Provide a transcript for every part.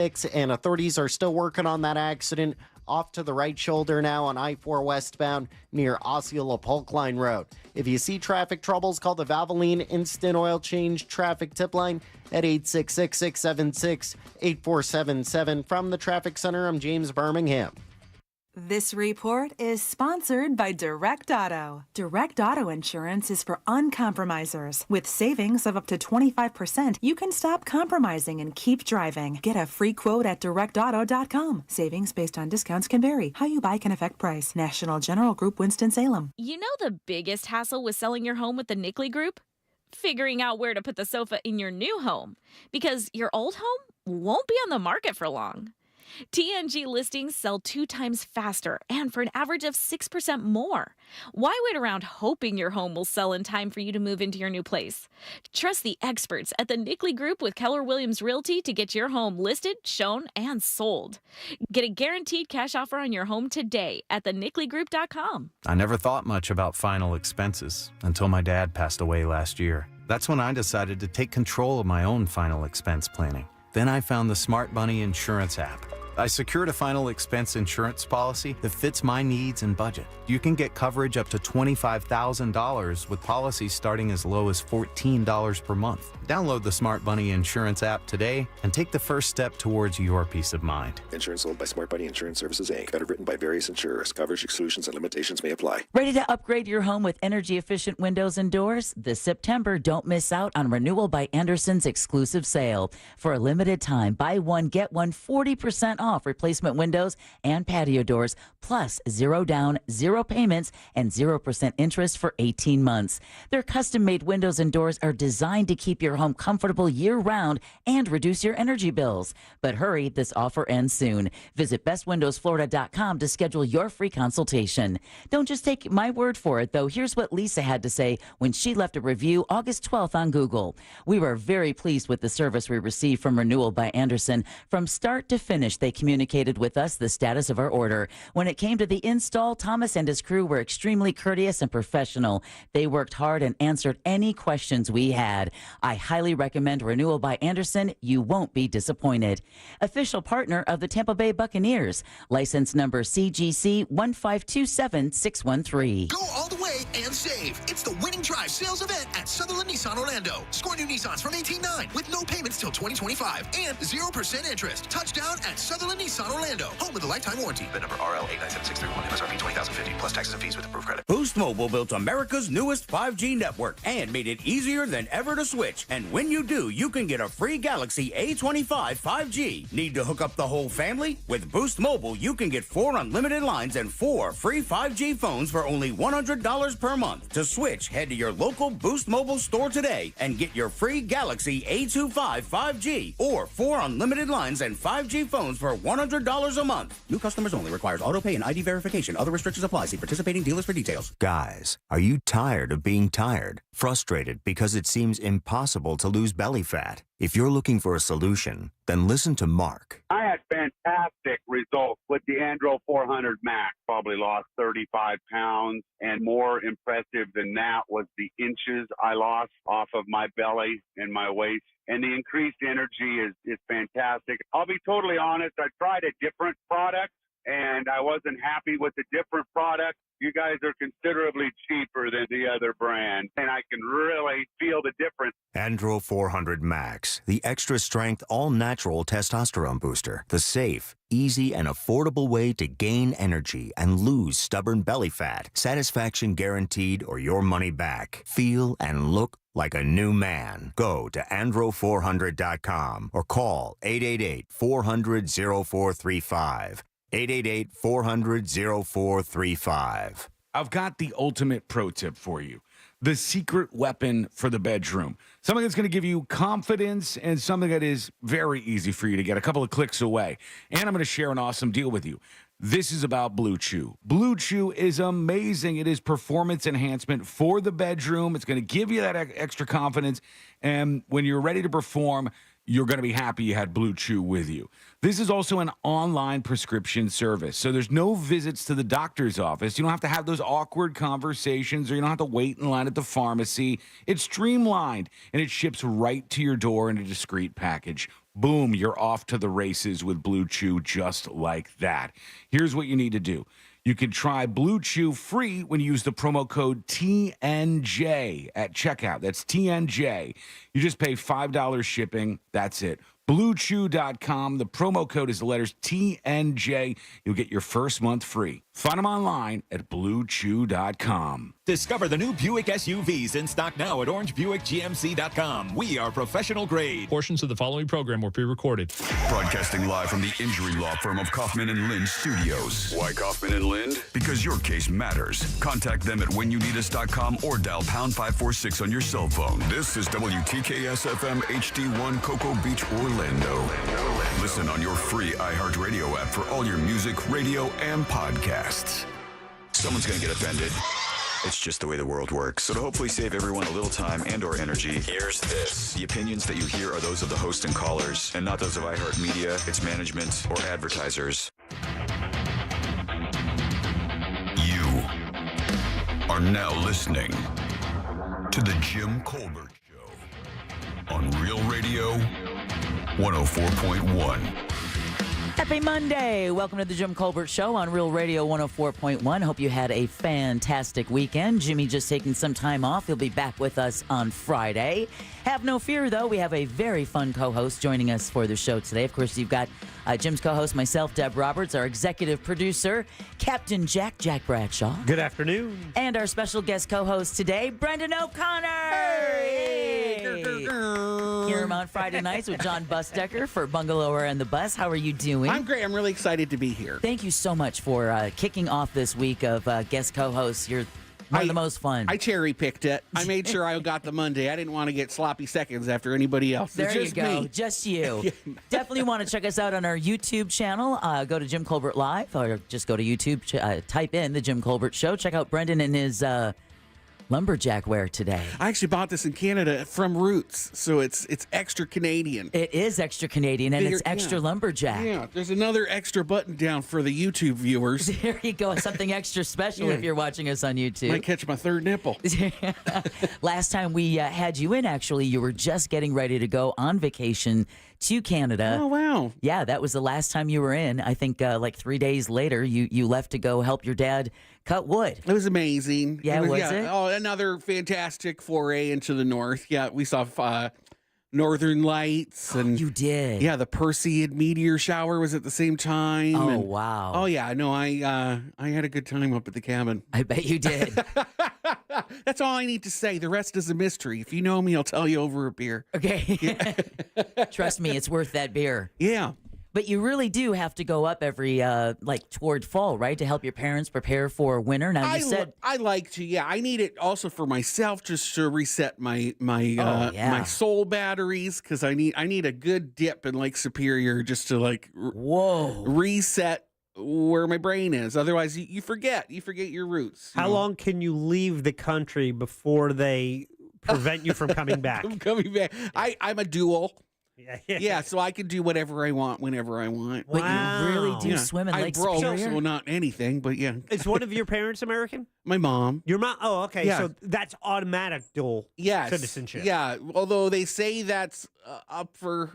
And authorities are still working on that accident off to the right shoulder now on I-4 westbound near Osceola Polk Line Road. If you see traffic troubles, call the Valvoline Instant Oil Change Traffic Tip Line at 866-676-8477. From the Traffic Center, I'm James Birmingham. This report is sponsored by Direct Auto. Direct Auto Insurance is for uncompromisers. With savings of up to 25%, you can stop compromising and keep driving. Get a free quote at directauto.com. Savings based on discounts can vary. How you buy can affect price. National General Group, Winston-Salem. You know the biggest hassle with selling your home with the Nickley Group? Figuring out where to put the sofa in your new home. Because your old home won't be on the market for long. TNG listings sell 2 times faster and for an average of 6% more. Why wait around hoping your home will sell in time for you to move into your new place? Trust the experts at the Nickley Group with Keller Williams Realty to get your home listed, shown, and sold. Get a guaranteed cash offer on your home today at thenickley.com. I never thought much about final expenses until my dad passed away last year. That's when I decided to take control of my own final expense planning. Then I found the Smart Money Insurance app. I secured a final expense insurance policy that fits my needs and budget. You can get coverage up to $25,000 with policies starting as low as $14 per month. Download the Smart Money Insurance app today and take the first step towards your peace of mind. Insurance sold by Smart Money Insurance Services, Inc. Underwritten by various insurers. Coverage exclusions and limitations may apply. Ready to upgrade your home with energy-efficient windows and doors? This September, don't miss out on Renewal by Andersen's exclusive sale. For a limited time, buy one, get one 40% off replacement windows and patio doors, plus 0 down, 0 payments, and 0% interest for 18 months. Their custom-made windows and doors are designed to keep your home comfortable year-round and reduce your energy bills. But hurry, this offer ends soon. Visit bestwindowsflorida.com to schedule your free consultation. Don't just take my word for it, though. Here's what Lisa had to say when she left a review August 12th on Google. We were very pleased with the service we received from Renewal by Andersen. From start to finish, they communicated with us the status of our order. When it came to the install, Thomas and his crew were extremely courteous and professional. They worked hard and answered any questions we had. I highly recommend Renewal by Andersen. You won't be disappointed. Official partner of the Tampa Bay Buccaneers. License number CGC 1527613. Go all the way and save. It's the Winning Drive sales event at Sutherland Nissan Orlando. Score new Nissans from 18.9 with no payments till 2025 and 0% interest. Touchdown at Sutherland Nissan Orlando. Home with a lifetime warranty. The number RL 897631. MSRP 20,050 plus taxes and fees with approved credit. Boost Mobile built America's newest 5G network and made it easier than ever to switch. And when you do, you can get a free Galaxy A25 5G. Need to hook up the whole family? With Boost Mobile, you can get 4 unlimited lines and 4 free 5G phones for only $100 per month. To switch, head to your local Boost Mobile store today and get your free Galaxy A25 5G or 4 unlimited lines and 5G phones for $100 a month. New customers only. Requires auto pay and ID verification. Other restrictions apply. See participating dealers for details. Guys, are you tired of being tired? Frustrated because it seems impossible to lose belly fat? If you're looking for a solution, then listen to Mark. I had fantastic results with the Andro 400 Max. Probably lost 35 pounds, and more impressive than that was the inches I lost off of my belly and my waist. And the increased energy is fantastic. I'll be totally honest, I tried a different product, and I wasn't happy with the different product. You guys are considerably cheaper than the other brand, and I can really feel the difference. Andro 400 Max, the extra strength, all natural testosterone booster. The safe, easy, and affordable way to gain energy and lose stubborn belly fat. Satisfaction guaranteed or your money back. Feel and look like a new man. Go to andro400.com or call 888-400-0435. 888-400-0435. I've got the ultimate pro tip for you. The secret weapon for the bedroom. Something that's going to give you confidence and something that is very easy for you to get a couple of clicks away. And I'm going to share an awesome deal with you. This is about Blue Chew. Blue Chew is amazing. It is performance enhancement for the bedroom. It's going to give you that extra confidence. And when you're ready to perform, you're going to be happy you had Blue Chew with you. This is also an online prescription service, so there's no visits to the doctor's office. You don't have to have those awkward conversations, or you don't have to wait in line at the pharmacy. It's streamlined, and it ships right to your door in a discreet package. boom, you're off to the races with Blue Chew just like that. Here's what you need to do. You can try Blue Chew free when you use the promo code TNJ at checkout. That's TNJ. You just pay $5 shipping. That's it. BlueChew.com. The promo code is the letters TNJ. You'll get your first month free. Find them online at BlueChew.com. Discover the new Buick SUVs in stock now at OrangeBuickGMC.com. We are professional grade. Portions of the following program were pre-recorded. Broadcasting live from the injury law firm of Kaufman and Lind Studios. Why Kaufman and Lind? Because your case matters. Contact them at whenyouneedus.com or dial pound 546 on your cell phone. This is WTKS FM HD1 Cocoa Beach, Orlando. Listen on your free iHeartRadio app for all your music, radio, and podcasts. Someone's going to get offended. It's just the way the world works. So to hopefully save everyone a little time and or energy, here's this. The opinions that you hear are those of the host and callers, and not those of iHeartMedia, its management, or advertisers. You are now listening to The Jim Colbert Show on Real Radio 104.1. Happy Monday. Welcome to the Jim Colbert Show on Real Radio 104.1. Hope you had a fantastic weekend. Jimmy just taking some time off. He'll be back with us on Friday. Have no fear, though. We have a very fun co-host joining us for the show today. Of course, you've got Jim's co-host, myself, Deb Roberts, our executive producer, Captain Jack Bradshaw. Good afternoon. And our special guest co-host today, Brendan O'Connor. Hey! Hear him on Friday nights with John Busdecker for Bungalower and the Bus. How are you doing? I'm great. I'm really excited to be here. Thank you so much for kicking off this week of guest co-hosts. You're one of the most fun. I cherry-picked it. I made sure I got the Monday. I didn't want to get sloppy seconds after anybody else. There it's you just go. Me. Just you. Definitely want to check us out on our YouTube channel. Go to Jim Colbert Live or just go to YouTube, type in The Jim Colbert Show. Check out Brendan and his lumberjack wear today. I actually bought this in Canada from Roots, so it's extra Canadian. It is extra Canadian, and it's extra lumberjack. Yeah, there's another extra button down for the YouTube viewers. There you go. Something extra special if you're watching us on YouTube. Might catch my third nipple. Last time we had you in, actually, you were just getting ready to go on vacation to Canada. Oh, wow. Yeah, that was the last time you were in. I think like 3 days later, you left to go help your dad cut wood. It was amazing. Yeah, was it? Oh, another fantastic foray into the north. Yeah, we saw Northern Lights. And you did? Yeah, the Perseid meteor shower was at the same time. Oh, wow. Oh, yeah. No, I had a good time up at the cabin. I bet you did. That's all I need to say. The rest is a mystery. If you know me, I'll tell you over a beer. Okay. Yeah. Trust me, it's worth that beer. Yeah. But you really do have to go up every, toward fall, right? To help your parents prepare for winter. Now, you said... I like to, yeah. I need it also for myself just to reset my soul batteries because I need a good dip in Lake Superior just to, reset where my brain is. Otherwise, you forget. You forget your roots. How long can you leave the country before they prevent you from coming back? I'm coming back. I'm a dual. Yeah, so I can do whatever I want whenever I want. But you really do swim in Lake Superior? So not anything, but yeah. Is one of your parents American? My mom. Your mom? Oh, okay. Yeah. So that's automatic dual citizenship. Yeah, although they say that's up for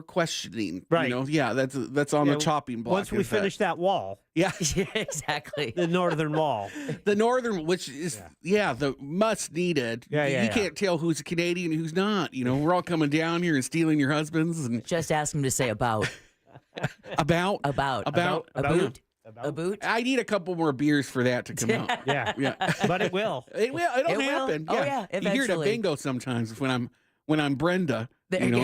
questioning. Right. You know? Yeah, that's on the chopping block. Once we finish that wall. Yeah. Yeah, exactly. The northern wall. The northern, which is, the must needed. Yeah, you can't tell who's a Canadian and who's not. You know, we're all coming down here and stealing your husbands. And just ask him to say about. About. A boot? I need a couple more beers for that to come out. Yeah. But it will. It will. It'll happen. Oh, yeah, You hear it at bingo sometimes when I'm Brenda. You know,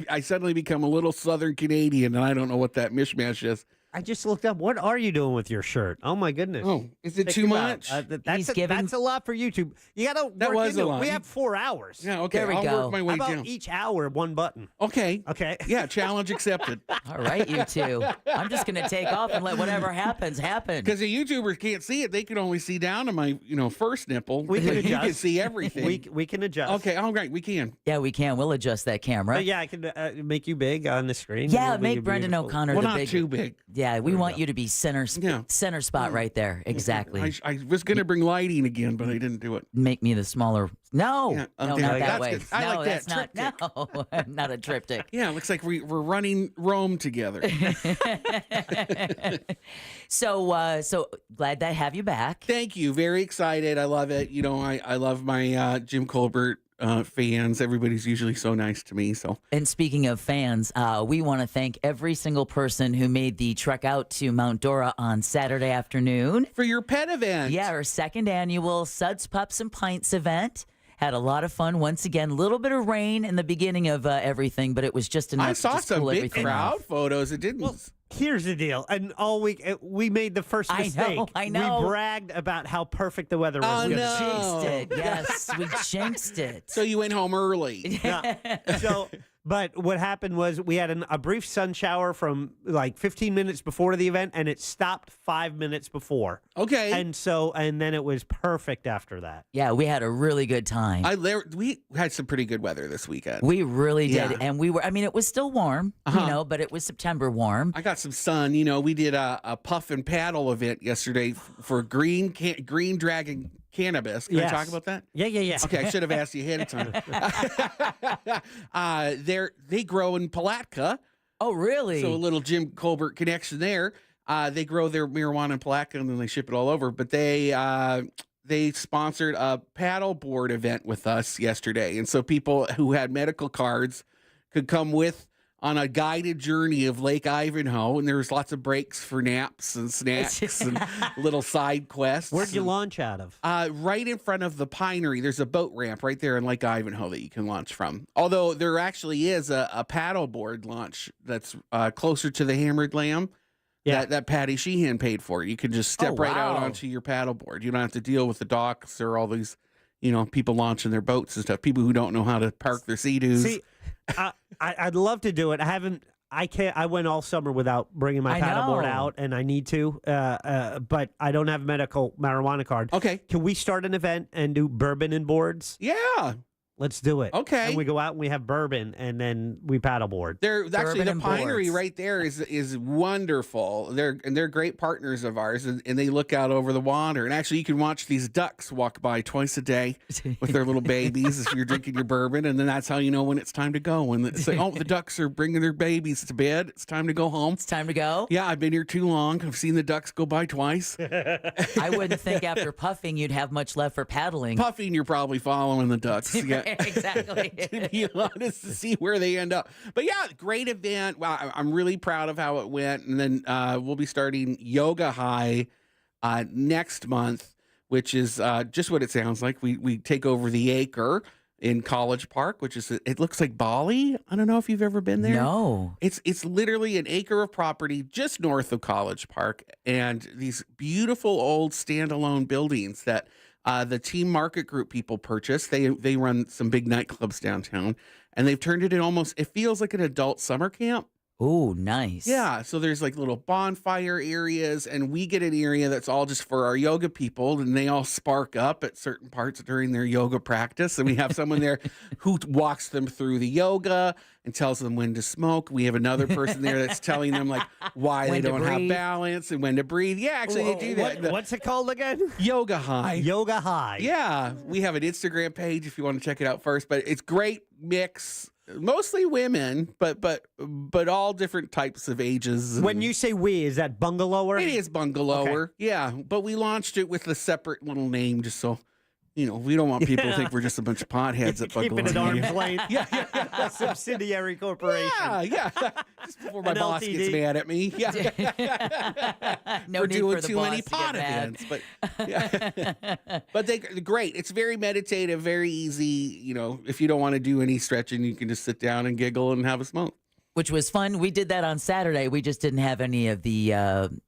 I suddenly become a little Southern Canadian, and I don't know what that mishmash is. I just looked up. What are you doing with your shirt? Oh my goodness! Oh, is it too much? That's a lot for YouTube. You got to. That was a lot. We have 4 hours. Yeah. Okay. There we I'll go. work my way How about down. each hour, one button? Okay. Okay. Yeah. Challenge accepted. All right, you two. I'm just going to take off and let whatever happens happen. Because the YouTubers can't see it; they can only see down to my, first nipple. We can You adjust. can see everything. We can adjust. Okay. All right. We can. Yeah, we can. We'll adjust that camera. But yeah, I can make you big on the screen. Yeah, It'll make be Brendan beautiful. O'Connor Well, the not big. too big. Yeah, we want you to be center spot right there. Exactly. I was going to bring lighting again, but I didn't do it. Make me the smaller. No, Yeah, no, okay. not that That's way. good. I no, like that's that. not. No, not a triptych. Yeah, it looks like we're running Rome together. So glad to have you back. Thank you. Very excited. I love it. You know, I love my Jim Colbert fans. Everybody's usually so nice to me. So, and speaking of fans, we want to thank every single person who made the trek out to Mount Dora on Saturday afternoon for your pet event. Yeah, our second annual Suds, Pups, and Pints event. Had a lot of fun. Once again, a little bit of rain in the beginning of everything, but it was just enough I saw to just some cool big everything crowd off. photos. It didn't. Well, here's the deal. And all week, we made the first mistake. I know. We bragged about how perfect the weather was. Oh, We no. jinxed it. Yes, we jinxed it. So you went home early. Yeah. But what happened was we had a brief sun shower from like 15 minutes before the event, and it stopped 5 minutes before. Okay. And then it was perfect after that. Yeah, we had a really good time. We had some pretty good weather this weekend. We really did. Yeah. And we were, I mean, it was still warm, but it was September warm. I got some sun. You know, we did a puff and paddle event yesterday for Green Dragon Cannabis. Can I talk about that? Yeah. Okay, I should have asked you ahead of time. They grow in Palatka. Oh, really? So a little Jim Colbert connection there. They grow their marijuana in Palatka and then they ship it all over. But they sponsored a paddle board event with us yesterday. And so people who had medical cards could come on a guided journey of Lake Ivanhoe, and there was lots of breaks for naps and snacks and little side quests. Where'd you launch out of? Right in front of the Pinery. There's a boat ramp right there in Lake Ivanhoe that you can launch from. Although there actually is a paddleboard launch that's closer to the Hammered Lamb. Yeah. That Patty Sheehan paid for. You can just step right out onto your paddleboard. You don't have to deal with the docks or all these, people launching their boats and stuff. People who don't know how to park their Sea-Doos. See, I'd love to do it. I can't. I went all summer without bringing my paddleboard out, and I need to. But I don't have a medical marijuana card. Okay. Can we start an event and do bourbon and boards? Yeah. Let's do it. Okay. And we go out and we have bourbon, and then we paddleboard. Actually the and Pinery boards. right there is wonderful. They're great partners of ours, and they look out over the water. And actually, you can watch these ducks walk by twice a day with their little babies if you're drinking your bourbon, and then that's how you know when it's time to go. When it's like, the ducks are bringing their babies to bed. It's time to go home. It's time to go. Yeah, I've been here too long. I've seen the ducks go by twice. I wouldn't think after puffing you'd have much left for paddling. Puffing, you're probably following the ducks. Yeah. Exactly. To be honest, to see where they end up. But yeah, great event. Wow, I'm really proud of how it went. And then we'll be starting Yoga High next month, which is just what it sounds like. We take over the acre in College Park, which is it looks like Bali. I don't know if you've ever been there. No. It's literally an acre of property just north of College Park, and these beautiful old standalone buildings that the Team Market Group people purchased. They run some big nightclubs downtown, and they've turned it in it feels like an adult summer camp. Oh, nice. Yeah, so there's like little bonfire areas, and we get an area that's all just for our yoga people, and they all spark up at certain parts during their yoga practice. And we have someone there who walks them through the yoga and tells them when to smoke. We have another person there that's telling them like why they don't have balance and when to breathe. Yeah, actually they do that. What's it called again? Yoga High. Yoga High. Yeah, we have an Instagram page if you want to check it out first, but it's great mix. Mostly women, but all different types of ages. When you say we, is that bungalower? It is bungalower, yeah. But we launched it with a separate little name just so, we don't want people to think we're just a bunch of potheads at bungalower. Keeping it arm's length. Yeah. Subsidiary corporation. Yeah. Just before my An boss LTD. gets mad at me. Yeah. No We're need doing for the too boss many to get pot mad. events. But they're great. It's very meditative, very easy. If you don't want to do any stretching, you can just sit down and giggle and have a smoke. Which was fun. We did that on Saturday. We just didn't have any of the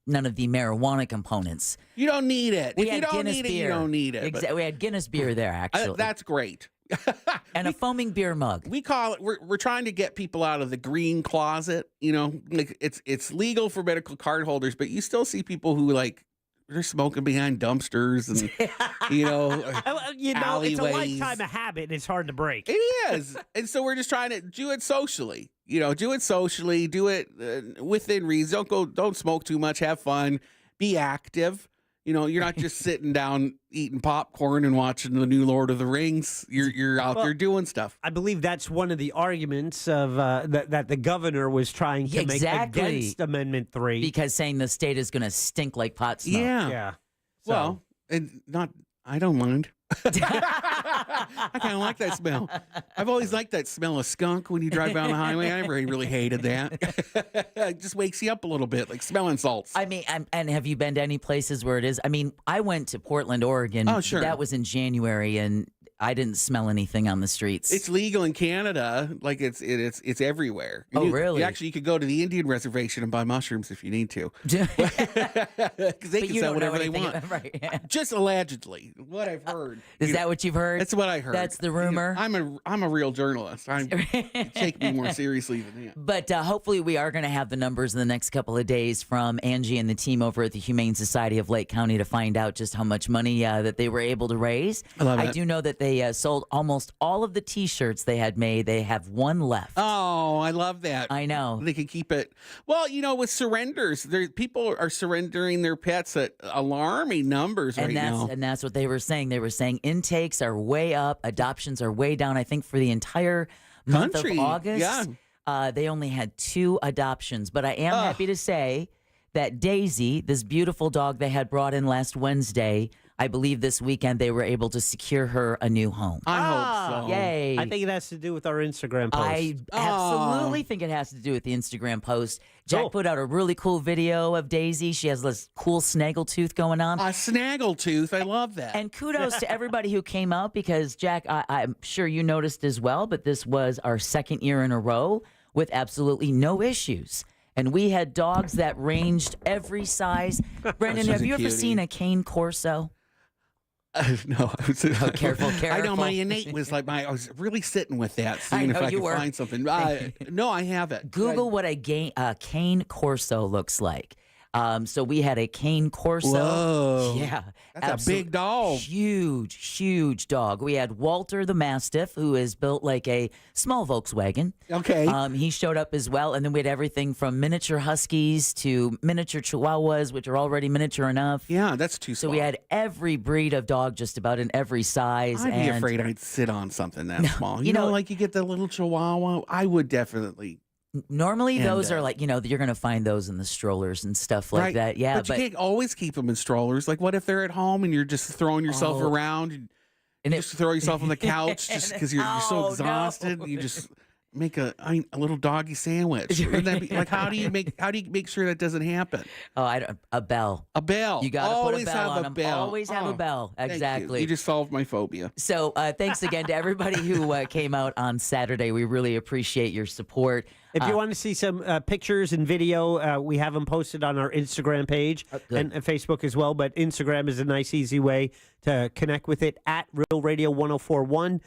none of the marijuana components. You don't need it. We If you had don't Guinness need it, beer. you don't need it. But We had Guinness beer there, actually. that's great. And a foaming beer mug. We call it. We're trying to get people out of the green closet. Like it's legal for medical card holders, but you still see people who they're smoking behind dumpsters and it's a alleyways. lifetime of habit, and it's hard to break. It is, and so we're just trying to do it socially. do it socially, do it within reason. Don't smoke too much, have fun, be active. You're not just sitting down eating popcorn and watching the new Lord of the Rings. You're out there doing stuff. I believe that's one of the arguments of that the governor was trying to make against Amendment 3. Because saying the state is going to stink like pot smoke. Yeah. Well, I don't mind. I kind of like that smell. I've always liked that smell of skunk when you drive down the highway. I never really hated that. It just wakes you up a little bit, like smelling salts. I mean, and have you been to any places where it is? I mean, I went to Portland, Oregon. Oh, sure. That was in January, and I didn't smell anything on the streets. It's legal in Canada. Like it's everywhere. Oh, really? You could go to the Indian reservation and buy mushrooms if you need to. Because they can sell whatever they want. Right. Just allegedly, what I've heard. Is that what you've heard? That's what I heard. That's the rumor. I'm a real journalist. Take me more seriously than that. But hopefully we are going to have the numbers in the next couple of days from Angie and the team over at the Humane Society of Lake County to find out just how much money that they were able to raise. I do know that they sold almost all of the T-shirts they had made. They have one left. Oh, I love that. I know. They can keep it. Well, with surrenders, people are surrendering their pets at alarming numbers right now. And that's what they were saying. They were saying intakes are way up, adoptions are way down. I think for the entire month of August, they only had 2 adoptions. But I am happy to say that Daisy, this beautiful dog they had brought in last Wednesday, I believe this weekend they were able to secure her a new home. I hope so. Yay. I think it has to do with our Instagram post. I absolutely think it has to do with the Instagram post. Jack put out a really cool video of Daisy. She has this cool snaggletooth going on. A snaggletooth. I love that. And kudos to everybody who came out because, Jack, I'm sure you noticed as well, but this was our 2nd year in a row with absolutely no issues. And we had dogs that ranged every size. Brendan, have you ever seen a cane corso? No, careful. I know my innate was like I was really sitting with that, seeing if I could find something. No, I haven't. Google what a cane corso looks like. So we had a cane corso. Whoa. Yeah. That's a big dog. Huge dog. We had Walter the Mastiff, who is built like a small Volkswagen. Okay. He showed up as well. And then we had everything from miniature Huskies to miniature Chihuahuas, which are already miniature enough. Yeah, that's too small. So we had every breed of dog just about in every size. I'd be afraid I'd sit on something that small. You know, like you get the little Chihuahua. I would definitely. Normally, those are like, you're going to find those in the strollers and stuff like that. Yeah, but you can't always keep them in strollers. Like, what if they're at home and you're just throwing yourself around and just throw yourself on the couch just because you're so exhausted? No. You just make a little doggy sandwich. Wouldn't that be, like, how do you make sure that doesn't happen? Oh, a bell. A bell. You got to always put a bell have on a them. bell. Always have a bell. Exactly. You just solved my phobia. So thanks again to everybody who came out on Saturday. We really appreciate your support. If you want to see some pictures and video, we have them posted on our Instagram page and Facebook as well. But Instagram is a nice, easy way to connect with it at Real Radio 1041.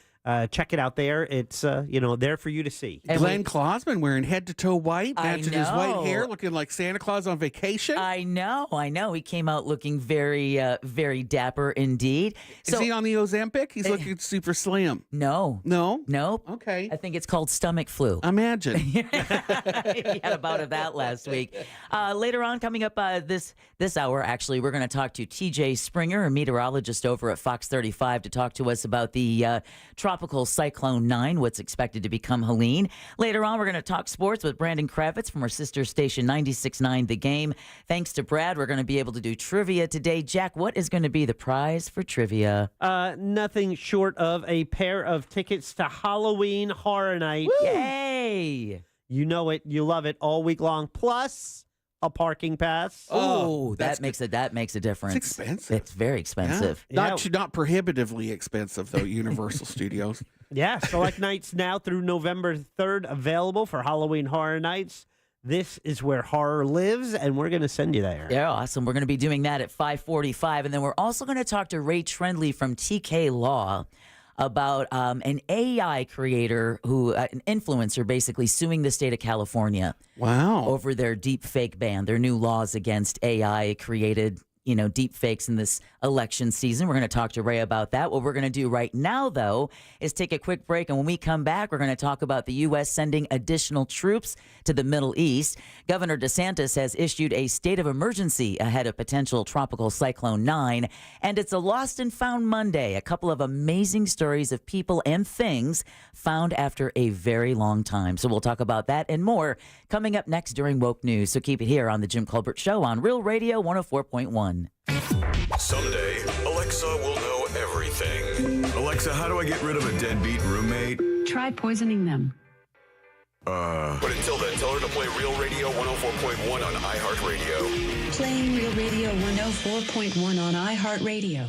Check it out there. It's there for you to see. And Glenn Clausman wearing head to toe white, matching his white hair, looking like Santa Claus on vacation. I know. He came out looking very, very dapper indeed. Is he on the Ozempic? He's looking super slim. No. Nope. Okay. I think it's called stomach flu. Imagine. He had a bout of that last week. Later on, coming up this hour, actually, we're going to talk to TJ Springer, a meteorologist over at Fox 35, to talk to us about the Tropical Cyclone 9, what's expected to become Helene. Later on, we're going to talk sports with Brandon Kravitz from our sister station 96.9 The Game. Thanks to Brad, we're going to be able to do trivia today. Jack, what is going to be the prize for trivia? Nothing short of a pair of tickets to Halloween Horror Night. Woo! Yay! You know it. You love it all week long. Plus a parking pass. Oh, that makes a difference. It's expensive. It's very expensive. Yeah. Not prohibitively expensive though. Universal Studios. Yeah, select nights now through November 3rd available for Halloween Horror Nights. This is where horror lives, and we're going to send you there. Yeah, awesome. We're going to be doing that at 5:45, and then we're also going to talk to Ray Trendley from TK Law about an AI creator an influencer, basically suing the state of California. Wow. Over their deep fake ban, their new laws against AI created deep fakes in this election season. We're going to talk to Ray about that. What we're going to do right now, though, is take a quick break. And when we come back, we're going to talk about the U.S. sending additional troops to the Middle East. Governor DeSantis has issued a state of emergency ahead of potential tropical cyclone 9. And it's a Lost and Found Monday. A couple of amazing stories of people and things found after a very long time. So we'll talk about that and more coming up next during Woke News. So keep it here on The Jim Colbert Show on Real Radio 104.1. Someday, Alexa will know everything. Alexa, how do I get rid of a deadbeat roommate? Try poisoning them. But until then, tell her to play Real Radio 104.1 on iHeartRadio. Playing Real Radio 104.1 on iHeartRadio.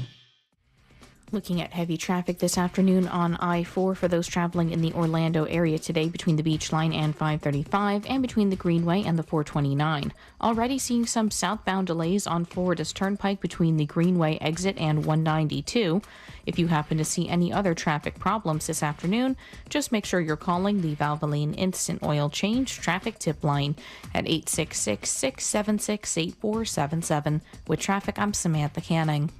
Looking at heavy traffic this afternoon on I-4 for those traveling in the Orlando area today between the Beach Line and 535 and between the Greenway and the 429. Already seeing some southbound delays on Florida's Turnpike between the Greenway exit and 192. If you happen to see any other traffic problems this afternoon, just make sure you're calling the Valvoline Instant Oil Change Traffic Tip Line at 866-676-8477. With traffic, I'm Samantha Canning.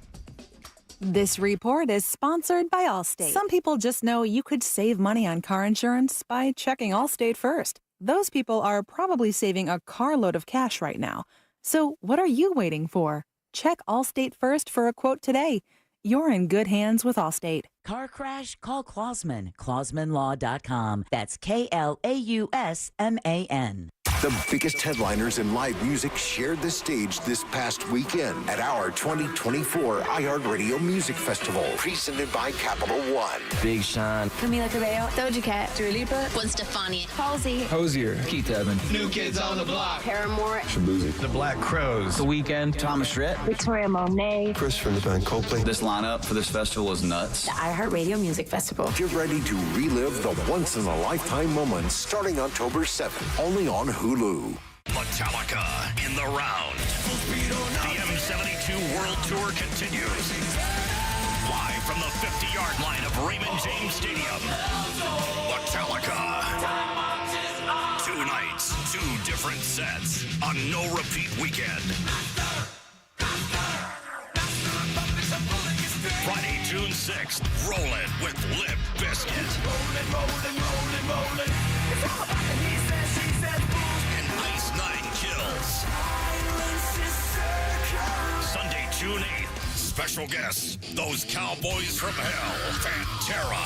This report is sponsored by Allstate. Some people just know you could save money on car insurance by checking Allstate first. Those people are probably saving a carload of cash right now. So what are you waiting for? Check Allstate first for a quote today. You're in good hands with Allstate. Car crash? Call Klausman. KlausmanLaw.com. That's KLAUSMAN. The biggest headliners in live music shared the stage this past weekend at our 2024 iHeartRadio Music Festival, presented by Capital One. Big Sean, Camila Cabello, Doja Cat, Dua Lipa, Gwen Stefani, Halsey, Hosier, Keith Urban, New Kids on the Block, Paramore, Shabuzi, The Black Crowes, The Weeknd, Thomas Rhett, Victoria Monet, Chris from the band Coldplay. This lineup for this festival is nuts. The iHeartRadio Music Festival. Get ready to relive the once-in-a-lifetime moments starting October 7th, only on Hulu. Metallica in the round. The M72 World Tour continues. Live from the 50-yard line of Raymond James Stadium. Metallica. 2 nights, 2 different sets. A no-repeat weekend. Friday, June 6th, Rollin' with Limp Bizkit. Rollin'. And Ice 9 Kills. Sunday, June 8th, special guests, those Cowboys from Hell, Pantera.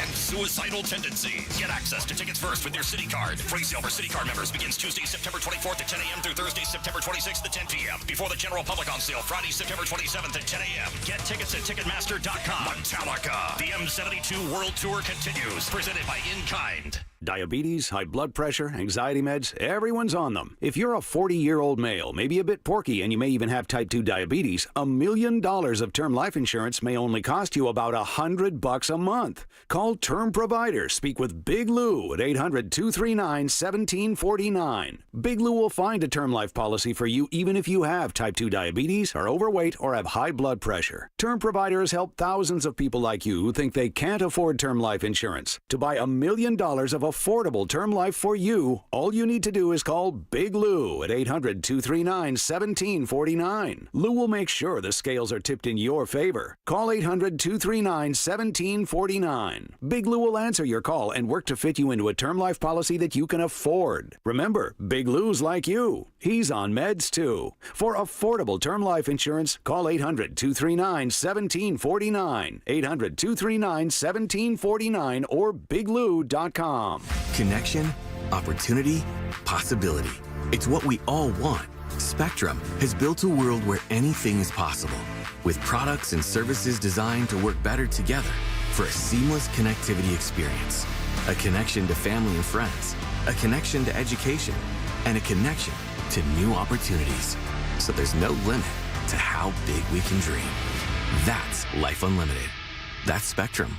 And Suicidal Tendencies. Get access to tickets first with your Citi Card. Free sale for Citi Card members begins Tuesday, September 24th at 10 a.m. through Thursday, September 26th at 10 p.m. Before the general public on sale Friday, September 27th at 10 a.m. Get tickets at Ticketmaster.com. Metallica. The M72 World Tour continues. Presented by In Kind. Diabetes, high blood pressure, anxiety meds, everyone's on them. If you're a 40-year-old male, maybe a bit porky, and you may even have type 2 diabetes, $1 million of term life insurance may only cost you about $100 a month. Call Term Provider. Speak with Big Lou at 800-239-1749. Big Lou will find a term life policy for you even if you have type 2 diabetes, are overweight, or have high blood pressure. Term Provider has helped thousands of people like you who think they can't afford term life insurance. To buy $1 million of affordable term life for you, all you need to do is call Big Lou at 800-239-1749. Lou will make sure the scales are tipped in your favor. Call 800-239-1749. Big Lou will answer your call and work to fit you into a term life policy that you can afford. Remember, Big Lou's like you. He's on meds too. For affordable term life insurance, call 800-239-1749. 800-239-1749 or biglou.com. Connection, opportunity, possibility. It's what we all want. Spectrum has built a world where anything is possible, with products and services designed to work better together for a seamless connectivity experience. A connection to family and friends, a connection to education, and a connection to new opportunities. So there's no limit to how big we can dream. That's Life Unlimited. That's Spectrum.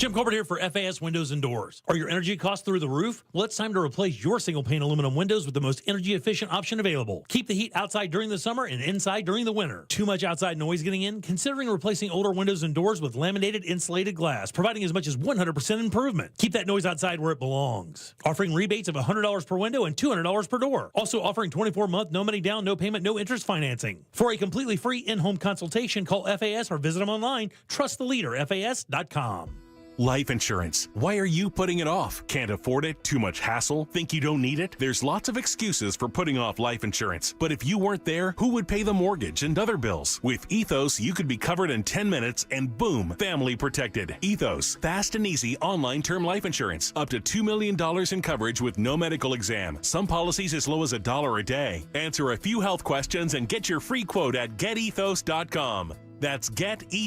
Jim Colbert here for FAS Windows and Doors. Are your energy costs through the roof? Well, it's time to replace your single-pane aluminum windows with the most energy-efficient option available. Keep the heat outside during the summer and inside during the winter. Too much outside noise getting in? Considering replacing older windows and doors with laminated insulated glass, providing as much as 100% improvement. Keep that noise outside where it belongs. Offering rebates of $100 per window and $200 per door. Also offering 24-month, no money down, no payment, no interest financing. For a completely free in-home consultation, call FAS or visit them online. Trust the leader, FAS.com. Life insurance. Why are you putting it off? Can't afford it? Too much hassle? Think you don't need it? There's lots of excuses for putting off life insurance. But if you weren't there, who would pay the mortgage and other bills? With Ethos, you could be covered in 10 minutes and boom, family protected. Ethos, fast and easy online term life insurance. Up to $2 million in coverage with no medical exam. Some policies as low as $1 a day. Answer a few health questions and get your free quote at getethos.com. That's getethos.com.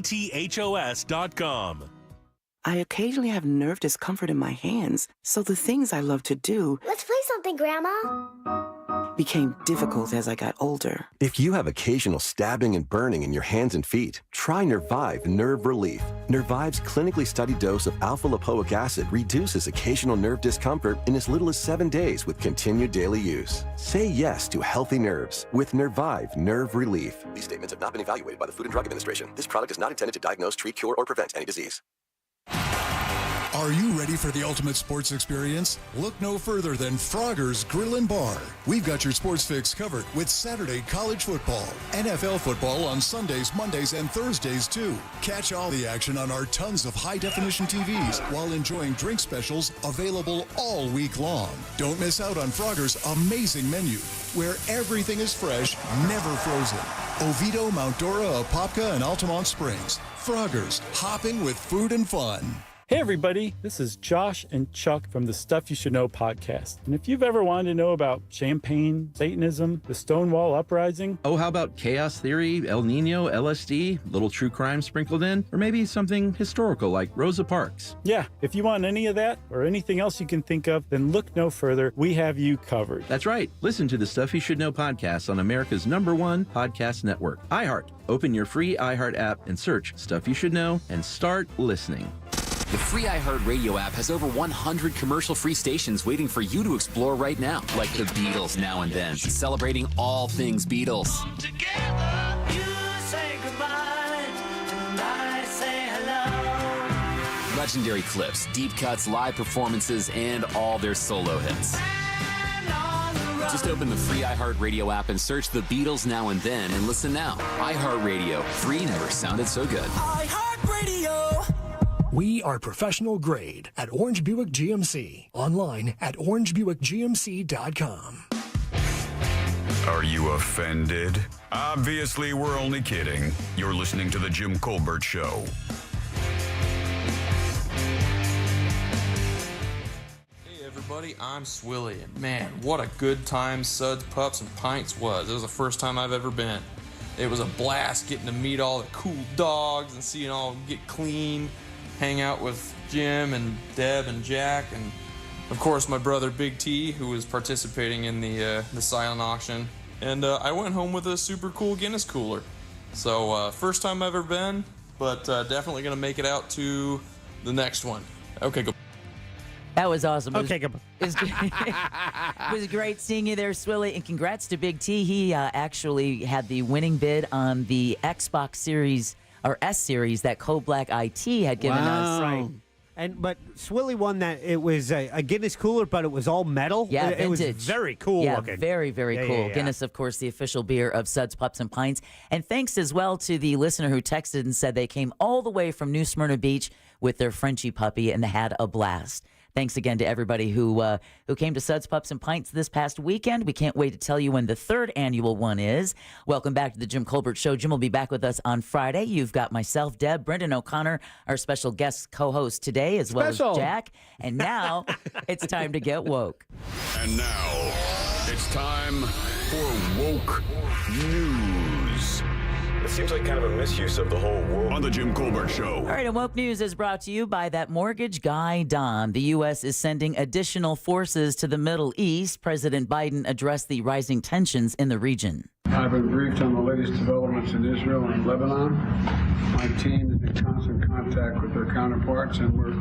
I occasionally have nerve discomfort in my hands, so the things I love to do... Let's play something, Grandma. ...became difficult as I got older. If you have occasional stabbing and burning in your hands and feet, try Nervive Nerve Relief. Nervive's clinically studied dose of alpha-lipoic acid reduces occasional nerve discomfort in as little as 7 days with continued daily use. Say yes to healthy nerves with Nervive Nerve Relief. These statements have not been evaluated by the Food and Drug Administration. This product is not intended to diagnose, treat, cure, or prevent any disease. Are you ready for the ultimate sports experience? Look no further than Frogger's Grill and Bar. We've got your sports fix covered with Saturday college football, NFL football on Sundays, Mondays, and Thursdays too. Catch all the action on our tons of high-definition TVs while enjoying drink specials available all week long. Don't miss out on Frogger's amazing menu, where everything is fresh, never frozen. Oviedo, Mount Dora, Apopka, and Altamont Springs. Frogger's, hopping with food and fun. Hey everybody, this is Josh and Chuck from the Stuff You Should Know podcast. And if you've ever wanted to know about champagne, Satanism, the Stonewall Uprising... Oh, how about chaos theory, El Nino, LSD, little true crime sprinkled in? Or maybe something historical like Rosa Parks? Yeah, if you want any of that or anything else you can think of, then look no further. We have you covered. That's right. Listen to the Stuff You Should Know podcast on America's #1 podcast network, iHeart. Open your free iHeart app and search Stuff You Should Know and start listening. The free iHeartRadio app has over 100 commercial-free stations waiting for you to explore right now, like the Beatles Now and Then, celebrating all things Beatles. Together, you say goodbye, and I say hello. Legendary clips, deep cuts, live performances, and all their solo hits. Just open the free iHeartRadio app and search the Beatles Now and Then and listen now. iHeartRadio, free never sounded so good. iHeartRadio. We are professional grade at Orange Buick GMC. Online at orangebuickgmc.com. Are you offended? Obviously, we're only kidding. You're listening to The Jim Colbert Show. Hey everybody, I'm Swilly, and man, what a good time Suds, Pups, and Pints was. It was the first time I've ever been. It was a blast getting to meet all the cool dogs and seeing all get clean. Hang out with Jim and Deb and Jack, and of course my brother Big T, who was participating in the silent auction. And I went home with a super cool Guinness cooler. So first time I've ever been, but definitely gonna make it out to the next one. Okay, go. That was awesome. Okay, goodbye. It was great seeing you there, Swilly, and congrats to Big T. He actually had the winning bid on the Xbox Series or S Series that Code Black IT had given us. Right. But Swilly won that. It was a Guinness cooler, but it was all metal. Yeah, it was vintage. Very cool looking. Very, very cool. Yeah. Guinness, of course, the official beer of Suds, Pups, and Pints. And thanks as well to the listener who texted and said they came all the way from New Smyrna Beach with their Frenchie puppy and they had a blast. Thanks again to everybody who came to Suds, Pups, and Pints this past weekend. We can't wait to tell you when the 3rd annual one is. Welcome back to the Jim Colbert Show. Jim will be back with us on Friday. You've got myself, Deb, Brendan O'Connor, our special guest co-host today, as well as Jack. And now it's time to get woke. And now it's time for Woke News. It seems like kind of a misuse of the whole woke. On the Jim Colbert Show. All right, and Woke News is brought to you by that mortgage guy, Don. The U.S. is sending additional forces to the Middle East. President Biden addressed the rising tensions in the region. I've been briefed on the latest developments in Israel and Lebanon. My team is in constant contact with their counterparts, and we're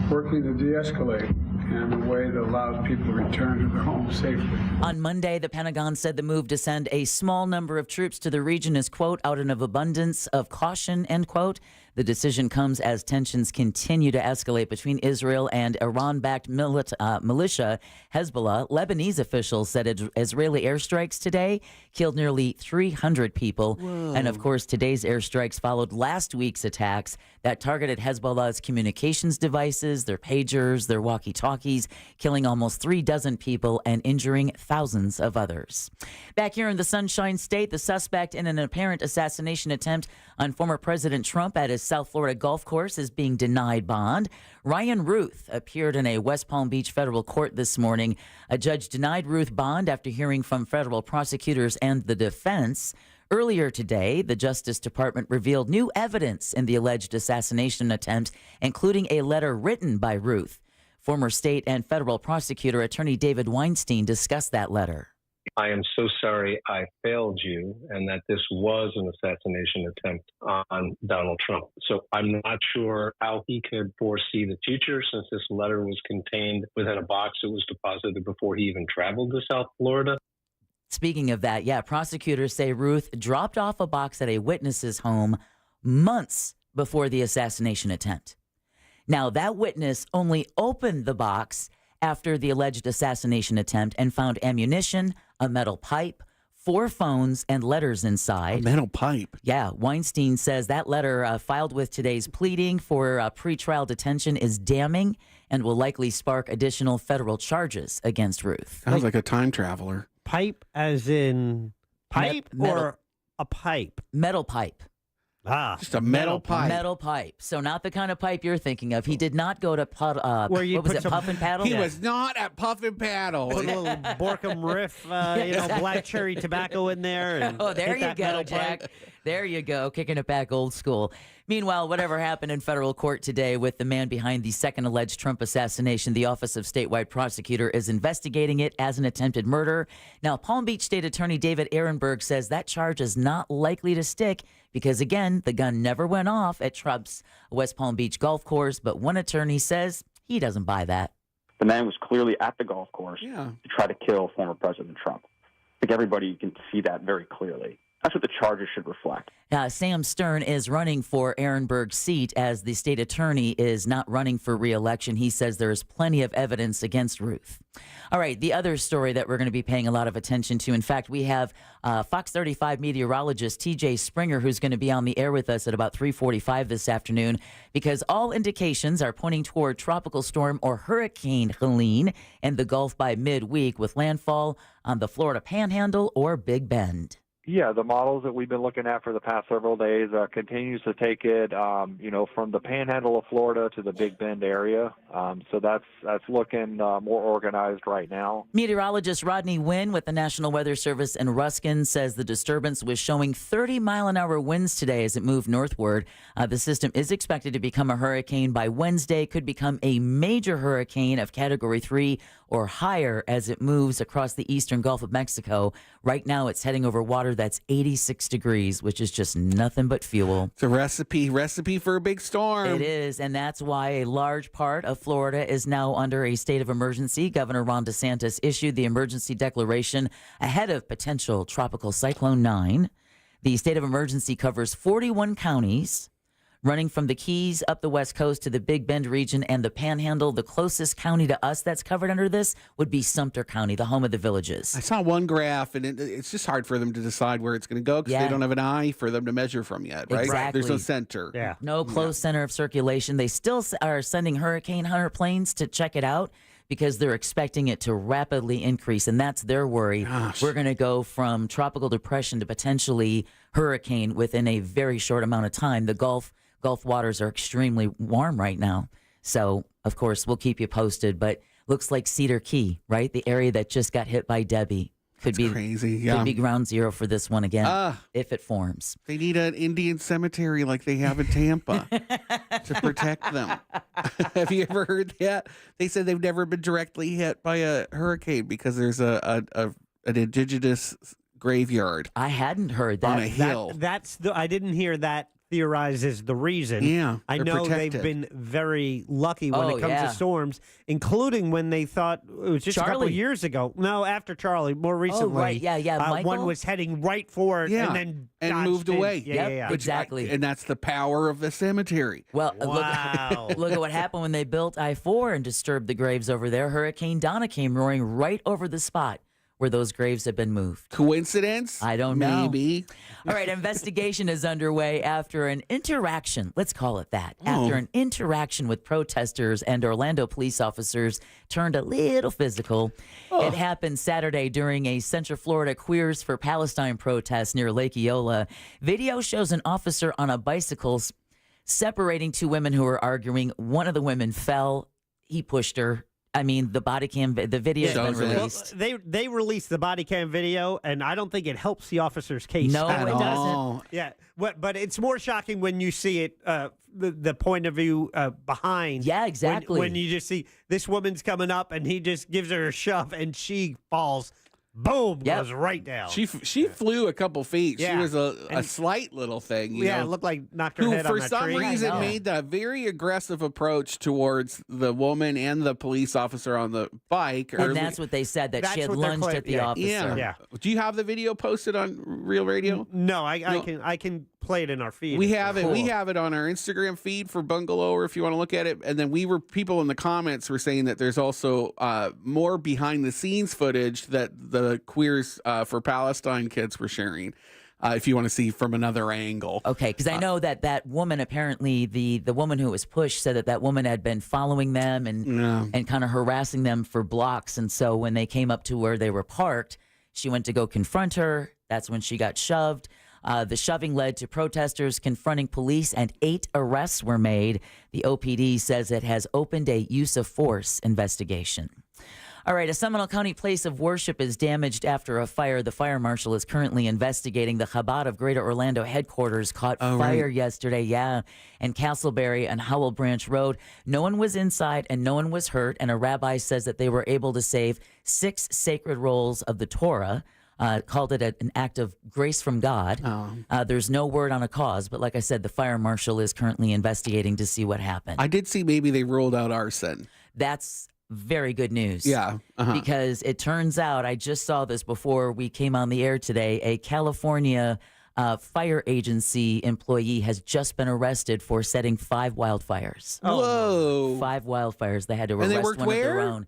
working to de-escalate in a way that allows people to return to their homes safely. On Monday, the Pentagon said the move to send a small number of troops to the region is, quote, out of abundance of caution, end quote. The decision comes as tensions continue to escalate between Israel and Iran-backed militia Hezbollah. Lebanese officials said Israeli airstrikes today killed nearly 300 people. Whoa. And, of course, today's airstrikes followed last week's attacks that targeted Hezbollah's communications devices, their pagers, their walkie-talkies, killing almost 36 people and injuring thousands of others. Back here in the Sunshine State, the suspect in an apparent assassination attempt on former President Trump at his South Florida golf course is being denied bond. Ryan Ruth appeared in a West Palm Beach federal court this morning. A judge denied Ruth bond after hearing from federal prosecutors and the defense. Earlier today, the Justice Department revealed new evidence in the alleged assassination attempt, including a letter written by Ruth. Former state and federal prosecutor attorney David Weinstein discussed that letter. I am so sorry I failed you and that this was an assassination attempt on Donald Trump. So I'm not sure how he could foresee the future since this letter was contained within a box that was deposited before he even traveled to South Florida. Speaking of that, prosecutors say Ruth dropped off a box at a witness's home months before the assassination attempt. Now, that witness only opened the box after the alleged assassination attempt and found ammunition, a metal pipe, 4 phones, and letters inside. A metal pipe? Yeah. Weinstein says that letter filed with today's pleading for pretrial detention is damning and will likely spark additional federal charges against Ruth. Sounds like a time traveler. Pipe as in pipe or a pipe? Metal pipe. Just a metal pipe. Metal pipe. So not the kind of pipe you're thinking of. He did not go to Puff and Paddle? He was not at Puff and Paddle. Put a little Borkham Riff, black cherry tobacco in there. And there you go, Jack. There you go, kicking it back old school. Meanwhile, whatever happened in federal court today with the man behind the second alleged Trump assassination, the Office of Statewide Prosecutor is investigating it as an attempted murder. Now, Palm Beach State Attorney David Ehrenberg says that charge is not likely to stick because, again, the gun never went off at Trump's West Palm Beach golf course. But one attorney says he doesn't buy that. The man was clearly at the golf course to try to kill former President Trump. I think everybody can see that very clearly. That's what the charges should reflect. Sam Stern is running for Ehrenberg's seat as the state attorney is not running for re-election. He says there is plenty of evidence against Ruth. All right, the other story that we're going to be paying a lot of attention to. In fact, we have Fox 35 meteorologist TJ Springer, who's going to be on the air with us at about 3:45 this afternoon, because all indications are pointing toward tropical storm or hurricane Helene in the Gulf by midweek with landfall on the Florida Panhandle or Big Bend. Yeah, the models that we've been looking at for the past several days continues to take it, from the Panhandle of Florida to the Big Bend area. So that's looking more organized right now. Meteorologist Rodney Wynn with the National Weather Service in Ruskin says the disturbance was showing 30-mile-an-hour winds today as it moved northward. The system is expected to become a hurricane by Wednesday, could become a major hurricane of Category 3 or higher as it moves across the eastern Gulf of Mexico. Right now, it's heading over water that's 86 degrees, which is just nothing but fuel. It's a recipe for a big storm. It is, and that's why a large part of Florida is now under a state of emergency. Governor Ron DeSantis issued the emergency declaration ahead of potential Tropical Cyclone 9. The state of emergency covers 41 counties, running from the Keys up the West Coast to the Big Bend region and the Panhandle. The closest county to us that's covered under this would be Sumter County, the home of the Villages. I saw one graph, and it's just hard for them to decide where it's going to go because they don't have an eye for them to measure from yet, right? Exactly. There's no center. Yeah. No close center of circulation. They still are sending Hurricane Hunter planes to check it out because they're expecting it to rapidly increase, and that's their worry. Gosh. We're going to go from tropical depression to potentially hurricane within a very short amount of time. The Gulf waters are extremely warm right now. So, of course, we'll keep you posted. But looks like Cedar Key, right? The area that just got hit by Debbie. Could be crazy. Yeah. Could be ground zero for this one again if it forms. They need an Indian cemetery like they have in Tampa to protect them. Have you ever heard that? They said they've never been directly hit by a hurricane because there's an indigenous graveyard. I hadn't heard that. On a hill. I didn't hear that theorized as the reason. Yeah, I they're know protected. they've been very lucky when Oh, it comes yeah. to storms, including when they thought it was just a couple Charlie. years ago. No, after Charlie, more recently. right. Yeah. One Michael? was heading right for it Yeah, and then and dodged moved in. away. Yeah. Which and that's the power of the cemetery. Well, Wow. look at what happened when they built I-4 and disturbed the graves over there. Hurricane Donna came roaring right over the spot where those graves have been moved. Coincidence? I don't know. Maybe. All right, investigation is underway after an interaction, let's call it that, after an interaction with protesters and Orlando police officers turned a little physical. It happened Saturday during a Central Florida Queers for Palestine protest near Lake Eola. Video shows an officer on a bicycle separating two women who were arguing. One of the women fell. He pushed her. I mean, the body cam, the video has been released. Well, they released the body cam video, and I don't think it helps the officer's case. No, at it all. doesn't. Yeah, but it's more shocking when you see it, the point of view behind. Yeah, exactly. When you just see this woman's coming up, and he just gives her a shove, and she falls. Boom, goes right down. She flew a couple feet. Yeah. She was a slight little thing. You Yeah, know, it looked like knocked her who head for on that some tree. reason made a very aggressive approach towards the woman and the police officer on the bike. And that's what they said, that she had lunged at the officer. Yeah. Do you have the video posted on Real Radio? No, I can play it in our feed. We have it. We have it on our Instagram feed for Bungalower if you want to look at it. And then people in the comments were saying that there's also more behind the scenes footage that the Queers for Palestine kids were sharing. If you want to see from another angle. Okay, because I know that woman, apparently the woman who was pushed said that woman had been following them and kind of harassing them for blocks. And so when they came up to where they were parked, she went to go confront her. That's when she got shoved. The shoving led to protesters confronting police, and 8 arrests were made. The OPD says it has opened a use of force investigation. All right, a Seminole County place of worship is damaged after a fire. The fire marshal is currently investigating. The Chabad of Greater Orlando headquarters caught fire yesterday, in Castleberry and Howell Branch Road. No one was inside and no one was hurt, and a rabbi says that they were able to save 6 sacred rolls of the Torah. Called it an act of grace from God. There's no word on a cause, but like I said, the fire marshal is currently investigating to see what happened. I did see maybe they ruled out arson. That's very good news. Yeah. Because it turns out, I just saw this before we came on the air today, a California fire agency employee has just been arrested for setting 5 wildfires. Whoa. 5 wildfires. They had to And they arrest worked one of their where? own.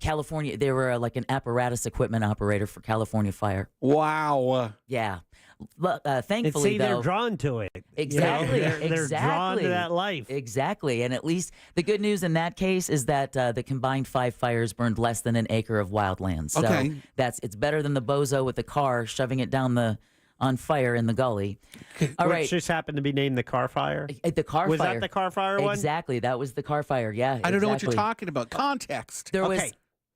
California, they were like an apparatus equipment operator for California Fire. Wow. Yeah. Thankfully, see, though, they're drawn to it. Exactly. They're drawn to that life. Exactly. And at least the good news in that case is that the combined 5 fires burned less than an acre of wildland. So Okay. it's better than the bozo with the car shoving it down on fire in the gully. All right. Which just happened to be named the car fire. The car Was fire. that the car fire one? Exactly. That was the car fire. Yeah. I don't know what you're exactly. talking about. Context. There was. Okay.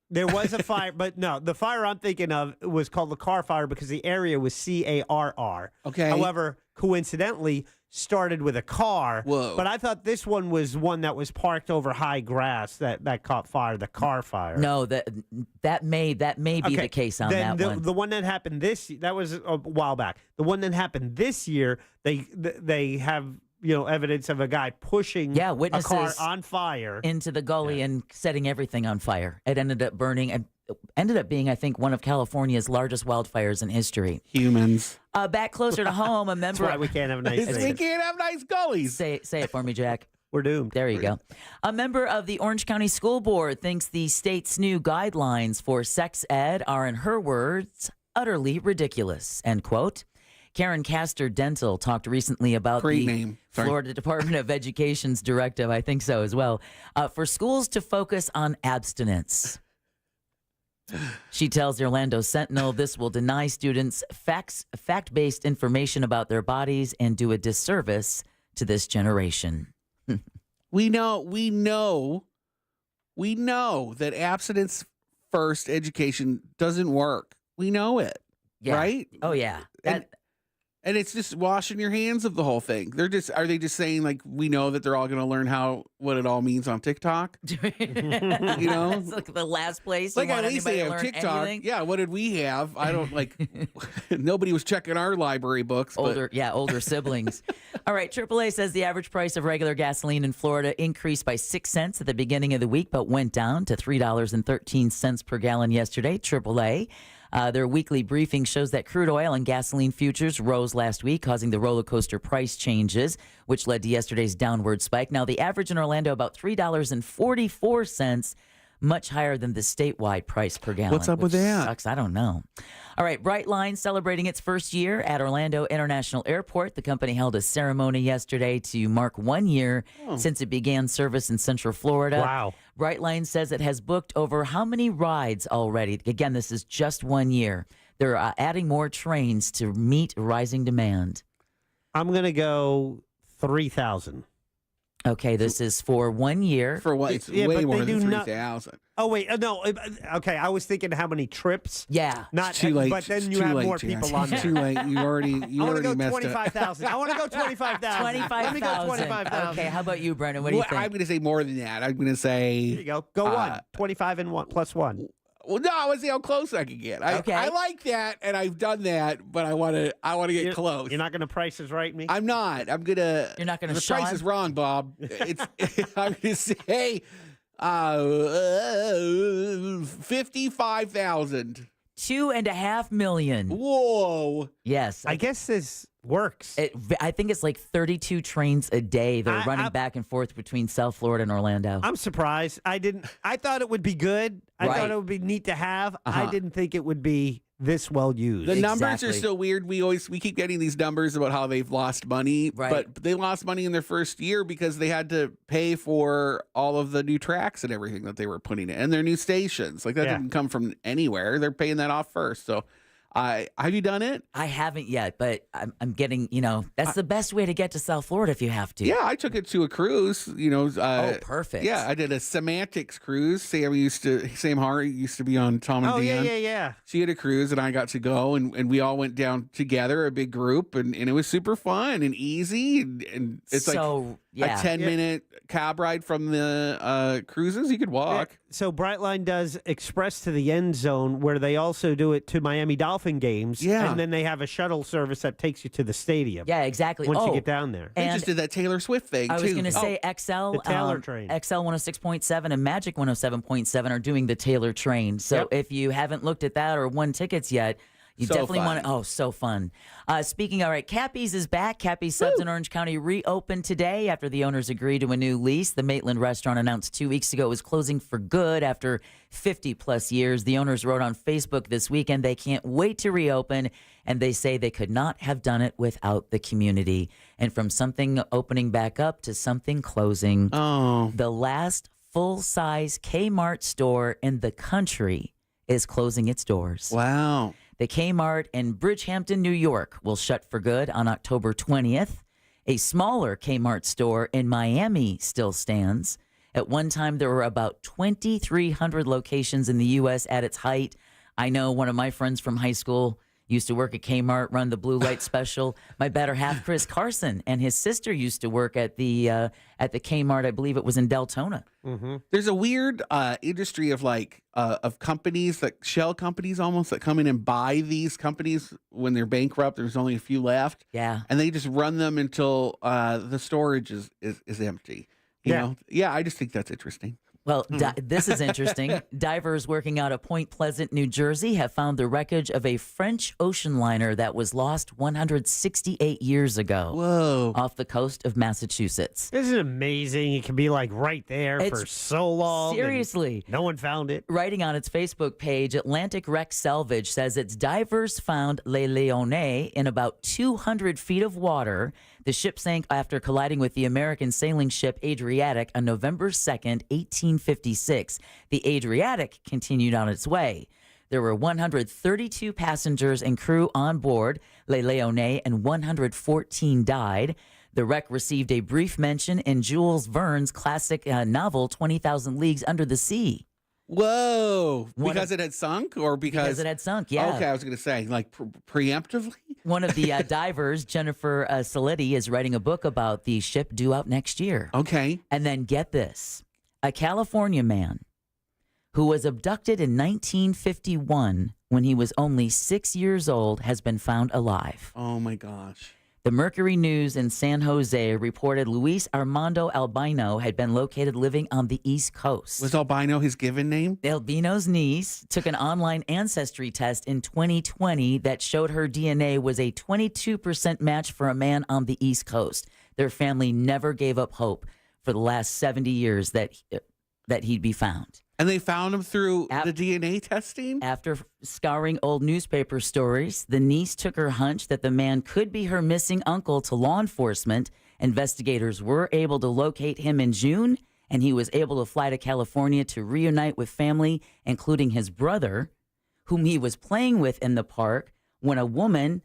There was a fire, but no, the fire I'm thinking of was called the car fire because the area was CARR. Okay. However, coincidentally, started with a car. Whoa. But I thought this one was one that was parked over high grass that caught fire, the car fire. No, that may be the case on then that one. The one that happened that was a while back. The one that happened this year, they have evidence of a guy pushing witnesses a car on fire into the gully and setting everything on fire. It ended up burning and ended up being, I think, one of California's largest wildfires in history. Humans. Back closer to home, a member. That's why we can't have nice things. We can't have nice gullies. Say it for me, Jack. We're doomed. There you go. A member of the Orange County School Board thinks the state's new guidelines for sex ed are, in her words, utterly ridiculous, end quote. Karen Castor Dental talked recently about Florida Department of Education's directive, I think so as well, for schools to focus on abstinence. She tells the Orlando Sentinel this will deny students fact-based information about their bodies and do a disservice to this generation. We know that abstinence first education doesn't work. We know it, right? Oh, yeah. And it's just washing your hands of the whole thing. Are they just saying like, we know that they're all going to learn what it all means on TikTok? It's like the last place. Like you want at least they anybody have to learn TikTok. anything. Yeah, what did we have? I don't like. Nobody was checking our library books. Older siblings. All right, AAA says the average price of regular gasoline in Florida increased by 6 cents at the beginning of the week, but went down to $3.13 per gallon yesterday. AAA. Their weekly briefing shows that crude oil and gasoline futures rose last week, causing the roller coaster price changes, which led to yesterday's downward spike. Now, the average in Orlando, about $3.44, much higher than the statewide price per gallon. What's up with that? Sucks. I don't know. All right, Brightline celebrating its first year at Orlando International Airport. The company held a ceremony yesterday to mark 1 year since it began service in Central Florida. Wow. Brightline says it has booked over how many rides already? Again, this is just 1 year. They're adding more trains to meet rising demand. I'm going to go 3,000. Okay, this is for 1 year. For what? It's way more than 3,000. Oh, wait. No. Okay, I was thinking how many trips. Yeah. Not too late. But then It's you too have late, more Terrence. people on there. Too late. You already I want to go messed up. 25,000. I want to go 25,000. Let me go 25,000. Okay, how about you, Brendan? What do you think? I'm going to say more than that. I'm going to say. Here you go. Go one. 25 and one plus one. Well, no, I want to see how close I can get. I like that, and I've done that, but I want to get close. You're not going to Price is Right me? I'm not. I'm gonna. You're not gonna. The Sean? price is wrong, Bob. I'm gonna say 55,000. $2.5 million. Whoa. Yes. I guess this works. I think it's like 32 trains a day. They're running back and forth between South Florida and Orlando. I'm surprised. I thought it would be good. I thought it would be neat to have. I didn't think it would be this well used. The numbers are so weird. We keep getting these numbers about how they've lost money, but they lost money in their first year because they had to pay for all of the new tracks and everything that they were putting in and their new stations. Like that didn't come from anywhere. They're paying that off first. So have you done it? I haven't yet, but I'm getting, that's the best way to get to South Florida if you have to. Yeah, I took it to a cruise, oh, perfect. Yeah, I did a semantics cruise. Sam Hart used to be on Tom and Dan. Yeah. She had a cruise and I got to go and we all went down together, a big group, and it was super fun and easy. And it's a 10-minute cab ride from the cruises. You could walk. Yeah. So Brightline does Express to the End Zone, where they also do it to Miami Dolphin games. Yeah. And then they have a shuttle service that takes you to the stadium. Yeah, exactly. Once you get down there. They just did that Taylor Swift thing, I too. was going to say XL. The Taylor train. XL 106.7 and Magic 107.7 are doing the Taylor train. So if you haven't looked at that or won tickets yet, you definitely want to. Oh, so fun. Speaking, all right, Cappy's is back. Cappy's Subs in Orange County reopened today after the owners agreed to a new lease. The Maitland restaurant announced 2 weeks ago it was closing for good after 50-plus years. The owners wrote on Facebook this weekend they can't wait to reopen, and they say they could not have done it without the community. And from something opening back up to something closing, the last full-size Kmart store in the country is closing its doors. Wow. The Kmart in Bridgehampton, New York will shut for good on October 20th. A smaller Kmart store in Miami still stands. At one time, there were about 2,300 locations in the U.S. at its height. I know one of my friends from high school used to work at Kmart, run the blue light special. My better half, Chris Carson, and his sister used to work at the Kmart. I believe it was in Deltona. Mm-hmm. There's a weird industry of of companies, like shell companies almost, that come in and buy these companies when they're bankrupt. There's only a few left. Yeah. And they just run them until the storage is empty. You know? Yeah, I just think that's interesting. Well, this is interesting. Divers working out of Point Pleasant, New Jersey, have found the wreckage of a French ocean liner that was lost 168 years ago. Whoa. Off the coast of Massachusetts. Isn't it amazing? It can be like right there for so long. Seriously. No one found it. Writing on its Facebook page, Atlantic Wreck Salvage says its divers found Le Lyonnais in about 200 feet of water. The ship sank after colliding with the American sailing ship Adriatic on November 2nd, 1856. The Adriatic continued on its way. There were 132 passengers and crew on board Le Lyonnais, and 114 died. The wreck received a brief mention in Jules Verne's classic novel 20,000 Leagues Under the Sea. Whoa! Because it had sunk, or because it had sunk? Yeah. Okay, I was going to say like preemptively. One of the divers, Jennifer Saletti, is writing a book about the ship due out next year. Okay. And then get this: a California man who was abducted in 1951 when he was only 6 years old has been found alive. Oh my gosh. The Mercury News in San Jose reported Luis Armando Albino had been located living on the East Coast. Was Albino his given name? Albino's niece took an online ancestry test in 2020 that showed her DNA was a 22% match for a man on the East Coast. Their family never gave up hope for the last 70 years that he'd be found. And they found him through the DNA testing? After scouring old newspaper stories, the niece took her hunch that the man could be her missing uncle to law enforcement. Investigators were able to locate him in June, and he was able to fly to California to reunite with family, including his brother, whom he was playing with in the park when a woman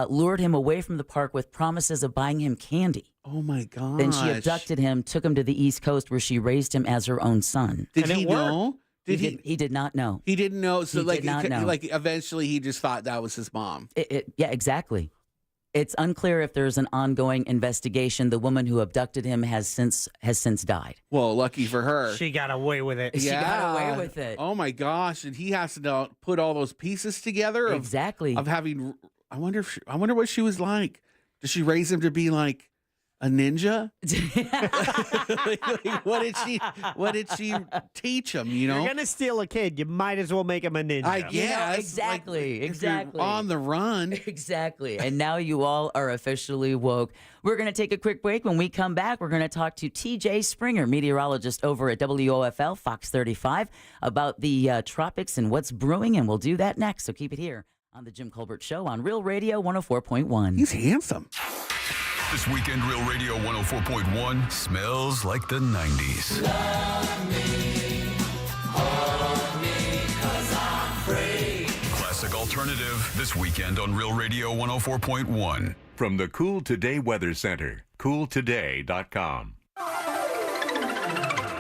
lured him away from the park with promises of buying him candy. Oh, my gosh. Then she abducted him, took him to the East Coast where she raised him as her own son. Did he know? He did not know. He didn't know. So He did not know. like eventually he just thought that was his mom. Yeah, exactly. It's unclear if there's an ongoing investigation. The woman who abducted him has since died. Well, lucky for her. She got away with it. She got away with it. Oh my gosh. And he has to now put all those pieces together exactly of having I wonder what she was like. Does she raise him to be like a ninja? Like, what did she teach him, you know? You're gonna steal a kid, you might as well make him a ninja. I guess. Exactly. If you're on the run. Exactly. And now you all are officially woke. We're going to take a quick break. When we come back, we're going to talk to TJ Springer, meteorologist over at WOFL Fox 35, about the tropics and what's brewing, and we'll do that next. So keep it here on the Jim Colbert Show on Real Radio 104.1. He's handsome. This weekend, Real Radio 104.1 smells like the 90s. Love me, hold me, 'cause I'm free. Classic alternative this weekend on Real Radio 104.1. From the Cool Today Weather Center, cooltoday.com.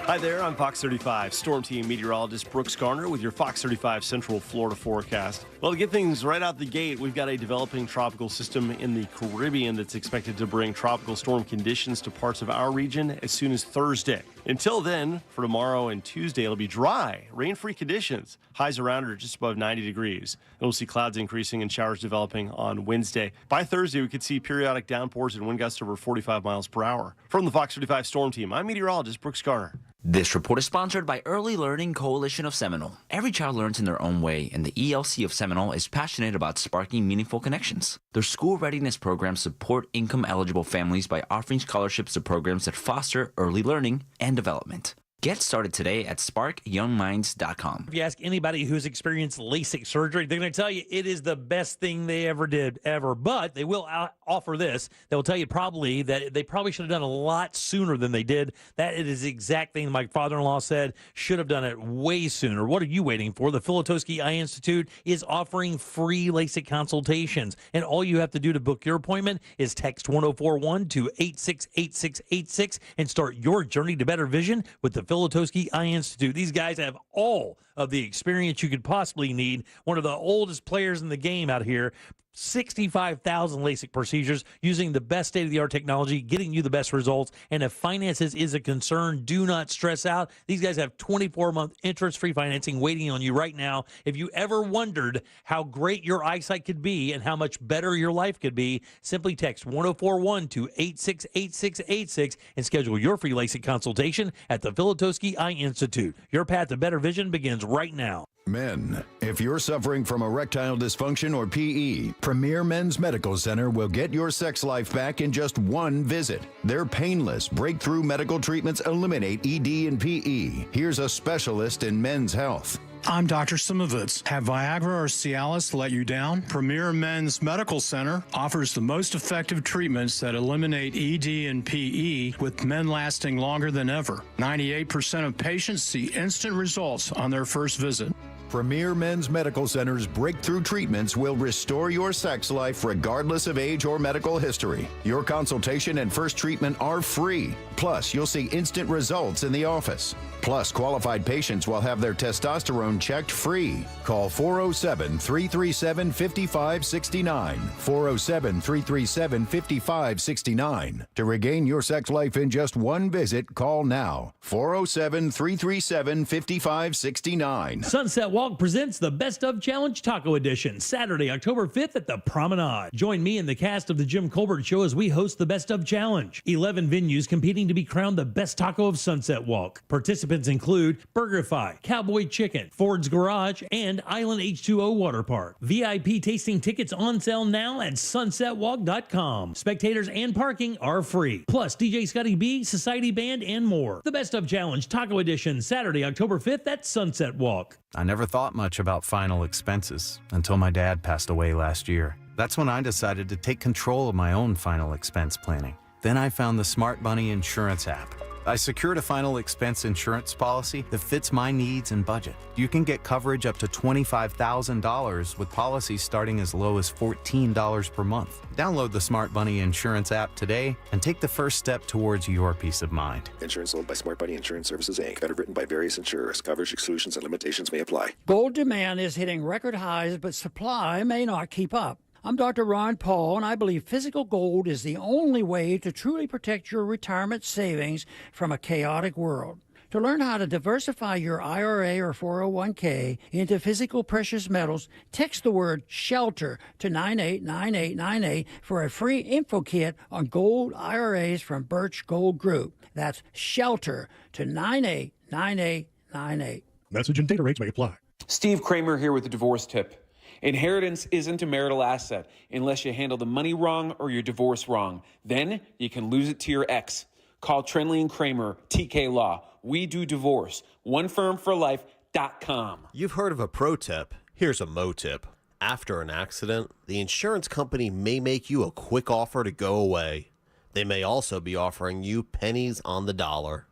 Hi there, I'm Fox 35 Storm Team meteorologist Brooks Garner with your Fox 35 Central Florida forecast. Well, to get things right out the gate, we've got a developing tropical system in the Caribbean that's expected to bring tropical storm conditions to parts of our region as soon as Thursday. Until then, for tomorrow and Tuesday, it'll be dry, rain-free conditions. Highs around are just above 90 degrees. And we'll see clouds increasing and showers developing on Wednesday. By Thursday, we could see periodic downpours and wind gusts over 45 miles per hour. From the Fox 35 Storm Team, I'm meteorologist Brooks Garner. This report is sponsored by Early Learning Coalition of Seminole. Every child learns in their own way, and the ELC of Seminole is passionate about sparking meaningful connections. Their school readiness programs support income-eligible families by offering scholarships to programs that foster early learning and development. Get started today at sparkyoungminds.com. If you ask anybody who's experienced LASIK surgery, they're going to tell you it is the best thing they ever did, ever. But they will offer this. They will tell you probably that they probably should have done a lot sooner than they did. That it is the exact thing my father-in-law said, should have done it way sooner. What are you waiting for? The Filatowski Eye Institute is offering free LASIK consultations. And all you have to do to book your appointment is text 1041 to 868686 and start your journey to better vision with the Filatowski Eye Institute. These guys have all of the experience you could possibly need. One of the oldest players in the game out here. 65,000 LASIK procedures using the best state-of-the-art technology, getting you the best results. And if finances is a concern, do not stress out. These guys have 24-month interest-free financing waiting on you right now. If you ever wondered how great your eyesight could be and how much better your life could be, simply text 1041 to 868686 and schedule your free LASIK consultation at the Filatowski Eye Institute. Your path to better vision begins right now. Men, if you're suffering from erectile dysfunction or PE, Premier Men's Medical Center will get your sex life back in just one visit. Their painless, breakthrough medical treatments eliminate ED and PE. Here's a specialist in men's health. I'm Dr. Simovitz. Have Viagra or Cialis let you down? Premier Men's Medical Center offers the most effective treatments that eliminate ED and PE, with men lasting longer than ever. 98% of patients see instant results on their first visit. Premier Men's Medical Center's breakthrough treatments will restore your sex life regardless of age or medical history. Your consultation and first treatment are free. Plus, you'll see instant results in the office. Plus, qualified patients will have their testosterone checked free. Call 407-337-5569. 407-337-5569. To regain your sex life in just one visit, call now. 407-337-5569. Sunset Walk presents the Best of Challenge Taco Edition, Saturday, October 5th at the Promenade. Join me and the cast of the Jim Colbert Show as we host the Best of Challenge. 11 venues competing to be crowned the best taco of Sunset Walk. Participants include BurgerFi, Cowboy Chicken, Ford's Garage, and Island H2O Water Park. VIP tasting tickets on sale now at sunsetwalk.com. Spectators and parking are free. Plus, DJ Scotty B, Society Band, and more. The Best of Challenge Taco Edition, Saturday, October 5th at Sunset Walk. I never thought much about final expenses until my dad passed away last year. That's when I decided to take control of my own final expense planning. Then I found the Smart Money Insurance app. I secured a final expense insurance policy that fits my needs and budget. You can get coverage up to $25,000 with policies starting as low as $14 per month. Download the Smart Money Insurance app today and take the first step towards your peace of mind. Insurance sold by Smart Money Insurance Services, Inc. Underwritten by various insurers. Coverage exclusions and limitations may apply. Gold demand is hitting record highs, but supply may not keep up. I'm Dr. Ron Paul, and I believe physical gold is the only way to truly protect your retirement savings from a chaotic world. To learn how to diversify your IRA or 401k into physical precious metals, text the word SHELTER to 989898 for a free info kit on gold IRAs from Birch Gold Group. That's SHELTER to 989898. Message and data rates may apply. Steve Kramer here with the divorce tip. Inheritance isn't a marital asset unless you handle the money wrong or your divorce wrong. Then you can lose it to your ex. Call Trenley and Kramer, TK Law. We do divorce. OneFirmForLife.com. You've heard of a pro tip. Here's a mo tip. After an accident, the insurance company may make you a quick offer to go away. They may also be offering you pennies on the dollar.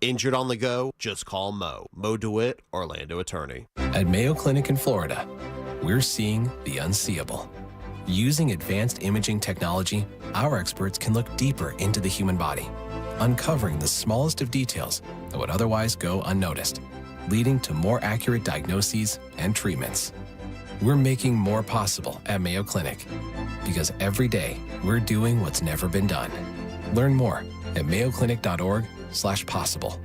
Injured on the go? Just call Mo. Mo DeWitt, Orlando attorney. At Mayo Clinic in Florida, we're seeing the unseeable. Using advanced imaging technology, our experts can look deeper into the human body, uncovering the smallest of details that would otherwise go unnoticed, leading to more accurate diagnoses and treatments. We're making more possible at Mayo Clinic because every day we're doing what's never been done. Learn more at mayoclinic.org/possible.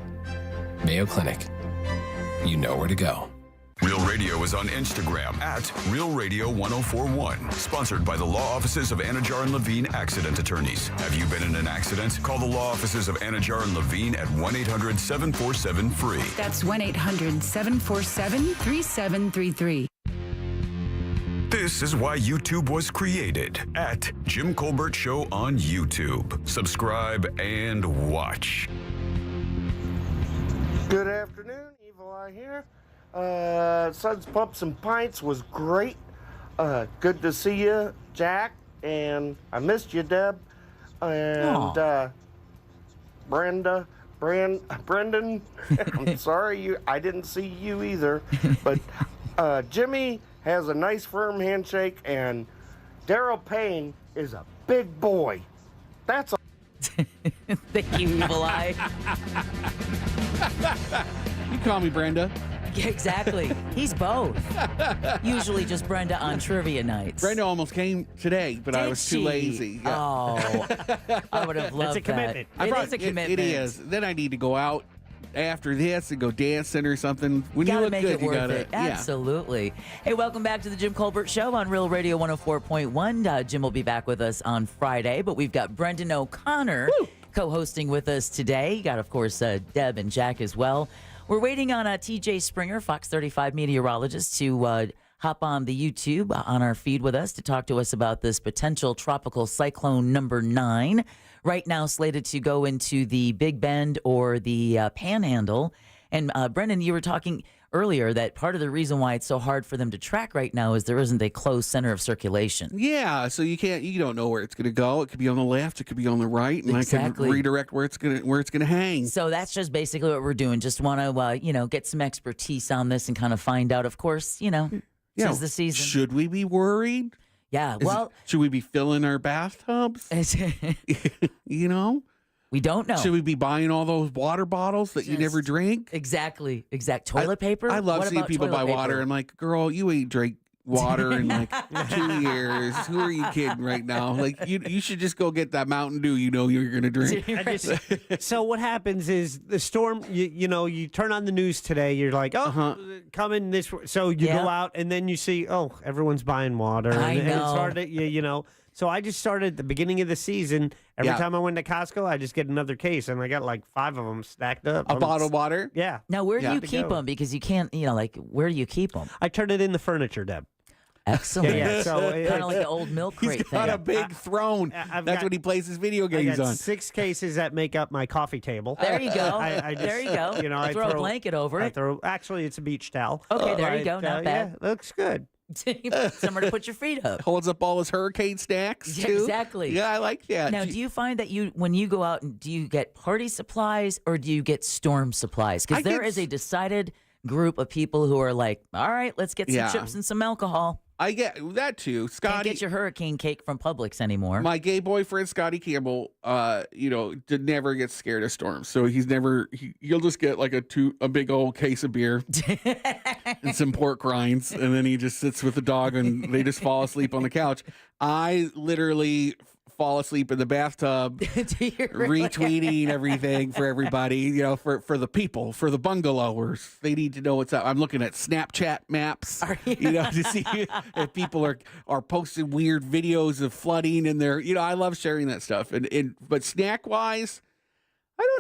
Mayo Clinic. You know where to go. Real Radio is on Instagram at Real Radio 1041. Sponsored by the law offices of Anajar and Levine Accident Attorneys. Have you been in an accident? Call the law offices of Anajar and Levine at 1-800-747-FREE. That's 1-800-747-3733. This is why YouTube was created at Jim Colbert Show on YouTube. Subscribe and watch. Good afternoon, Evil Eye here. Suds, Pups, and Pints was great. Good to see you, Jack, and I missed you, Deb, and Brendan. I'm sorry, I didn't see you either, but Jimmy has a nice firm handshake, and Daryl Payne is a big boy. That's all. Thank you, Evil Eye. You call me Brenda. Yeah, exactly. He's both. Usually just Brenda on trivia nights. Brenda almost came today, but I was too lazy. Yeah. Oh, I would have loved It's a commitment. that. It is a commitment. It is. Then I need to go out after this and go dancing or something. When you Gotta look make good, it you worth gotta. it. Absolutely. Hey, welcome back to the Jim Colbert Show on Real Radio 104.1. Jim will be back with us on Friday, but we've got Brendan O'Connor co-hosting with us today. You got, of course, Deb and Jack as well. We're waiting on TJ Springer, Fox 35 meteorologist, to hop on the YouTube on our feed with us to talk to us about this potential tropical cyclone number 9. Right now slated to go into the Big Bend or the Panhandle. And Brendan, you were talking earlier that part of the reason why it's so hard for them to track right now is there isn't a closed center of circulation. Yeah, so you don't know where it's going to go. It could be on the left, it could be on the right, and Exactly. I can redirect where it's going to hang. So that's just basically what we're doing. Just want to get some expertise on this and kind of find out. Of course, tis the season. Should we be worried? Yeah. Should we be filling our bathtubs? We don't know. Should we be buying all those water bottles that you never drink? Exactly. Toilet paper? I love What seeing about people toilet buy water. paper? I'm like, girl, you ain't drank water in like 2 years. Who are you kidding right now? Like, you should just go get that Mountain Dew you're going to drink. So what happens is the storm, you turn on the news today, you're like, coming this way. So you go out and then you see, everyone's buying water. I and know. it's hard to, So I just started at the beginning of the season. Every time I went to Costco, I just get another case, and I got like 5 of them stacked up. A bottled water? Yeah. Now, where do you keep them? Because you can't, where do you keep them? I turn it in the furniture, Deb. Excellent. Yeah, so kind of like the old milk crate He's got thing. a big throne. That's what he plays his video I games got on. 6 cases that make up my coffee table. There you go. I just, There you go. I Throw a blanket over it. Actually, it's a beach towel. Okay, there you go. Not bad. Yeah, looks good. Somewhere to put your feet up. Holds up all his hurricane snacks, Yeah, too. exactly. Yeah, I like that. Now, do you find that when you go out, do you get party supplies or do you get storm supplies? Because there is a decided group of people who are like, all right, let's get some chips and some alcohol. I get that too. Can't Scotty, get your hurricane cake from Publix anymore. my gay boyfriend Scotty Campbell, did never get scared of storms. So he'll just get like a big old case of beer and some pork rinds, and then he just sits with the dog and they just fall asleep on the couch. I literally fall asleep in the bathtub, retweeting everything for everybody, for the people, for the bungalowers. They need to know what's up. I'm looking at Snapchat maps, to see if people are posting weird videos of flooding and I love sharing that stuff. But snack wise,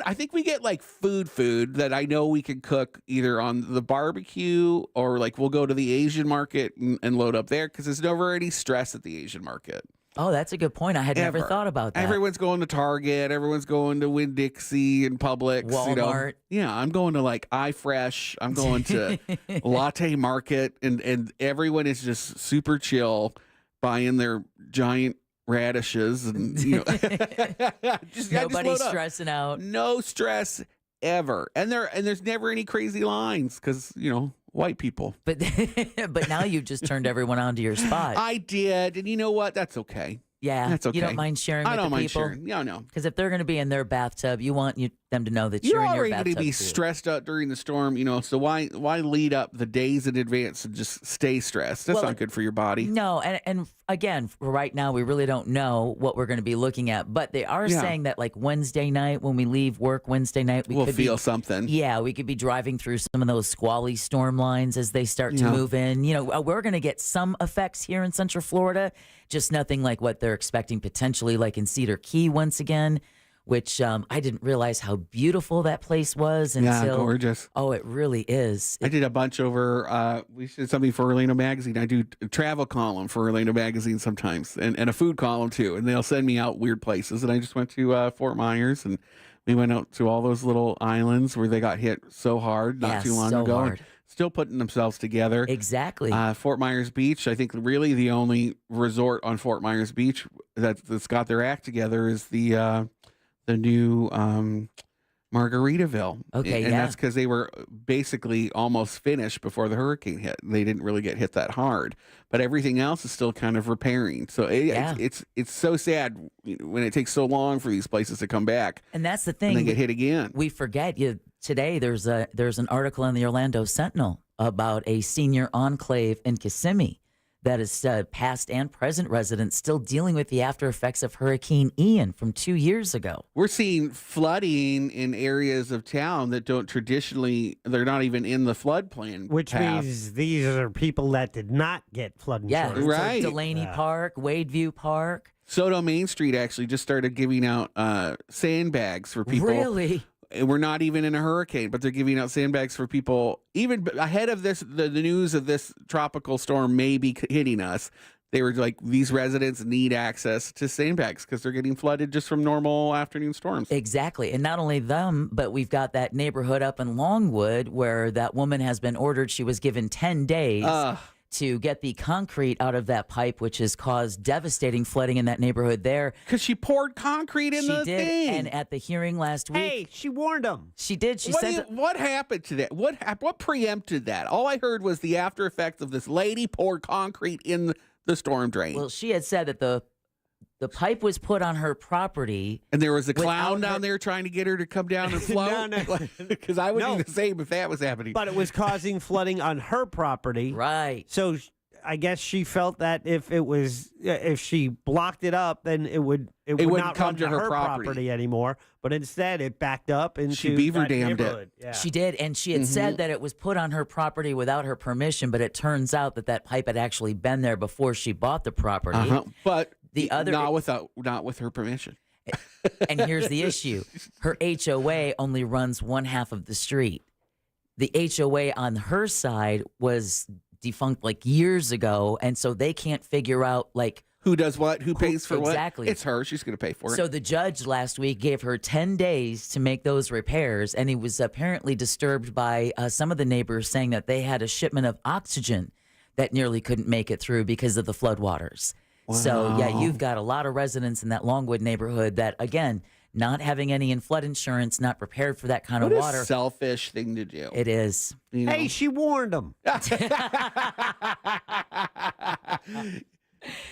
I think we get like food that I know we can cook either on the barbecue or like we'll go to the Asian market and load up there because there's never any stress at the Asian market. Oh, that's a good point. I had never thought about that. Everyone's going to Target. Everyone's going to Winn-Dixie and Publix. Walmart. Yeah, I'm going to like iFresh. I'm going to Latte Market, and everyone is just super chill, buying their giant radishes, and Nobody's stressing out. No stress ever, and there's never any crazy lines because white people. But now you've just turned everyone onto your spot. I did, and you know what? That's okay. Yeah, that's okay. You don't mind sharing with I don't the mind people? sharing. No. Because if they're going to be in their bathtub, you want them to know that You're you're in your already bathtub going to be too. stressed out during the storm, so why lead up the days in advance and just stay stressed? That's not good for your body. No, and again, for right now, we really don't know what we're going to be looking at. But they are saying that like Wednesday night, when we leave work Wednesday night, We'll could feel be, something. Yeah, we could be driving through some of those squally storm lines as they start to move in. We're going to get some effects here in Central Florida, just nothing like what they're expecting potentially like in Cedar Key once again, which I didn't realize how beautiful that place was until. Gorgeous. Oh, it really is. I did a bunch over, we did something for Orlando Magazine. I do a travel column for Orlando Magazine sometimes and a food column too. And they'll send me out weird places. And I just went to Fort Myers and we went out to all those little islands where they got hit so hard not too long ago. Hard. Still putting themselves together. Exactly. Fort Myers Beach, I think really the only resort on Fort Myers Beach that's got their act together is the new Margaritaville. Okay, and that's because they were basically almost finished before the hurricane hit. They didn't really get hit that hard, but everything else is still kind of repairing. So it's so sad when it takes so long for these places to come back. And that's the thing. And they get hit again. We forget today there's an article in the Orlando Sentinel about a senior enclave in Kissimmee that is past and present residents still dealing with the after effects of Hurricane Ian from 2 years ago. We're seeing flooding in areas of town that don't traditionally, they're not even in the floodplain. Which path. means these are people that did not get flood insurance. Yeah, right. Delaney Park, Wadeview Park. Soto Main Street actually just started giving out sandbags for people. Really? And we're not even in a hurricane, but they're giving out sandbags for people even ahead of this. The news of this tropical storm may be hitting us. They were like, these residents need access to sandbags because they're getting flooded just from normal afternoon storms. Exactly. And not only them, but we've got that neighborhood up in Longwood where that woman has been ordered. She was given 10 days to get the concrete out of that pipe, which has caused devastating flooding in that neighborhood there. Because she poured concrete in the did, thing. and at the hearing last week. Hey, she warned them. She did. She What happened to that? What preempted that? All I heard was the after effects of this lady poured concrete in the storm drain. Well, she had said that the pipe was put on her property. And there was a clown down there trying to get her to come down and float? Because I would do the same if that was happening. But it was causing flooding on her property. Right. So I guess she felt that if she blocked it up, then it would not come run to her property anymore. But instead, it backed up into She beaver that dammed it. neighborhood. Yeah. She did, and she had said that it was put on her property without her permission, but it turns out that pipe had actually been there before she bought the property. But the other not with her permission. And here's the issue. Her HOA only runs one half of the street. The HOA on her side was defunct like years ago, and so they can't figure out like who does what, who pays for exactly. what. It's her. She's going to pay for it. So the judge last week gave her 10 days to make those repairs, and he was apparently disturbed by some of the neighbors saying that they had a shipment of oxygen that nearly couldn't make it through because of the floodwaters. Wow. So, yeah, you've got a lot of residents in that Longwood neighborhood that, again, not having any in flood insurance, not prepared for that kind of water. What a selfish thing to do. It is. You know? Hey, she warned them.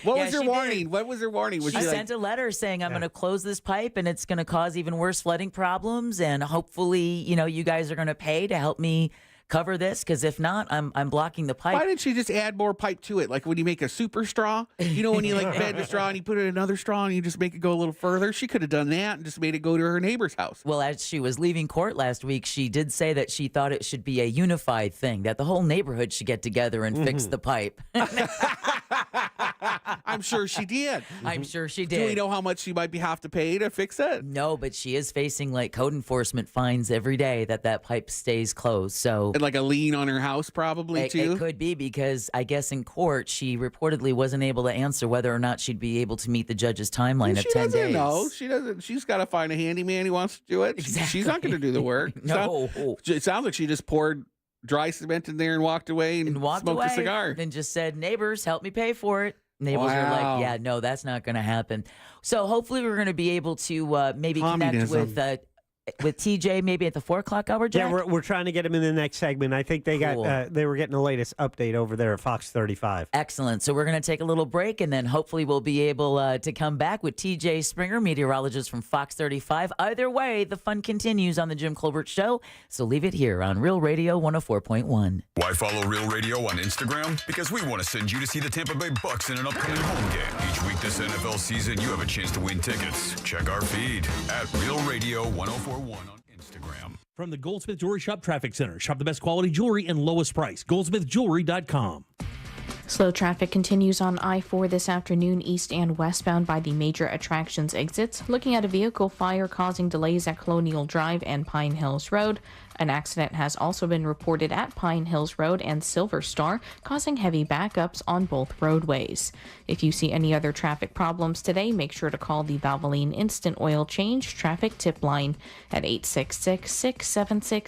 What Yeah, was her she warning? did. What was her warning? Was She she like, sent a letter saying, I'm going to close this pipe and it's going to cause even worse flooding problems. And hopefully, you guys are going to pay to help me cover this, because if not, I'm blocking the pipe. why didn't she just add more pipe to it? Like when you make a super straw, when you like bend a straw and you put in another straw and you just make it go a little further. She could have done that and just made it go to her neighbor's house. Well, as she was leaving court last week, she did say that she thought it should be a unified thing, that the whole neighborhood should get together and fix the pipe. I'm sure she did. I'm sure she Do we did. know how much she might have to pay to fix it? No, but she is facing like code enforcement fines every day that pipe stays closed. So And like a lien on her house probably too? It could be, because I guess in court she reportedly wasn't able to answer whether or not she'd be able to meet the judge's timeline of 10 days. No, she doesn't. She's got to find a handyman who wants to do it. Exactly. She's not going to do the work. No. It sounds like she just poured dry cement in there and walked away and smoked a cigar. Then just said, neighbors, help me pay for it. Neighbors are Wow. like, yeah, no, that's not going to happen. So hopefully we're going to be able to maybe Communism. connect with TJ maybe at the 4 o'clock hour, Jack? Yeah, we're trying to get him in the next segment. I think they Cool. they were getting the latest update over there at Fox 35. Excellent. So we're going to take a little break, and then hopefully we'll be able to come back with TJ Springer, meteorologist from Fox 35. Either way, the fun continues on the Jim Colbert Show. So leave it here on Real Radio 104.1. Why follow Real Radio on Instagram? Because we want to send you to see the Tampa Bay Bucks in an upcoming home game. Each week this NFL season, you have a chance to win tickets. Check our feed at Real Radio 104.1 on Instagram. From the Goldsmith Jewelry Shop Traffic Center. Shop the best quality jewelry and lowest price. GoldsmithJewelry.com. Slow traffic continues on I-4 this afternoon, east and westbound by the major attractions exits. Looking at a vehicle fire causing delays at Colonial Drive and Pine Hills Road. An accident has also been reported at Pine Hills Road and Silver Star, causing heavy backups on both roadways. If you see any other traffic problems today, make sure to call the Valvoline Instant Oil Change Traffic Tip Line at 866-676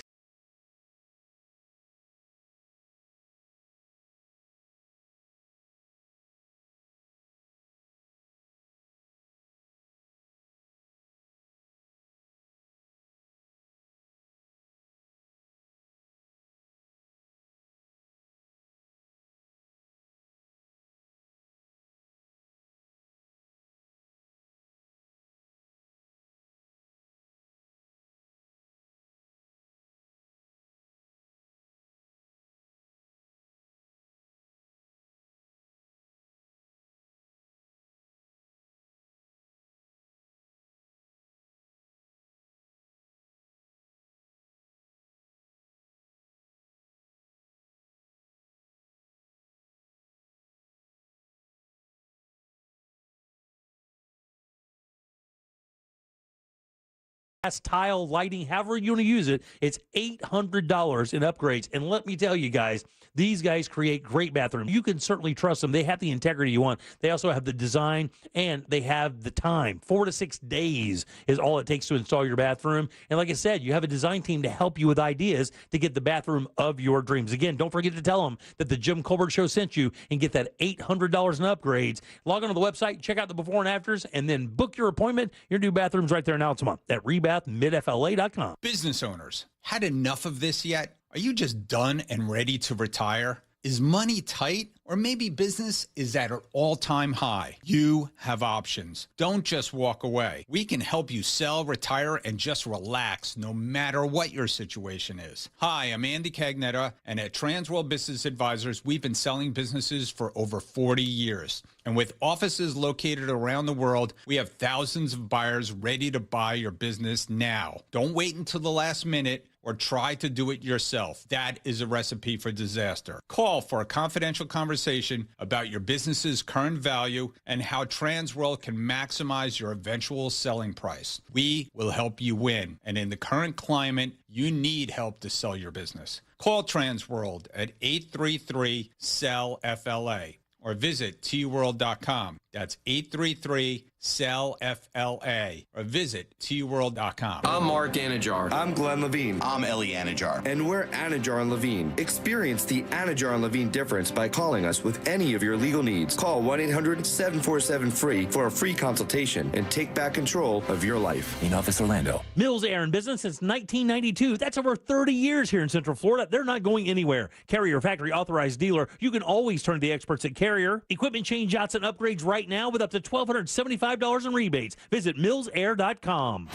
tile, lighting, however you want to use it, it's $800 in upgrades. And let me tell you guys, these guys create great bathrooms. You can certainly trust them. They have the integrity you want. They also have the design, and they have the time. 4 to 6 days is all it takes to install your bathroom. And like I said, you have a design team to help you with ideas to get the bathroom of your dreams. Again, don't forget to tell them that the Jim Colbert Show sent you and get that $800 in upgrades. Log on to the website, check out the before and afters, and then book your appointment. Your new bathroom's right there now tomorrow at rebathmidfla.com. Business owners, had enough of this yet? Are you just done and ready to retire? Is money tight? Or maybe business is at an all-time high. You have options. Don't just walk away. We can help you sell, retire, and just relax no matter what your situation is. Hi, I'm Andy Cagnetta, and at Transworld Business Advisors, we've been selling businesses for over 40 years. And with offices located around the world, we have thousands of buyers ready to buy your business now. Don't wait until the last minute or try to do it yourself. That is a recipe for disaster. Call for a confidential conversation about your business's current value and how Transworld can maximize your eventual selling price. We will help you win. And in the current climate, you need help to sell your business. Call Transworld at 833-SELL-FLA or visit tworld.com. That's 833-SELL-FLA or visit tworld.com. I'm Mark Anajar. I'm Glenn Levine. I'm Ellie Anajar. And we're Anajar and Levine. Experience the Anajar and Levine difference by calling us with any of your legal needs. Call 1-800-747-FREE for a free consultation and take back control of your life. In Office Orlando. Mills Air in business since 1992. That's over 30 years here in Central Florida. They're not going anywhere. Carrier factory authorized dealer. You can always turn to the experts at Carrier. Equipment change outs and upgrades right now with up to $1,275 in rebates. Visit millsair.com.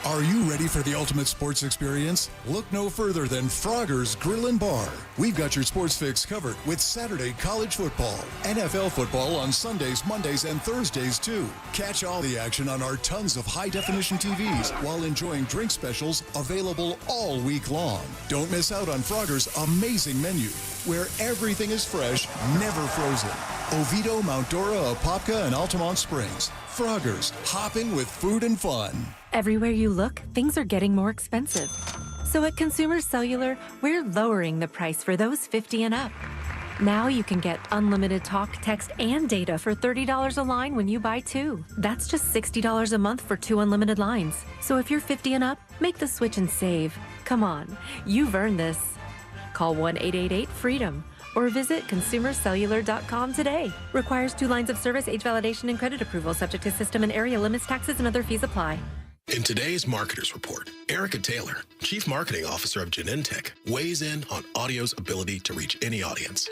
Are you ready for the ultimate sports experience? Look no further than Frogger's Grill and Bar. We've got your sports fix covered with Saturday college football, NFL football on Sundays, Mondays, and Thursdays too. Catch all the action on our tons of high-definition TVs while enjoying drink specials available all week long. Don't miss out on Frogger's amazing menu, where everything is fresh, never frozen. Oviedo, Mount Dora, Apopka, and Altamont Springs. Frogger's, hop in with food and fun. Everywhere you look, things are getting more expensive. So at Consumer Cellular, we're lowering the price for those 50 and up. Now you can get unlimited talk, text, and data for $30 a line when you buy 2. That's just $60 a month for 2 unlimited lines. So if you're 50 and up, make the switch and save. Come on, you've earned this. Call 1-888-FREEDOM or visit consumercellular.com today. Requires 2 lines of service, age validation, and credit approval, subject to system and area limits, taxes, and other fees apply. In today's Marketers Report, Erica Taylor, Chief Marketing Officer of Genentech, weighs in on audio's ability to reach any audience.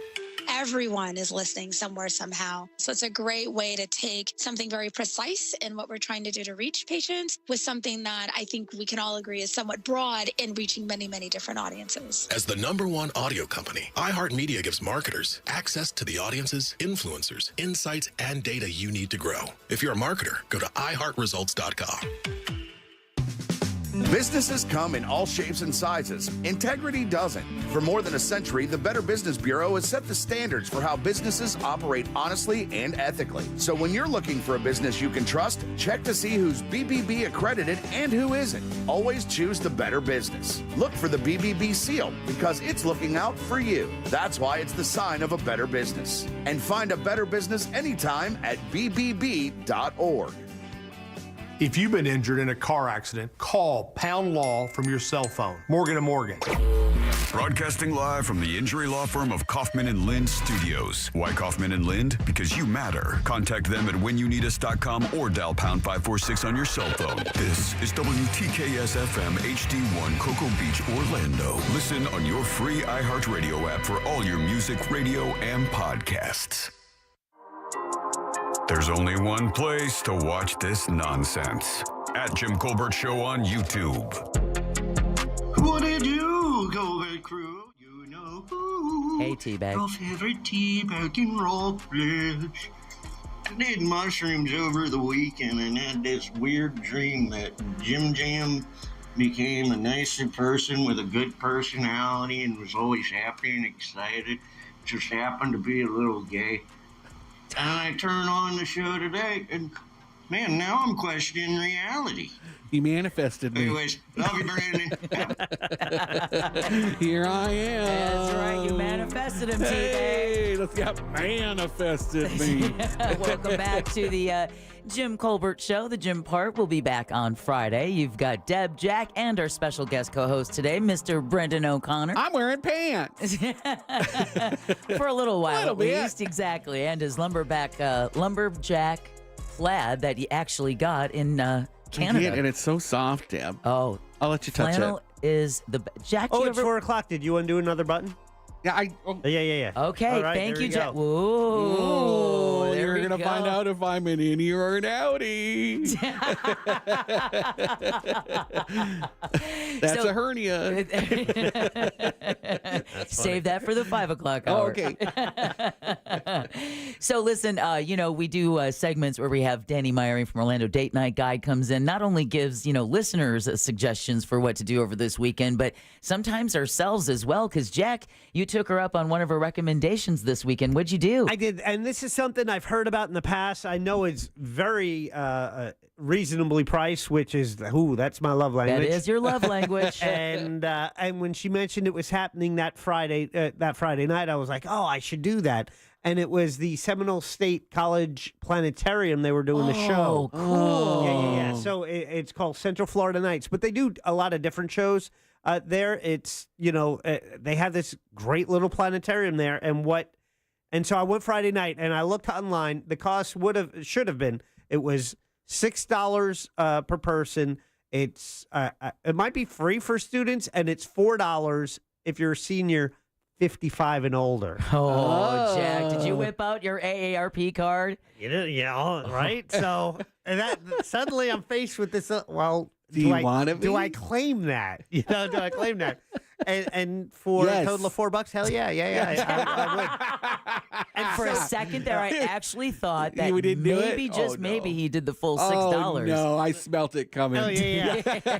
Everyone is listening somewhere, somehow. So it's a great way to take something very precise in what we're trying to do to reach patients with something that I think we can all agree is somewhat broad in reaching many, many different audiences. As the #1 audio company, iHeartMedia gives marketers access to the audiences, influencers, insights, and data you need to grow. If you're a marketer, go to iHeartResults.com. Businesses come in all shapes and sizes. Integrity doesn't. For more than a century, the Better Business Bureau has set the standards for how businesses operate honestly and ethically. So when you're looking for a business you can trust, check to see who's BBB accredited and who isn't. Always choose the Better Business. Look for the BBB seal because it's looking out for you. That's why it's the sign of a better business. And find a better business anytime at bbb.org. If you've been injured in a car accident, call Pound Law from your cell phone. Morgan & Morgan. Broadcasting live from the injury law firm of Kaufman and Lind Studios. Why Kaufman and Lind? Because you matter. Contact them at whenyouneedus.com or dial pound 546 on your cell phone. This is WTKS FM HD1 Cocoa Beach, Orlando. Listen on your free iHeartRadio app for all your music, radio, and podcasts. There's only one place to watch this nonsense. At Jim Colbert Show on YouTube. What did you, Colbert Crew? You know who? Hey, Teabag. Your favorite teabag and raw flesh. I did mushrooms over the weekend and had this weird dream that Jim Jam became a nicer person with a good personality and was always happy and excited. Just happened to be a little gay. And I turn on the show today, and Man, now I'm questioning reality. He manifested me. Anyways, love you, Brandon. Here I am. That's right. You manifested him, T-Bag. Hey, let's get manifested me. Welcome back to the Jim Colbert Show. The Jim Part will be back on Friday. You've got Deb, Jack, and our special guest co-host today, Mr. Brendan O'Connor. I'm wearing pants. For a little while, Little at bit. least. Exactly. And his lumberjack plaid that he actually got in Canada. And it's so soft, Deb. Oh. I'll let you touch Flannel it. is the Jack. Oh, you it's ever... 4 o'clock. Did you undo another button? Yeah, Yeah. Okay, All right, thank there you, we Jack. go. Ooh, there you're we going to find go. out if I'm an innie or an outie. That's So- a hernia. Save that for the 5 o'clock hour. Oh, okay. So listen, we do segments where we have Danny Myring from Orlando Date Night Guide comes in, not only gives, listeners suggestions for what to do over this weekend, but sometimes ourselves as well. Because Jack, you took her up on one of her recommendations this weekend. What'd you do? I did, and this is something I've heard about in the past. I know it's very reasonably priced, which is that's my love language. That is your love language. and when she mentioned it was happening that Friday night, I was like, oh, I should do that. And it was the Seminole State College Planetarium. They were doing the show. Cool. Yeah. So it's called Central Florida Nights, but they do a lot of different shows. There, it's they have this great little planetarium there, and so I went Friday night and I looked online. The cost should have been $6 per person. It might be free for students, and it's $4 if you're a senior 55 and older. Oh, Jack, did you whip out your AARP card? Yeah, right. So and that suddenly I'm faced with this. Do you want to be? Do I claim that? Do I claim that? And for a total of $4, hell yeah. I would. And for a second there, I actually thought that You didn't do maybe, it? just Oh, no. maybe, he did the full $6. Oh, no, I smelt it coming. Hell yeah.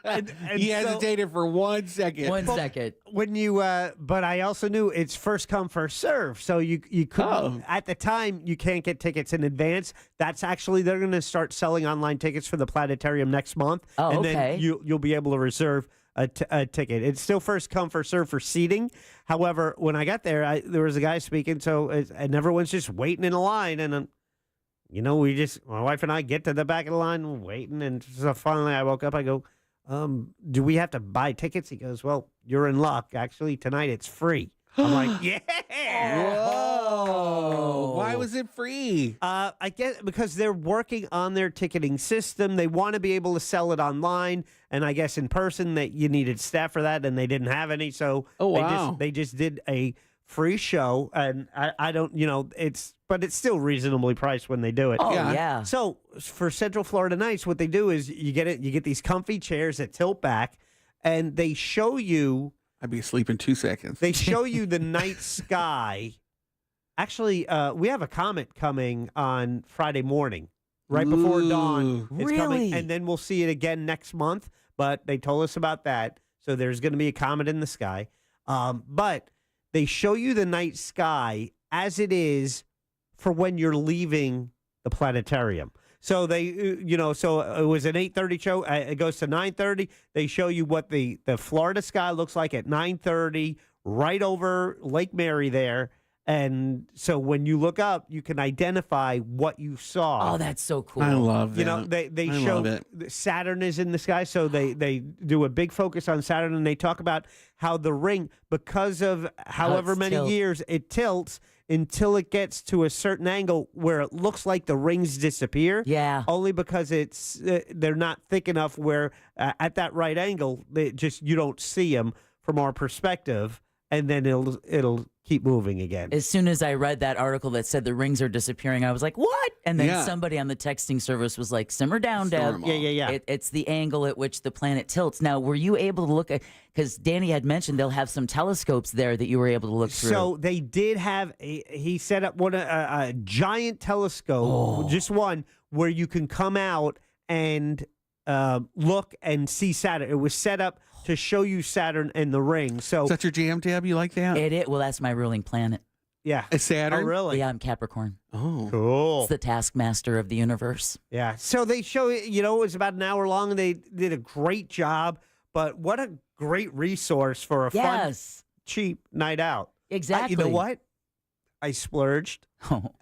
and He so- hesitated for 1 second. One second. When you, but I also knew it's first come, first serve. So you couldn't, at the time, you can't get tickets in advance. That's actually, they're going to start selling online tickets for the planetarium next month. Oh, and okay. then you'll be able to reserve a ticket. It's still first come, first serve for seating. However, when I got there, there was a guy speaking, and everyone's just waiting in a line. And, my wife and I get to the back of the line waiting. And so finally I woke up, I go, do we have to buy tickets? He goes, well, you're in luck. Actually, tonight it's free. I'm like, yeah. Whoa. Why was it free? I guess because they're working on their ticketing system. They want to be able to sell it online. And I guess in person that you needed staff for that, and they didn't have any. So they just did a free show. And I don't, but it's still reasonably priced when they do it. Oh, yeah. So for Central Florida Nights, what they do is you get these comfy chairs that tilt back, and they show you. I'd be asleep in 2 seconds. They show you the night sky. Actually, we have a comet coming on Friday morning, right before dawn. It's coming, really? and then we'll see it again next month. But they told us about that, so there's going to be a comet in the sky. But they show you the night sky as it is for when you're leaving the planetarium. So they, so it was an 8:30 show. It goes to 9:30. They show you what the Florida sky looks like at 9:30, right over Lake Mary there. And so when you look up, you can identify what you saw. Oh, that's so cool. I love that. They I show love it. Saturn is in the sky, so they do a big focus on Saturn, and they talk about how the ring, because of however many years, it tilts until it gets to a certain angle where it looks like the rings disappear. Yeah. Only because they're not thick enough where at that right angle, you don't see them from our perspective, and then it'll keep moving again. As soon as I read that article that said the rings are disappearing, I was like, what? And then somebody on the texting service was like, simmer down, Deb. Yeah. It's the angle at which the planet tilts. Now, were you able to look at, because Danny had mentioned they'll have some telescopes there that you were able to look through. So they did have, he set up a giant telescope, just one, where you can come out and look and see Saturn. It was set up to show you Saturn and the ring. So Is that your jam, Deb? You like that? Well, that's my ruling planet. Yeah. A Saturn? Oh, really? Yeah, I'm Capricorn. Oh. Cool. It's the taskmaster of the universe. Yeah. So they show, you know, it was about an hour long and they did a great job. But what a great resource for a fun, cheap night out. Exactly. You know what? I splurged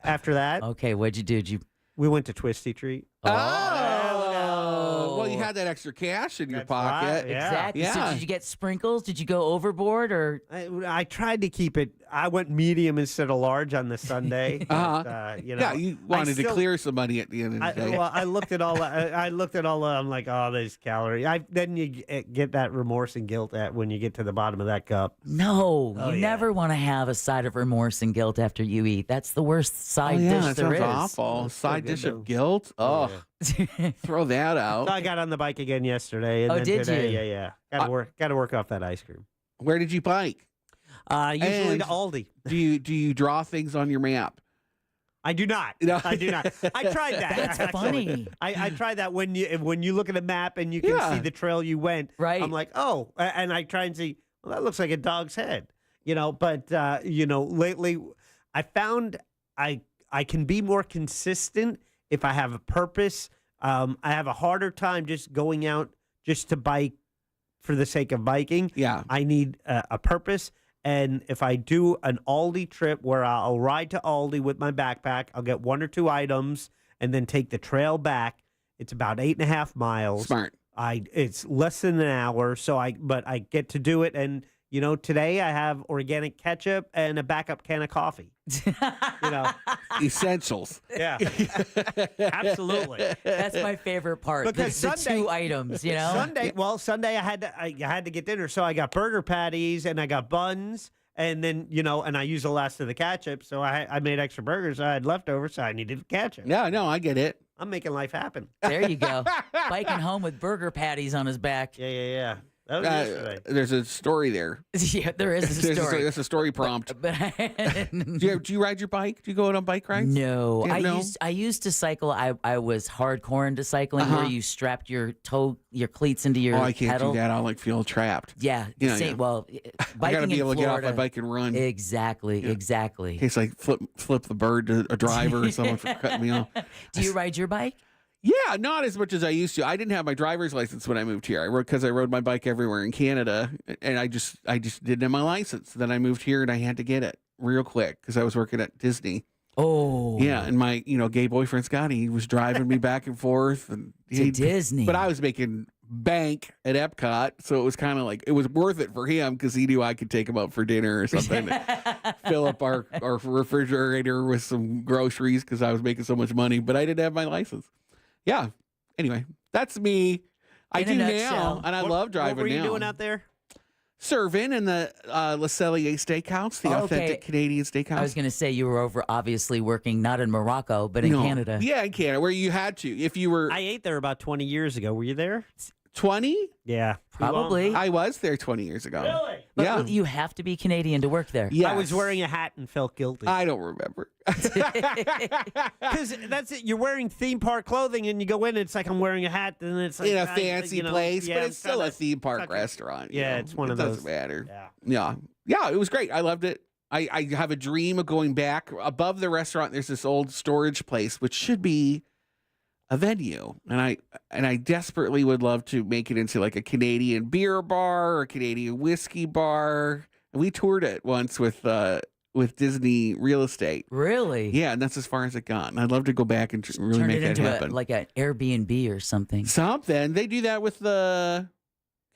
after that. Okay, what'd you do? We went to Twisty Treat. Oh, well, you had that extra cash in your pocket. right, yeah. Exactly. Yeah. So did you get sprinkles? Did you go overboard or? I tried to keep it. I went medium instead of large on the Sunday. You know, Yeah, you wanted to clear some money at the end of the day. Well, I looked at all. I looked at all. I'm like, oh, there's calories. Then you get that remorse and guilt when you get to the bottom of that cup. No, Oh, you yeah. never want to have a side of remorse and guilt after you eat. That's the worst side yeah, dish that there sounds is. awful. Side good, dish though. of guilt. Oh, throw that out. So I got on the bike again yesterday. And Oh, then did today, you? Yeah. Got to work off that ice cream. Where did you bike? Usually And to Aldi. Do you draw things on your map? I do not. No. I do not. I tried that. That's actually. funny. I tried that when you look at a map and you can Yeah. see the trail you went. Right. I'm like, oh, and I try and see. Well, that looks like a dog's head, you know. But lately, I found I can be more consistent if I have a purpose. I have a harder time just going out just to bike for the sake of biking. Yeah. I need a purpose. And if I do an Aldi trip where I'll ride to Aldi with my backpack, I'll get 1 or 2 items and then take the trail back. It's about 8.5 miles. Smart. It's less than an hour, but I get to do it. And today I have organic ketchup and a backup can of coffee. Essentials. Yeah, absolutely. That's my favorite part. Because the Sunday, 2 items, you know. Sunday I had to get dinner, so I got burger patties and I got buns, and then and I used the last of the ketchup, so I made extra burgers. I had leftovers, so I needed ketchup. Yeah, no, I get it. I'm making life happen. There you go. Biking home with burger patties on his back. Yeah. That was yesterday. There's a story there. Yeah, there is a story. There's a story prompt. Do you ride your bike? Do you go out on bike rides? No, Yeah, I used to cycle. I was hardcore into cycling, where you strapped your cleats into your Oh, I can't pedal. do that. I'll feel trapped. Yeah, Yeah, same. yeah. Well, I biking gotta be in able to get off Florida, my bike and run. Exactly. In case I flip the bird to a driver or someone for cutting me off. Do you ride your bike? Yeah, not as much as I used to. I didn't have my driver's license when I moved here. I rode my bike everywhere in Canada, and I just didn't have my license. Then I moved here and I had to get it real quick because I was working at Disney. Oh, Yeah, and my gay boyfriend Scotty was driving me back and forth and to Disney. But I was making bank at Epcot, so it was kind of like it was worth it for him because he knew I could take him out for dinner or something, to fill up our refrigerator with some groceries because I was making so much money. But I didn't have my license. Yeah. Anyway, that's me. I In a do nutshell. now, and I love driving now. What were you doing out there? Serving in the Le Cellier Steakhouse, the authentic Canadian steakhouse. I was going to say you were over, obviously working not in Morocco, but in Canada. Yeah, in Canada, where you had to. If you were I ate there about 20 years ago. Were you there? 20, Yeah, Probably. I was there 20 years ago. Really? But Yeah. you have to be Canadian to work there. Yes. I was wearing a hat and felt guilty. I don't remember. Because that's it. You're wearing theme park clothing, and you go in, and it's like I'm wearing a hat, and it's like In a fancy place, yeah, but I'm it's still trying a to- theme park trying to- restaurant. Yeah, it's one of those. It doesn't matter. Yeah. Yeah, it was great. I loved it. I have a dream of going back. Above the restaurant, there's this old storage place, which should be a venue. And I desperately would love to make it into like a Canadian beer bar or a Canadian whiskey bar. And we toured it once with Disney Real Estate. Really? Yeah, and that's as far as it got. And I'd love to go back and really Turn make it that into happen. like an Airbnb or something. Something. They do that with the...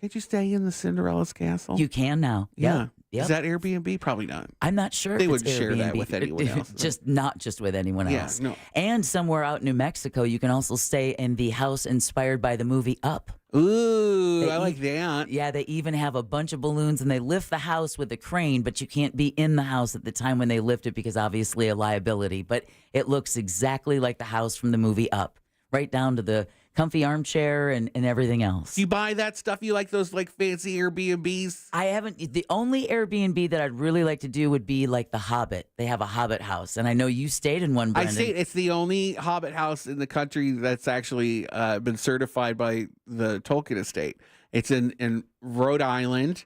Can't you stay in the Cinderella's castle? You can now. Yeah. Yep. Is that Airbnb? Probably not. I'm not sure. They if wouldn't it's share that Airbnb. with anyone else. Just not just with anyone Yeah, else. no. And somewhere out in New Mexico, you can also stay in the house inspired by the movie Up. Ooh, I like that. Yeah, they even have a bunch of balloons, and they lift the house with a crane, but you can't be in the house at the time when they lift it because obviously a liability. But it looks exactly like the house from the movie Up, right down to the comfy armchair and everything else. Do you buy that stuff? You like those like fancy Airbnbs? I haven't. The only Airbnb that I'd really like to do would be like the Hobbit. They have a Hobbit house, and I know you stayed in one, Brendan. It's the only Hobbit house in the country that's actually been certified by the Tolkien estate. It's in Rhode Island.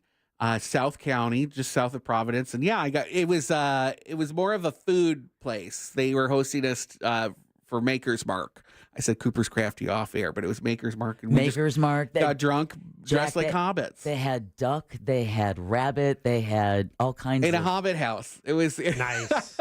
South County, just south of Providence. And yeah, it was more of a food place. They were hosting us for Maker's Mark. I said Cooper's Crafty off air, but it was Maker's Mark. And Maker's Mark. Got drunk, dressed like hobbits. They had duck, they had rabbit, they had all kinds in of... a hobbit house. It was nice.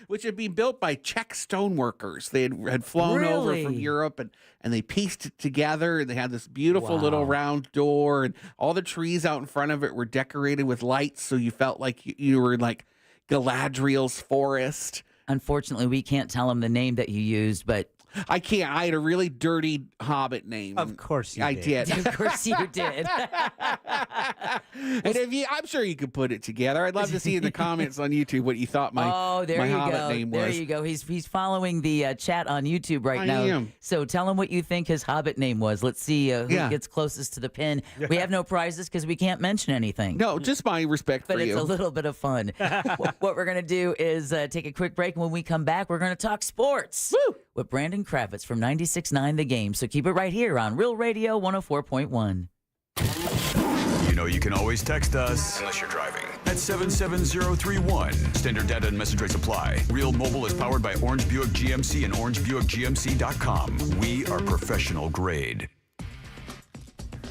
Which had been built by Czech stone workers. They had flown over from Europe and they pieced it together. And they had this beautiful little round door, and all the trees out in front of it were decorated with lights, so you felt like you were in like Galadriel's forest. Unfortunately, we can't tell them the name that you used, but... I can't. I had a really dirty hobbit name. Of course you I did. did. Of course you did. And I'm sure you could put it together. I'd love to see in the comments on YouTube what you thought my hobbit name was. There you go. He's following the chat on YouTube right now. I am. So tell him what you think his hobbit name was. Let's see who gets closest to the pin. We have no prizes because we can't mention anything. No, just my respect but for you. But it's a little bit of fun. What we're going to do is take a quick break. And when we come back, we're going to talk sports. Woo! With Brandon Kravitz from 96.9 The Game. So keep it right here on Real Radio 104.1. You know you can always text us, unless you're driving, at 77031. Standard data and message rates apply. Real Mobile is powered by Orange Buick GMC and OrangeBuickGMC.com. We are professional grade.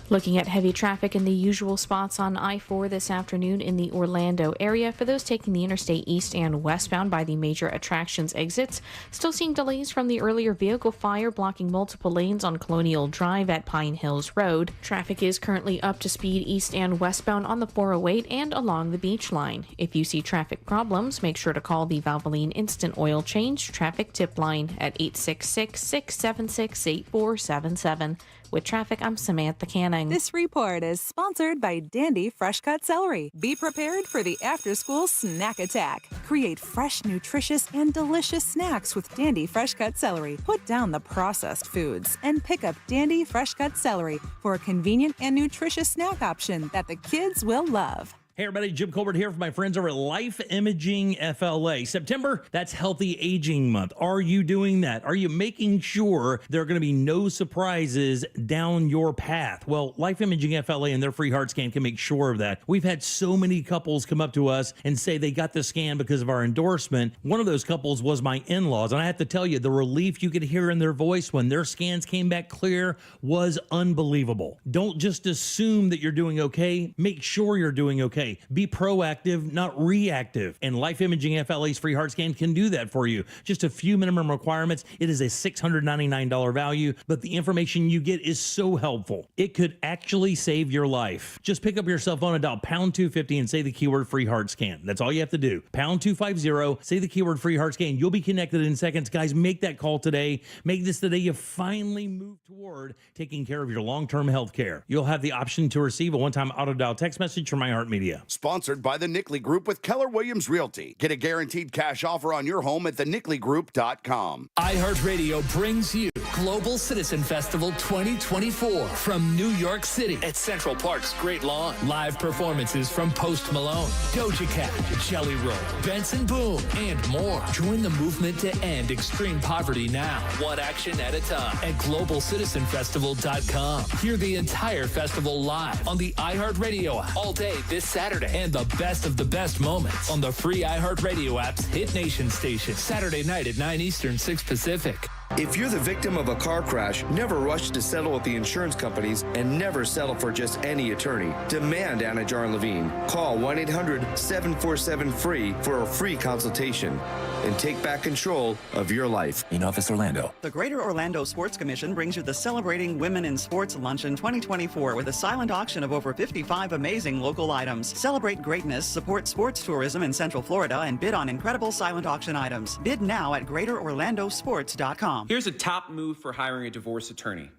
Looking at heavy traffic in the usual spots on I-4 this afternoon in the Orlando area. For those taking the interstate east and westbound by the major attractions exits, still seeing delays from the earlier vehicle fire blocking multiple lanes on Colonial Drive at Pine Hills Road. Traffic is currently up to speed east and westbound on the 408 and along the beach line. If you see traffic problems, make sure to call the Valvoline Instant Oil Change Traffic Tip Line at 866-676-8477. With traffic, I'm Samantha Canning. This report is sponsored by Dandy Fresh Cut Celery. Be prepared for the after-school snack attack. Create fresh, nutritious, and delicious snacks with Dandy Fresh Cut Celery. Put down the processed foods and pick up Dandy Fresh Cut Celery for a convenient and nutritious snack option that the kids will love. Hey everybody, Jim Colbert here from my friends over at Life Imaging FLA. September, that's Healthy Aging Month. Are you doing that? Are you making sure there are going to be no surprises down your path? Well, Life Imaging FLA and their free heart scan can make sure of that. We've had so many couples come up to us and say they got the scan because of our endorsement. One of those couples was my in-laws, and I have to tell you, the relief you could hear in their voice when their scans came back clear was unbelievable. Don't just assume that you're doing okay. Make sure you're doing okay. Be proactive, not reactive. And Life Imaging FLA's free heart scan can do that for you. Just a few minimum requirements. It is a $699 value, but the information you get is so helpful. It could actually save your life. Just pick up your cell phone and dial pound 250 and say the keyword free heart scan. That's all you have to do. Pound 250, say the keyword free heart scan. You'll be connected in seconds. Guys, make that call today. Make this the day you finally move toward taking care of your long-term health care. You'll have the option to receive a one-time auto-dial text message from iHeartMedia. Sponsored by the Nickley Group with Keller Williams Realty. Get a guaranteed cash offer on your home at thenickley.com. iHeartRadio brings you Global Citizen Festival 2024 from New York City at Central Park's Great Lawn. Live performances from Post Malone, Doja Cat, Jelly Roll, Benson Boone, and more. Join the movement to end extreme poverty now, one action at a time at globalcitizenfestival.com. Hear the entire festival live on the iHeartRadio app all day this Saturday, and the best of the best moments on the free iHeartRadio app's Hit Nation station, Saturday night at 9 Eastern, 6 Pacific. If you're the victim of a car crash, never rush to settle with the insurance companies and never settle for just any attorney. Demand Anna Jar and Levine. Call 1-800-747-FREE for a free consultation and take back control of your life. In Office Orlando. The Greater Orlando Sports Commission brings you the Celebrating Women in Sports Luncheon 2024 with a silent auction of over 55 amazing local items. Celebrate greatness, support sports tourism in Central Florida, and bid on incredible silent auction items. Bid now at GreaterOrlandoSports.com. Here's a top move for hiring a divorce attorney.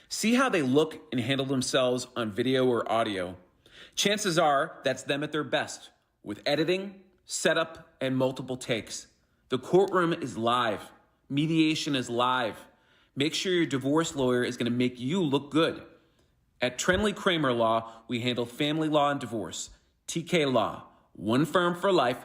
See how they look and handle themselves on video or audio. Chances are that's them at their best, with editing, setup, and multiple takes. The courtroom is live. Mediation is live. Make sure your divorce lawyer is going to make you look good. At Trenley Kramer Law, we handle family law and divorce. TK Law, one firm for life,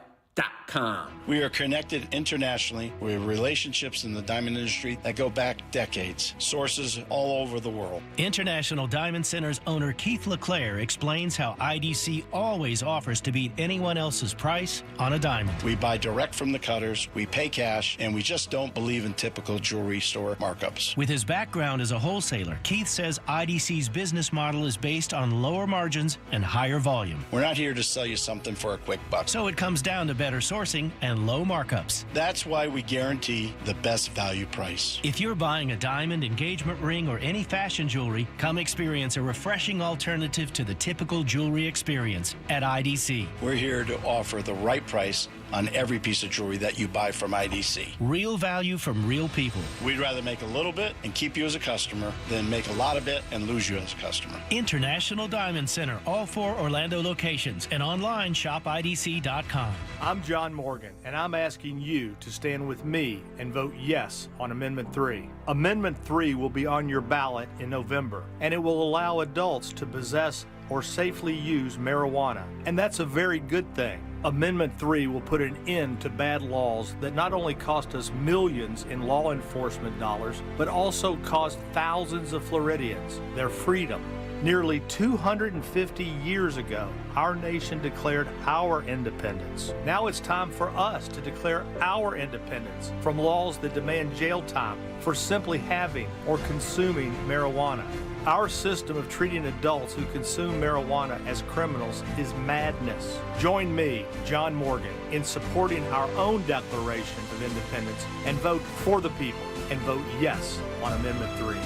We are connected internationally with relationships in the diamond industry that go back decades, sources all over the world. International Diamond Center's owner Keith LeClaire explains how IDC always offers to beat anyone else's price on a diamond. We buy direct from the cutters, we pay cash, and we just don't believe in typical jewelry store markups. With his background as a wholesaler, Keith says IDC's business model is based on lower margins and higher volume. We're not here to sell you something for a quick buck. So it comes down to better sourcing and low markups. That's why we guarantee the best value price. If you're buying a diamond, engagement ring, or any fashion jewelry, come experience a refreshing alternative to the typical jewelry experience at IDC. We're here to offer the right price on every piece of jewelry that you buy from IDC. Real value from real people. We'd rather make a little bit and keep you as a customer than make a lot of it and lose you as a customer. International Diamond Center, all 4 Orlando locations, and online shopidc.com. I'm John Morgan, and I'm asking you to stand with me and vote yes on Amendment 3. Amendment 3 will be on your ballot in November, and it will allow adults to possess or safely use marijuana, and that's a very good thing. Amendment 3 will put an end to bad laws that not only cost us millions in law enforcement dollars, but also cost thousands of Floridians their freedom. Nearly 250 years ago, our nation declared our independence. Now it's time for us to declare our independence from laws that demand jail time for simply having or consuming marijuana. Our system of treating adults who consume marijuana as criminals is madness. Join me, John Morgan, in supporting our own Declaration of Independence and vote for the people and vote yes on Amendment 3.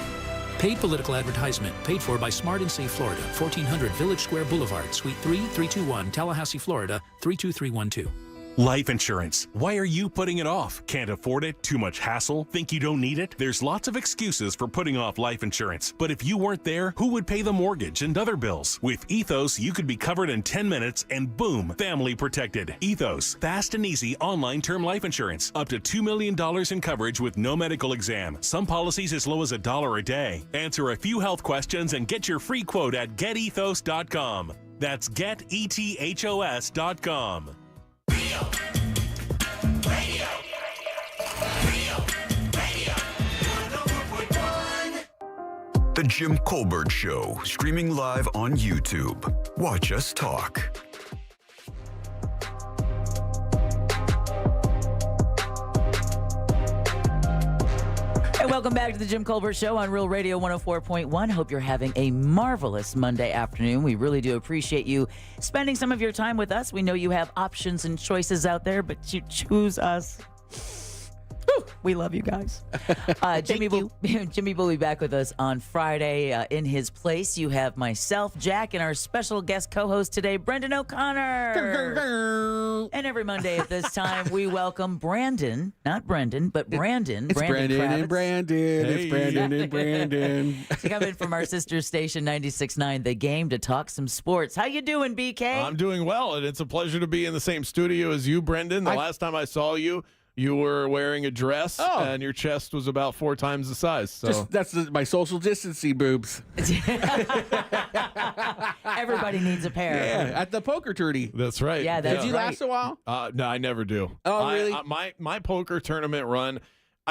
Paid political advertisement paid for by Smart and Safe Florida, 1400 Village Square Boulevard, Suite 3, 321, Tallahassee, Florida, 32312. Life insurance. Why are you putting it off? Can't afford it? Too much hassle? Think you don't need it? There's lots of excuses for putting off life insurance. But if you weren't there, who would pay the mortgage and other bills? With Ethos, you could be covered in 10 minutes and boom, family protected. Ethos, fast and easy online term life insurance. Up to $2 million in coverage with no medical exam. Some policies as low as $1 a day. Answer a few health questions and get your free quote at getethos.com. That's getethos.com. The Jim Colbert Show, streaming live on YouTube. Watch us talk. Hey, welcome back to the Jim Colbert Show on Real Radio 104.1. Hope you're having a marvelous Monday afternoon. We really do appreciate you spending some of your time with us. We know you have options and choices out there, but you choose us. Whew, we love you guys. Jimmy will be back with us on Friday in his place. You have myself, Jack, and our special guest co-host today, Brendan O'Connor. And every Monday at this time, we welcome Brandon, not Brendan, but Brandon. It's Brandon Kravitz. and Brandon. Hey. It's Brandon and Brandon. To come in from our sister station 96.9 The Game to talk some sports. How you doing, BK? I'm doing well, and it's a pleasure to be in the same studio as you, Brendan. The last time I saw you, you were wearing a dress, and your chest was about 4 times the size. So That's my social distancing boobs. Everybody needs a pair. Yeah, at the poker tourney. That's right. Yeah, that's Did you last a while? No, I never do. Oh, really? My poker tournament run,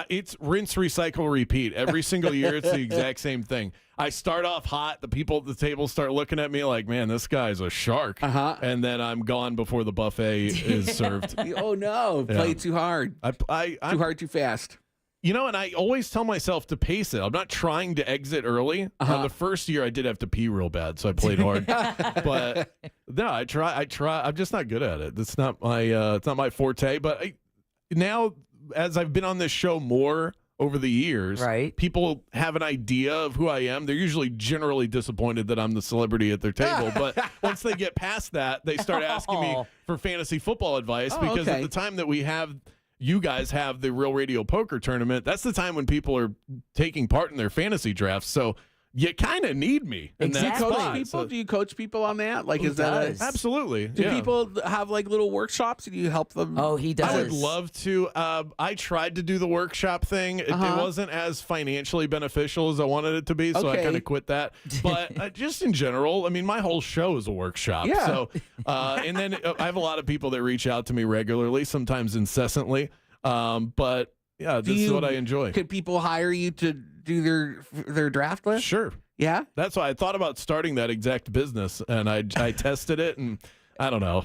it's rinse, recycle, repeat. Every single year, it's the exact same thing. I start off hot. The people at the table start looking at me like, man, this guy's a shark. And then I'm gone before the buffet is served. Oh, no. Play too hard. I'm too hard, too fast. You know, and I always tell myself to pace it. I'm not trying to exit early. The first year I did have to pee real bad, so I played hard. But no, I try. I'm just not good at it. It's not my forte. But now, as I've been on this show more over the years, people have an idea of who I am. They're usually generally disappointed that I'm the celebrity at their table. But once they get past that, they start asking me for fantasy football advice because at the time that you guys have the Real Radio Poker Tournament, that's the time when people are taking part in their fantasy drafts. So you kind of need me in that Do you coach spot. people? So- Do you coach people on that? Like, is that absolutely? Do yeah. people have like little workshops? Do you help them? Oh, he does. I would love to. I tried to do the workshop thing. It wasn't as financially beneficial as I wanted it to be, so I Okay. kind of quit that. But just in general, I mean, my whole show is a workshop. Yeah. So, and then I have a lot of people that reach out to me regularly, sometimes incessantly. But yeah, this is what I enjoy. Could people hire you to do their draft list? Sure. Yeah. That's why I thought about starting that exact business, and I tested it, and I don't know.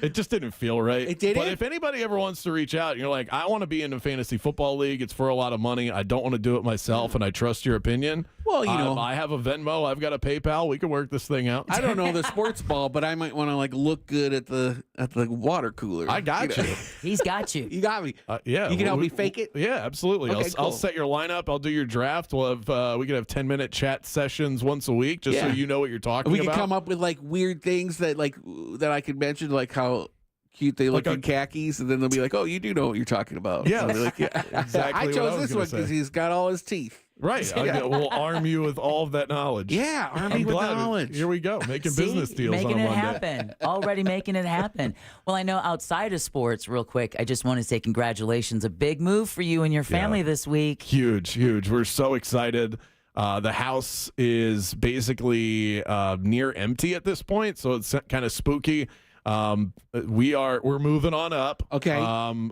It just didn't feel right. It didn't? But if anybody ever wants to reach out, and you're like, I want to be in a fantasy football league. It's for a lot of money. I don't want to do it myself, and I trust your opinion. Well, you know. I have a Venmo. I've got a PayPal. We can work this thing out. I don't know the sports ball, but I might want to like look good at the water cooler. I got you. He's got you. You got me. Yeah. You can help me fake it? Yeah, absolutely. Okay, I'll cool. set your lineup. I'll do your draft. We'll have we can have 10-minute chat sessions once a week, just so Yeah. you know what you're talking We about. could come up with like weird things that I could mention, like how cute they look Like in khakis, and then they'll be like, "Oh, you do know what you're talking about." Yeah, And I'll be like, yeah. exactly I what I chose was this gonna one say. because he's got all his teeth. Right. Yeah. We'll arm you with all of that knowledge. Yeah, arm me I'm with glad. knowledge. Here we go, making See? business deals making on a it Monday. happen. Already making it happen. Well, I know outside of sports, real quick, I just want to say congratulations. A big move for you and your family this week. Huge. We're so excited. The house is basically near empty at this point, so it's kind of spooky. We're moving on up. Okay.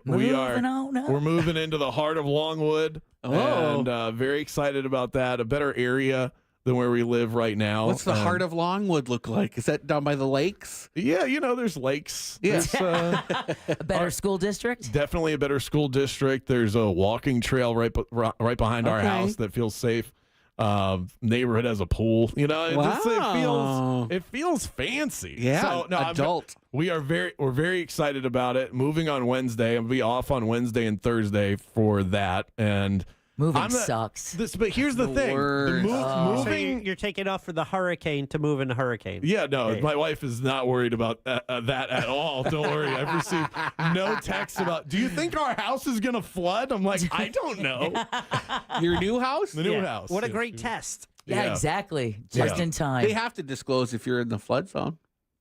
We're moving into the heart of Longwood. Oh. And very excited about that. A better area than where we live right now. What's the heart of Longwood look like? Is that down by the lakes? Yeah, there's lakes. Yeah. There's, A better school district? definitely a better school district. There's a walking trail right behind our Okay. house that feels safe. Neighborhood has a pool. It feels fancy. Yeah, So, no, adult. we're very excited about it. Moving on Wednesday. I'm gonna be off on Wednesday and Thursday for that. And Moving sucks. But here's the thing: worst. So moving. you're taking off for the hurricane to move in a hurricane. Yeah, no, Hey. my wife is not worried about that at all. Don't worry. I've received no texts about, do you think our house is going to flood? I'm like, I don't know. Your new house? The new Yeah. house. What a great test. Yeah, Yeah. exactly. Just Yeah. in time. They have to disclose if you're in the flood zone.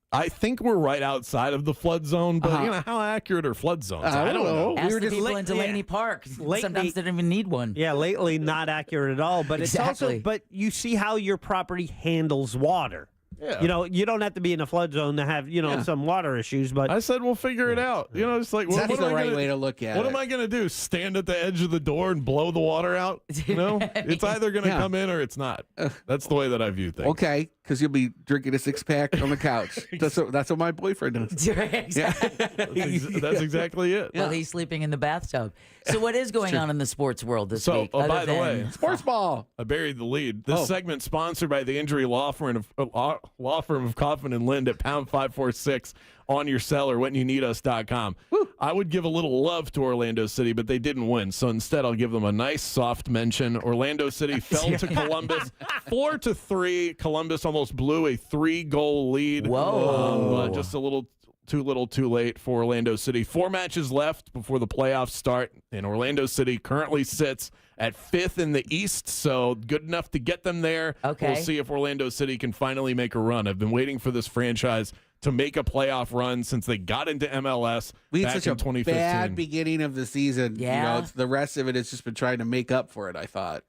I think we're right outside of the flood zone, but Uh-huh. how accurate are flood zones? I don't know. Ask We were the just people in Delaney Park. Lately- Sometimes they don't even need one. Yeah, lately not accurate at all. But it's also, Exactly. but you see how your property handles water. Yeah. You don't have to be in a flood zone to have Yeah. some water issues. But I said we'll figure it out. It's like That's what the am I right gonna, way to look at What it. am I going to do? Stand at the edge of the door and blow the water out? It's either going to Yeah. come in or it's not. That's the way that I view things. Okay, because you'll be drinking a 6-pack on the couch. That's what my boyfriend does. That's exactly it. Well, he's sleeping in the bathtub. So what is going on in the sports world this So, week? oh, other by the than- way, Sports ball. I buried the lead. This Oh. segment sponsored by the injury law firm of Coffin and Lind at pound 546 on your cell or whenyouneedus.com. I would give a little love to Orlando City, but they didn't win. So instead, I'll give them a nice soft mention. Orlando City fell to Columbus 4-3. Columbus almost blew a 3-goal lead. Whoa. But just a little too late for Orlando City. 4 matches left before the playoffs start, and Orlando City currently sits at 5th in the East, so good enough to get them there. Okay. We'll see if Orlando City can finally make a run. I've been waiting for this franchise to make a playoff run since they got into MLS We had back such in a 2015. bad beginning of the season. Yeah. It's the rest of it has just been trying to make up for it, I thought.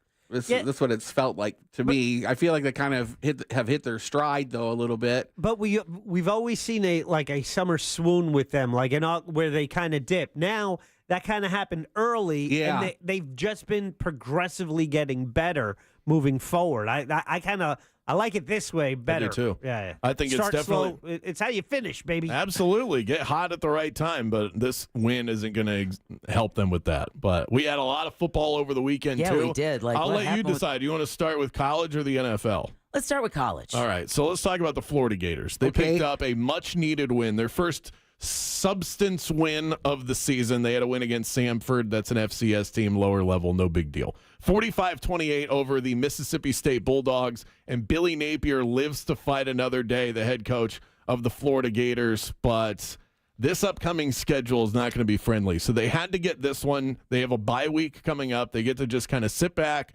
Yeah. That's what it's felt like to me. I feel like they kind of have hit their stride, though, a little bit. But we've always seen a summer swoon with them, where they kind of dip. Now that kind of happened early, Yeah. and they've just been progressively getting better moving forward. I like it this way better. too. Yeah. I think it's Start definitely- slow. It's how you finish, baby. Absolutely. Get hot at the right time, but this win isn't going to help them with that. But we had a lot of football over the weekend, Yeah, too. we did. I'll what let you happened with- decide. You want to start with college or the NFL? Let's start with college. All right, so let's talk about the Florida Gators. They Okay. picked up a much-needed win, their first substance win of the season. They had a win against Samford. That's an FCS team, lower level, no big deal. 45-28 over the Mississippi State Bulldogs, and Billy Napier lives to fight another day, the head coach of the Florida Gators, but this upcoming schedule is not going to be friendly. So they had to get this one. They have a bye week coming up. They get to just kind of sit back,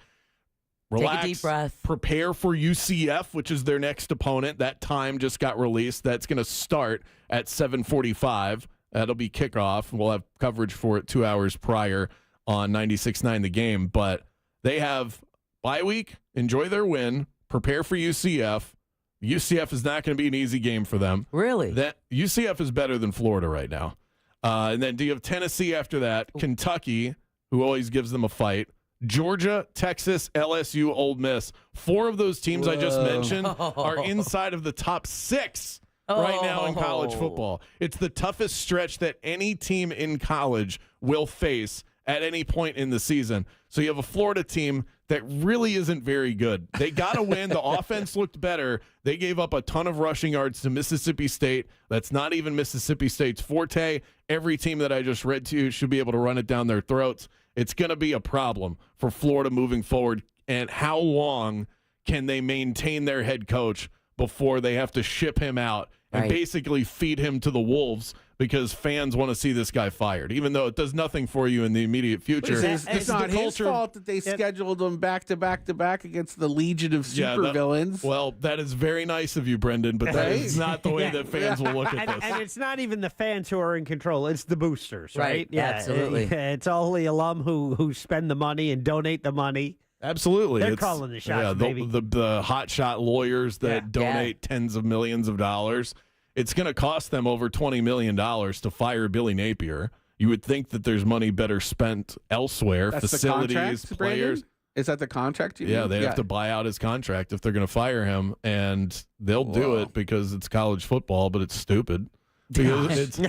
Relax. Take a deep breath. Prepare for UCF, which is their next opponent. That time just got released. That's going to start at 7:45. That'll be kickoff. We'll have coverage for it 2 hours prior on 96.9 The Game. But they have bye week. Enjoy their win. Prepare for UCF. UCF is not going to be an easy game for them. Really? That UCF is better than Florida right now. And then do you have Tennessee after that? Kentucky, who always gives them a fight. Georgia, Texas, LSU, Ole Miss. 4 of those teams I just mentioned are inside of the top 6 right now in college football. It's the toughest stretch that any team in college will face at any point in the season. So you have a Florida team that really isn't very good. They got to win. The offense looked better. They gave up a ton of rushing yards to Mississippi State. That's not even Mississippi State's forte. Every team that I just read to you should be able to run it down their throats. It's going to be a problem for Florida moving forward. And how long can they maintain their head coach before they have to ship him out and basically feed him to the wolves because fans want to see this guy fired, even though it does nothing for you in the immediate future? It's not his fault that they scheduled them back to back to back against the legion of supervillains. Well, that is very nice of you, Brendan, but that is not the way that fans will look at this. And it's not even the fans who are in control. It's the boosters, right? Yeah, absolutely. It's all the alum who spend the money and donate the money. Absolutely. They're calling the shots, baby. The hot shot lawyers that donate tens of millions of dollars. It's going to cost them over $20 million to fire Billy Napier. You would think that there's money better spent elsewhere, That's facilities, the contract, players. Brandon? Is that the contract? They have to buy out his contract if they're going to fire him, and they'll do it because it's college football, but it's stupid. Because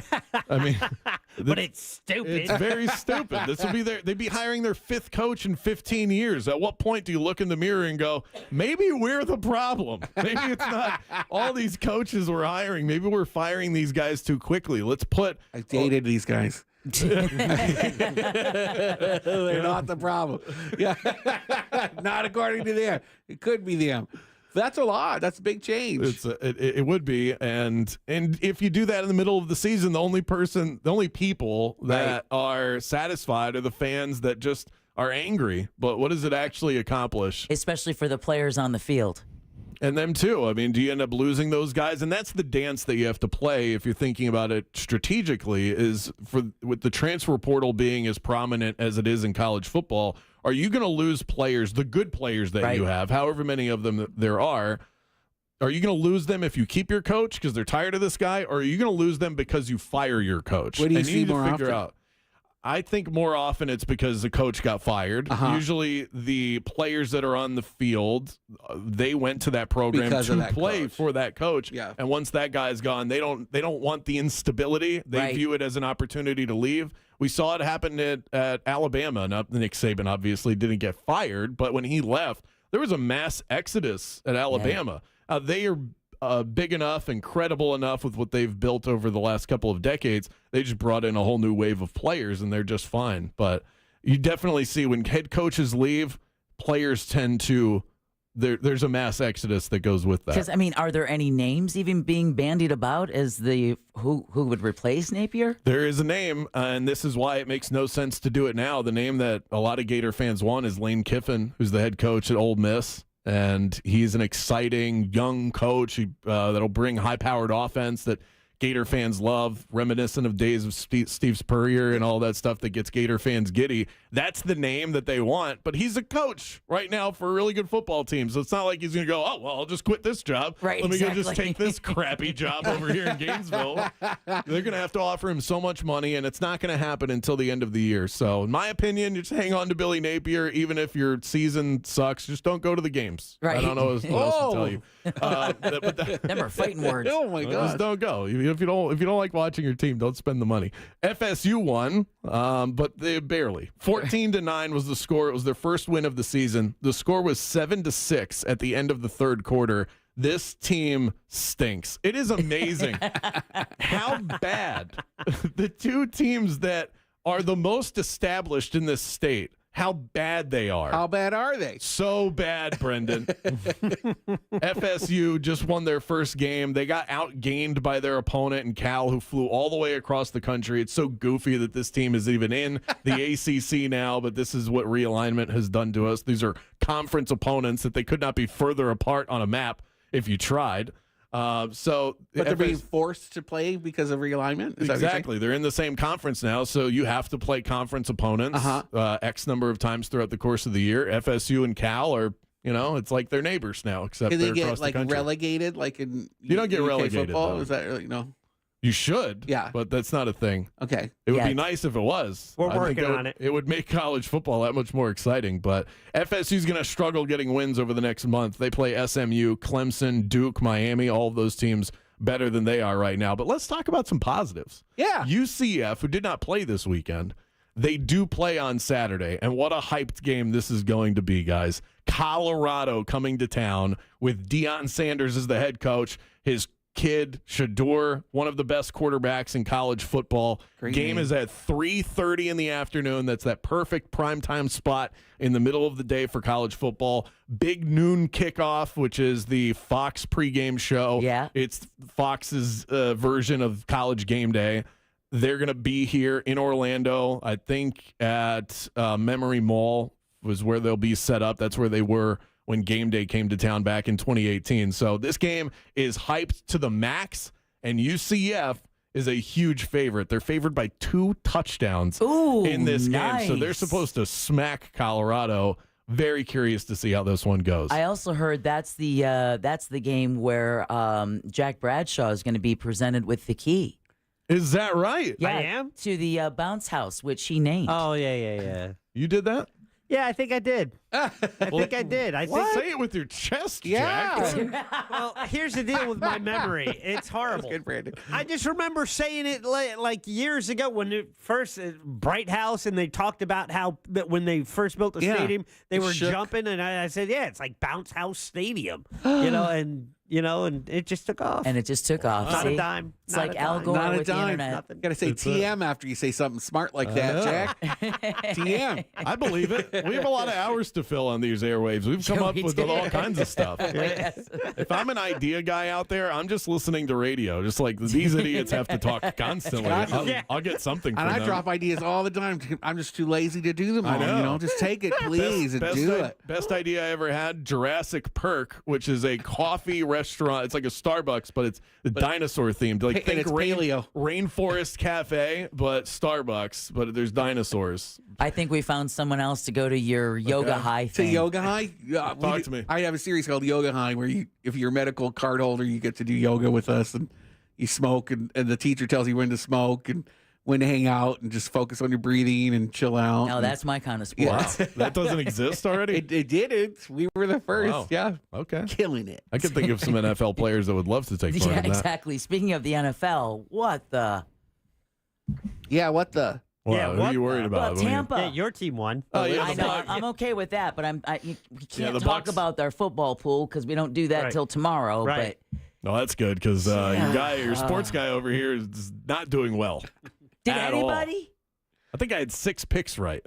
but it's stupid. It's very stupid. This will be they'd be hiring their 5th coach in 15 years. At what point do you look in the mirror and go, maybe we're the problem? Maybe it's not all these coaches we're hiring. Maybe we're firing these guys too quickly. I dated these guys. They're not the problem. Yeah. Not according to them. It could be them. That's a lot. That's a big change. It would be, and if you do that in the middle of the season, the only people that are satisfied are the fans that just are angry. But what does it actually accomplish? Especially for the players on the field. And them too. I mean, do you end up losing those guys? And that's the dance that you have to play if you're thinking about it strategically, is with the transfer portal being as prominent as it is in college football. Are you going to lose players, the good players that you have, however many of them there are you going to lose them if you keep your coach because they're tired of this guy, or are you going to lose them because you fire your coach? What do you see more often? Out. I think more often it's because the coach got fired. Usually the players that are on the field, they went to that program to play for that coach. Yeah. And once that guy's gone, they don't want the instability. They view it as an opportunity to leave. We saw it happen at Alabama. Now, Nick Saban obviously didn't get fired, but when he left, there was a mass exodus at Alabama. They are big enough and credible enough with what they've built over the last couple of decades. They just brought in a whole new wave of players, and they're just fine. But you definitely see when head coaches leave, players tend to there's a mass exodus that goes with that. Because, are there any names even being bandied about as the who would replace Napier? There is a name, and this is why it makes no sense to do it now. The name that a lot of Gator fans want is Lane Kiffin, who's the head coach at Ole Miss. And he's an exciting young coach that'll bring high-powered offense that Gator fans love, reminiscent of days of Steve Spurrier and all that stuff that gets Gator fans giddy. That's the name that they want, but he's a coach right now for a really good football team. So it's not like he's going to go, oh, well, I'll just quit this job. Right, Let me go just take this crappy job over here in Gainesville. They're going to have to offer him so much money, and it's not going to happen until the end of the year. So in my opinion, just hang on to Billy Napier. Even if your season sucks, just don't go to the games. Right. I don't know what else to tell you. Them are fighting words. Oh, my God. Just don't go. If you don't like watching your team, don't spend the money. FSU won, but they barely. 14-9 was the score. It was their first win of the season. The score was 7-6 at the end of the third quarter. This team stinks. It is amazing how bad the two teams that are the most established in this state, how bad they are. How bad are they? So bad, Brendan. FSU just won their first game. They got outgained by their opponent in Cal, who flew all the way across the country. It's so goofy that this team is even in the ACC now, but this is what realignment has done to us. These are conference opponents that they could not be further apart on a map if you tried. But they're being forced to play because of realignment? Is that what you're saying? Exactly. They're in the same conference now, so you have to play conference opponents X number of times throughout the course of the year. FSU and Cal are, it's like they're neighbors now, except Can they're they across get the country. relegated like in You don't get UK relegated, football? though. Is that really, no? You should, Yeah. but that's not a thing. Okay. It would be nice if it was. We're I think working on it. It would make college football that much more exciting, but FSU's going to struggle getting wins over the next month. They play SMU, Clemson, Duke, Miami, all of those teams better than they are right now. But let's talk about some positives. Yeah. UCF, who did not play this weekend, they do play on Saturday, and what a hyped game this is going to be, guys. Colorado coming to town with Deion Sanders as the head coach, his kid, Shador, one of the best quarterbacks in college football. Game is at 3:30 in the afternoon. That's that perfect primetime spot in the middle of the day for college football. Big noon kickoff, which is the Fox pregame show. Yeah. It's Fox's version of College Game Day. They're going to be here in Orlando, I think at Memory Mall was where they'll be set up. That's where they were when Game Day came to town back in 2018. So this game is hyped to the max, and UCF is a huge favorite. They're favored by 2 touchdowns in this game. So they're supposed to smack Colorado. Very curious to see how this one goes. I also heard that's the game where Jack Bradshaw is going to be presented with the key. Is that right? Yeah, I am? To the bounce house, which he named. Oh, yeah. You did that? Yeah, I think I did. I think I did. I think Say it with your chest, Yeah. Jack. Well, here's the deal with my memory. It's horrible. Good, Brandon. I just remember saying it like years ago when it first Bright House, and they talked about how that when they first built the stadium, they were jumping, and I said, yeah, it's like Bounce House Stadium, and it just took off. And it just took off. Not See? a dime. It's Not like a Al dime. Gore Not a with the dime. internet. Got to say TM after you say something smart like that, Jack. TM. I believe it. We have a lot of hours to fill on these airwaves. We've come up with all kinds of stuff. If I'm an idea guy out there, I'm just listening to radio. Just like these idiots have to talk constantly. I'll get something from And I them. drop ideas all the time. I'm just too lazy to do them all. I know. Just take it, please, and do it. Best idea I ever had, Jurassic Perk, which is a coffee restaurant. It's like a Starbucks, but it's dinosaur themed. Like And think it's paleo. Rainforest Cafe, but Starbucks, but there's dinosaurs. I think we found someone else to go to your Yoga High To thing. Yoga High? Talk to me. I have a series called Yoga High where if you're a medical card holder, you get to do yoga with us, and you smoke, and the teacher tells you when to smoke and when to hang out and just focus on your breathing and chill out. No, that's my kind of sport. Yeah. That doesn't exist already? It didn't. We were the first. Wow. Yeah. Okay. Killing it. I could think of some NFL players that would love to take part Yeah, in that. exactly. Speaking of the NFL, what the? Yeah, what the? Wow, Yeah, who what are you worried Well, about? Tampa. Yeah, your team won. Oh, yeah, I the know. Bucs. I'm okay with that, but we can't the talk Bucs. about our football pool because we don't do that Right. till tomorrow. Right. No, that's good because your sports guy over here is not doing well. But did at all. anybody? I think I had 6 picks right.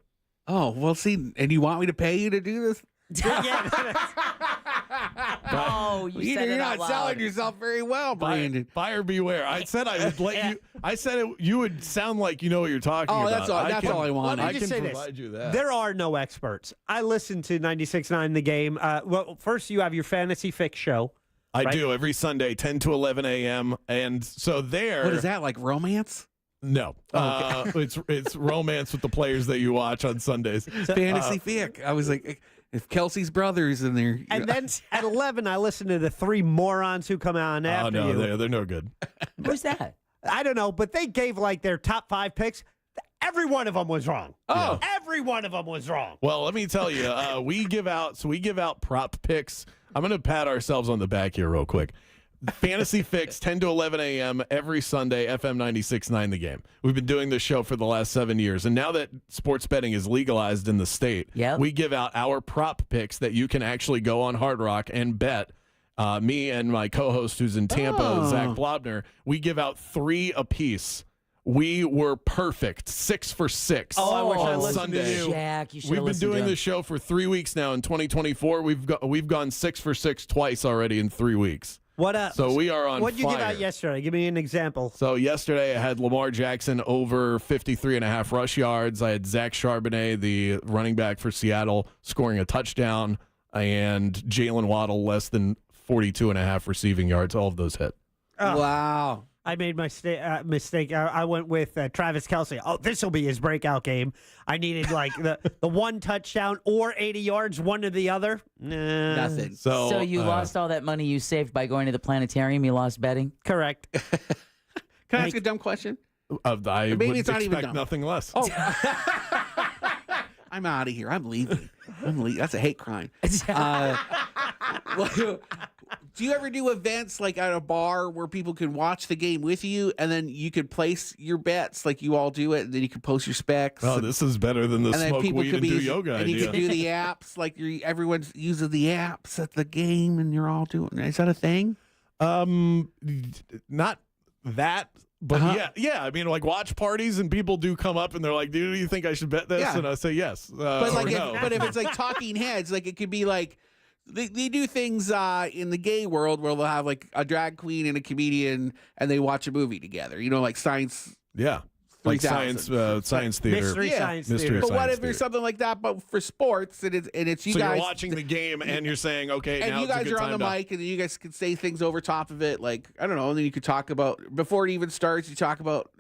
Oh, well, see, and you want me to pay you to do this? Oh, you said You're it not out loud. selling yourself very well, Brandon. Buyer beware. I said I would let you. I said you would sound like you know what you're talking about. That's all. That's all I wanted. Let I me can just say this. provide you that. There are no experts. I listen to 96.9 The Game. Well, first you have your Fantasy Fix show. I right? do every Sunday, 10 to 11 a.m. And so there. What is that, like romance? No, it's romance with the players that you watch on Sundays. Fantasy Fic. I was like, if Kelsey's brother's in there. And then at 11, I listen to the 3 morons who come on Oh after no, you. they're no good. Who's that? I don't know, but they gave like their top 5 picks. Every one of them was wrong. Oh. Every one of them was wrong. Well, let me tell you, we give out prop picks. I'm going to pat ourselves on the back here real quick. Fantasy Fix, 10 to 11 a.m. every Sunday, FM 96.9 The Game. We've been doing this show for the last 7 years, and now that sports betting is legalized in the state, we give out our prop picks that you can actually go on Hard Rock and bet. Me and my co-host who's in Tampa, Zach Blobner, we give out 3 apiece. We were perfect, 6 for 6. Oh, I wish I on listened to Sunday. you. Jack, you should We've been doing this show for 3 weeks now. In 2024, we've gone 6 for 6 twice already in 3 weeks. So we are on What'd you give fire. out yesterday? Give me an example. So yesterday I had Lamar Jackson over 53.5 rush yards. I had Zach Charbonnet, the running back for Seattle, scoring a touchdown. and Jalen Waddle less than 42.5 receiving yards. All of those hit. Wow. I made my mistake. I went with Travis Kelce. Oh, this will be his breakout game. I needed like the one touchdown or 80 yards, one to the other. Nah. Nothing. So you lost all that money you saved by going to the planetarium. You lost betting. Correct. Can I ask a dumb question? I Maybe would it's not even expect dumb. nothing less. Oh. I'm out of here. I'm leaving. That's a hate crime. Well, do you ever do events like at a bar where people can watch the game with you, and then you could place your bets like you all do it, and then you can post your specs? Oh, this is better than the and then smoke people weed could and do be, yoga and idea. you can do the apps like everyone uses the apps at the game, and you're all doing. Is that a thing? Not that. But yeah. I mean, like watch parties and people do come up and they're like, "Dude, do you think I should bet this?" Yeah. And I say yes. But like, or no. if it's like talking heads, like it could be like they do things in the gay world where they'll have like a drag queen and a comedian and they watch a movie together. You know, like science. Yeah. Like 3000. science theater. Mystery science theater. But what science if there's something like that, but for sports, and it's you so guys you're watching the game and you're saying, okay, and now you it's a guys good are on the time to- mic, and you guys can say things over top of it, like I don't know, and then you could talk about before it even starts. You talk about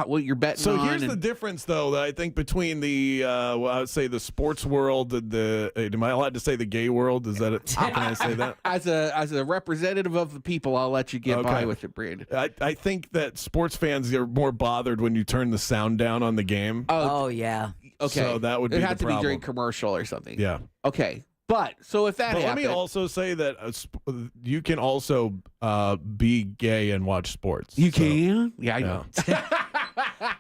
what you're betting. So on here's the difference, though, that I think between the, I would say the sports world and am I allowed to say the gay world? Is that it? Can I say that? As a representative of the people, I'll let you get by with it, Brandon. I think that sports fans are more bothered when you turn the sound down on the game. Oh yeah. Okay. So that would be it the had to problem. be during commercial or something. Yeah. Okay. But so if that But let happened, me also say that you can also be gay and watch sports. You can? Yeah, I know.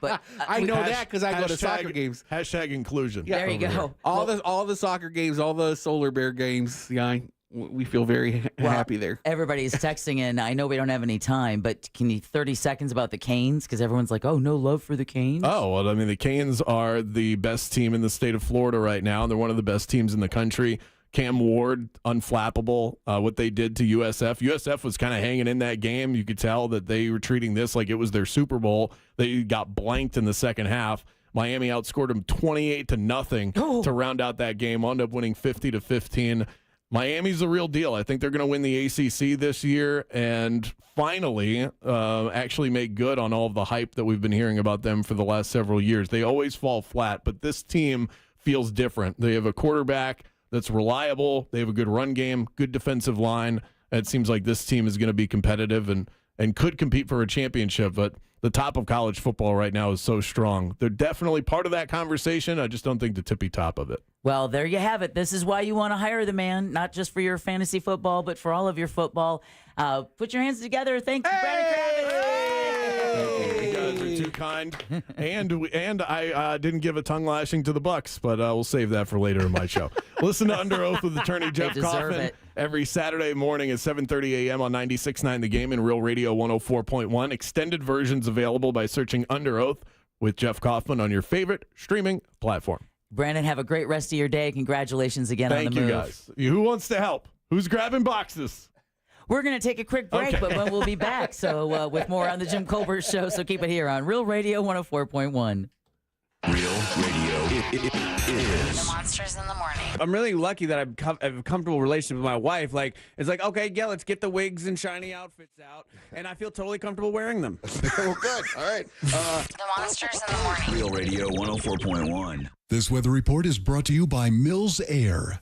But I know that because I go to soccer games. Hashtag inclusion. Yeah. There you go. All the soccer games, all the Solar Bear games. Yeah, we feel very happy there. Everybody's texting in. I know we don't have any time, but can you 30 seconds about the Canes? Because everyone's like, oh, no love for the Canes. Oh, well, I mean, the Canes are the best team in the state of Florida right now. They're one of the best teams in the country. Cam Ward, unflappable, what they did to USF. USF was kind of hanging in that game. You could tell that they were treating this like it was their Super Bowl. They got blanked in the second half. Miami outscored them 28-0 to round out that game, wound up winning 50-15. Miami's the real deal. I think they're going to win the ACC this year and finally actually make good on all of the hype that we've been hearing about them for the last several years. They always fall flat, but this team feels different. They have a quarterback that's reliable. They have a good run game, good defensive line. It seems like this team is going to be competitive and could compete for a championship, but the top of college football right now is so strong. They're definitely part of that conversation. I just don't think the tippy top of it. Well, there you have it. This is why you want to hire the man, not just for your fantasy football, but for all of your football. Put your hands together. Thanks, Brandon Kravitz. You guys are too kind. And I didn't give a tongue lashing to the Bucks, but we'll save that for later in my show. Listen to Under Oath with attorney Jeff deserve Kaufman it. every Saturday morning at 7:30 a.m. on 96.9 The Game and Real Radio 104.1. Extended versions available by searching Under Oath with Jeff Kaufman on your favorite streaming platform. Brandon, have a great rest of your day. Congratulations again on the move. Thank you, guys. Who wants to help? Who's grabbing boxes? We're going to take a quick break, Okay. but when we'll be back. So with more on the Jim Colbert Show. So keep it here on Real Radio 104.1. Real Radio is. The Monsters in the Morning. I'm really lucky that I have a comfortable relationship with my wife. Like, it's like, okay, yeah, let's get the wigs and shiny outfits out. And I feel totally comfortable wearing them. Well, good. All right. The Monsters in the Morning. Real Radio 104.1. This weather report is brought to you by Mills Air.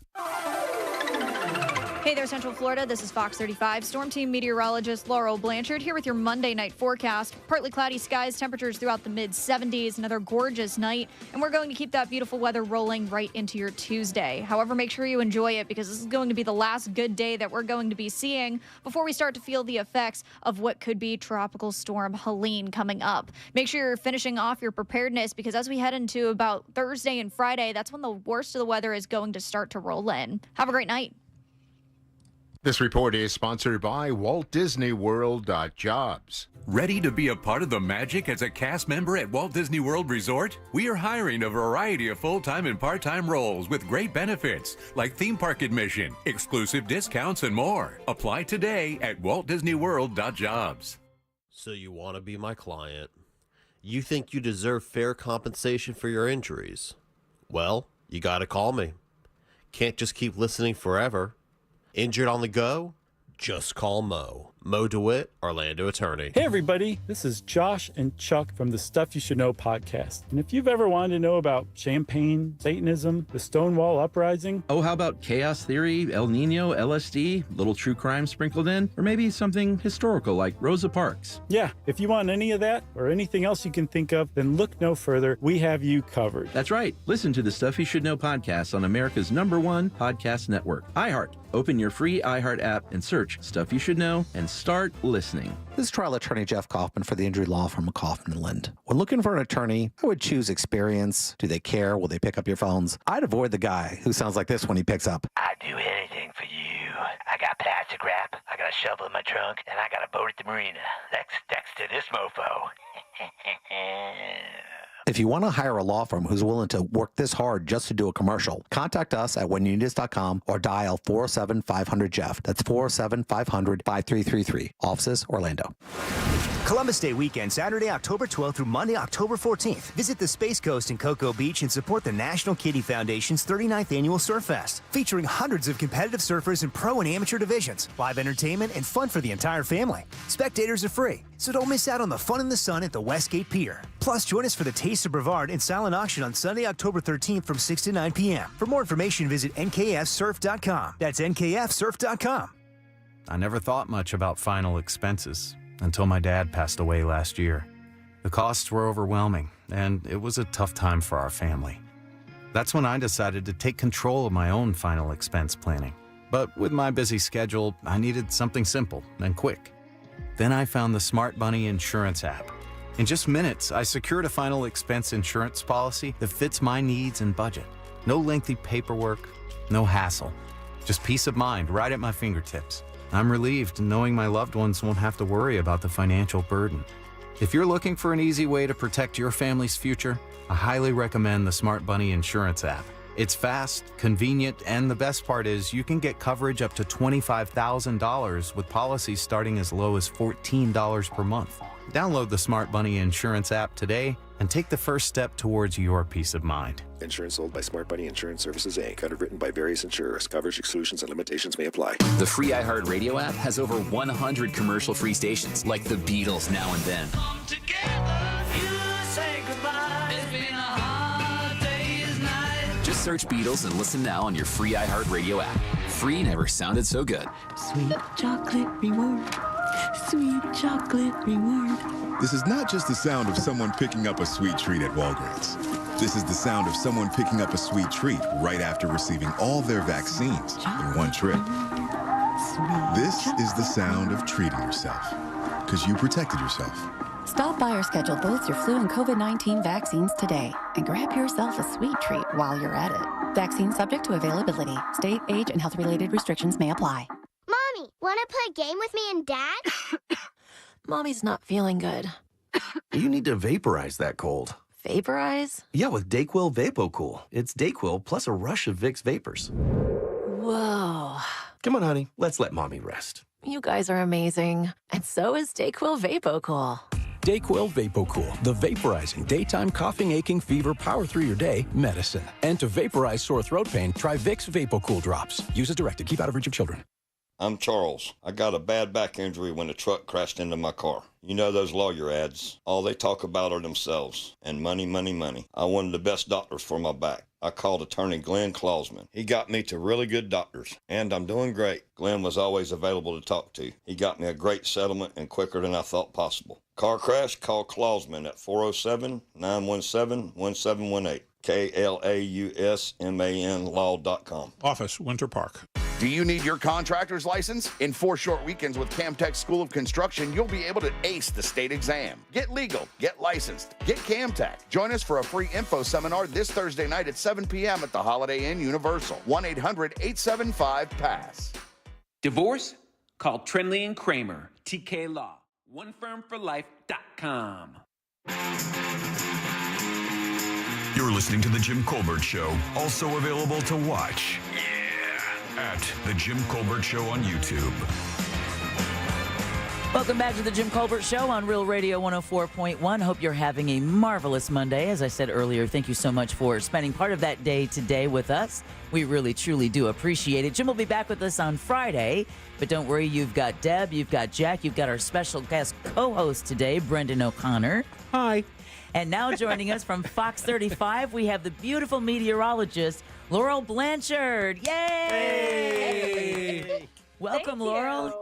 Hey there, Central Florida. This is Fox 35 Storm Team meteorologist Laurel Blanchard here with your Monday night forecast. Partly cloudy skies, temperatures throughout the mid-70s, another gorgeous night, and we're going to keep that beautiful weather rolling right into your Tuesday. However, make sure you enjoy it because this is going to be the last good day that we're going to be seeing before we start to feel the effects of what could be Tropical Storm Helene coming up. Make sure you're finishing off your preparedness because as we head into about Thursday and Friday, that's when the worst of the weather is going to start to roll in. Have a great night. This report is sponsored by Walt Disney World Jobs. Ready to be a part of the magic as a cast member at Walt Disney World Resort? We are hiring a variety of full-time and part-time roles with great benefits like theme park admission, exclusive discounts, and more. Apply today at waltdisneyworld.jobs. So you want to be my client? You think you deserve fair compensation for your injuries? Well, you got to call me. Can't just keep listening forever. Injured on the go? Just call Mo. Mo DeWitt, Orlando attorney. Hey everybody, this is Josh and Chuck from the Stuff You Should Know podcast. And if you've ever wanted to know about champagne, Satanism, the Stonewall Uprising... Oh, how about chaos theory, El Nino, LSD, little true crime sprinkled in? Or maybe something historical like Rosa Parks? Yeah, if you want any of that or anything else you can think of, then look no further. We have you covered. That's right. Listen to the Stuff You Should Know podcast on America's #1 podcast network, iHeart. Open your free iHeart app and search Stuff You Should Know and start listening. This is trial attorney Jeff Kaufman for the injury law firm of Kaufman & Lind. When looking for an attorney, I would choose experience. Do they care? Will they pick up your phones? I'd avoid the guy who sounds like this when he picks up. I'd do anything for you. I got plastic wrap, I got a shovel in my trunk, and I got a boat at the marina. Thanks to this mofo. If you want to hire a law firm who's willing to work this hard just to do a commercial, contact us at whenyouneedus.com or dial 407-500-JEFF. That's 407-500-5333. Offices, Orlando. Columbus Day weekend, Saturday, October 12th through Monday, October 14th. Visit the Space Coast in Cocoa Beach and support the National Kiddie Foundation's 39th Annual Surf Fest, featuring hundreds of competitive surfers in pro and amateur divisions, live entertainment, and fun for the entire family. Spectators are free, so don't miss out on the fun in the sun at the Westgate Pier. Plus, join us for the Taste of Brevard and silent auction on Sunday, October 13th from 6 to 9 p.m. For more information, visit nkfsurf.com. That's nkfsurf.com. I never thought much about final expenses until my dad passed away last year. The costs were overwhelming, and it was a tough time for our family. That's when I decided to take control of my own final expense planning. But with my busy schedule, I needed something simple and quick. Then I found the Smart Bunny Insurance app. In just minutes, I secured a final expense insurance policy that fits my needs and budget. No lengthy paperwork, no hassle. Just peace of mind right at my fingertips. I'm relieved knowing my loved ones won't have to worry about the financial burden. If you're looking for an easy way to protect your family's future, I highly recommend the Smart Bunny Insurance app. It's fast, convenient, and the best part is you can get coverage up to $25,000 with policies starting as low as $14 per month. Download the Smart Bunny Insurance app today and take the first step towards your peace of mind. Insurance sold by Smart Bunny Insurance Services, Inc. Underwritten by various insurers. Coverage exclusions and limitations may apply. The free iHeart Radio app has over 100 commercial-free stations, like the Beatles Now and Then. Just search Beatles and listen now on your free iHeart Radio app. Free never sounded so good. Sweet chocolate reward. Sweet chocolate reward. This is not just the sound of someone picking up a sweet treat at Walgreens. This is the sound of someone picking up a sweet treat right after receiving all their vaccines in one trip. This is the sound of treating yourself, because you protected yourself. Stop by or schedule both your flu and COVID-19 vaccines today and grab yourself a sweet treat while you're at it. Vaccine subject to availability. State, age, and health-related restrictions may apply. Mommy, want to play a game with me and Dad? Mommy's not feeling good. You need to vaporize that cold. Vaporize? Yeah, with DayQuil VapoCool. It's DayQuil plus a rush of Vicks vapors. Whoa. Come on, honey. Let's let Mommy rest. You guys are amazing. And so is DayQuil VapoCool. DayQuil VapoCool, the vaporizing daytime coughing, aching, fever, power through your day medicine. And to vaporize sore throat pain, try Vicks VapoCool drops. Use as directed. Keep out of reach of children. I'm Charles. I got a bad back injury when a truck crashed into my car. You know those lawyer ads. All they talk about are themselves. And money, money, money. I wanted the best doctors for my back. I called attorney Glenn Klausman. He got me to really good doctors. And I'm doing great. Glenn was always available to talk to. He got me a great settlement and quicker than I thought possible. Car crash? Call Klausman at 407-917-1718. KLAUSMAN law.com. Office, Winter Park. Do you need your contractor's license? In 4 short weekends with Camtech School of Construction, you'll be able to ace the state exam. Get legal, get licensed, get Camtech. Join us for a free info seminar this Thursday night at 7 p.m. at the Holiday Inn Universal. 1-800-875-PASS. Divorce? Call Trenley and Kramer, TK Law. OneFirmForLife.com. You're listening to The Jim Colbert Show, also available to watch. Yeah. At The Jim Colbert Show on YouTube. Welcome back to the Jim Colbert Show on Real Radio 104.1. Hope you're having a marvelous Monday. As I said earlier, thank you so much for spending part of that day today with us. We really, truly do appreciate it. Jim will be back with us on Friday, but don't worry, you've got Deb, you've got Jack, you've got our special guest co-host today, Brendan O'Connor. Hi. And now joining us from Fox 35, we have the beautiful meteorologist, Laurel Blanchard. Yay! Hey. Welcome, Thank Laurel. you.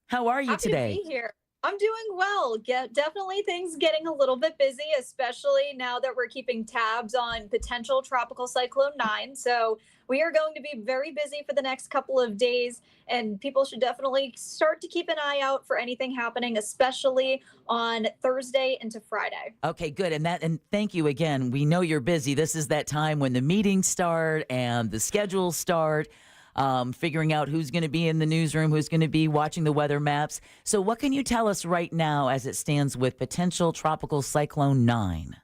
How are you Happy today? To be here. I'm doing well. Definitely things getting a little bit busy, especially now that we're keeping tabs on potential Tropical Cyclone 9. So we are going to be very busy for the next couple of days, and people should definitely start to keep an eye out for anything happening, especially on Thursday into Friday. Okay, good. And thank you again. We know you're busy. This is that time when the meetings start and the schedules start. Figuring out who's going to be in the newsroom, who's going to be watching the weather maps. So what can you tell us right now as it stands with potential Tropical Cyclone 9?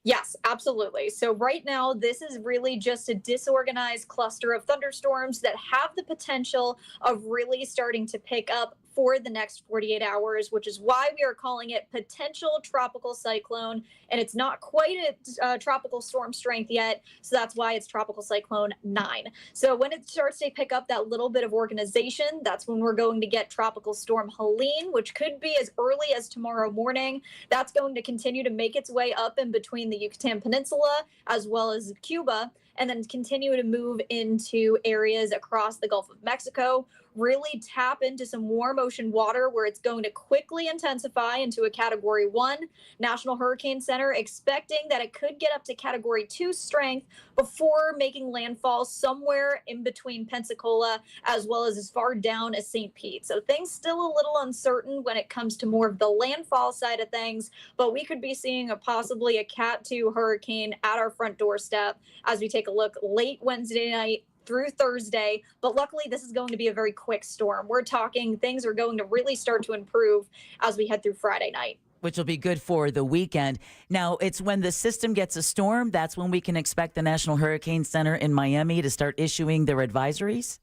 Yes, absolutely. So right now, this is really just a disorganized cluster of thunderstorms that have the potential of really starting to pick up for the next 48 hours, which is why we are calling it potential tropical cyclone. And it's not quite a tropical storm strength yet. So that's why it's Tropical Cyclone 9. So when it starts to pick up that little bit of organization, that's when we're going to get Tropical Storm Helene, which could be as early as tomorrow morning. That's going to continue to make its way up in between the Yucatan Peninsula as well as Cuba, and then continue to move into areas across the Gulf of Mexico. Really tap into some warm ocean water where it's going to quickly intensify into a Category 1. National Hurricane Center expecting that it could get up to Category 2 strength before making landfall somewhere in between Pensacola as well as far down as St. Pete. So things still a little uncertain when it comes to more of the landfall side of things, but we could be seeing possibly a Cat 2 hurricane at our front doorstep as we take a look late Wednesday night through Thursday. But luckily, this is going to be a very quick storm. We're talking things are going to really start to improve as we head through Friday night. Which will be good for the weekend. Now, it's when the system gets a storm, that's when we can expect the National Hurricane Center in Miami to start issuing their advisories?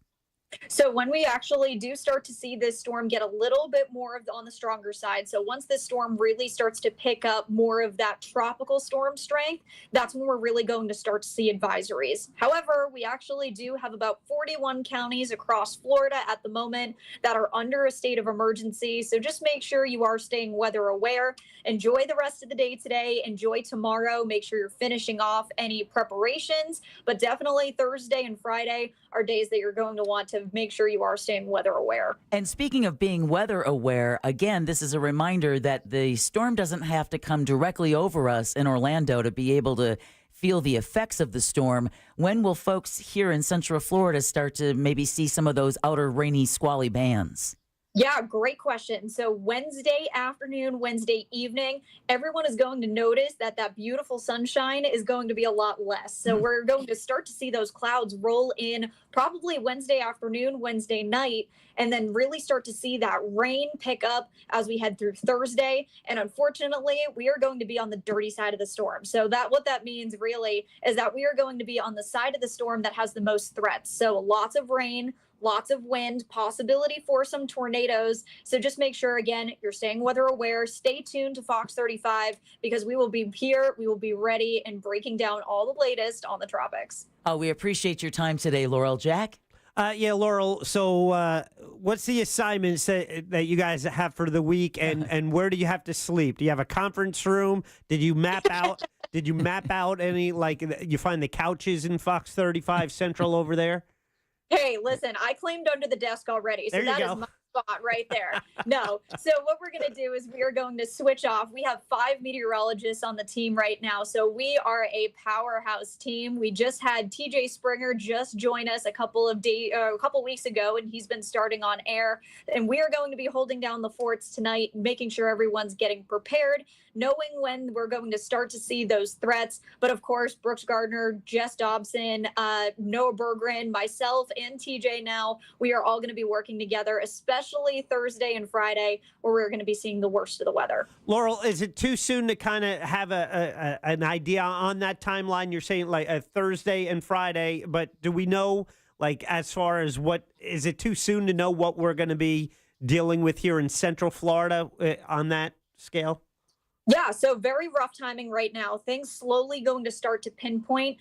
So when we actually do start to see this storm get a little bit more on the stronger side, so once this storm really starts to pick up more of that tropical storm strength, that's when we're really going to start to see advisories. However, we actually do have about 41 counties across Florida at the moment that are under a state of emergency. So just make sure you are staying weather aware. Enjoy the rest of the day today. Enjoy tomorrow. Make sure you're finishing off any preparations. But definitely Thursday and Friday are days that you're going to want to make sure you are staying weather aware. And speaking of being weather aware, again, this is a reminder that the storm doesn't have to come directly over us in Orlando to be able to feel the effects of the storm. When will folks here in Central Florida start to maybe see some of those outer rainy, squally bands? Yeah, great question. So Wednesday afternoon, Wednesday evening, everyone is going to notice that that beautiful sunshine is going to be a lot less. So we're going to start to see those clouds roll in probably Wednesday afternoon, Wednesday night, and then really start to see that rain pick up as we head through Thursday. And unfortunately, we are going to be on the dirty side of the storm. So that what that means really is that we are going to be on the side of the storm that has the most threats. So lots of rain, lots of wind, possibility for some tornadoes. So just make sure, again, you're staying weather aware. Stay tuned to Fox 35 because we will be here. We will be ready and breaking down all the latest on the tropics. Oh, we appreciate your time today, Laurel. Jack? Yeah, Laurel. So what's the assignments that you guys have for the week, and where do you have to sleep? Do you have a conference room? Did you map out? Did you map out any, like, you find the couches in Fox 35 Central over there? Hey, listen, I claimed under the desk already, so that is my spot right there. No. So what we're going to do is we are going to switch off. We have 5 meteorologists on the team right now, so we are a powerhouse team. We just had TJ Springer just join us a couple weeks ago, and he's been starting on air. And we are going to be holding down the forts tonight, making sure everyone's getting prepared, knowing when we're going to start to see those threats. But of course, Brooks Gardner, Jess Dobson, Noah Berggren, myself, and TJ now, we are all going to be working together, especially Thursday and Friday, where we're going to be seeing the worst of the weather. Laurel, is it too soon to kind of have an idea on that timeline? You're saying like a Thursday and Friday, but do we know, like, as far as what, is it too soon to know what we're going to be dealing with here in Central Florida on that scale? Yeah, so very rough timing right now. Things slowly going to start to pinpoint.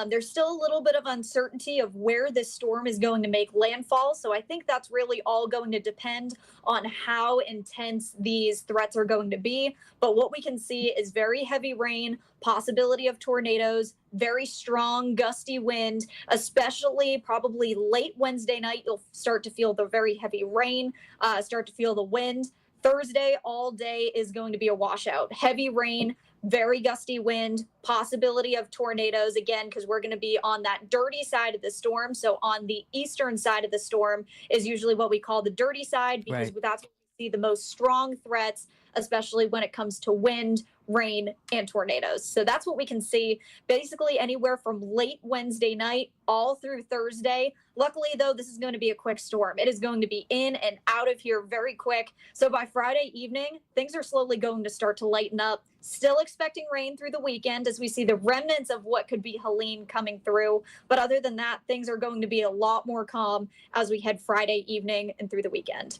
There's still a little bit of uncertainty of where this storm is going to make landfall. So I think that's really all going to depend on how intense these threats are going to be. But what we can see is very heavy rain, possibility of tornadoes, very strong gusty wind, especially probably late Wednesday night. You'll start to feel the very heavy rain, start to feel the wind. Thursday, all day is going to be a washout. Heavy rain, very gusty wind, possibility of tornadoes again, because we're going to be on that dirty side of the storm. So on the eastern side of the storm is usually what we call the dirty side, because that's where we see the most strong threats, especially when it comes to wind, rain, and tornadoes. So that's what we can see basically anywhere from late Wednesday night all through Thursday. Luckily, though, this is going to be a quick storm. It is going to be in and out of here very quick. So by Friday evening, things are slowly going to start to lighten up. Still expecting rain through the weekend as we see the remnants of what could be Helene coming through. But other than that, things are going to be a lot more calm as we head Friday evening and through the weekend.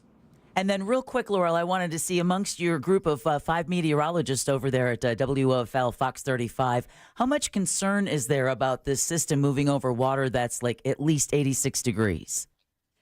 And then real quick, Laurel, I wanted to see amongst your group of 5 meteorologists over there at WOFL Fox 35, how much concern is there about this system moving over water that's like at least 86 degrees?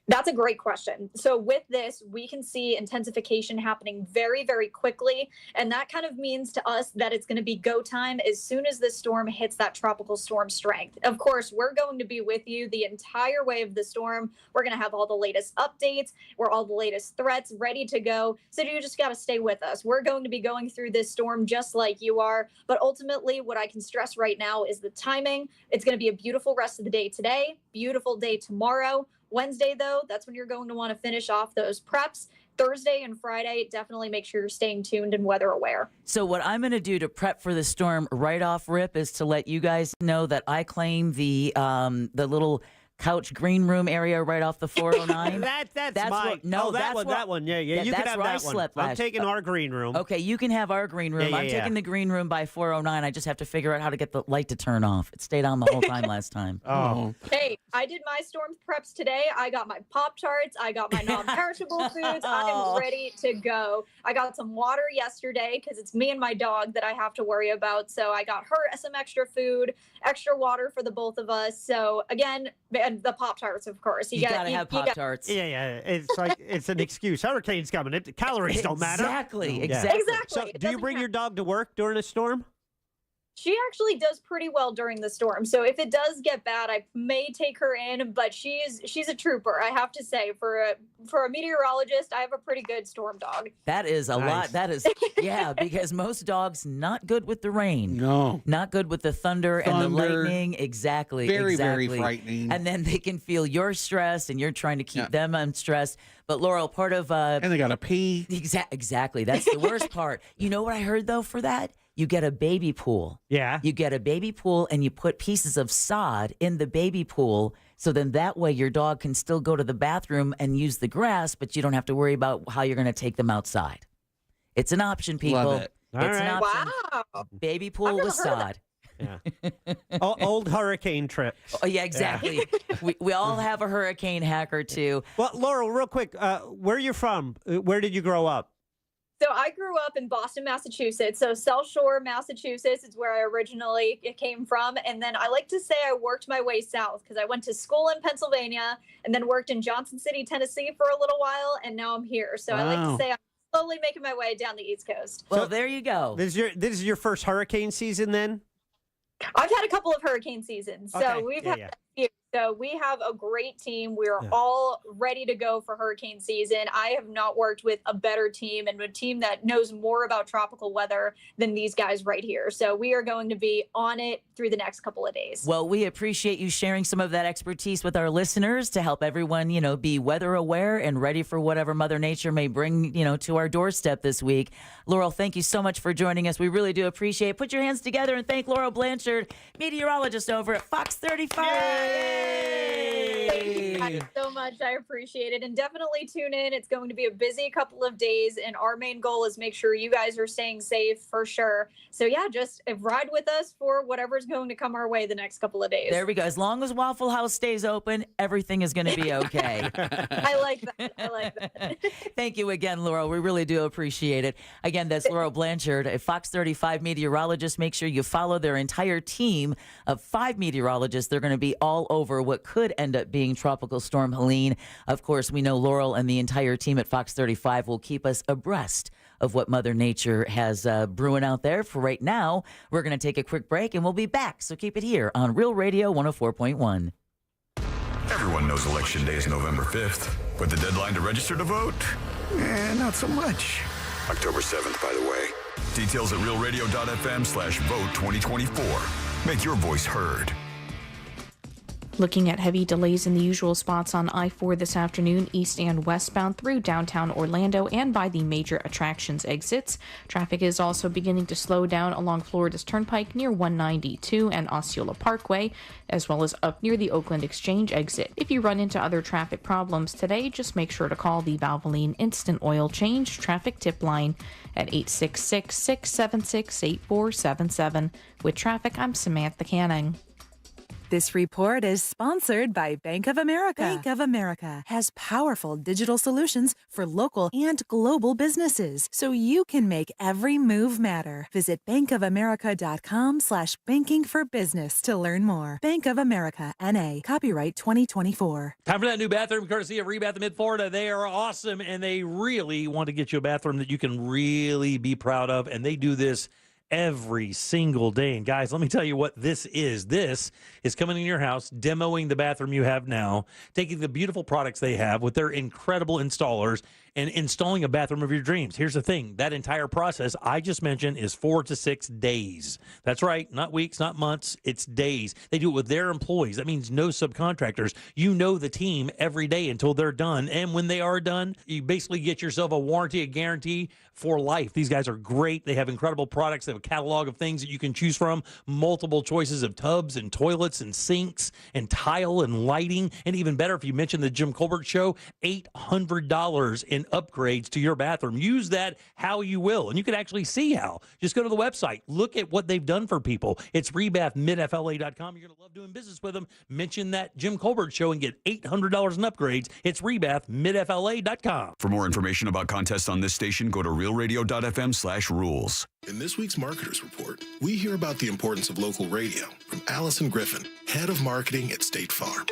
That's a great question. So with this, we can see intensification happening very, very quickly. And that kind of means to us that it's going to be go time as soon as this storm hits that tropical storm strength. Of course, we're going to be with you the entire way of the storm. We're going to have all the latest updates, all the latest threats ready to go. So you just got to stay with us. We're going to be going through this storm just like you are. But ultimately, what I can stress right now is the timing. It's going to be a beautiful rest of the day today, beautiful day tomorrow. Wednesday, though, that's when you're going to want to finish off those preps. Thursday and Friday, definitely make sure you're staying tuned and weather aware. So what I'm going to do to prep for the storm right off rip is to let you guys know that I claim the little couch green room area right off the 409. that's mine. That one. Yeah. You can have that one. I'm taking our green room. Okay, you can have our green room. I'm taking the green room by 409. I just have to figure out how to get the light to turn off. It stayed on the whole time last time. Oh. Hey, I did my storm preps today. I got my Pop-Tarts. I got my non-perishable foods. I am ready to go. I got some water yesterday because it's me and my dog that I have to worry about. So I got her some extra food, extra water for the both of us. So again, and the Pop-Tarts, of course. You gotta have Pop-Tarts. Yeah. It's like it's an excuse. Hurricane's coming. Calories don't matter. Exactly. So do you bring your dog to work during a storm? She actually does pretty well during the storm. So if it does get bad, I may take her in, but she's a trooper, I have to say. For a meteorologist, I have a pretty good storm dog. That is a lot. That is, because most dogs not good with the rain. No. Not good with the thunder and the lightning. Exactly. Very frightening. And then they can feel your stress and you're trying to keep them unstressed. But Laurel, part of... and they got to pee. Exactly. That's the worst part. You know what I heard, though, for that? You get a baby pool. Yeah. You get a baby pool and you put pieces of sod in the baby pool. So then that way your dog can still go to the bathroom and use the grass, but you don't have to worry about how you're going to take them outside. It's an option, people. Love it. It's an option. Wow. Baby pool with sod. Yeah. Old hurricane tricks. Oh, yeah, exactly. We all have a hurricane hack or two. Well, Laurel, real quick, where are you from? Where did you grow up? So I grew up in Boston, Massachusetts. So South Shore, Massachusetts is where I originally came from. And then I like to say I worked my way south because I went to school in Pennsylvania and then worked in Johnson City, Tennessee for a little while. And now I'm here. So I like to say I'm slowly making my way down the East Coast. Well, there you go. This is your first hurricane season then? I've had a couple of hurricane seasons. So we've had a few. So we have a great team. We're all ready to go for hurricane season. I have not worked with a better team and a team that knows more about tropical weather than these guys right here. So we are going to be on it through the next couple of days. Well, we appreciate you sharing some of that expertise with our listeners to help everyone, be weather aware and ready for whatever Mother Nature may bring, to our doorstep this week. Laurel, thank you so much for joining us. We really do appreciate it. Put your hands together and thank Laurel Blanchard, meteorologist over at Fox 35. Yay! Thank you guys so much. I appreciate it. And definitely tune in. It's going to be a busy couple of days. And our main goal is make sure you guys are staying safe for sure. So yeah, just ride with us for whatever's going to come our way the next couple of days. There we go. As long as Waffle House stays open, everything is going to be okay. I like that. I like that. Thank you again, Laurel. We really do appreciate it. Again, that's Laurel Blanchard, a Fox 35 meteorologist. Make sure you follow their entire team of 5 meteorologists. They're going to be all over what could end up being Tropical Storm Helene. Of course, we know Laurel and the entire team at Fox 35 will keep us abreast of what Mother Nature has brewing out there. For right now, we're going to take a quick break and we'll be back. So keep it here on Real Radio 104.1. Everyone knows Election Day is November 5th, but the deadline to register to vote? Not so much. October 7th, by the way. Details at realradio.fm/vote 2024. Make your voice heard. Looking at heavy delays in the usual spots on I-4 this afternoon, east and westbound through downtown Orlando and by the major attractions exits. Traffic is also beginning to slow down along Florida's Turnpike near 192 and Osceola Parkway, as well as up near the Oakland Exchange exit. If you run into other traffic problems today, just make sure to call the Valvoline Instant Oil Change traffic tip line at 866-676-8477. With traffic, I'm Samantha Canning. This report is sponsored by Bank of America. Bank of America has powerful digital solutions for local and global businesses, so you can make every move matter. Visit bankofamerica.com/banking for business to learn more. Bank of America, N.A., copyright 2024. Time for that new bathroom, courtesy of Rebath of Mid-Florida. They are awesome, and they really want to get you a bathroom that you can really be proud of, and they do this every single day. And guys, let me tell you what this is. This is coming in your house, demoing the bathroom you have now, taking the beautiful products they have with their incredible installers and installing a bathroom of your dreams. Here's the thing. That entire process I just mentioned is 4 to 6 days. That's right. Not weeks, not months. It's days. They do it with their employees. That means no subcontractors. You know the team every day until they're done. And when they are done, you basically get yourself a warranty, a guarantee for life. These guys are great. They have incredible products. They have a catalog of things that you can choose from, multiple choices of tubs and toilets and sinks and tile and lighting. And even better, if you mention the Jim Colbert Show, $800 in upgrades to your bathroom. Use that how you will. And you can actually see how. Just go to the website. Look at what they've done for people. It's rebathmidfla.com. You're going to love doing business with them. Mention that Jim Colbert Show and get $800 in upgrades. It's rebathmidfla.com. For more information about contests on this station, go to realradio.fm/rules. In this week's Marketers Report, we hear about the importance of local radio from Allison Griffin, head of marketing at State Farm.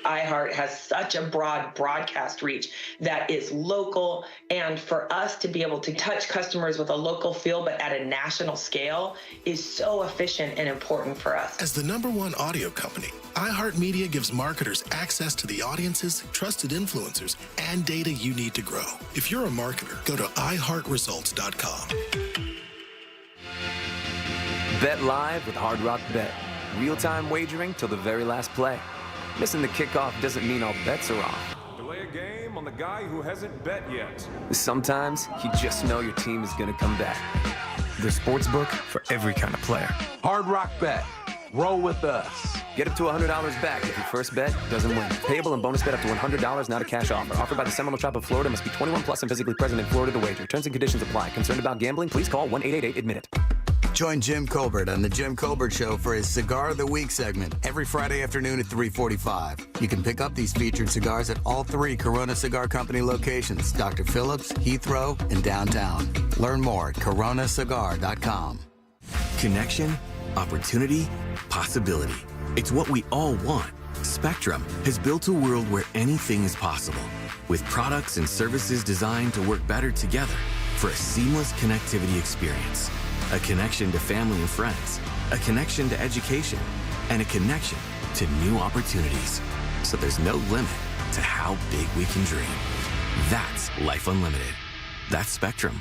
iHeart has such a broad broadcast reach that is local, and for us to be able to touch customers with a local feel but at a national scale is so efficient and important for us. As the #1 audio company, iHeartMedia gives marketers access to the audiences, trusted influencers, and data you need to grow. If you're a marketer, go to iHeartResults.com. Bet live with Hard Rock Bet. Real-time wagering till the very last play. Missing the kickoff doesn't mean all bets are off. Delay a game on the guy who hasn't bet yet. Sometimes you just know your team is going to come back. The sportsbook for every kind of player. Hard Rock Bet. Roll with us. Get up to $100 back if your first bet doesn't win. Payable and bonus bet up to $100, not a cash offer. Offered by the Seminole Tribe of Florida. Must be 21 plus and physically present in Florida to wager. Terms and conditions apply. Concerned about gambling? Please call 1-888-ADMIT-IT. Join Jim Colbert on The Jim Colbert Show for his Cigar of the Week segment every Friday afternoon at 3:45. You can pick up these featured cigars at all 3 Corona Cigar Company locations, Dr. Phillips, Heathrow, and downtown. Learn more at coronacigar.com. Connection, opportunity, possibility. It's what we all want. Spectrum has built a world where anything is possible, with products and services designed to work better together for a seamless connectivity experience. A connection to family and friends, a connection to education, and a connection to new opportunities. So there's no limit to how big we can dream. That's Life Unlimited. That's Spectrum.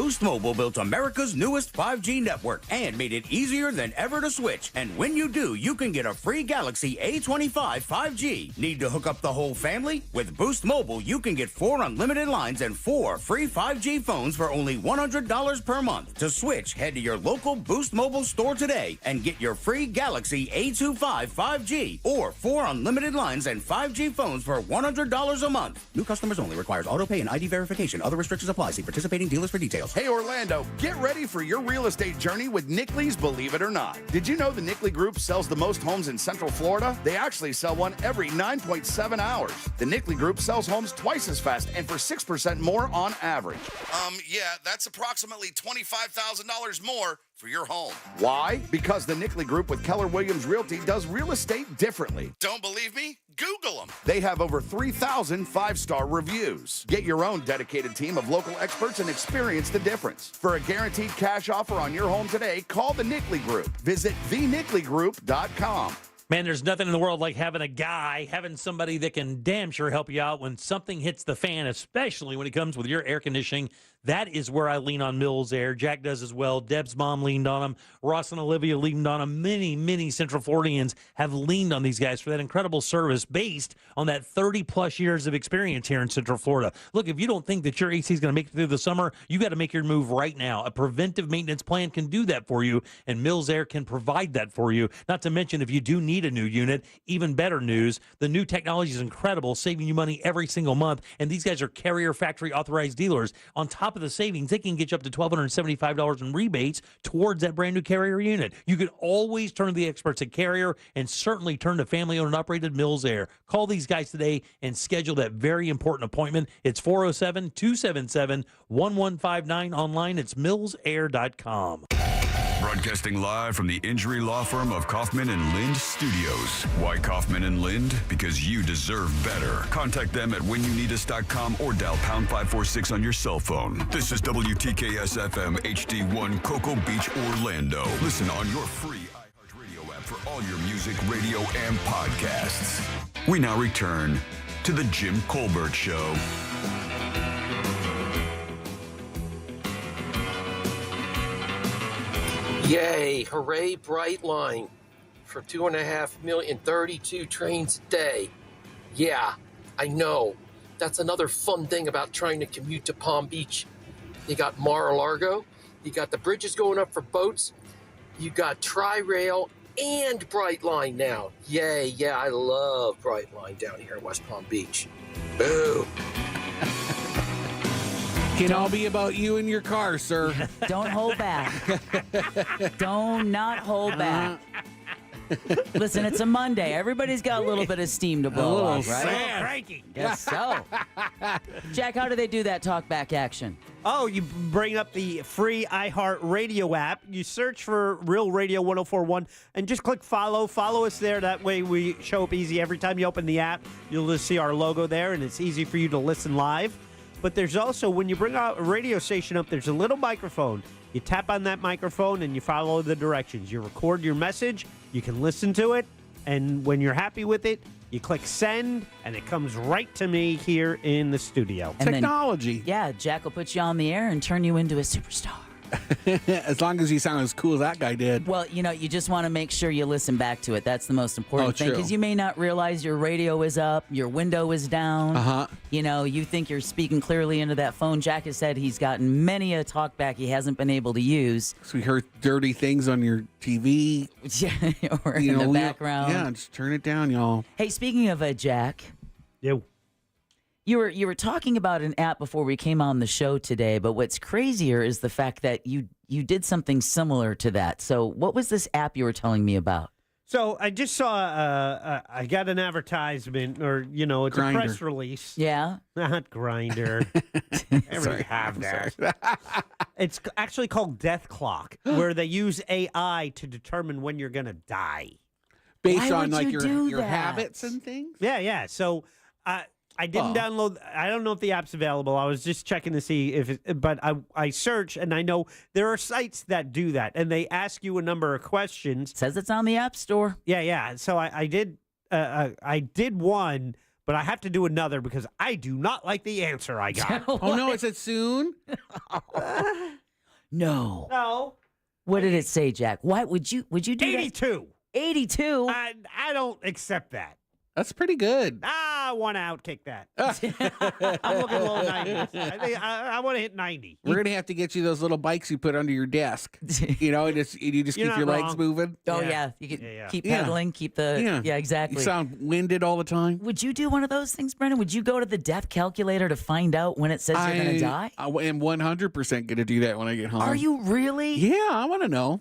Boost Mobile built America's newest 5G network and made it easier than ever to switch. And when you do, you can get a free Galaxy A25 5G. Need to hook up the whole family? With Boost Mobile, you can get 4 unlimited lines and 4 free 5G phones for only $100 per month. To switch, head to your local Boost Mobile store today and get your free Galaxy A25 5G or 4 unlimited lines and 5G phones for $100 a month. New customers only. Requires auto pay and ID verification. Other restrictions apply. See participating dealers for details. Hey, Orlando, get ready for your real estate journey with Nickley's Believe It or Not. Did you know the Nickley Group sells the most homes in Central Florida? They actually sell one every 9.7 hours. The Nickley Group sells homes twice as fast and for 6% more on average. Yeah, that's approximately $25,000 more for your home. Why? Because the Nickley Group with Keller Williams Realty does real estate differently. Don't believe me? Google them. They have over 3,000 five-star reviews. Get your own dedicated team of local experts and experience the difference. For a guaranteed cash offer on your home today, call the Nickley Group. Visit thenickley.com. Man, there's nothing in the world like having somebody that can damn sure help you out when something hits the fan, especially when it comes with your air conditioning. That is where I lean on Mills Air. Jack does as well. Deb's mom leaned on him. Ross and Olivia leaned on him. Many Central Floridians have leaned on these guys for that incredible service based on that 30-plus years of experience here in Central Florida. Look, if you don't think that your AC is going to make it through the summer, you got to make your move right now. A preventive maintenance plan can do that for you, and Mills Air can provide that for you. Not to mention, if you do need a new unit, even better news, the new technology is incredible, saving you money every single month, and these guys are Carrier factory authorized dealers. On top of the savings, they can get you up to $1,275 in rebates towards that brand new Carrier unit. You can always turn to the experts at Carrier and certainly turn to family-owned and operated Mills Air. Call these guys today and schedule that very important appointment. It's 407-277-1159. Online, it's millsair.com. Broadcasting live from the injury law firm of Kaufman and Lind Studios. Why Kaufman and Lind? Because you deserve better. Contact them at whenyounitus.com or dial pound 546 on your cell phone. This is WTKS FM HD1 Cocoa Beach, Orlando. Listen on your free iHeartRadio app for all your music, radio, and podcasts. We now return to the Jim Colbert Show. Yay, hooray, Bright Line. For 2.5 million, 32 trains a day. Yeah, I know. That's another fun thing about trying to commute to Palm Beach. You got Mar-a-Lago, you got the bridges going up for boats, you got Tri-Rail and Bright Line now. Yay, yeah, I love Bright Line down here in West Palm Beach. Boo. Can all be about you and your car, sir. Don't hold back. Do not hold back. Listen, it's a Monday. Everybody's got a little bit of steam to blow off, right? Cranky. Guess so. Jack, how do they do that talkback action? Oh, you bring up the free iHeartRadio app. You search for Real Radio 1041 and just click follow. Follow us there. That way we show up easy. Every time you open the app, you'll just see our logo there, and it's easy for you to listen live. But there's also, when you bring out a radio station up, there's a little microphone. You tap on that microphone and you follow the directions. You record your message, you can listen to it, and when you're happy with it, you click send, and it comes right to me here in the studio. And Technology. Then, Jack will put you on the air and turn you into a superstar. As long as you sound as cool as that guy did. Well, you just want to make sure you listen back to it. That's the most important thing, because you may not realize your radio is up, your window is down. You think you're speaking clearly into that phone. Jack has said he's gotten many a talkback he hasn't been able to use. So we heard dirty things on your TV. Or in the background. Yeah, just turn it down, y'all. Hey, speaking of Jack. You were talking about an app before we came on the show today, but what's crazier is the fact that you did something similar to that. So what was this app you were telling me about? So I just saw, I got an advertisement, or, it's Grindr. a press release. Yeah? Not Grindr. Everybody have that. It's actually called Death Clock, where they use AI to determine when you're going to die. Based on your habits and things? Yeah. So I didn't download. I don't know if the app's available. I was just checking to see but I search, and I know there are sites that do that, and they ask you a number of questions. Says it's on the App Store. Yeah. So I did one, but I have to do another because I do not like the answer I got. Oh no, is it soon? No. No. What did it say, Jack? Why would you do 82. that? 82. I don't accept that. That's pretty good. I want to outkick that. I'm looking low 90s. I want to hit 90. We're gonna have to get you those little bikes you put under your desk. You know, and you just You're keep your not legs wrong. moving. Oh yeah, you can keep Yeah. pedaling, keep the exactly. You sound winded all the time. Would you do one of those things, Brendan? Would you go to the death calculator to find out when it says you're going to die? I am 100% gonna do that when I get home. Are you really? Yeah, I want to know.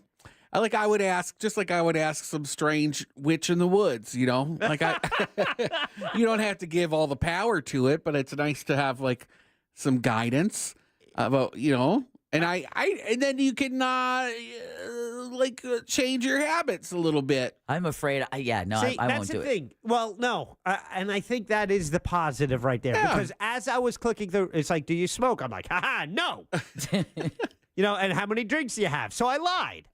I would ask, just like I would ask some strange witch in the woods, you know? Like you don't have to give all the power to it, but it's nice to have like some guidance about, you know, and and then you can change your habits a little bit. I'm afraid. I won't do it. That's the thing. Well, no, and I think that is the positive right there. Yeah. Because as I was clicking through, it's like, do you smoke? I'm like, haha, no. You know, and how many drinks do you have? So I lied.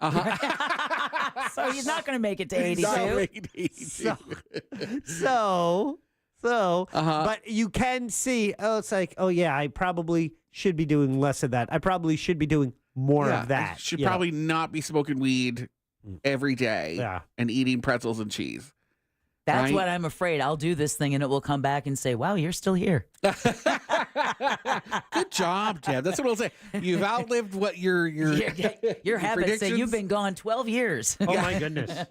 So he's not going to make it to 82. But you can see, it's like, oh, yeah, I probably should be doing less of that. I probably should be doing more of that. I should probably not be smoking weed every day and eating pretzels and cheese. That's right? what I'm afraid. I'll do this thing and it will come back and say, wow, you're still here. Good job, Jeb. That's what I'll say. You've outlived what your habits say you've been gone 12 years. Oh, my goodness.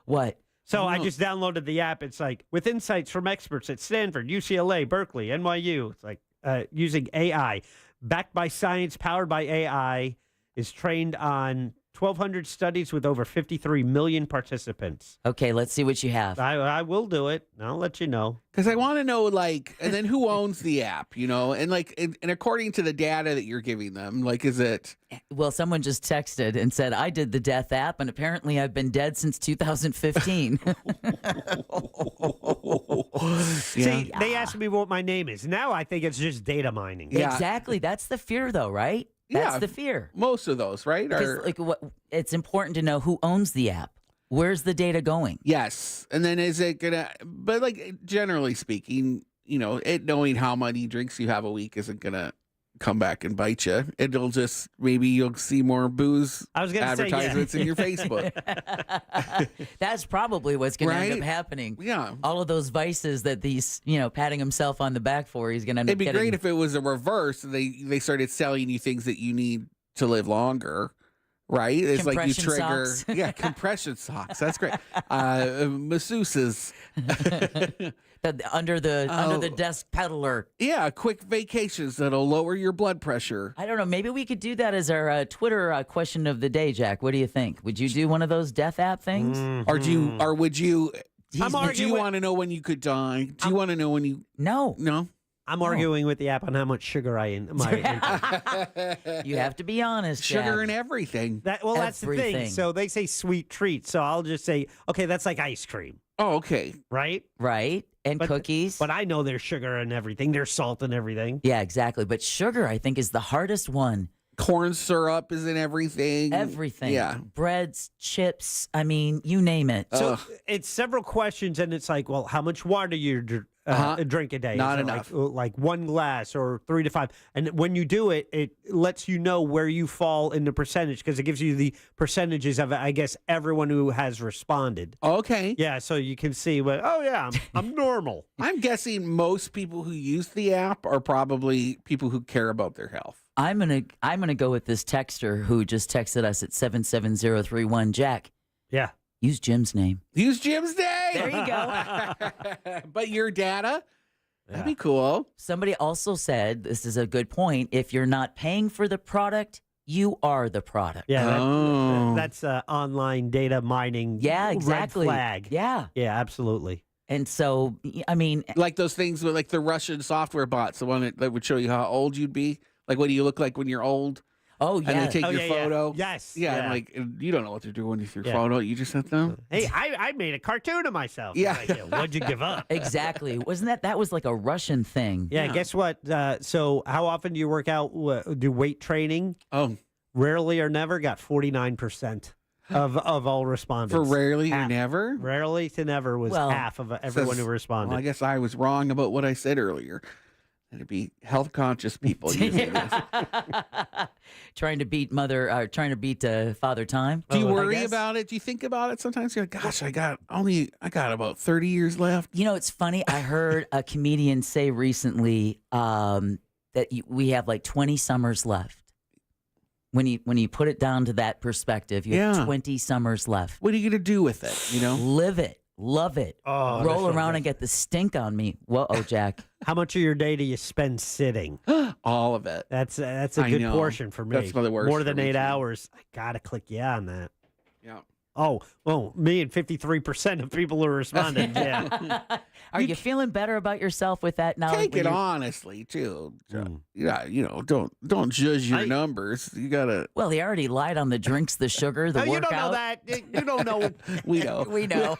What? So I just downloaded the app. It's like, with insights from experts at Stanford, UCLA, Berkeley, NYU. It's like using AI. Backed by science, powered by AI, is trained on 1,200 studies with over 53 million participants. Okay, let's see what you have. I will do it. I'll let you know. Because I want to know, like, and then who owns the app, you know? And, like, and according to the data that you're giving them, like, is it... Well, someone just texted and said, I did the death app, and apparently I've been dead since 2015. See, they asked me what my name is. Now I think it's just data mining. Yeah. Exactly. That's the fear, though, right? That's the fear. Most of those, right? Because, it's important to know who owns the app. Where's the data going? Yes. And then is it going to... But, like, generally speaking, you know, it knowing how many drinks you have a week isn't going to come back and bite you. It'll just... Maybe you'll see more booze advertisements in your Facebook. That's probably what's going to end up Right? happening. Yeah. All of those vices that he's, patting himself on the back for, he's going to end It'd up be getting. great if it was a reverse and they started selling you things that you need to live longer. Right? It's like you trigger... Socks. Yeah, compression socks. That's great. Masseuses. Under the desk peddler. Yeah, quick vacations that'll lower your blood pressure. I don't know. Maybe we could do that as our Twitter question of the day, Jack. What do you think? Would you do one of those death app things? Or would you... Do you with- want to know when you could die? Do you want to know when you... No. I'm arguing with the app on how much sugar I eat. You have to be honest, Sugar Jack. and everything. That's the thing. Everything. So they say sweet treats. So I'll just say, okay, that's like ice cream. Oh, okay. Right? Right. And cookies. But I know there's sugar and everything. There's salt and everything. Yeah, exactly. But sugar, I think, is the hardest one. Corn syrup is in everything. Everything. Yeah. Breads, chips. I mean, you name it. So it's several questions, and it's like, well, how much water do you drink a day? Not Is it enough. Like 1 glass or 3 to 5. And when you do it, it lets you know where you fall in the percentage because it gives you the percentages of, I guess, everyone who has responded. Okay. Yeah, so you can see, I'm normal. I'm guessing most people who use the app are probably people who care about their health. I'm gonna go with this texter who just texted us at 77031. Jack. Yeah. Use Jim's name. Use Jim's name. There you go. But your data, that'd be cool. Somebody also said, this is a good point, if you're not paying for the product, you are the product. Yeah, that's online data mining. Yeah, exactly. Red flag. Yeah. Yeah, absolutely. And so, I mean, like those things with like the Russian software bots, the one that would show you how old you'd be. Like, what do you look like when you're old? Oh, yeah. And they take your photo. Yeah. Yes. Yeah, yeah. and like, you don't know what they're doing with your photo. You just sent them. Hey, I made a cartoon of myself. Yeah. Like, what'd you give up? Exactly. Wasn't that was like a Russian thing? Yeah, guess what? So how often do you work out, do weight training? Oh. Rarely or never got 49% of all respondents. For rarely Half. or never? Rarely to never was half of everyone who responded. Well, I guess I was wrong about what I said earlier. It'd be health conscious people using this. Trying to beat Father Time. Do you worry about it? Do you think about it sometimes? You're like, gosh, I got about 30 years left. You know, it's funny. I heard a comedian say recently that we have like 20 summers left. When you put it down to that perspective, you have 20 summers left. What are you going to do with it? You know, live it, love it, Oh, roll around and get the stink on me. Whoa, Jack. How much of your day do you spend sitting? All of it. That's a good portion for me. That's one of the worst. More than 8 hours. I gotta click yeah on that. Yeah. Oh, well, me and 53% of people who responded. Yeah. Are you feeling better about yourself with that now? Take it honestly too. Yeah, don't judge your numbers. You gotta. Well, he already lied on the drinks, the sugar, the No, workout. you don't know that. You don't know. We know. We know.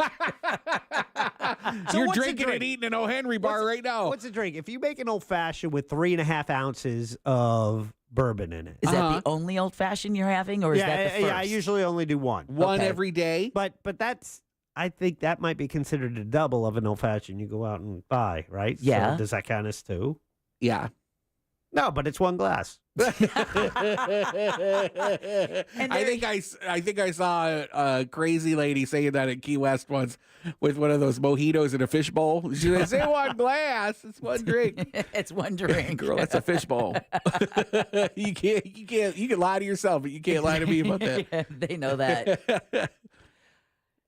You're what's a drinking drink? and eating an O. Henry bar right now. What's a drink? If you make an old fashioned with 3.5 ounces of bourbon in it, Is that the only old fashioned you're having, or is that the first? Yeah, I usually only do one. One every day. But that's. I think that might be considered a double of an old fashioned you go out and buy, right? Yeah. So does that count as two? Yeah. No, but it's one glass. I think I saw a crazy lady saying that in Key West once with one of those mojitos in a fishbowl. She said, "Say one glass, it's one drink." It's one drink. Girl, that's a fishbowl. You can lie to yourself, but you can't lie to me about that. Yeah, they know that.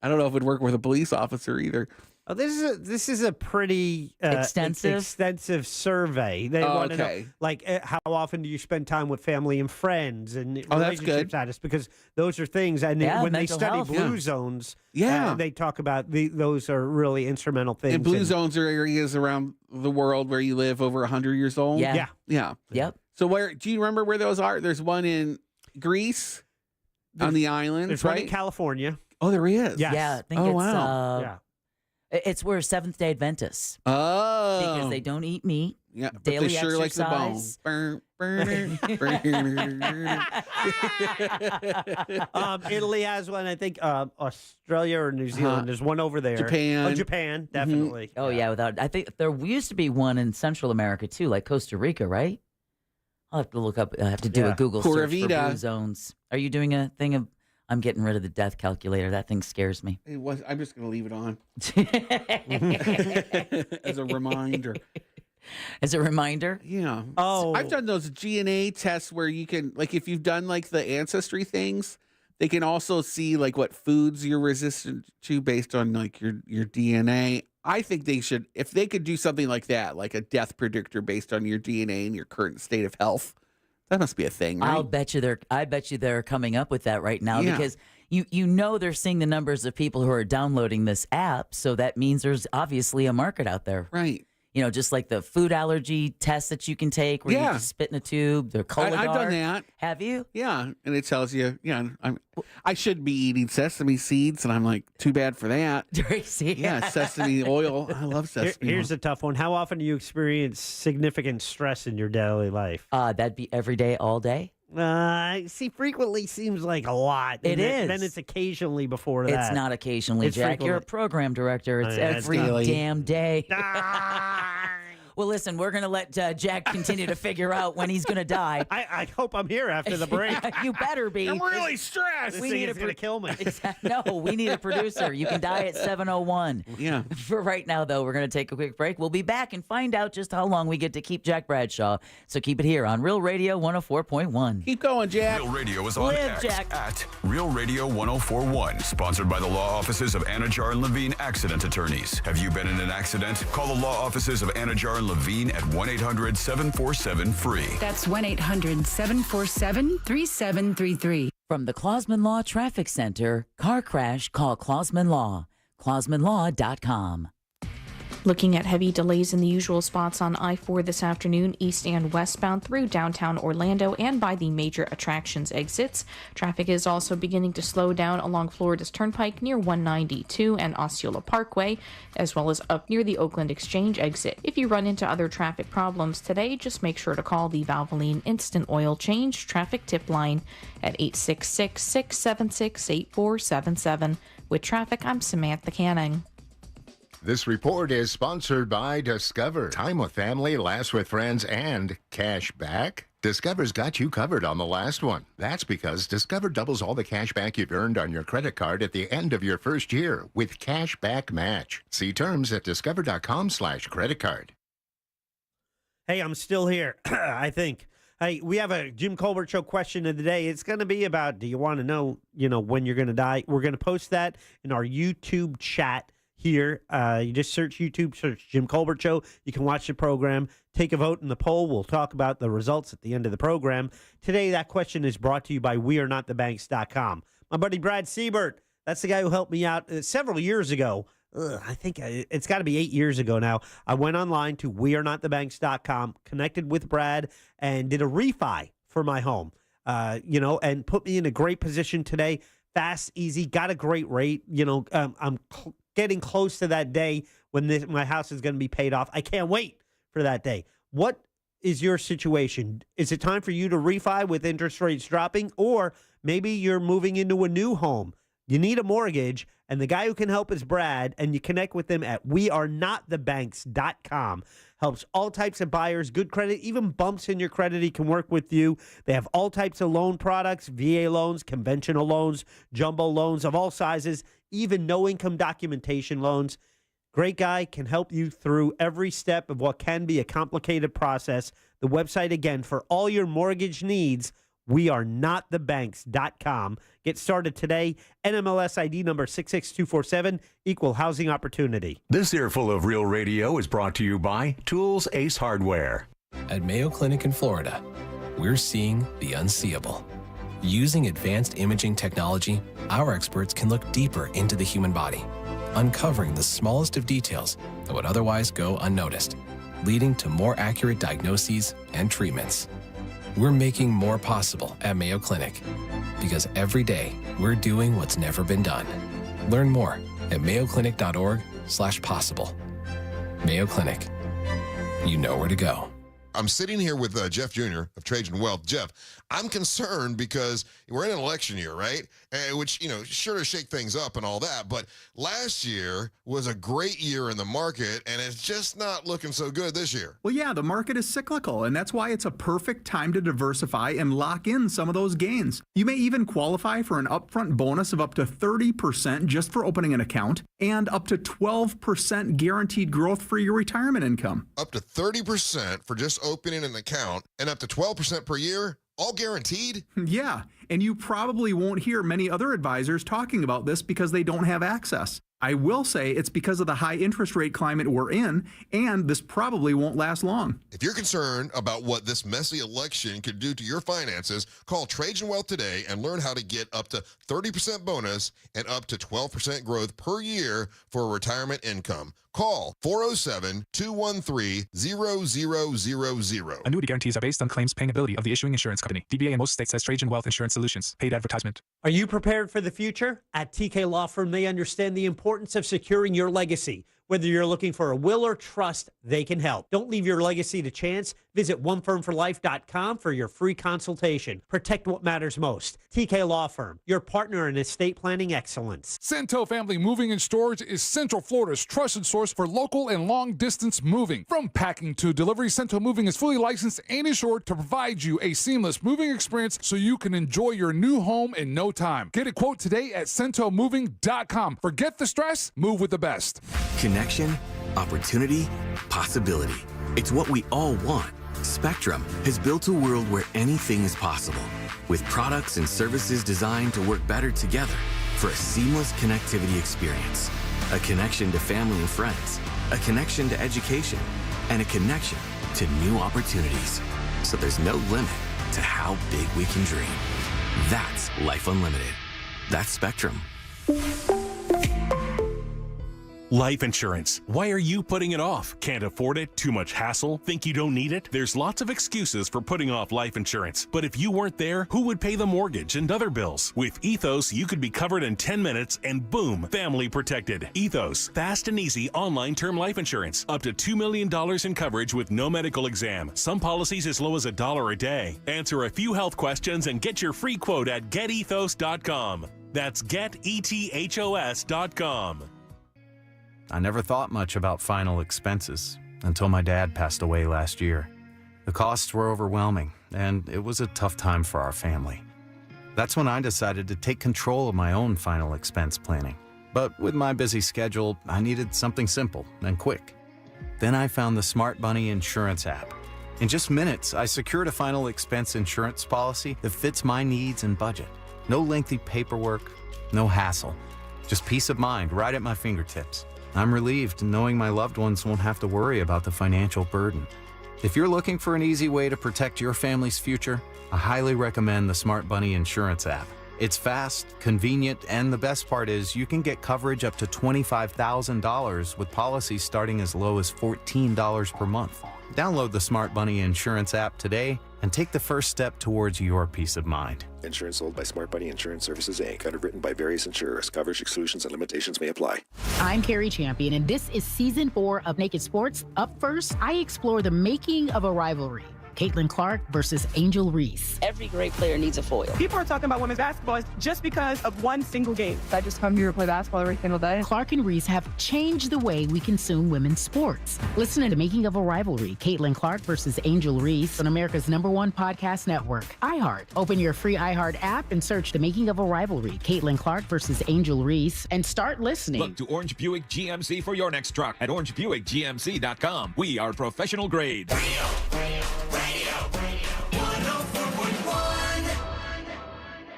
I don't know if it'd work with a police officer either. Oh, this is a pretty extensive survey. They want to know, like, how often do you spend time with family and friends and relationship good. status? Because those are things, and when they study health. blue zones, Yeah. they talk about those are really instrumental things. And blue zones are areas around the world where you live over 100 years old. Yeah. Yeah. Yep. So do you remember where those are? There's one in Greece on the islands, There's right? one in California. Oh, there is. Yes. Yeah, I think Oh, it's wow. Yeah. It's where Seventh-day Adventists, Oh. because they don't eat meat. Yeah, but daily they sure like the bone. exercise. Italy has one. I think Australia or New Zealand. There's one over there. Japan. Oh, Japan, definitely. Oh yeah, I think there used to be one in Central America too, like Costa Rica, right? I'll have to look up. I have to do a Google Pura search for Vida. blue zones. Are you doing a thing of? I'm getting rid of the death calculator. That thing scares me. I'm just going to leave it on as a reminder. As a reminder? Yeah. Oh. I've done those GNA tests where you can, like, if you've done like the ancestry things, they can also see like what foods you're resistant to based on like your DNA. I think they should, if they could do something like that, like a death predictor based on your DNA and your current state of health. That must be a thing, right? I bet you they're coming up with that right now, Yeah. because you know they're seeing the numbers of people who are downloading this app, so that means there's obviously a market out there. Right. You know, just like the food allergy test that you can take where you Yeah. can spit in a tube, the Cologuard. I've done that. Have you? Yeah, and it tells you, I should be eating sesame seeds, and I'm like, too bad for that. Yeah, sesame oil. I love sesame Here's oil. a tough one. How often do you experience significant stress in your daily life? That'd be every day, all day. See, frequently seems like a lot. It And is. Then it's occasionally before that. It's not occasionally, It's Jack. You're a frequently. program director. It's Yeah, it's every daily. damn day. Well, listen, we're going to let Jack continue to figure out when he's going to die. I hope I'm here after the break. You better be. I'm really stressed. This thing is going to kill me. No, we need a producer. You can die at 7:01. Yeah. For right now, though, we're going to take a quick break. We'll be back and find out just how long we get to keep Jack Bradshaw. So keep it here on Real Radio 104.1. Keep going, Jack. Real Radio is on Live, X Jack. at Real Radio 1041. Sponsored by the law offices of Anajar and Levine Accident Attorneys. Have you been in an accident? Call the law offices of Anajar and Levine at 1-800-747-FREE. That's 1-800-747-3733. From the Clausman Law Traffic Center, car crash, call Clausman Law. ClausmanLaw.com. Looking at heavy delays in the usual spots on I-4 this afternoon, east and westbound through downtown Orlando and by the major attractions exits. Traffic is also beginning to slow down along Florida's Turnpike near 192 and Osceola Parkway, as well as up near the Oakland Exchange exit. If you run into other traffic problems today, just make sure to call the Valvoline Instant Oil Change traffic tip line at 866-676-8477. With traffic, I'm Samantha Canning. This report is sponsored by Discover. Time with family, laughs with friends, and cash back. Discover's got you covered on the last one. That's because Discover doubles all the cash back you've earned on your credit card at the end of your first year with cash back match. See terms at discover.com/creditcard. Hey, I'm still here, I think. Hey, we have a Jim Colbert Show question of the day. It's going to be about, do you want to know, when you're going to die? We're going to post that in our YouTube chat here. You just search YouTube, search Jim Colbert Show. You can watch the program, take a vote in the poll. We'll talk about the results at the end of the program. Today, that question is brought to you by wearenotthebanks.com. My buddy Brad Siebert, that's the guy who helped me out several years ago. I think it's got to be 8 years ago now. I went online to wearenotthebanks.com, connected with Brad, and did a refi for my home, and put me in a great position today. Fast, easy, got a great rate. I'm getting close to that day when my house is going to be paid off. I can't wait for that day. What is your situation? Is it time for you to refi with interest rates dropping? Or maybe you're moving into a new home. You need a mortgage, and the guy who can help is Brad, and you connect with them at wearenotthebanks.com. Helps all types of buyers, good credit, even bumps in your credit. He can work with you. They have all types of loan products, VA loans, conventional loans, jumbo loans of all sizes, even no-income documentation loans. Great guy, can help you through every step of what can be a complicated process. The website, again, for all your mortgage needs, wearenotthebanks.com. Get started today. NMLS ID number 66247, equal housing opportunity. This earful of Real Radio is brought to you by Tools Ace Hardware. At Mayo Clinic in Florida, we're seeing the unseeable. Using advanced imaging technology, our experts can look deeper into the human body, uncovering the smallest of details that would otherwise go unnoticed, leading to more accurate diagnoses and treatments. We're making more possible at Mayo Clinic because every day we're doing what's never been done. Learn more at mayoclinic.org/possible. Mayo Clinic. You know where to go. I'm sitting here with Jeff Jr. of Trajan Wealth. Jeff, I'm concerned because we're in an election year, right? Which, sure to shake things up and all that. But last year was a great year in the market, and it's just not looking so good this year. Well, yeah, the market is cyclical, and that's why it's a perfect time to diversify and lock in some of those gains. You may even qualify for an upfront bonus of up to 30% just for opening an account, and up to 12% guaranteed growth for your retirement income. Up to 30% for just opening an account, and up to 12% per year, all guaranteed? Yeah, and you probably won't hear many other advisors talking about this because they don't have access. I will say it's because of the high interest rate climate we're in, and this probably won't last long. If you're concerned about what this messy election could do to your finances, call Trajan Wealth today and learn how to get up to 30% bonus and up to 12% growth per year for retirement income. Call 407-213-0000. Annuity guarantees are based on claims paying ability of the issuing insurance company. DBA in most states says Trajan Wealth Insurance Solutions. Paid advertisement. Are you prepared for the future? At TK Law Firm, they understand the importance of securing your legacy. Whether you're looking for a will or trust, they can help. Don't leave your legacy to chance. Visit onefirmforlife.com for your free consultation. Protect what matters most. TK Law Firm, your partner in estate planning excellence. Santo Family Moving and Storage is Central Florida's trusted source for local and long-distance moving. From packing to delivery, Santo Moving is fully licensed and insured to provide you a seamless moving experience so you can enjoy your new home in no time. Get a quote today at centomoving.com. Forget the stress, move with the best. Connection, opportunity, possibility. It's what we all want. Spectrum has built a world where anything is possible, with products and services designed to work better together for a seamless connectivity experience. A connection to family and friends, a connection to education, and a connection to new opportunities. So there's no limit to how big we can dream. That's Life Unlimited. That's Spectrum. Life insurance. Why are you putting it off? Can't afford it? Too much hassle? Think you don't need it? There's lots of excuses for putting off life insurance. But if you weren't there, who would pay the mortgage and other bills? With Ethos, you could be covered in 10 minutes and boom, family protected. Ethos, fast and easy online term life insurance. Up to $2 million in coverage with no medical exam. Some policies as low as $1 a day. Answer a few health questions and get your free quote at getethos.com. That's getethos.com. I never thought much about final expenses until my dad passed away last year. The costs were overwhelming, and it was a tough time for our family. That's when I decided to take control of my own final expense planning. But with my busy schedule, I needed something simple and quick. Then I found the Smart Bunny insurance app. In just minutes, I secured a final expense insurance policy that fits my needs and budget. No lengthy paperwork, no hassle. Just peace of mind right at my fingertips. I'm relieved knowing my loved ones won't have to worry about the financial burden. If you're looking for an easy way to protect your family's future, I highly recommend the Smart Bunny insurance app. It's fast, convenient, and the best part is you can get coverage up to $25,000 with policies starting as low as $14 per month. Download the Smart Bunny insurance app today and take the first step towards your peace of mind. Insurance sold by Smart Bunny Insurance Services, Inc. Underwritten by various insurers. Coverage exclusions and limitations may apply. I'm Carrie Champion, and this is Season 4 of Naked Sports. Up first, I explore the making of a rivalry. Caitlin Clark versus Angel Reese. Every great player needs a foil. People are talking about women's basketball just because of one single game. I just come here to play basketball every single day. Clark and Reese have changed the way we consume women's sports. Listen to The Making of a Rivalry, Caitlin Clark versus Angel Reese on America's #1 podcast network, iHeart. Open your free iHeart app and search The Making of a Rivalry, Caitlin Clark versus Angel Reese, and start listening. Look to Orange Buick GMC for your next truck at orangebuickgmc.com. We are professional grade.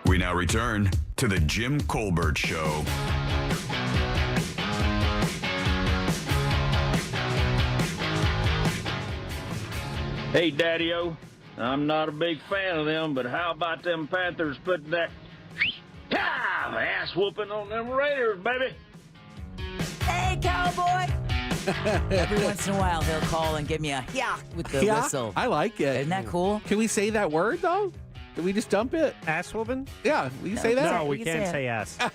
We now return to the Jim Colbert Show. Hey, Daddy-O, I'm not a big fan of them, but how about them Panthers putting that ass whooping on them Raiders, baby? Hey, cowboy! Every once in a while, he'll call and give me a yeah with the whistle. I like it. Isn't that cool? Can we say that word, though? Did we just dump it? Ass whooping? Yeah, will you say that? No, we can't say ass. I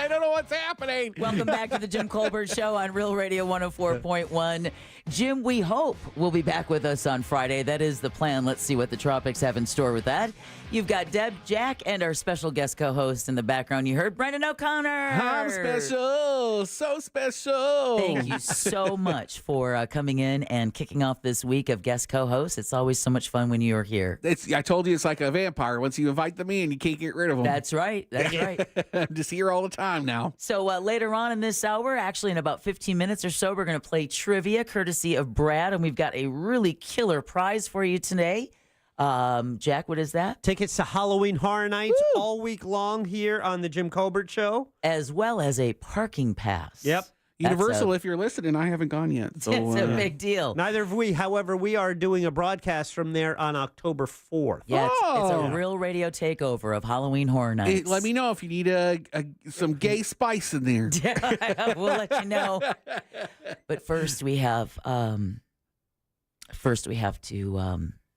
don't know what's happening. Welcome back to the Jim Colbert Show on Real Radio 104.1. Jim, we hope will be back with us on Friday. That is the plan. Let's see what the tropics have in store with that. You've got Deb, Jack, and our special guest co-host in the background. You heard Brendan O'Connor. I'm special. So special. Thank you so much for coming in and kicking off this week of guest co-hosts. It's always so much fun when you're here. I told you it's like a vampire. Once you invite them in, you can't get rid of them. That's right. That's right. I'm just here all the time now. So later on in this hour, actually in about 15 minutes or so, we're going to play trivia courtesy of Brad, and we've got a really killer prize for you today. Jack, what is that? Tickets to Halloween Horror Nights all week long here on the Jim Colbert Show. As well as a parking pass. Yep. Universal, if you're listening, I haven't gone yet. So, it's a big deal. Neither have we. However, we are doing a broadcast from there on October 4th. Yeah, it's a real radio takeover of Halloween Horror Nights. Let me know if you need some gay spice in there. We'll let you know. But first, we have to.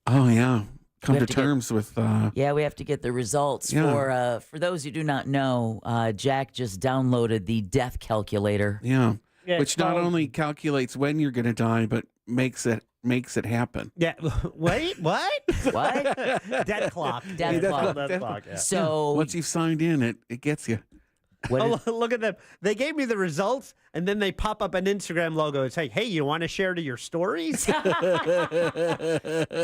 Oh yeah, come to terms with. Yeah, we have to get the results for those who do not know. Jack just downloaded the death calculator. Yeah, which not only calculates when you're going to die, but makes it happen. Yeah. Wait. What? What? Death clock. Death clock. Yeah. So once you've signed in, it gets you. Look at them. They gave me the results, and then they pop up an Instagram logo. It's like, hey, you want to share to your stories? I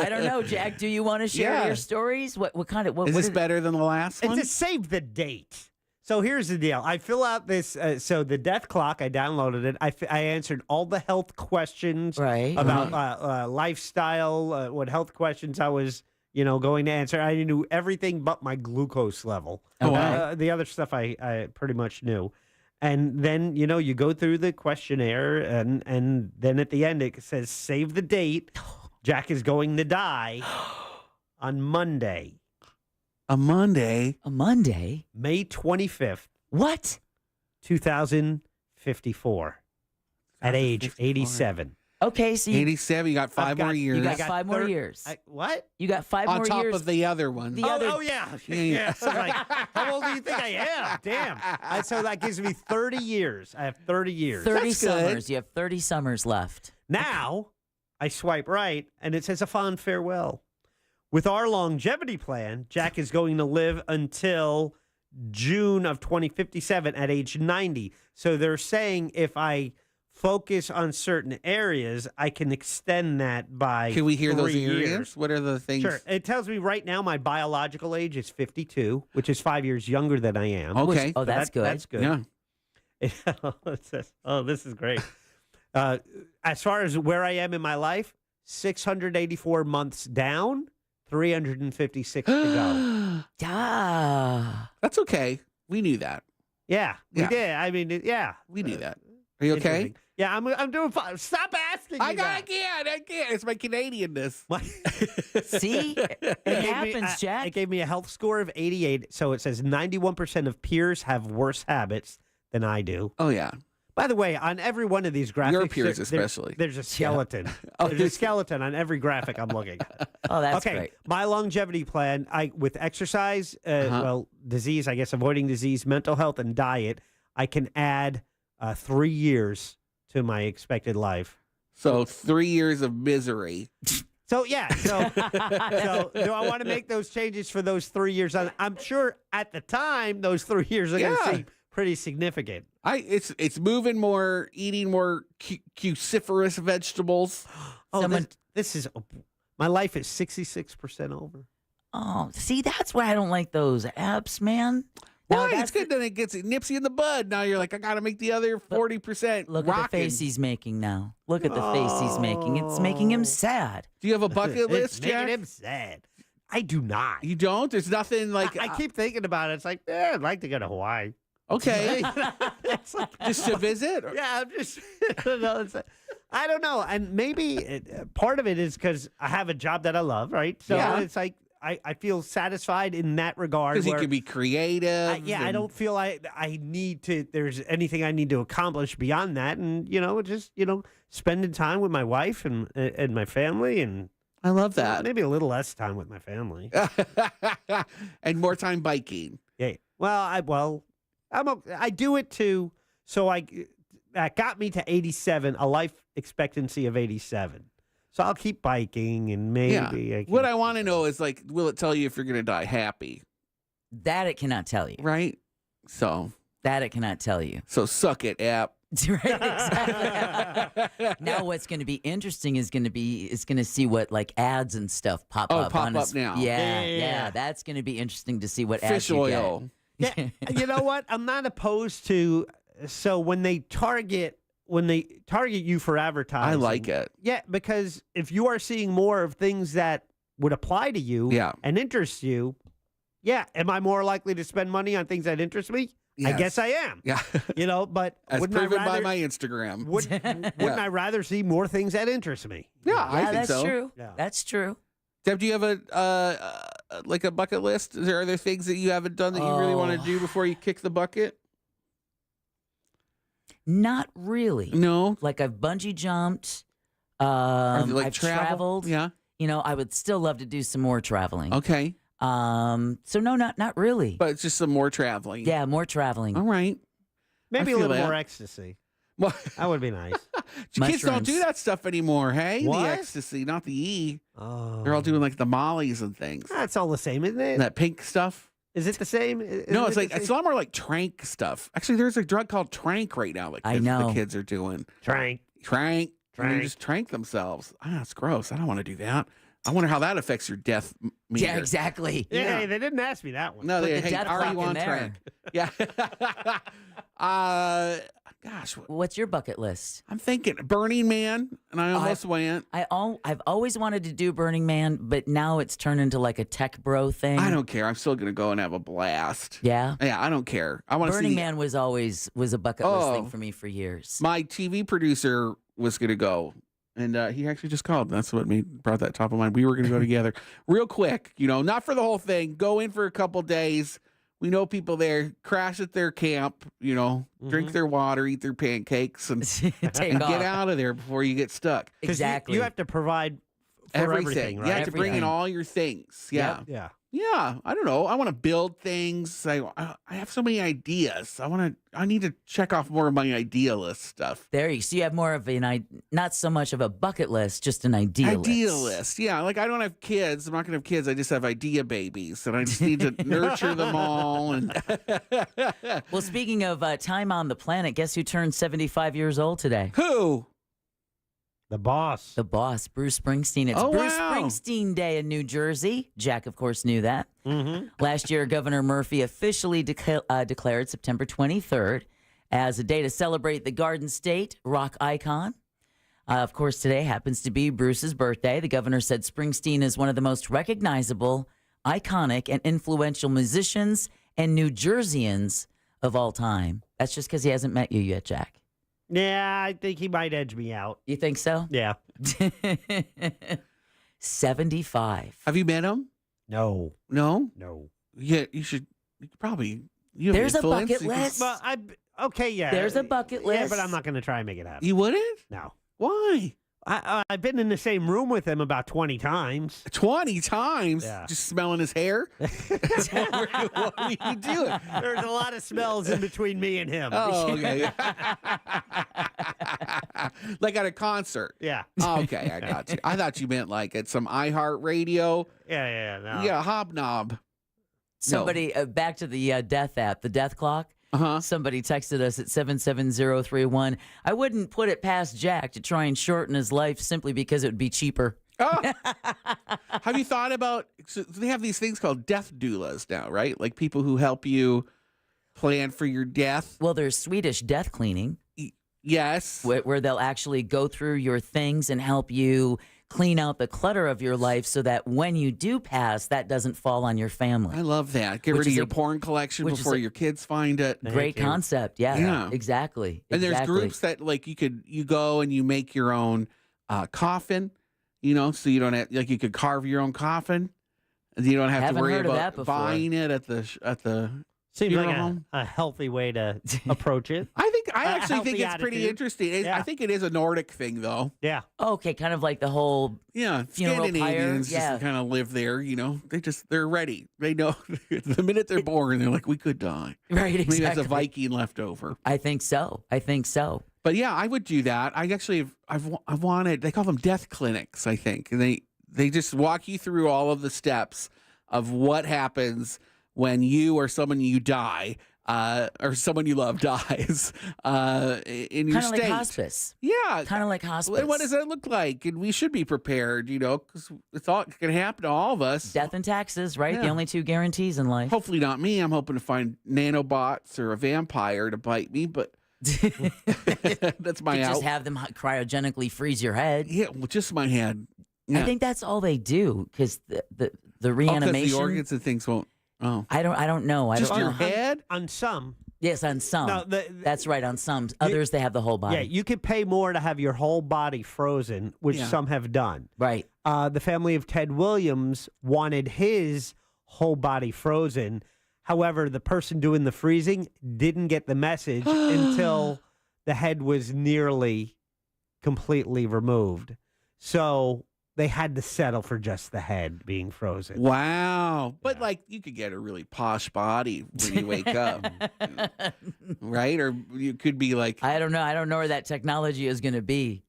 don't know, Jack. Do you want to share your stories? What kind of? Is this better than the last one? It's a save the date. So here's the deal. I fill out this. So the death clock, I downloaded it. I answered all the health questions about lifestyle, what health questions I was going to answer. I knew everything but my glucose level. The other stuff I pretty much knew. And then, you go through the questionnaire, and then at the end it says, save the date. Jack is going to die on Monday. A Monday? May 25th. What? 2054. At age 87. Okay, so 87, you got 5 more years. You got 5 more years. What? You got 5 more years. On top of the other one. Oh, yeah. Yeah. So like, how old do you think I am? Damn. So that gives me 30 years. I have 30 years. 30 summers. You have 30 summers left. Now, I swipe right, and it says a fond farewell. With our longevity plan, Jack is going to live until June of 2057 at age 90. So they're saying if I focus on certain areas, I can extend that by Can we hear 3 those areas? years. What are the things? Sure. It tells me right now my biological age is 52, which is 5 years younger than I am. Okay. Oh, that's good. That's good. Yeah. It says, oh, this is great. As far as where I am in my life, 684 months down, 356 to go. That's okay. We knew that. Yeah, we Yeah. did. I mean, yeah. We knew that. Are you okay? Interesting. Yeah, I'm doing fine. Stop asking me that. I can't. It's my Canadianness. See? It happens, Jack. It gave me a health score of 88. So it says 91% of peers have worse habits than I do. Oh, yeah. By the way, on every one of these graphics, Your peers especially. there's a skeleton. Oh, There's a skeleton on every graphic I'm looking at. Oh, that's okay. great. My longevity plan, with exercise, disease, I guess, avoiding disease, mental health, and diet, I can add 3 years to my expected life. So 3 years of misery. So, yeah. So do I want to make those changes for those 3 years? I'm sure at the time, those 3 years are going to seem pretty significant. It's moving more, eating more cruciferous vegetables. My life is 66% over. Oh, see, that's why I don't like those apps, man. Why? It's good that it nips you in the bud. Now you're like, I got to make the other 40%. Look at the face he's making now. Look at the face he's making. It's making him sad. Do you have a bucket list, Jack? Making him sad. I do not. You don't? There's nothing like... I keep thinking about it. It's like, I'd like to go to Hawaii. Okay. Just to visit? Yeah, I'm just... I don't know. And maybe part of it is because I have a job that I love, right? So it's like, I feel satisfied in that regard. Because you can be creative. I don't feel I need to, there's anything I need to accomplish beyond that. And, just, spending time with my wife and my family. And I love that. Maybe a little less time with my family. And more time biking. Yeah. Well, I do it too. So that got me to 87, a life expectancy of 87. So I'll keep biking and maybe. What I want to know is will it tell you if you're going to die happy? That it cannot tell you. Right? So. That it cannot tell you. So suck it, app. Right, exactly. Now what's going to be interesting is going to see what ads and stuff pop up. Pop up now. Yeah. That's going to be interesting to see what ads Fish oil. Yeah, you know what? I'm not opposed to. So when they target you for advertising, I like it. Yeah, because if you are seeing more of things that would apply to you and interest you, am I more likely to spend money on things that interest me? Yes. I guess I am. Yeah. But as proven by my Instagram. Wouldn't I rather see more things that interest me? Yeah, I think so. That's true. Yeah. That's true. Deb, do you have a bucket list? Is there other things that you haven't done that you really want to do before you kick the bucket? Not really. No. I've bungee jumped. I've traveled. Yeah. I would still love to do some more traveling. Okay. So no, not really. But it's just some more traveling. Yeah, more traveling. All right. Maybe a little more ecstasy. Well, that would be nice. Kids don't do that stuff anymore, hey? What? The ecstasy, not the E. Oh. They're all doing the mollies and things. That's all the same, isn't it? That pink stuff. Is it the same? No, it's a lot more trank stuff. Actually, there's a drug called trank right now. I know. The kids are doing. Trank. And they just trank themselves. It's gross. I don't want to do that. I wonder how that affects your death meter. Yeah, exactly. Yeah, they didn't ask me that one. No, Put they the death are clock you in on there. trank? Yeah. Gosh, what's your bucket list? I'm thinking Burning Man, and I almost went. I've always wanted to do Burning Man, but now it's turned into a tech bro thing. I don't care. I'm still gonna go and have a blast. Yeah, I don't care. I want to see. Burning Man was a bucket list thing for me for years. My TV producer was gonna go, and he actually just called. That's what brought that top of mind. We were gonna go together, real quick. Not for the whole thing. Go in for a couple days. We know people there, crash at their camp, drink their water, eat their pancakes, and get out of there before you get stuck. Exactly. You have to provide everything, right? You have to bring in all your things. Yeah. Yeah. Yeah, I don't know. I want to build things. I have so many ideas. I need to check off more of my idea list stuff. There you see. You have more of not so much of a bucket list, just an idea list. Idea list. Yeah, like I don't have kids. I'm not going to have kids. I just have idea babies, and I just need to nurture them all. And well, speaking of time on the planet, guess who turned 75 years old today? Who? The boss. The boss, Bruce Springsteen. It's Bruce Springsteen Day in New Jersey. Jack, of course, knew that. Mm-hmm. Last year, Governor Murphy officially declared September 23rd as a day to celebrate the Garden State rock icon. Of course, today happens to be Bruce's birthday. The governor said Springsteen is one of the most recognizable, iconic, and influential musicians and New Jerseyans of all time. That's just because he hasn't met you yet, Jack. Yeah, I think he might edge me out. You think so? Yeah. 75. Have you met him? No. No? No. Yeah, you should probably. You have There's a influence. bucket You can- list. Well, okay, yeah. There's a bucket list. Yeah, but I'm not going to try and make it happen. You wouldn't? No. Why? I've been in the same room with him about 20 times. 20 times? Yeah. Just smelling his hair? What are you doing? There's a lot of smells in between me and him. Oh, okay. Like at a concert? Yeah. Oh, okay, I got you. I thought you meant like at some iHeartRadio. Yeah, no. Yeah, hobnob. Somebody, back to the death app, the death clock. Uh-huh. Somebody texted us at 77031. I wouldn't put it past Jack to try and shorten his life simply because it would be cheaper. Oh. Have you thought about, so they have these things called death doulas now, right? Like people who help you plan for your death. Well, there's Swedish death cleaning. Yes. Where they'll actually go through your things and help you clean out the clutter of your life so that when you do pass, that doesn't fall on your family. I love that. Get rid of your porn collection before your kids find it. Great concept. Yeah, exactly. And there's groups that like you go and you make your own coffin, so you don't have, like you could carve your own coffin. And you don't have to worry about buying it at the Seems funeral like home. a healthy way to approach it. I actually think it's pretty attitude. interesting. Yeah. I think it is a Nordic thing, though. Yeah. Okay, kind of like the whole funeral Scandinavians pyre. just kind of live there. They're ready. They know the minute they're born, they're like, we could die. Right, exactly. Maybe that's a Viking left over. I think so. But yeah, I would do that. I actually, I've wanted. They call them death clinics, I think, and they just walk you through all of the steps of what happens when you or someone you die, or someone you love dies in your Kind of state. like hospice. Yeah. Kind of like hospice. What does that look like? And we should be prepared, because it's all going to happen to all of us. Death and taxes, right? Yeah. The only two guarantees in life. Hopefully not me. I'm hoping to find nanobots or a vampire to bite me, but that's my You out. just have them cryogenically freeze your head. Yeah, well, just my head. Yeah. I think that's all they do because the Oh, 'cause reanimation. the organs and things won't. Oh, I don't know. I just don't your know. head? On some. Yes, on some. No, that's right. On some. Others, they have the whole body. Yeah, you could pay more to have your whole body frozen, which Yeah. some have done. Right. The family of Ted Williams wanted his whole body frozen. However, the person doing the freezing didn't get the message until the head was nearly completely removed. So they had to settle for just the head being frozen. Wow. But like you could get a really posh body when you wake up. Right? Or you could be like I don't know. I don't know where that technology is going to be.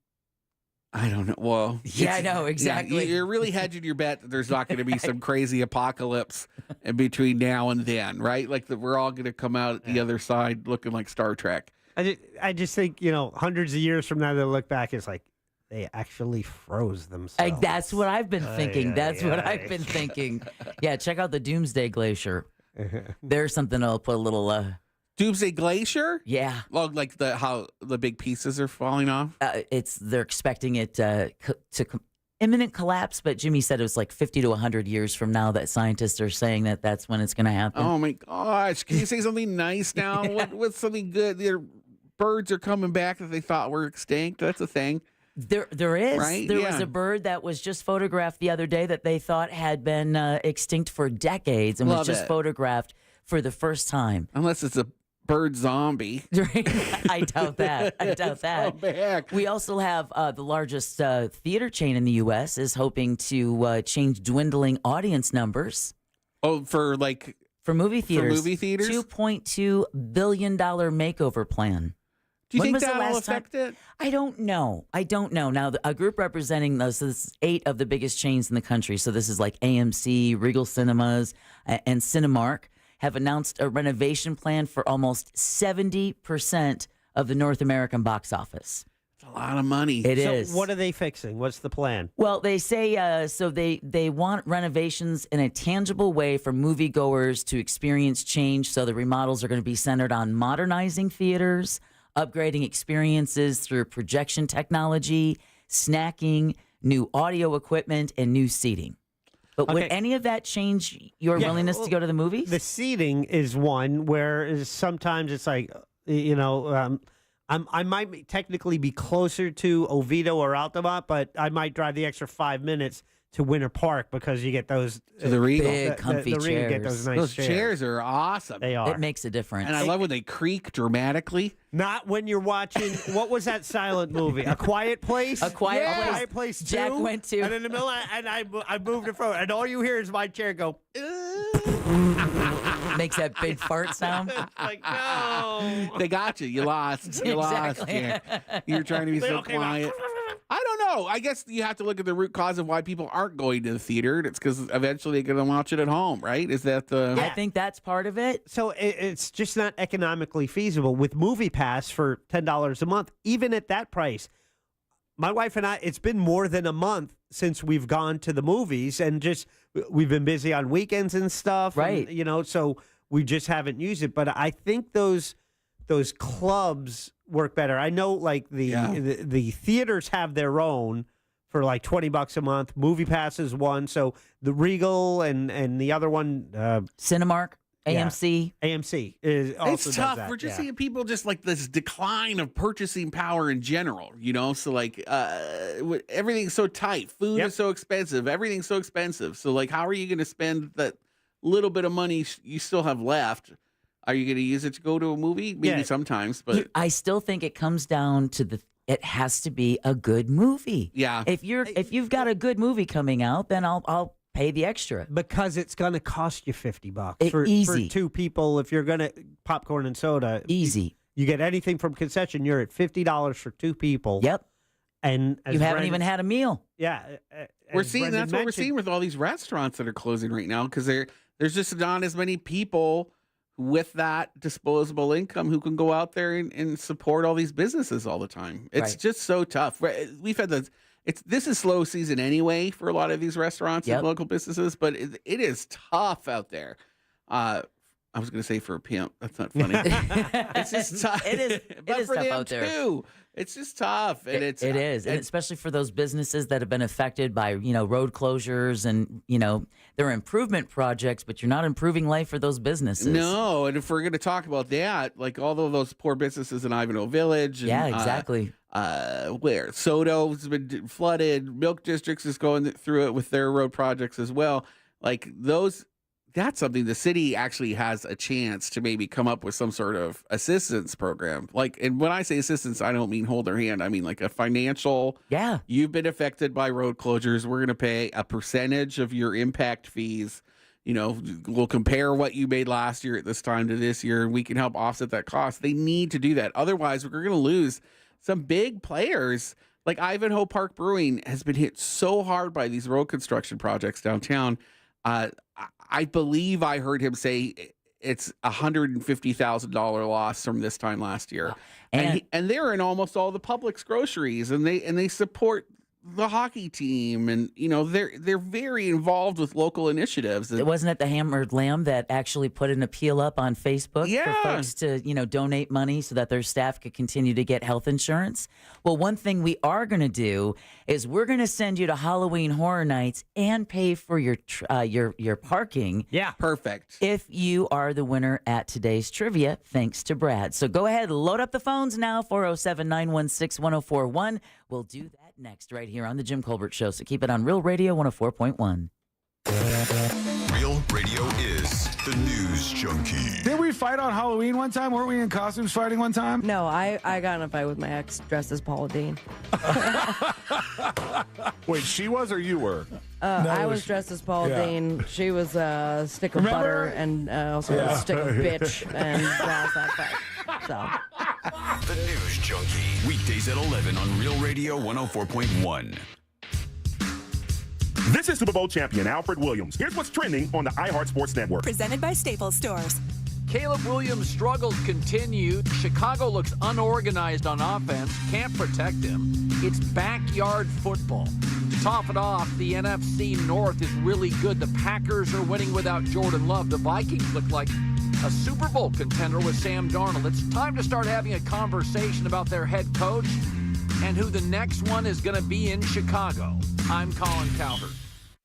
I don't know. Well, Yeah, I know, exactly. You're really hedging your bet that there's not going to be some crazy apocalypse in between now and then, right? Like that we're all going to come out at the other side looking like Star Trek. I just think, hundreds of years from now, they'll look back, it's like, they actually froze themselves. That's what I've been thinking. That's what aye. I've been thinking. Yeah, check out the Doomsday Glacier. There's something I'll put a little. Doomsday Glacier? Yeah. Well, like how the big pieces are falling off? They're expecting it to imminent collapse, but Jimmy said it was like 50 to 100 years from now that scientists are saying that that's when it's going to happen. Oh my gosh! Can you say something nice now? What's something good? Their birds are coming back that they thought were extinct. That's a thing. There is. Right? There Yeah. was a bird that was just photographed the other day that they thought had been extinct for decades and Love was just it. photographed for the first time. Unless it's a bird zombie. I doubt that. I doubt that. Come back. We also have the largest theater chain in the U.S. is hoping to change dwindling audience numbers. Oh, for movie theaters. For movie theaters? $2.2 billion makeover plan. Do you When think was the that'll last time- affect it? I don't know. Now, a group representing those, so this is 8 of the biggest chains in the country. So this is like AMC, Regal Cinemas, and Cinemark have announced a renovation plan for almost 70% of the North American box office. It's a lot of money. It is. So what are they fixing? What's the plan? Well, they say so they want renovations in a tangible way for moviegoers to experience change. So the remodels are going to be centered on modernizing theaters, upgrading experiences through projection technology, snacking, new audio equipment, and new seating. But would any of that change your willingness to go to the movies? The seating is one where sometimes it's like, I might technically be closer to Oviedo or Altamont, but I might drive the extra 5 minutes to Winter Park because you get those To the Regal. Big, comfy the Regal chairs. get those nice Those chairs are awesome. They are. It makes a difference. And I love when they creak dramatically. Not when you're watching. What was that silent movie? A Quiet Place. A Quiet Yeah. Place. Quiet Place 2. Jack went to. And in the middle, I moved it forward, and all you hear is my chair go. Makes that big fart sound. Like no. They got you. You lost. You lost. Exactly. Yeah. You're trying to be so quiet. I don't know. I guess you have to look at the root cause of why people aren't going to the theater. It's because eventually they're going to watch it at home, right? Is that the? I think that's part of it. So it's just not economically feasible with Movie Pass for $10 a month. Even at that price, my wife and I, it's been more than a month since we've gone to the movies, and just we've been busy on weekends and stuff, right? And, so we just haven't used it. But I think those clubs work better. I know, like the theaters have their own for like $20 a month. Movie Pass is one. So the Regal and the other one, Cinemark, AMC. AMC is also It's does tough. that, We're just yeah. seeing people just like this decline of purchasing power in general, So like everything's so tight. Food is so expensive. Everything's so expensive. So like, how are you going to spend that little bit of money you still have left? Are you going to use it to go to a movie? Maybe sometimes, but I still think it comes down to it has to be a good movie. Yeah. If you've got a good movie coming out, then I'll pay the extra. Because it's going to cost you $50 for Easy. 2 people. If you're going to popcorn and soda, easy. You get anything from concession, you're at $50 for 2 people. Yep. And as you haven't Brendan- even had a meal. Yeah. we're as seeing Brendan that's what we're mentioned- seeing with all these restaurants that are closing right now because there's just not as many people with that disposable income who can go out there and support all these businesses all the time. It's just so tough. We've had this is slow season anyway for a lot of these restaurants and local businesses, but it is tough out there. I was going to say for a pimp. That's not funny. It's just tough. It is. But It is for tough them out there. too. It's just tough, and It is, and especially for those businesses that have been affected by road closures and there are improvement projects, but you're not improving life for those businesses. No, and if we're going to talk about that, like all of those poor businesses in Ivanhoe Village, and, Yeah, exactly. Where Soto's been flooded, Milk Districts is going through it with their road projects as well. Like those. That's something the city actually has a chance to maybe come up with some sort of assistance program. Like, and when I say assistance, I don't mean hold their hand. I mean like a financial. Yeah. You've been affected by road closures. We're going to pay a percentage of your impact fees. We'll compare what you made last year at this time to this year, and we can help offset that cost. They need to do that. Otherwise, we're going to lose some big players. Like Ivanhoe Park Brewing has been hit so hard by these road construction projects downtown. I believe I heard him say it's $150,000 loss from this time last year, and they're in almost all the Publix groceries, and they support the hockey team, and they're very involved with local initiatives. It wasn't it the Hammered Lamb that actually put an appeal up on Facebook for folks to donate money so that their staff could continue to get health insurance. Well, one thing we are going to do is we're going to send you to Halloween Horror Nights and pay for your parking. Yeah, perfect. If you are the winner at today's trivia, thanks to Brad. So go ahead, load up the phones now, 407-916-1041. We'll do that next right here on the Jim Colbert Show. So keep it on Real Radio 104.1. Real Radio is the news junkie. Did we fight on Halloween one time? Weren't we in costumes fighting one time? No, I got in a fight with my ex dressed as Paula Dean. Wait, she was or you were? I was dressed as Paula Dean. She was a stick of butter and also a stick of bitch. And that was that fight. So. The news junkie. Weekdays at 11 on Real Radio 104.1. This is Super Bowl champion Alfred Williams. Here's what's trending on the iHeart Sports Network. Presented by Staples Stores. Caleb Williams' struggles continue. Chicago looks unorganized on offense, can't protect him. It's backyard football. To top it off, the NFC North is really good. The Packers are winning without Jordan Love. The Vikings look like a Super Bowl contender with Sam Darnold. It's time to start having a conversation about their head coach and who the next one is going to be in Chicago. I'm Colin Calvert.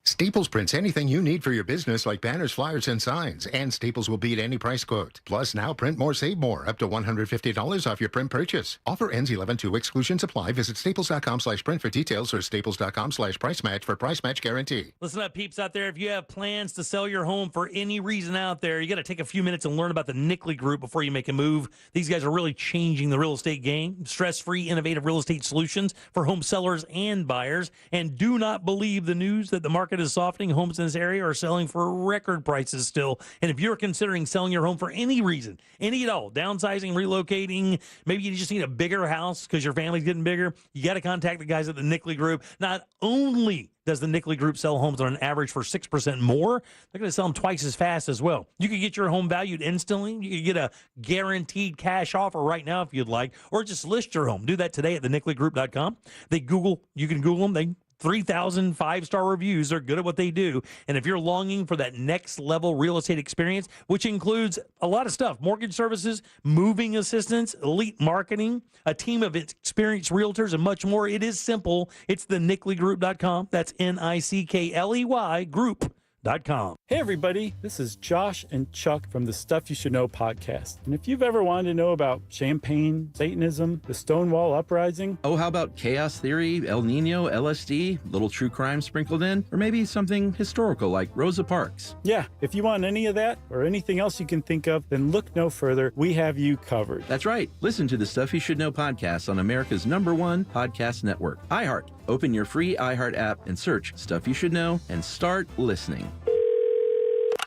Staples prints anything you need for your business, like banners, flyers, and signs. And Staples will beat any price quote. Plus, now print more, save more. Up to $150 off your print purchase. Offer ends 11/2. Exclusions apply. Visit staples.com/print for details or staples.com/price match for price match guarantee. Listen up, peeps out there. If you have plans to sell your home for any reason out there, you got to take a few minutes and learn about the Nickley Group before you make a move. These guys are really changing the real estate game. Stress-free, innovative real estate solutions for home sellers and buyers. And do not believe the news that the market is softening. Homes in this area are selling for record prices still. And if you're considering selling your home for any reason, any at all, downsizing, relocating, maybe you just need a bigger house because your family's getting bigger, you got to contact the guys at the Nickley Group. Not only does the Nickley Group sell homes on an average for 6% more, they're going to sell them twice as fast as well. You could get your home valued instantly. You could get a guaranteed cash offer right now if you'd like, or just list your home. Do that today at thenickley.com. You can Google them. They 3,000 five-star reviews. They're good at what they do. And if you're longing for that next level real estate experience, which includes a lot of stuff, mortgage services, moving assistance, elite marketing, a team of experienced realtors, and much more, it is simple. It's thenickley.com. That's NICKLEY group.com. Hey everybody, this is Josh and Chuck from the Stuff You Should Know podcast. And if you've ever wanted to know about champagne, Satanism, the Stonewall Uprising... Oh, how about chaos theory, El Nino, LSD, little true crime sprinkled in? Or maybe something historical like Rosa Parks? Yeah, if you want any of that or anything else you can think of, then look no further. We have you covered. That's right. Listen to the Stuff You Should Know podcast on America's #1 podcast network, iHeart. Open your free iHeart app and search Stuff You Should Know and start listening.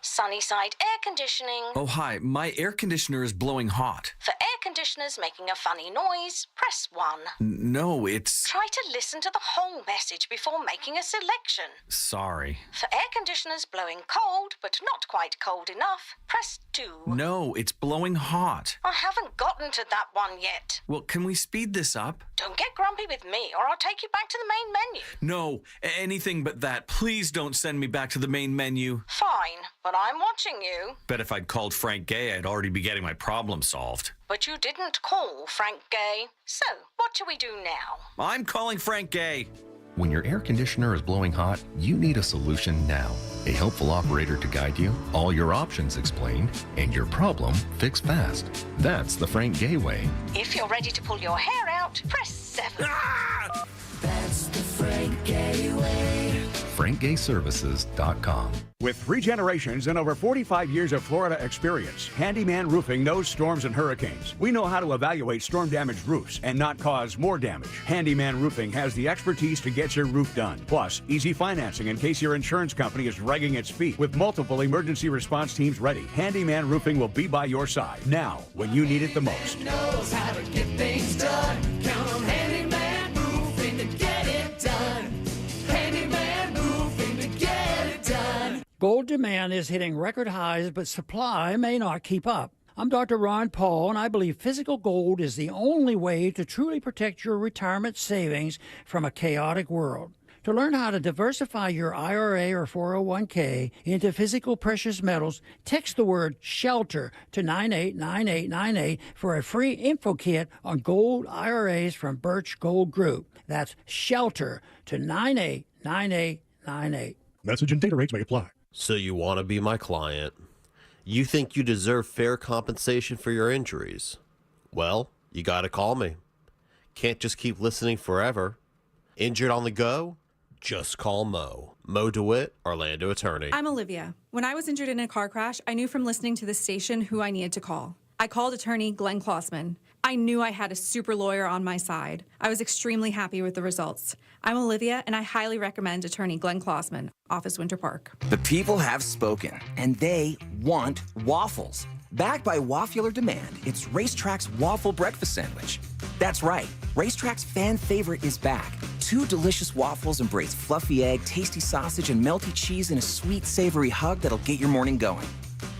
Sunnyside Air Conditioning. Oh, hi. My air conditioner is blowing hot. For air conditioners making a funny noise, press 1. No, it's... Try to listen to the whole message before making a selection. Sorry. For air conditioners blowing cold, but not quite cold enough, press 2. No, it's blowing hot. I haven't gotten to that one yet. Well, can we speed this up? Don't get grumpy with me, or I'll take you back to the main menu. No, anything but that. Please don't send me back to the main menu. Fine, but I'm watching you. Bet if I'd called Frank Gay, I'd already be getting my problem solved. But you didn't call Frank Gay. So, what do we do now? I'm calling Frank Gay. When your air conditioner is blowing hot, you need a solution now. A helpful operator to guide you, all your options explained, and your problem fixed fast. That's the Frank Gay way. If you're ready to pull your hair out, press 7. Ah! That's the Frank Gay way. FrankGayServices.com. With 3 generations and over 45 years of Florida experience, Handyman Roofing knows storms and hurricanes. We know how to evaluate storm-damaged roofs and not cause more damage. Handyman Roofing has the expertise to get your roof done. Plus, easy financing in case your insurance company is dragging its feet. With multiple emergency response teams ready, Handyman Roofing will be by your side now when you need it the most. Knows how to get things done. Count on Handyman Roofing to get it done. Handyman Roofing to get it done. Gold demand is hitting record highs, but supply may not keep up. I'm Dr. Ron Paul, and I believe physical gold is the only way to truly protect your retirement savings from a chaotic world. To learn how to diversify your IRA or 401k into physical precious metals, text the word SHELTER to 989898 for a free info kit on gold IRAs from Birch Gold Group. That's SHELTER to 989898. Message and data rates may apply. So you want to be my client? You think you deserve fair compensation for your injuries? Well, you got to call me. Can't just keep listening forever. Injured on the go? Just call Mo. Mo DeWitt, Orlando attorney. I'm Olivia. When I was injured in a car crash, I knew from listening to the station who I needed to call. I called attorney Glenn Klossman. I knew I had a super lawyer on my side. I was extremely happy with the results. I'm Olivia, and I highly recommend attorney Glenn Klossman, Office Winter Park. The people have spoken, and they want waffles. Backed by Waffular demand, it's Racetrack's Waffle Breakfast Sandwich. That's right, Racetrack's fan favorite is back. 2 delicious waffles embrace fluffy egg, tasty sausage, and melty cheese in a sweet, savory hug that'll get your morning going.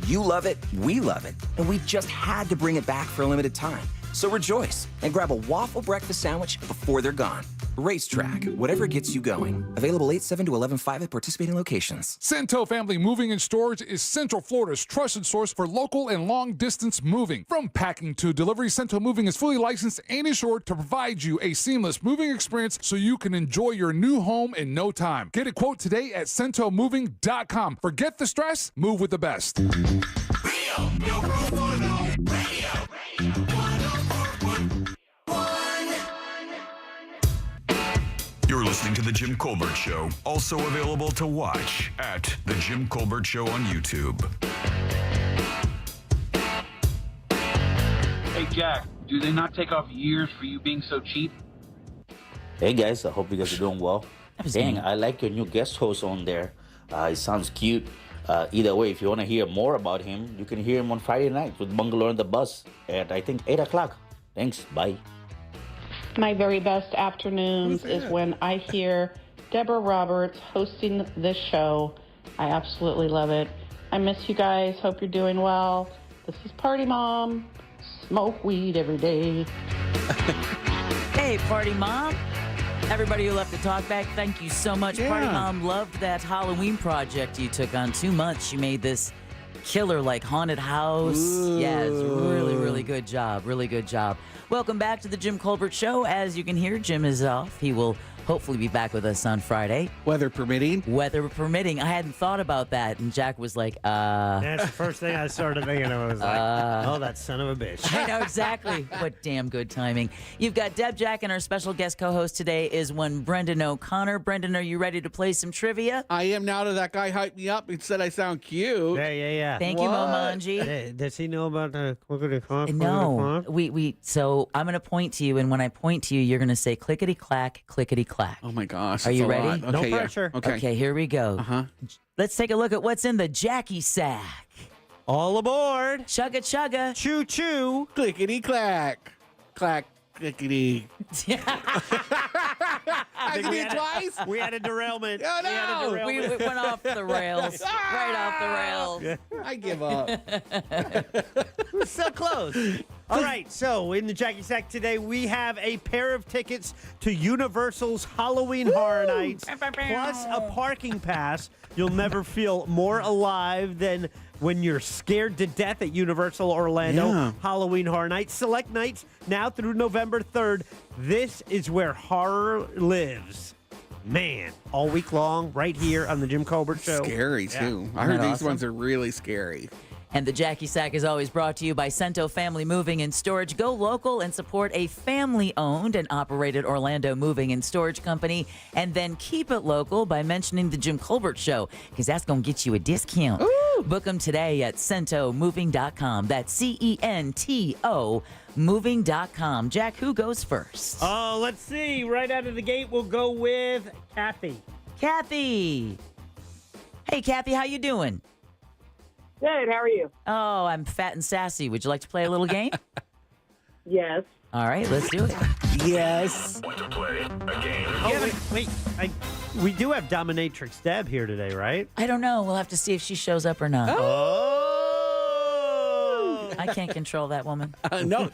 You love it, we love it, and we just had to bring it back for a limited time. So rejoice and grab a waffle breakfast sandwich before they're gone. Racetrack, whatever gets you going. Available 8/7 to 11/5 at participating locations. Cento Family Moving and Storage is Central Florida's trusted source for local and long-distance moving. From packing to delivery, Cento Moving is fully licensed and insured to provide you a seamless moving experience so you can enjoy your new home in no time. Get a quote today at centomoving.com. Forget the stress, move with the best. You're listening to The Jim Colbert Show, also available to watch at The Jim Colbert Show on YouTube. Hey, Jack, do they not take off years for you being so cheap? Hey, guys, I hope you guys are doing well. Dang, me. I like your new guest host on there. It sounds cute. Either way, if you want to hear more about him, you can hear him on Friday night with Bungalow on the Bus at, I think, 8 o'clock. Thanks. Bye. My very best afternoons is when I hear Deborah Roberts hosting this show. I absolutely love it. I miss you guys. Hope you're doing well. This is Party Mom. Smoke weed every day. Hey, Party Mom. Everybody who left the talk back, thank you so much. Yeah. Party Mom loved that Halloween project you took on. 2 months. You made this killer, like, haunted house. Ooh. Yeah, it's really, really good job. Really good job. Welcome back to the Jim Colbert Show. As you can hear, Jim is off. He will hopefully be back with us on Friday. Weather permitting. Weather permitting. I hadn't thought about that. And Jack was like, That's the first thing I started thinking of. I was like, oh, that son of a bitch. I know exactly. What damn good timing. You've got Deb Jack, and our special guest co-host today is one Brendan O'Connor. Brendan, are you ready to play some trivia? I am now that that guy hyped me up and said I sound cute. Yeah. Thank you, Momanji. Does he know about the clickety-clock? No. So I'm going to point to you, and when I point to you, you're going to say clickety-clack, clickety-clack. Oh, my gosh. Are you that's a ready? lot. No Okay, yeah. pressure. Okay, here we go. Uh-huh. Let's take a look at what's in the Jackie sack. All aboard. Chugga chugga. Choo choo. Clickety clack. Clack. Clickety. I can do it twice? We had a derailment. Oh, no. We had a We derailment. went off the rails. Right off the rails. I give up. So close. All right, so in the Jackie Sack today, we have a pair of tickets to Universal's Halloween Horror Nights, plus a parking pass. You'll never feel more alive than when you're scared to death at Universal Orlando Yeah. Halloween Horror Nights. Select nights now through November 3rd. This is where horror lives. Man, all week long, right here on the Jim Colbert Show. Scary, too. Yeah. I heard Isn't that these awesome? ones are really scary. And the Jackie Sack is always brought to you by Cento Family Moving and Storage. Go local and support a family-owned and operated Orlando moving and storage company. And then keep it local by mentioning the Jim Colbert Show, because that's going to get you a discount. Ooh. Book them today at centomoving.com. That's CENTO moving.com. Jack, who goes first? Oh, let's see. Right out of the gate, we'll go with Kathy. Kathy. Hey, Kathy, how you doing? Good. How are you? Oh, I'm fat and sassy. Would you like to play a little game? Yes. All right, let's do it. Yes. Want to play a game? Oh, wait. We do have Dominatrix Deb here today, right? I don't know. We'll have to see if she shows up or not. Oh! I can't control that woman. No,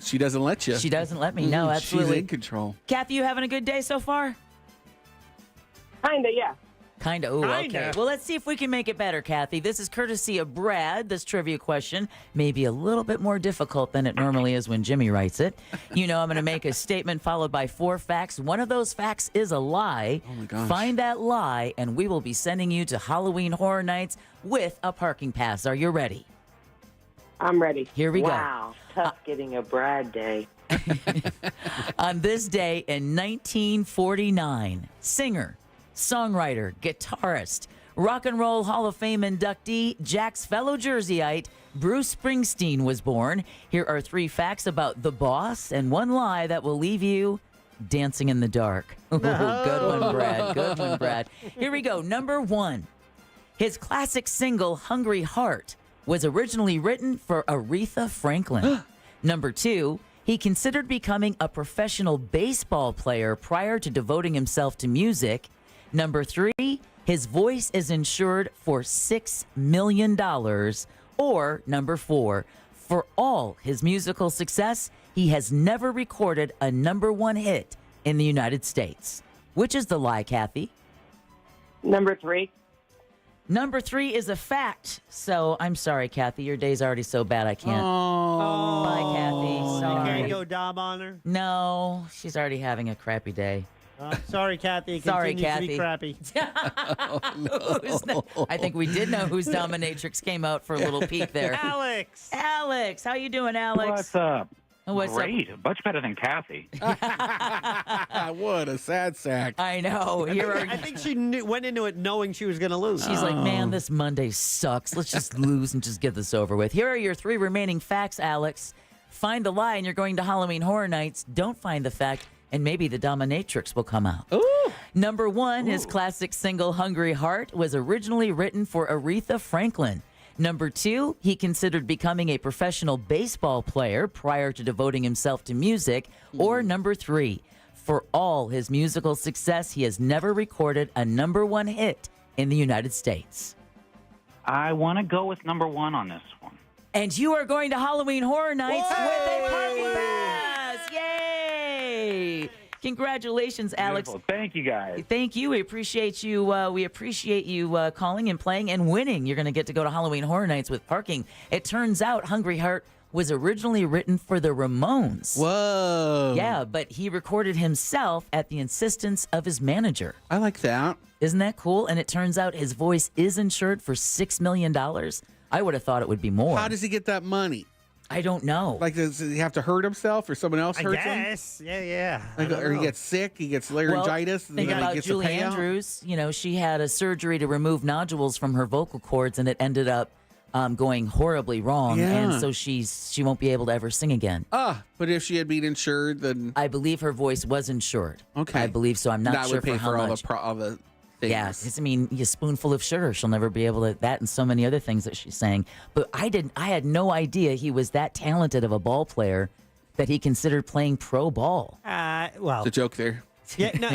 she doesn't let you. She doesn't let me. No, absolutely. She's in control. Kathy, you having a good day so far? Kinda, yeah. Kind of. Ooh, okay. Kinda. Well, let's see if we can make it better, Kathy. This is courtesy of Brad. This trivia question may be a little bit more difficult than it normally is when Jimmy writes it. You know, I'm going to make a statement followed by 4 facts. One of those facts is a lie. Oh, my gosh. Find that lie, and we will be sending you to Halloween Horror Nights with a parking pass. Are you ready? I'm ready. Here we go. Wow, tough getting a Brad day. On this day in 1949, singer, songwriter, guitarist, Rock and Roll Hall of Fame inductee, Jack's fellow Jerseyite, Bruce Springsteen was born. Here are 3 facts about the boss and 1 lie that will leave you dancing in the dark. Ooh, good one, Brad. Good one, Brad. Here we go. Number 1. His classic single, Hungry Heart, was originally written for Aretha Franklin. Number 2, he considered becoming a professional baseball player prior to devoting himself to music. Number 3, his voice is insured for $6 million. Or number 4, for all his musical success, he has never recorded a number 1 hit in the United States. Which is the lie, Kathy? Number 3. Number 3 is a fact. So I'm sorry, Kathy. Your day's already so bad I can't. Oh, bye, Kathy. Sorry. You can't go Dom on her? No, she's already having a crappy day. Sorry, Kathy. It Sorry, continues Kathy. to be crappy. I think we did know whose dominatrix came out for a little peek there. Alex. Alex, how you doing, Alex? What's up? What's Great. Much better than Kathy. What a sad sack. I know. I think she went into it knowing she was going to lose. She's like, man, this Monday sucks. Let's just lose and just get this over with. Here are your 3 remaining facts, Alex. Find the lie and you're going to Halloween Horror Nights. Don't find the fact and maybe the dominatrix will come out. Ooh. Number 1, his classic single, Hungry Heart, was originally written for Aretha Franklin. Number 2, he considered becoming a professional baseball player prior to devoting himself to music. Or number 3, for all his musical success, he has never recorded a number 1 hit in the United States. I want to go with number 1 on this one. And you are going to Halloween Horror Nights with a parking pass. Yay! Congratulations, Alex. Beautiful. Thank you, guys. Thank you. We appreciate you. We appreciate you calling and playing and winning. You're going to get to go to Halloween Horror Nights with parking. It turns out Hungry Heart was originally written for the Ramones. Whoa. Yeah, but he recorded himself at the insistence of his manager. I like that. Isn't that cool? And it turns out his voice is insured for $6 million. I would have thought it would be more. How does he get that money? I don't know. Like, does he have to hurt himself or someone else hurts him? Yes. Yeah. Like, or he gets sick, he gets laryngitis, and think then about he gets Julie a payout? Andrews. You know, she had a surgery to remove nodules from her vocal cords, and it ended up going horribly wrong. Yeah. And so she won't be able to ever sing again. But if she had been insured, then I believe her voice was insured. Okay. I believe so. I'm not that sure would pay for how for all much. all the things. Yeah, 'cause, I mean, a spoonful of sugar. She'll never be able to. That and so many other things that she sang. But I had no idea he was that talented of a ball player that he considered playing pro ball. Well, It's a joke there. Yeah, no.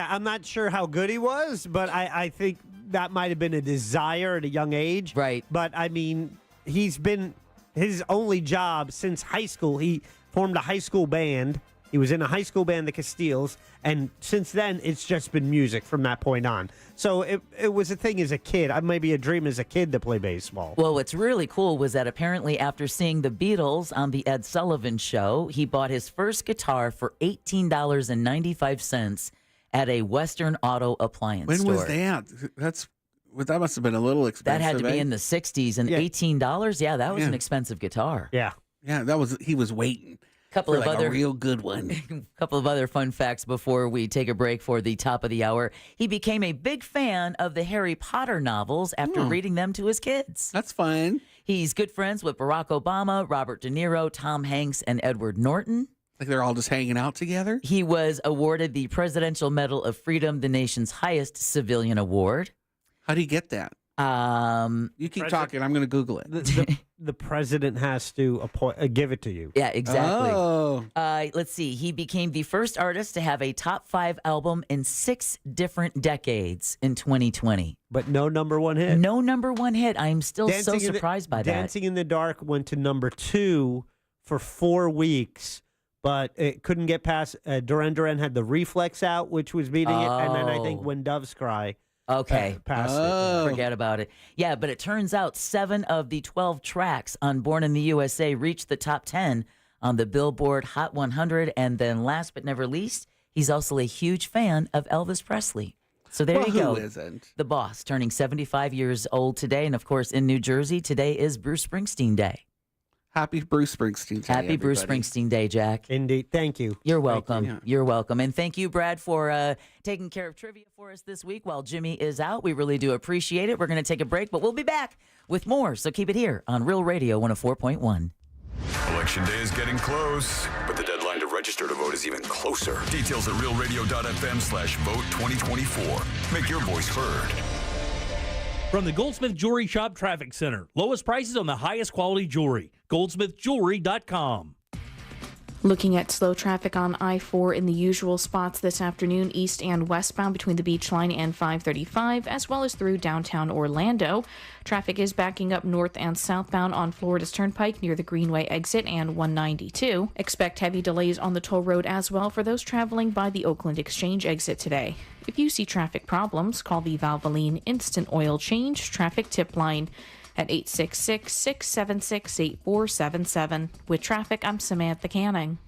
I'm not sure how good he was, but I think that might have been a desire at a young age. Right. But, I mean, he's been his only job since high school. He formed a high school band. He was in a high school band, the Castiles, and since then, it's just been music from that point on. So it was a thing as a kid. Maybe a dream as a kid to play baseball. Well, what's really cool was that apparently after seeing the Beatles on the Ed Sullivan Show, he bought his first guitar for $18.95 at a Western Auto Appliance When store. was that? That must have been a little expensive. That had to be eh? in the 60s, and $18, yeah, that was an expensive guitar. Yeah. Yeah, he was waiting. Couple for of like other a real good one. couple of other fun facts before we take a break for the top of the hour. He became a big fan of the Harry Potter novels after reading them to his kids. That's fun. He's good friends with Barack Obama, Robert De Niro, Tom Hanks, and Edward Norton. Like they're all just hanging out together? He was awarded the Presidential Medal of Freedom, the nation's highest civilian award. How do you get that? You keep talking. I'm going to Google it. The president has to give it to you. Yeah, exactly. Oh. Let's see. He became the first artist to have a top 5 album in 6 different decades in 2020. But no number 1 hit. No number 1 hit. I'm still so surprised by that. Dancing in the Dark went to number 2 for 4 weeks, but it couldn't get past. Duran Duran had the Reflex out, which was beating it, and then I think When Doves Cry. Okay. Past it. Forget about it. Yeah, but it turns out 7 of the 12 tracks on Born in the USA reached the top 10 on the Billboard Hot 100. And then last but never least, he's also a huge fan of Elvis Presley. So there you go. Who isn't? The boss turning 75 years old today. And of course, in New Jersey, today is Bruce Springsteen Day. Happy Bruce Springsteen Day. Happy Bruce everybody. Springsteen Day, Jack. Indeed. Thank you. You're welcome. you. You're welcome. And thank you, Brad, for taking care of trivia for us this week while Jimmy is out. We really do appreciate it. We're going to take a break, but we'll be back with more. So keep it here on Real Radio 104.1. Election day is getting close, but the deadline to register to vote is even closer. Details at realradio.fm/vote2024. Make your voice heard. From the Goldsmith Jewelry Shop Traffic Center. Lowest prices on the highest quality jewelry. goldsmithjewelry.com. Looking at slow traffic on I-4 in the usual spots this afternoon, east and westbound between the Beach Line and 535, as well as through downtown Orlando. Traffic is backing up north and southbound on Florida's Turnpike near the Greenway exit and 192. Expect heavy delays on the toll road as well for those traveling by the Oakland Exchange exit today. If you see traffic problems, call the Valvoline Instant Oil Change Traffic Tip Line at 866-676-8477. With traffic, I'm Samantha Canning.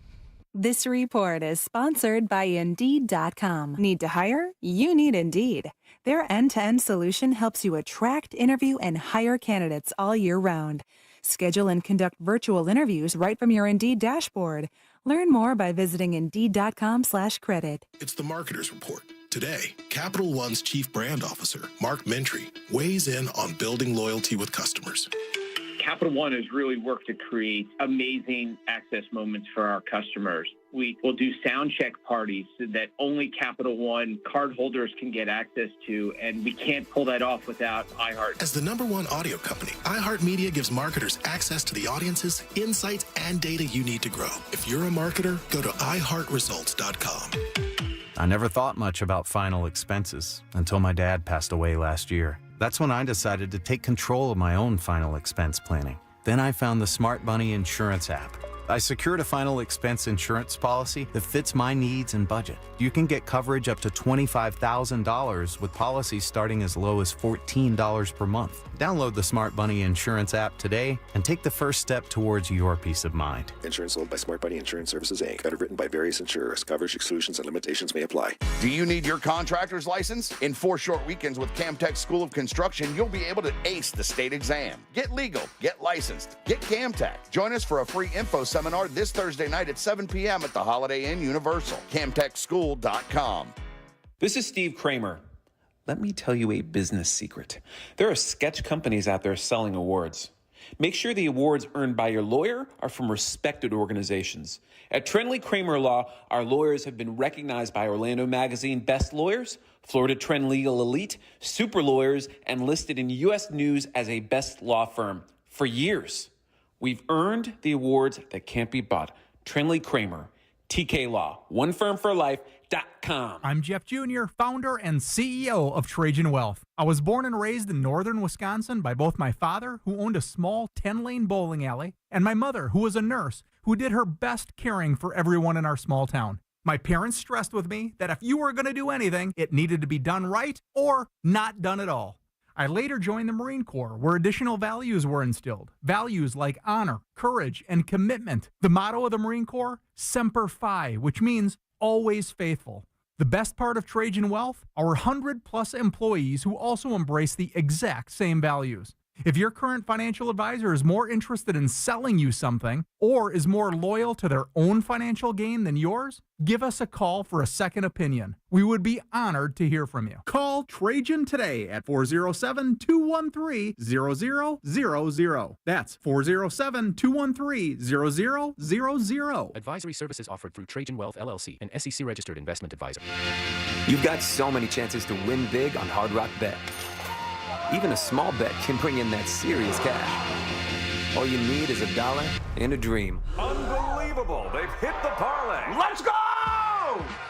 This report is sponsored by Indeed.com. Need to hire? You need Indeed. Their end-to-end solution helps you attract, interview, and hire candidates all year round. Schedule and conduct virtual interviews right from your Indeed dashboard. Learn more by visiting Indeed.com/credit. It's the Marketer's Report. Today, Capital One's Chief Brand Officer, Mark Mentry, weighs in on building loyalty with customers. Capital One has really worked to create amazing access moments for our customers. We will do sound check parties that only Capital One cardholders can get access to, and we can't pull that off without iHeart. As the #1 audio company, iHeartMedia gives marketers access to the audiences, insights, and data you need to grow. If you're a marketer, go to iHeartResults.com. I never thought much about final expenses until my dad passed away last year. That's when I decided to take control of my own final expense planning. Then I found the Smart Money Insurance app. I secured a final expense insurance policy that fits my needs and budget. You can get coverage up to $25,000 with policies starting as low as $14 per month. Download the Smart Money Insurance app today and take the first step towards your peace of mind. Insurance sold by Smart Money Insurance Services, Inc. Underwritten by various insurers. Coverage exclusions and limitations may apply. Do you need your contractor's license? In 4 short weekends with Camtech School of Construction, you'll be able to ace the state exam. Get legal, get licensed, get Camtech. Join us for a free info seminar this Thursday night at 7 p.m. at the Holiday Inn Universal. CamTechSchool.com. This is Steve Kramer. Let me tell you a business secret. There are sketch companies out there selling awards. Make sure the awards earned by your lawyer are from respected organizations. At Trendley Kramer Law, our lawyers have been recognized by Orlando Magazine Best Lawyers, Florida Trend Legal Elite, Super Lawyers, and listed in U.S. News as a best law firm for years. We've earned the awards that can't be bought. Trendley Kramer, TK Law, one firm for life.com. I'm Jeff Jr., founder and CEO of Trajan Wealth. I was born and raised in northern Wisconsin by both my father, who owned a small 10-lane bowling alley, and my mother, who was a nurse, who did her best caring for everyone in our small town. My parents stressed with me that if you were going to do anything, it needed to be done right or not done at all. I later joined the Marine Corps, where additional values were instilled. Values like honor, courage, and commitment. The motto of the Marine Corps, Semper Fi, which means always faithful. The best part of Trajan Wealth, our 100-plus employees who also embrace the exact same values. If your current financial advisor is more interested in selling you something or is more loyal to their own financial gain than yours, give us a call for a second opinion. We would be honored to hear from you. Call Trajan today at 407-213-0000. That's 407-213-0000. Advisory services offered through Trajan Wealth, LLC, an SEC-registered investment advisor. You've got so many chances to win big on Hard Rock Bet. Even a small bet can bring in that serious cash. All you need is $1 and a dream. Unbelievable. They've hit the parlay. Let's go!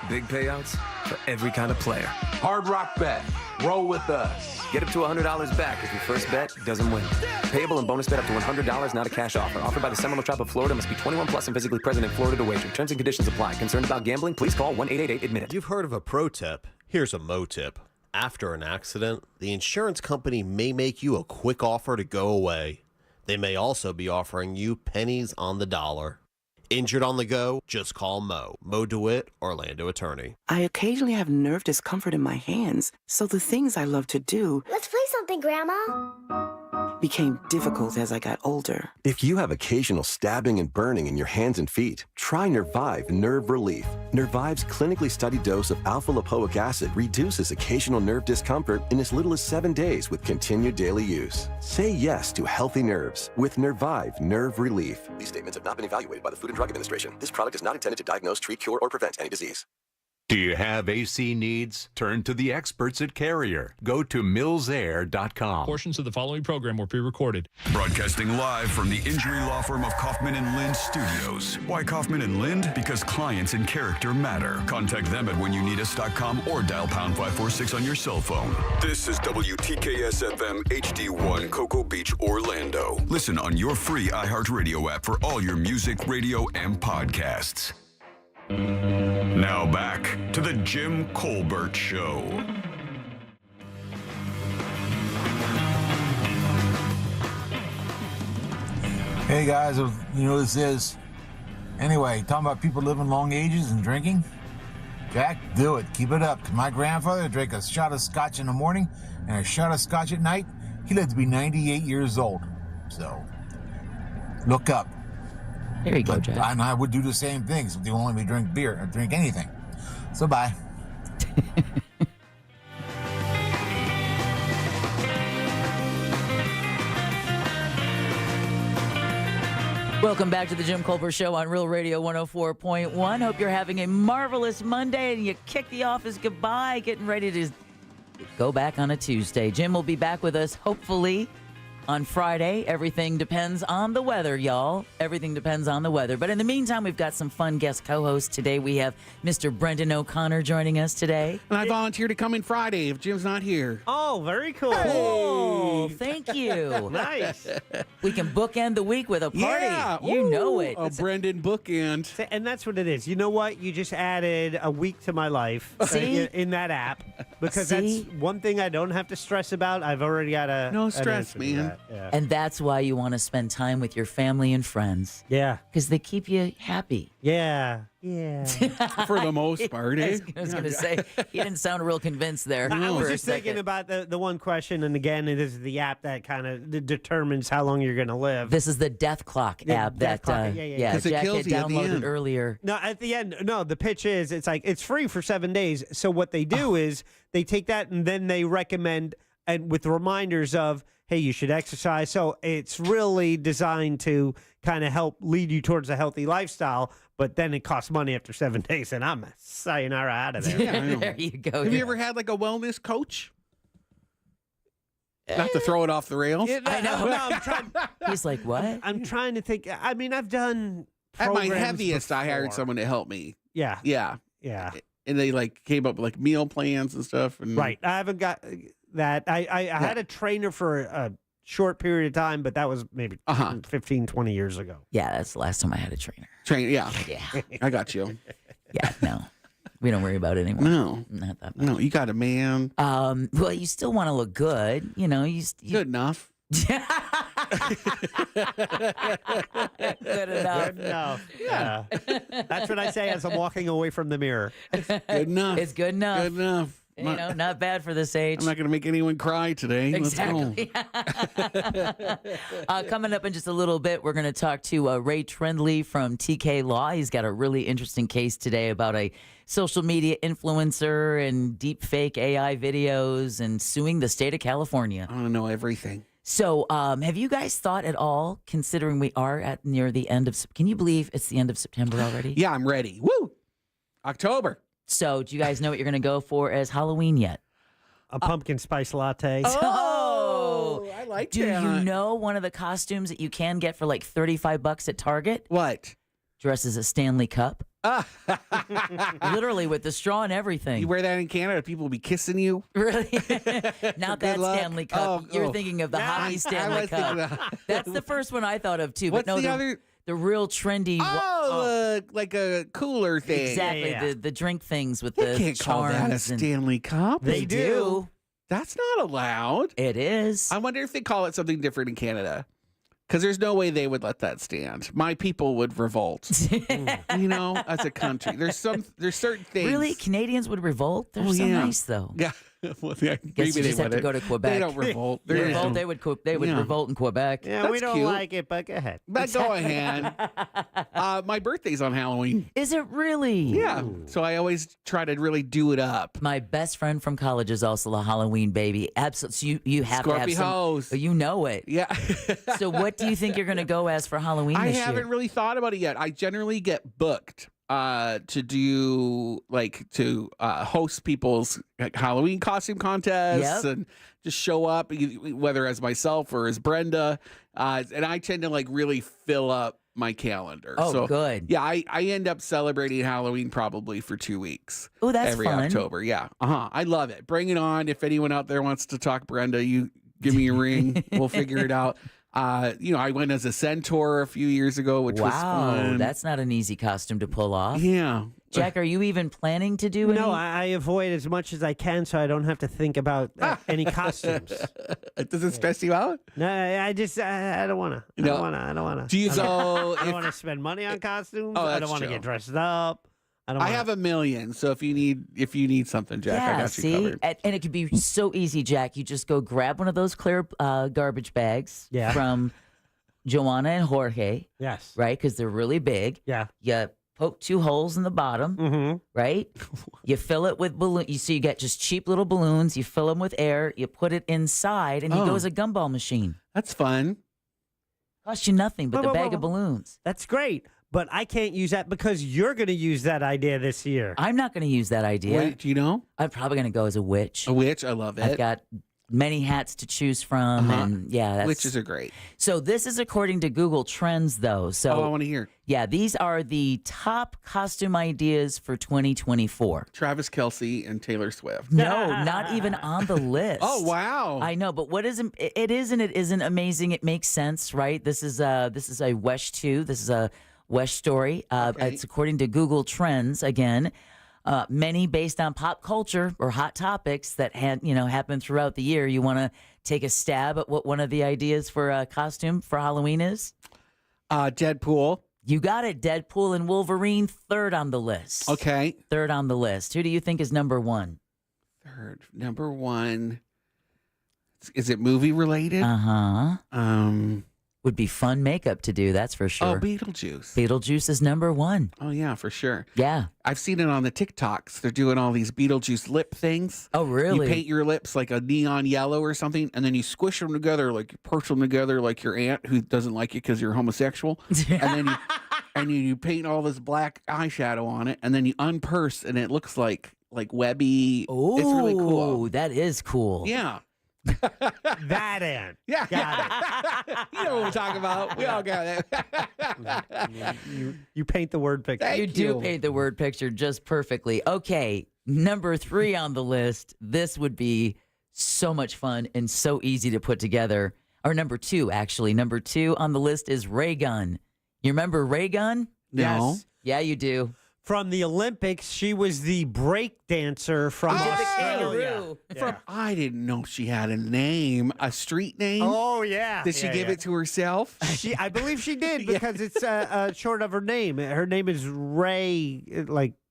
Big payouts for every kind of player. Hard Rock Bet. Roll with us. Get up to $100 back if your first bet doesn't win. Payable and bonus bet up to $100, not a cash offer. Offered by the Seminole Tribe of Florida. Must be 21 plus and physically present in Florida to wager. Terms and conditions apply. Concerned about gambling? Please call 1-888-ADMIT-IT. You've heard of a pro tip. Here's a mo tip. After an accident, the insurance company may make you a quick offer to go away. They may also be offering you pennies on the dollar. Injured on the go? Just call Mo. Mo DeWitt, Orlando attorney. I occasionally have nerve discomfort in my hands, so the things I love to do... Let's play something, Grandma. became difficult as I got older. If you have occasional stabbing and burning in your hands and feet, try Nervive Nerve Relief. Nervive's clinically studied dose of alpha-lipoic acid reduces occasional nerve discomfort in as little as 7 days with continued daily use. Say yes to healthy nerves with Nervive Nerve Relief. These statements have not been evaluated by the Food and Drug Administration. This product is not intended to diagnose, treat, cure, or prevent any disease. Do you have AC needs? Turn to the experts at Carrier. Go to millsair.com. Portions of the following program were pre-recorded. Broadcasting live from the injury law firm of Kaufman and Lind Studios. Why Kaufman and Lind? Because clients and character matter. Contact them at whenyounneedus.com or dial pound 546 on your cell phone. This is WTKS FM HD1 Cocoa Beach, Orlando. Listen on your free iHeartRadio app for all your music, radio, and podcasts. Now back to the Jim Colbert Show. Hey guys, you know who this is? Anyway, talking about people living long ages and drinking. Jack, do it. Keep it up. 'Cause my grandfather drank a shot of scotch in the morning and a shot of scotch at night. He lived to be 98 years old. So, look up. There you go, Jack. And I would do the same things if they won't let me drink beer or drink anything. So bye. Welcome back to the Jim Colbert Show on Real Radio 104.1. Hope you're having a marvelous Monday and you kick the office goodbye, getting ready to go back on a Tuesday. Jim will be back with us hopefully on Friday. Everything depends on the weather, y'all. Everything depends on the weather. But in the meantime, we've got some fun guest co-hosts today. We have Mr. Brendan O'Connor joining us today. And I volunteer to come in Friday if Jim's not here. Oh, very cool. Oh, thank you. Nice. We can bookend the week with a party. Yeah. You know Ooh, it. A Brendan bookend. And that's what it is. You know what? You just added a week to my life in that app because that's one thing I don't have to stress about. I've already got a No stress, man. Yeah. And that's why you want to spend time with your family and friends. Yeah. Because they keep you happy. Yeah. Yeah. For the most part, eh? I was going to say, he didn't sound real convinced there. I was for a just thinking second. about the one question, and again, it is the app that kind of determines how long you're going to live. This is the Death Clock app Death that Clock. yeah, 'Cause it Jack kills had you at the downloaded end. earlier. No, at the end, no, the pitch is it's like it's free for 7 days. So what they do is they take that and then they recommend, and with reminders of, hey, you should exercise. So it's really designed to kind of help lead you towards a healthy lifestyle, but then it costs money after 7 days, and I'm sayonara out of there. Yeah, I know. There you go. Have you ever had like a wellness coach? Not to throw it off the rails. I know. No, I'm trying. He's like, what? I'm trying to think. I mean, I've done At my programs heaviest, I hired before. someone to help me. Yeah, Yeah. yeah. And they like came up with like meal plans and stuff. And Right. I haven't got that. I had a trainer for a short period of time, but that was maybe 15, 20 years ago. Yeah, that's the last time I had a trainer. Yeah. Yeah. I got you. Yeah, no. We don't worry about it anymore. No. Not that much. No, you got a man. Well, you still want to look good. You know, you Good enough. Good enough. Good enough. Yeah. That's what I say as I'm walking away from the mirror. Good enough. It's good enough. Good enough. You know, not bad for this age. I'm not going to make anyone cry today. Exactly. Coming up in just a little bit, we're going to talk to Ray Trendley from TK Law. He's got a really interesting case today about a social media influencer and deep fake AI videos and suing the state of California. I want to know everything. So have you guys thought at all, considering we are at near the end of, can you believe it's the end of September already? Yeah, I'm ready. Woo! October. So do you guys know what you're going to go for as Halloween yet? A pumpkin spice latte. Oh, I like do that. you know one of the costumes that you can get for like $35 at Target? What? Dressed as a Stanley Cup. Literally with the straw and everything. You wear that in Canada, people will be kissing you. Really? Not that luck. Stanley Cup. You're thinking of the hockey Stanley Cup. That's the first one I thought of too. What's but no, the other? The real trendy. Like a cooler thing. Exactly. Yeah. The drink things with They the can't call that a charms and- Stanley Cup. They do. That's not allowed. It is. I wonder if they call it something different in Canada. Because there's no way they would let that stand. My people would revolt. You know, as a country. There's certain things. Really? Canadians would revolt? They're so nice, though. Yeah. Well, yeah, Guess maybe you they just have to wouldn't. go to Quebec. They don't revolt. They Yeah. revolt. They would Yeah. revolt in Quebec. Yeah, That's we don't cute. like it, but go ahead. But go ahead. My birthday's on Halloween. Is it really? Yeah. So I always try to really do it up. My best friend from college is also a Halloween baby. Absolutely. So you have to have Scorpio some. hose. You know it. Yeah. So what do you think you're going to go as for Halloween I this year? haven't really thought about it yet. I generally get booked to do host people's Halloween costume contests and just show up, whether as myself or as Brenda. And I tend to really fill up my calendar. Oh, so, good. Yeah, I end up celebrating Halloween probably for 2 weeks. Oh, that's every fun. October. Yeah. I love it. Bring it on. If anyone out there wants to talk Brenda, you give me a ring. We'll figure it out. I went as a centaur a few years ago, which was fun. That's not an easy costume to pull off. Yeah. Jack, are you even planning to do No, any? I avoid as much as I can so I don't have to think about any costumes. Does it stress you out? No, I just I don't want to. I No. don't want to. Do you I don't want to spend money on costumes. Oh, I that's don't want to true. get dressed up. I have $1 million, so if you need something, Jack, I Yeah, got you see, covered. and it could be so easy, Jack. You just go grab one of those clear garbage bags from Joanna and Jorge. Yes. Right, because they're really big. Yeah. You poke 2 holes in the bottom. Right. You fill it with balloon. You get just cheap little balloons. You fill them with air. You put it inside, and you go as a gumball machine. That's fun. Costs you nothing but the bag of balloons. That's great, but I can't use that because you're going to use that idea this year. I'm not going to use that idea. Wait, do you know? I'm probably going to go as a witch. A witch, I love it. I've got many hats to choose from, and that's Witches are great. So this is according to Google Trends, though. So I want to hear. Yeah, these are the top costume ideas for 2024. Travis Kelce and Taylor Swift. No, not even on the list. Oh, wow. I know, but what isn't it isn't amazing. It makes sense, right? This is a Wesh 2. This is a Wesh story. It's according to Google Trends again. Many based on pop culture or hot topics that happen throughout the year. You want to take a stab at what one of the ideas for a costume for Halloween is? Deadpool. You got it. Deadpool and Wolverine, third on the list. Okay. Third on the list. Who do you think is number 1? Third. Number 1. Is it movie related? Would be fun makeup to do, that's for sure. Oh, Beetlejuice. Beetlejuice is number 1. Oh, yeah, for sure. Yeah. I've seen it on the TikToks. They're doing all these Beetlejuice lip things. Oh, really? You paint your lips like a neon yellow or something, and then you squish them together, like you perch them together like your aunt who doesn't like you because you're homosexual. And then you paint all this black eyeshadow on it, and then you unpurse, and it looks like webby. Oh, it's really cool. That is cool. Yeah. That end. Yeah. Got it. You know what we're talking about. We all got it. You paint the word picture. You do paint the word picture just perfectly. Okay, number 3 on the list. This would be so much fun and so easy to put together. Or number 2, actually. Number 2 on the list is Ray Gun. You remember Ray Gun? No. Yes. Yeah, you do. From the Olympics, she was the break dancer from Australia. I didn't know she had a name, a street name. Oh, yeah. Did she give it to herself? I believe she did because it's short of her name. Her name is Ray.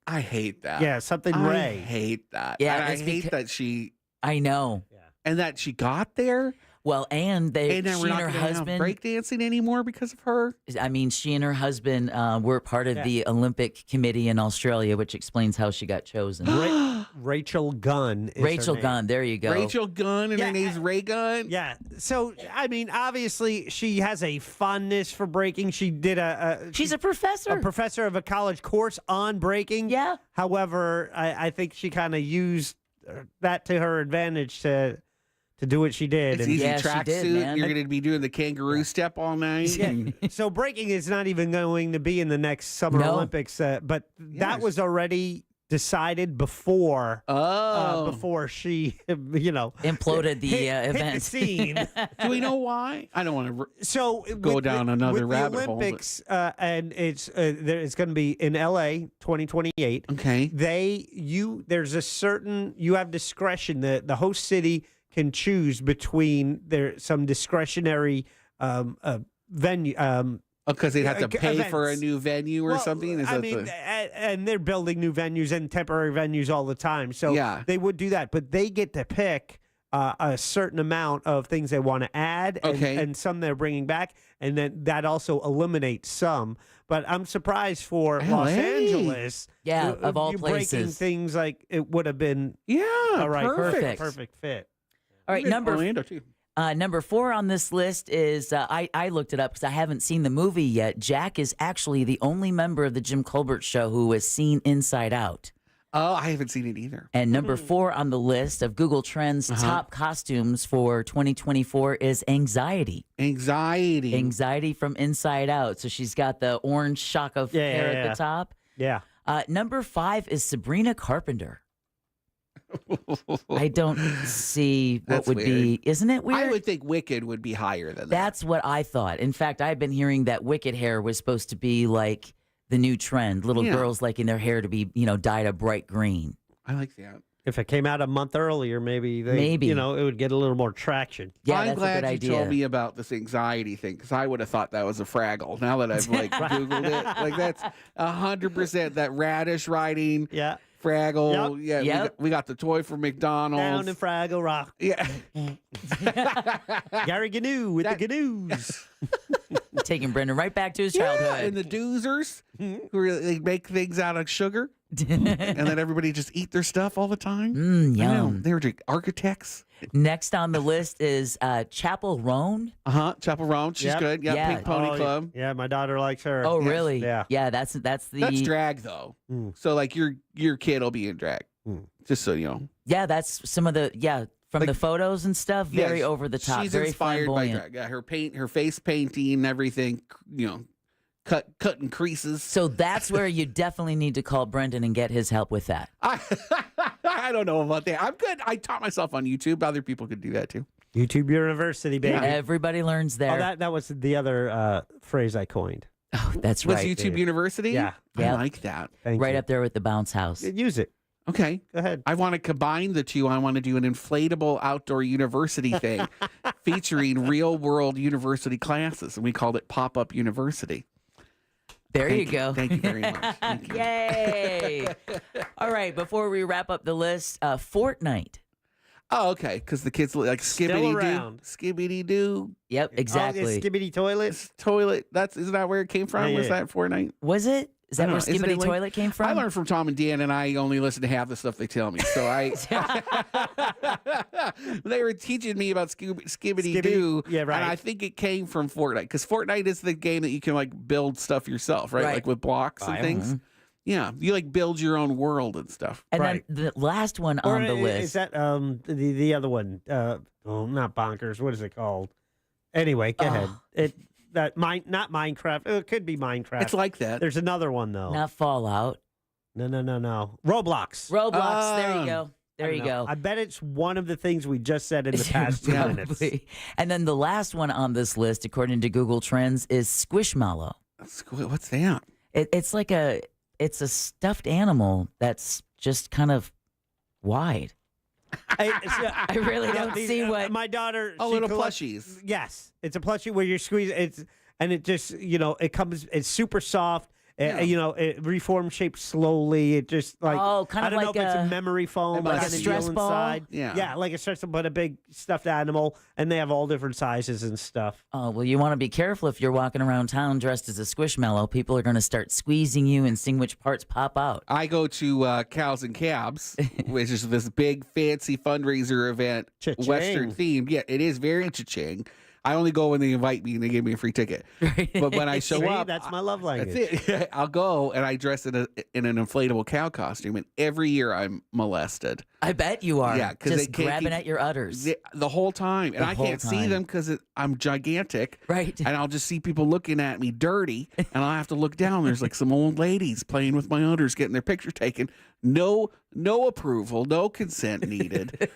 I hate that. Yeah, something Ray. I hate that. Yeah, And I it's hate that she. I know. And that she got there. Well, and then she we're and not her going to have husband. breakdancing anymore because of her. I mean, she and her husband were part of the Olympic Committee in Australia, which explains how she got chosen. Rachel Gunn. Is Rachel her name. Gunn. There you go. Rachel Gunn, and her name's Ray Gunn. Yeah. So, I mean, obviously, she has a fondness for breaking. She did She's a professor. A professor of a college course on breaking. Yeah. However, I think she kind of used that to her advantage to do what she did. It's easy tracksuit. You're going to be doing the kangaroo step all night. Yeah. So breaking is not even going to be in the next Summer Olympics, but that was already decided before. Before she, imploded the event. Hit the scene. Do we know why? I don't want to go down another rabbit the hole. Olympics, and it's going to be in LA 2028. Okay. There's a certain, you have discretion. The host city can choose between some discretionary venue Because they'd have to pay for a events. new venue or something? Is I that mean, the... and they're building new venues and temporary venues all the time. So Yeah. they would do that. But they get to pick a certain amount of things they want to add and some they're bringing back. And then that also eliminates some. But I'm surprised for Los Angeles. Yeah, of all you breaking places. things like it would have been all right, perfect fit. All right, Orlando, too. Number 4 on this list is, I looked it up because I haven't seen the movie yet. Jack is actually the only member of the Jim Colbert Show who has seen Inside Out. Oh, I haven't seen it either. And number 4 on the list of Google Trends top costumes for 2024 is Anxiety. Anxiety from Inside Out. So she's got the orange shock of hair at the top. Yeah. Number 5 is Sabrina Carpenter. I don't see what That's would be. weird. Isn't it weird? I would think Wicked would be higher than that. That's what I thought. In fact, I've been hearing that Wicked hair was supposed to be like the new trend. Little girls liking their hair to be, dyed a bright green. I like that. If it came out a month earlier, maybe it would get a little more traction. Yeah, I'm that's a glad good you idea. told me about this anxiety thing because I would have thought that was a Fraggle. Now that I've Googled it, that's 100% that radish writing. Yeah. Fraggle. Yep. Yeah. We got the toy from McDonald's. Down in Fraggle Rock. Yeah. Gary Gnu with the Gnus. Taking Brendan right back to his childhood. And the doozers who they make things out of sugar. And then everybody just eat their stuff all the time. Yum. They were architects. Next on the list is Chapel Roan. Chapel Roan. She's good. Yeah. Pink Pony Club. Yeah, my daughter likes her. Oh, Yes. really? Yeah. Yeah, that's the. That's drag though. So like your kid will be in drag. Just so you know. Yeah, that's some of the from the photos and stuff. Very over the top. She's very inspired by flamboyant. drag. Yeah, her face painting and everything. Cutting creases. So that's where you definitely need to call Brendan and get his help with that. I don't know about that. I'm good. I taught myself on YouTube. Other people could do that too. YouTube University, baby. Yeah, everybody learns there. Oh, that was the other phrase I coined. Oh, that's Was right. YouTube University? Yeah. I like that. Right up there with the bounce house. Use it. Okay. Go ahead. I want to combine the two. I want to do an inflatable outdoor university thing featuring real world university classes. And we called it Pop-Up University. There you go. Thank you very much. Thank you. Yay. All right, before we wrap up the list, Fortnite. Oh, okay. Because the kids look like Still Skibbity around. Doo. Skibbity Doo. Yep, exactly. Skibbity toilet. Toilet. Isn't that where it came from? Yeah, Was yeah. that Fortnite? Was it? Is that I where don't know. Isn't it Skibbity like- Toilet came from? I learned from Tom and Dan, and I only listen to half the stuff they tell me. So they were teaching me about Skibbity Doo. Yeah, right. And I think it came from Fortnite because Fortnite is the game that you can like build stuff yourself, right? Like with blocks and things. Yeah, you like build your own world and stuff. And then the last one Or on the list. Is that the other one? Not Bonkers. What is it called? Anyway, go ahead. Not Minecraft. It could be Minecraft. It's like that. There's another one though. Not Fallout. No. Roblox. Roblox. There you go. There you go. I bet it's one of the things we just said in the past 2 minutes. Probably. And then the last one on this list, according to Google Trends, is Squishmallow. What's that? It's like it's a stuffed animal that's just kind of wide. I really don't see what my daughter. Oh, she little collects- plushies. Yes, it's a plushie where you squeeze and it just it comes. It's super soft. It reforms shape slowly. It just like kind I of don't know like if it's a- a memory foam, like a kind of stress deal ball? inside. Yeah. like a stress ball, but a big stuffed animal, and they have all different sizes and stuff. Oh, well, you want to be careful if you're walking around town dressed as a Squishmallow. People are going to start squeezing you and seeing which parts pop out. I go to Cows and Cabs, which is this big fancy fundraiser event, Cha-ching. Western themed. Yeah, it is very cha-ching. I only go when they invite me and they give me a free ticket. But when I show See, up, that's my love language. that's it. I'll go and I dress in an inflatable cow costume, and every year I'm molested. I bet you are. Yeah, 'cause they just can't grabbing keep- at your udders. The whole time, and The I whole can't see time. them because I'm gigantic. Right. And I'll just see people looking at me dirty, and I'll have to look down. There's like some old ladies playing with my udders, getting their picture taken. No approval, no consent needed.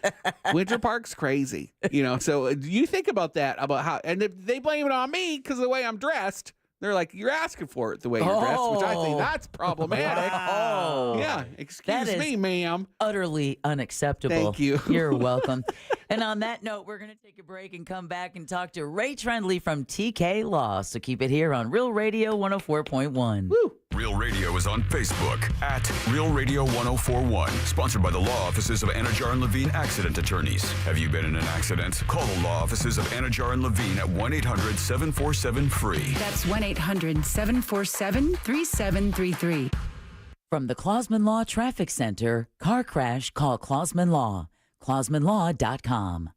Winter Park's crazy, So do you think about that? About how, and they blame it on me because of the way I'm dressed. They're like, you're asking for it the way you're dressed, which I think that's problematic. Oh. Yeah, That excuse is me, ma'am. utterly unacceptable. Thank you. You're welcome. And on that note, we're going to take a break and come back and talk to Ray Trendley from TK Law. So keep it here on Real Radio 104.1. Woo! Real Radio is on Facebook at Real Radio 1041. Sponsored by the law offices of Anajar and Levine Accident Attorneys. Have you been in an accident? Call the law offices of Anajar and Levine at 1-800-747-FREE. That's 1-800-747-3733. From the Clausman Law Traffic Center, car crash, call Clausman Law. ClausmanLaw.com.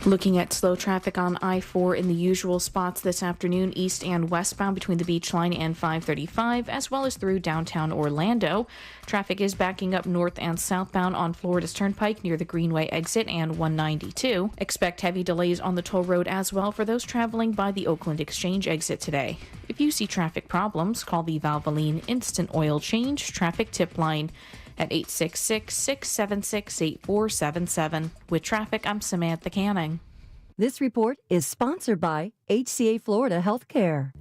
Looking at slow traffic on I-4 in the usual spots this afternoon, east and westbound between the Beach Line and 535, as well as through downtown Orlando. Traffic is backing up north and southbound on Florida's Turnpike near the Greenway exit and 192. Expect heavy delays on the toll road as well for those traveling by the Oakland Exchange exit today. If you see traffic problems, call the Valvoline Instant Oil Change Traffic Tip Line at 866-676-8477. With traffic, I'm Samantha Canning. This report is sponsored by HCA Florida Healthcare.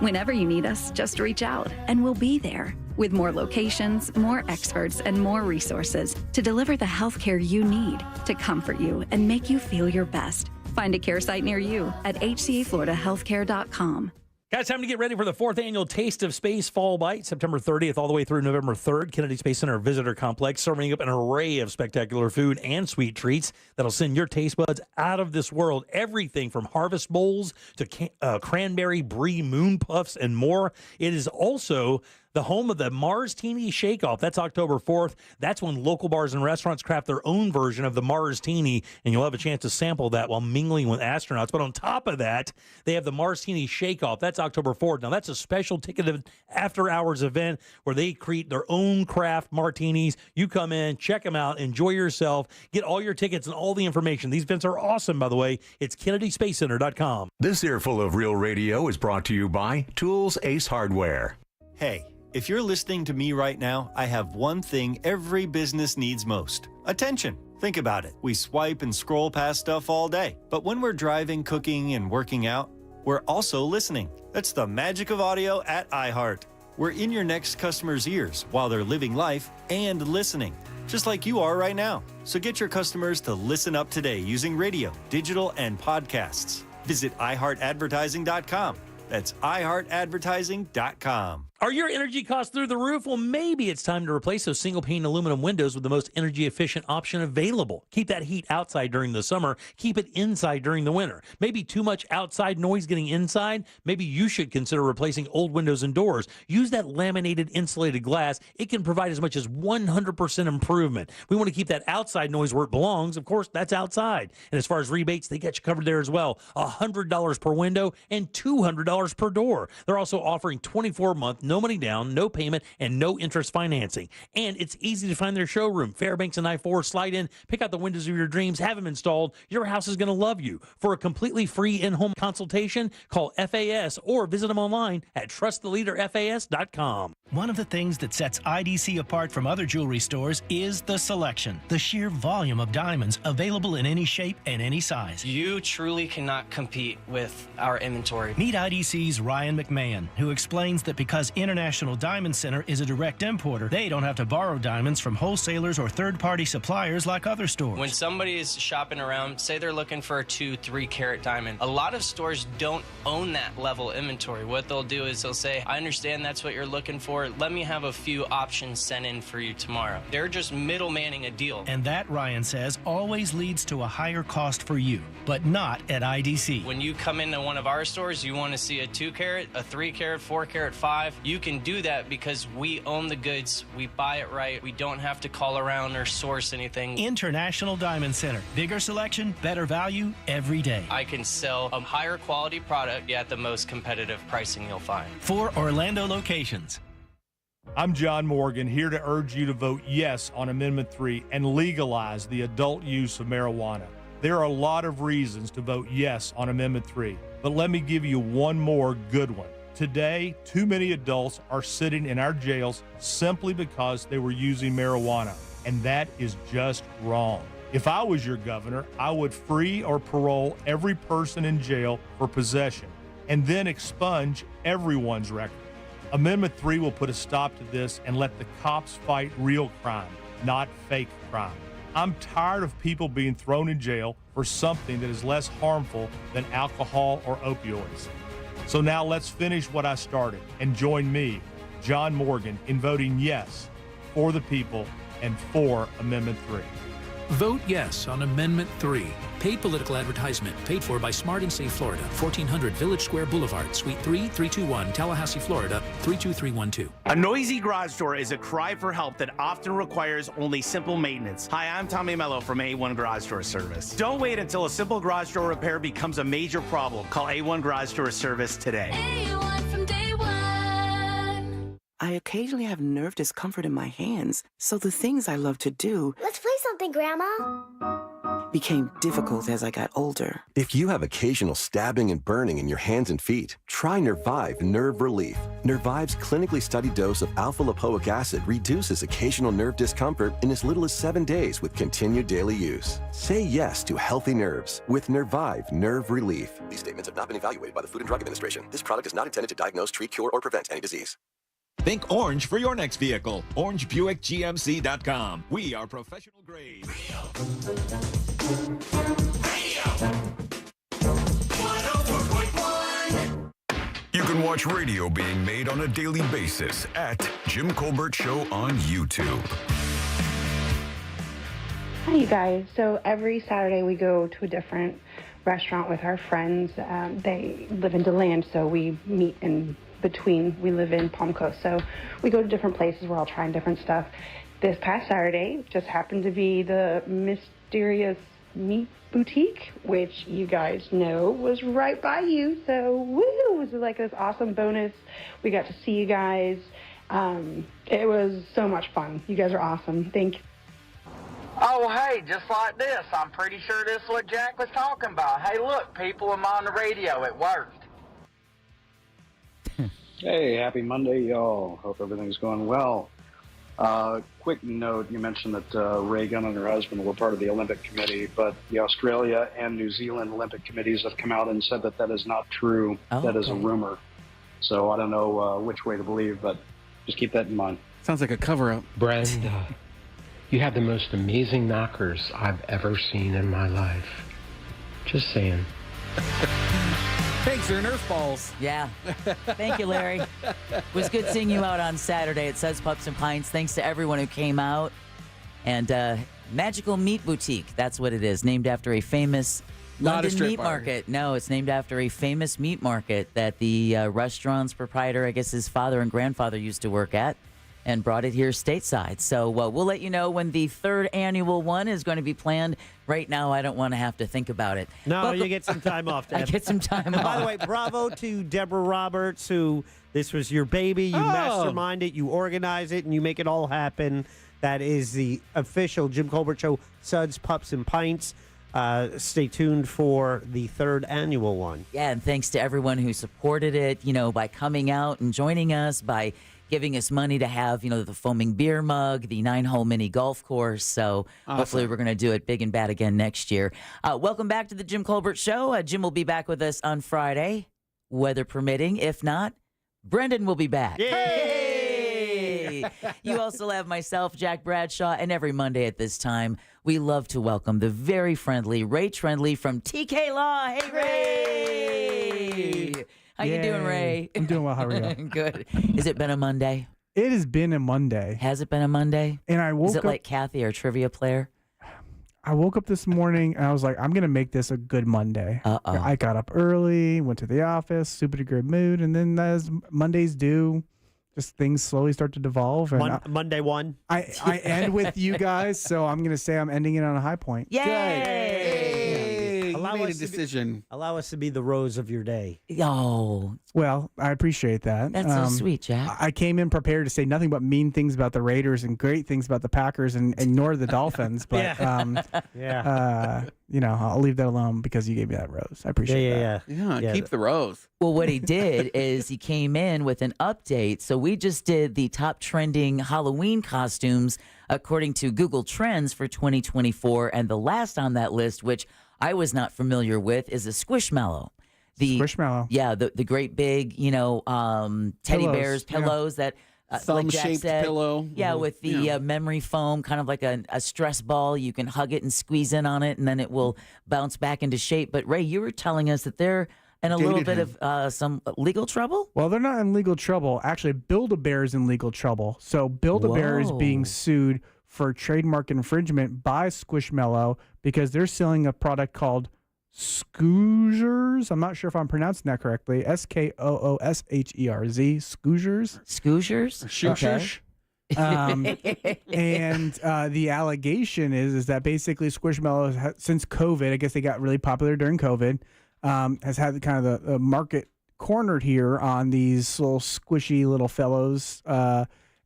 Whenever you need us, just reach out and we'll be there with more locations, more experts, and more resources to deliver the healthcare you need to comfort you and make you feel your best. Find a care site near you at hcafloridahealthcare.com. Guys, time to get ready for the 4th annual Taste of Space Fall Bite, September 30th all the way through November 3rd. Kennedy Space Center Visitor Complex, serving up an array of spectacular food and sweet treats that'll send your taste buds out of this world. Everything from harvest bowls to cranberry brie moon puffs and more. It is also the home of the Mars Teeny Shake-Off. That's October 4th. That's when local bars and restaurants craft their own version of the Mars Teeny, and you'll have a chance to sample that while mingling with astronauts. But on top of that, they have the Mars Teeny Shake-Off. That's October 4th. Now, that's a special ticketed after-hours event where they create their own craft martinis. You come in, check them out, enjoy yourself, get all your tickets and all the information. These events are awesome, by the way. It's KennedySpaceCenter.com. This earful of Real Radio is brought to you by Tools Ace Hardware. Hey, if you're listening to me right now, I have one thing every business needs most: attention. Think about it. We swipe and scroll past stuff all day. But when we're driving, cooking, and working out, we're also listening. That's the magic of audio at iHeart. We're in your next customer's ears while they're living life and listening, just like you are right now. So get your customers to listen up today using radio, digital, and podcasts. Visit iHeartAdvertising.com. That's iHeartAdvertising.com. Are your energy costs through the roof? Well, maybe it's time to replace those single-pane aluminum windows with the most energy-efficient option available. Keep that heat outside during the summer. Keep it inside during the winter. Maybe too much outside noise getting inside? Maybe you should consider replacing old windows and doors. Use that laminated insulated glass. It can provide as much as 100% improvement. We want to keep that outside noise where it belongs. Of course, that's outside. And as far as rebates, they got you covered there as well. $100 per window and $200 per door. They're also offering 24-month, no money down, no payment, and no interest financing. And it's easy to find their showroom. Fairbanks and I-4, slide in, pick out the windows of your dreams, have them installed. Your house is going to love you. For a completely free in-home consultation, call FAS or visit them online at trusttheleaderfas.com. One of the things that sets IDC apart from other jewelry stores is the selection, the sheer volume of diamonds available in any shape and any size. You truly cannot compete with our inventory. Meet IDC's Ryan McMahon, who explains that because International Diamond Center is a direct importer, they don't have to borrow diamonds from wholesalers or third-party suppliers like other stores. When somebody is shopping around, say they're looking for a 2-3 carat diamond, a lot of stores don't own that level inventory. What they'll do is they'll say, I understand that's what you're looking for. Let me have a few options sent in for you tomorrow. They're just middlemaning a deal. And that, Ryan says, always leads to a higher cost for you, but not at IDC. When you come into one of our stores, you want to see a 2 carat, a 3 carat, 4 carat, 5. You can do that because we own the goods. We buy it right. We don't have to call around or source anything. International Diamond Center. Bigger selection, better value every day. I can sell a higher quality product at the most competitive pricing you'll find. 4 Orlando locations. I'm John Morgan, here to urge you to vote yes on Amendment 3 and legalize the adult use of marijuana. There are a lot of reasons to vote yes on Amendment 3, but let me give you one more good one. Today, too many adults are sitting in our jails simply because they were using marijuana, and that is just wrong. If I was your governor, I would free or parole every person in jail for possession, and then expunge everyone's record. Amendment 3 will put a stop to this and let the cops fight real crime, not fake crime. I'm tired of people being thrown in jail for something that is less harmful than alcohol or opioids. So now let's finish what I started and join me, John Morgan, in voting yes for the people and for Amendment 3. Vote yes on Amendment 3. Paid political advertisement paid for by Smart and Safe Florida, 1400 Village Square Boulevard, Suite 3, 321, Tallahassee, Florida, 32312. A noisy garage door is a cry for help that often requires only simple maintenance. Hi, I'm Tommy Mello from A1 Garage Door Service. Don't wait until a simple garage door repair becomes a major problem. Call A1 Garage Door Service today. A1 from day one. I occasionally have nerve discomfort in my hands, so the things I love to do... Let's play something, Grandma. ...became difficult as I got older. If you have occasional stabbing and burning in your hands and feet, try Nervive Nerve Relief. Nervive's clinically studied dose of alpha-lipoic acid reduces occasional nerve discomfort in as little as 7 days with continued daily use. Say yes to healthy nerves with Nervive Nerve Relief. These statements have not been evaluated by the Food and Drug Administration. This product is not intended to diagnose, treat, cure, or prevent any disease. Think orange for your next vehicle. OrangeBuickGMC.com. We are professional grade. You can watch radio being made on a daily basis at Jim Colbert Show on YouTube. Hi, you guys. So every Saturday we go to a different restaurant with our friends. They live in DeLand, so we meet in between. We live in Palm Coast, so we go to different places. We're all trying different stuff. This past Saturday just happened to be the Mysterious Meat Boutique, which you guys know was right by you. So woo! It was like this awesome bonus. We got to see you guys. It was so much fun. You guys are awesome. Thank you. Oh, hey, just like this. I'm pretty sure this is what Jack was talking about. Hey, look, people, I'm on the radio. It worked. Hey, happy Monday, y'all. Hope everything's going well. Quick note, you mentioned that Reagan and her husband were part of the Olympic Committee, but the Australia and New Zealand Olympic Committees have come out and said that that is not true. That is a rumor. So I don't know which way to believe, but just keep that in mind. Sounds like a cover-up. Brenda, you have the most amazing knockers I've ever seen in my life. Just saying. Thanks, they're Nerf balls. Yeah. Thank you, Larry. It was good seeing you out on Saturday at Suds Pups and Pints. Thanks to everyone who came out. And Magical Meat Boutique, that's what it is, named after a famous London meat market. No, it's named after a famous meat market that the restaurant's proprietor, I guess his father and grandfather used to work at, and brought it here stateside. So we'll let you know when the third annual one is going to be planned. Right now, I don't want to have to think about it. No, you get some time off, Deb. I get some time off. By the way, bravo to Deborah Roberts, who this was your baby. You mastermind it, you organize it, and you make it all happen. That is the official Jim Colbert Show, Suds, Pups, and Pints. Stay tuned for the third annual one. Yeah, and thanks to everyone who supported it, by coming out and joining us, by giving us money to have, the foaming beer mug, the 9-hole mini golf course. So hopefully we're going to do it big and bad again next year. Welcome back to the Jim Colbert Show. Jim will be back with us on Friday, weather permitting. If not, Brendan will be back. Yay! You also have myself, Jack Bradshaw, and every Monday at this time, we love to welcome the very friendly Ray Trendley from TK Law. Hey, Ray! How you doing, Ray? I'm doing well. How are you? Good. Has it been a Monday? It has been a Monday. Has it been a Monday? And I woke up. Is it up, like Kathy, our trivia player? I woke up this morning and I was like, I'm going to make this a good Monday. I got up early, went to the office, super good mood. And then as Mondays do, just things slowly start to devolve. And Monday one. I end with you guys. So I'm going to say I'm ending it on a high point. Yay! Made a decision. Allow us to be the rose of your day. Oh. Well, I appreciate that. That's so sweet, Jack. I came in prepared to say nothing but mean things about the Raiders and great things about the Packers and ignore the Dolphins. But, I'll leave that alone because you gave me that rose. I appreciate that. Yeah, keep the rose. Well, what he did is he came in with an update. So we just did the top trending Halloween costumes according to Google Trends for 2024. And the last on that list, which I was not familiar with, is a Squishmallow. Squishmallow. Yeah, the great big, teddy bears, pillows that like Jack thumb-shaped said, pillow. Yeah, with the Yeah. memory foam, kind of like a stress ball. You can hug it and squeeze in on it, and then it will bounce back into shape. But Ray, you were telling us that they're in a little bit of some legal trouble. Well, they're not in legal trouble. Actually, Build-A-Bear is in legal trouble. So Build-A-Bear is being sued for trademark infringement by Squishmallow because they're selling a product called Skoozers. I'm not sure if I'm pronouncing that correctly. Skoosherz. Skoozers. Skoozers. And the allegation is that basically Squishmallow, since COVID, I guess they got really popular during COVID, has had kind of the market cornered here on these little squishy little fellows.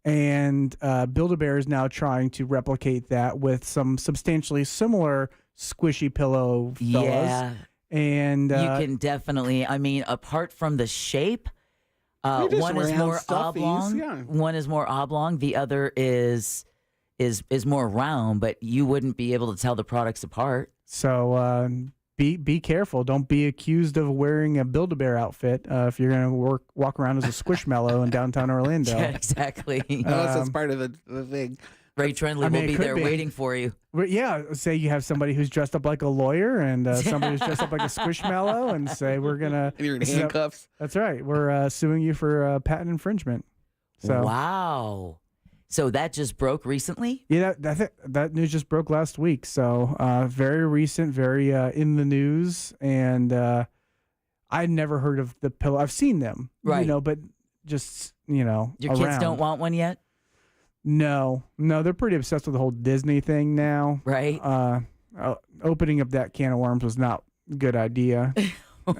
And Build-A-Bear is now trying to replicate that with some substantially similar squishy pillow fellas. Yeah. And you can definitely, I mean, apart from the shape, They're just one is round more stuffies, oblong. yeah. One is more oblong. The other is more round, but you wouldn't be able to tell the products apart. So be careful. Don't be accused of wearing a Build-A-Bear outfit if you're going to walk around as a Squishmallow in downtown Orlando. Yeah, exactly. Unless that's part of the thing. Ray Trendley will be there waiting for you. But yeah, say you have somebody who's dressed up like a lawyer and somebody who's dressed up like a Squishmallow, and say we're gonna. And you're in handcuffs. That's right. We're suing you for patent infringement. So Wow. So that just broke recently? yeah, that news just broke last week. So very recent, very in the news, and I'd never heard of the pillow. I've seen them, Right. but just Your kids around. don't want one yet? No, they're pretty obsessed with the whole Disney thing now. Right. Opening up that can of worms was not a good idea. But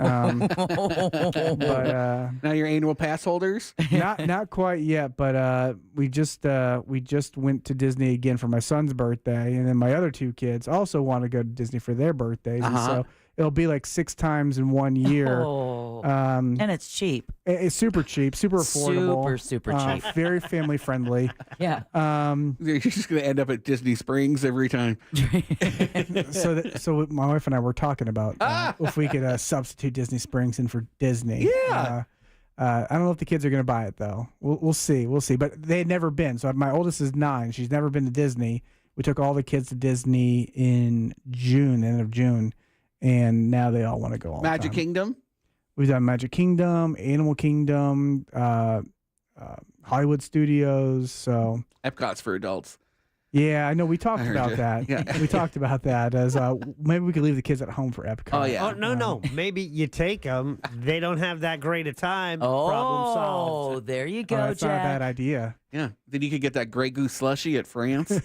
Now you're annual pass holders? not quite yet. But we just went to Disney again for my son's birthday, and then my other two kids also want to go to Disney for their birthdays, and so it'll be like 6 times in 1 year. Oh. And it's cheap. It's super cheap, super affordable, Super cheap. very family friendly. Yeah. You're just going to end up at Disney Springs every time. So my wife and I were talking about if we could substitute Disney Springs in for Disney. Yeah. I don't know if the kids are going to buy it though. We'll see. We'll see. But they had never been. So my oldest is 9. She's never been to Disney. We took all the kids to Disney in June, end of June, and now they all want to go all Magic the time. Kingdom? We've done Magic Kingdom, Animal Kingdom, Hollywood Studios. So Epcot's for adults. yeah, I know. We talked I heard about you. that. Yeah. We talked about that as maybe we could leave the kids at home for Epcot. Oh, yeah. Oh, no. Maybe you take them. They don't have that great a time. Problem solved. Oh, there you Oh, go, that's not a Jack. bad idea. Yeah. Then you could get that Grey Goose slushy at France.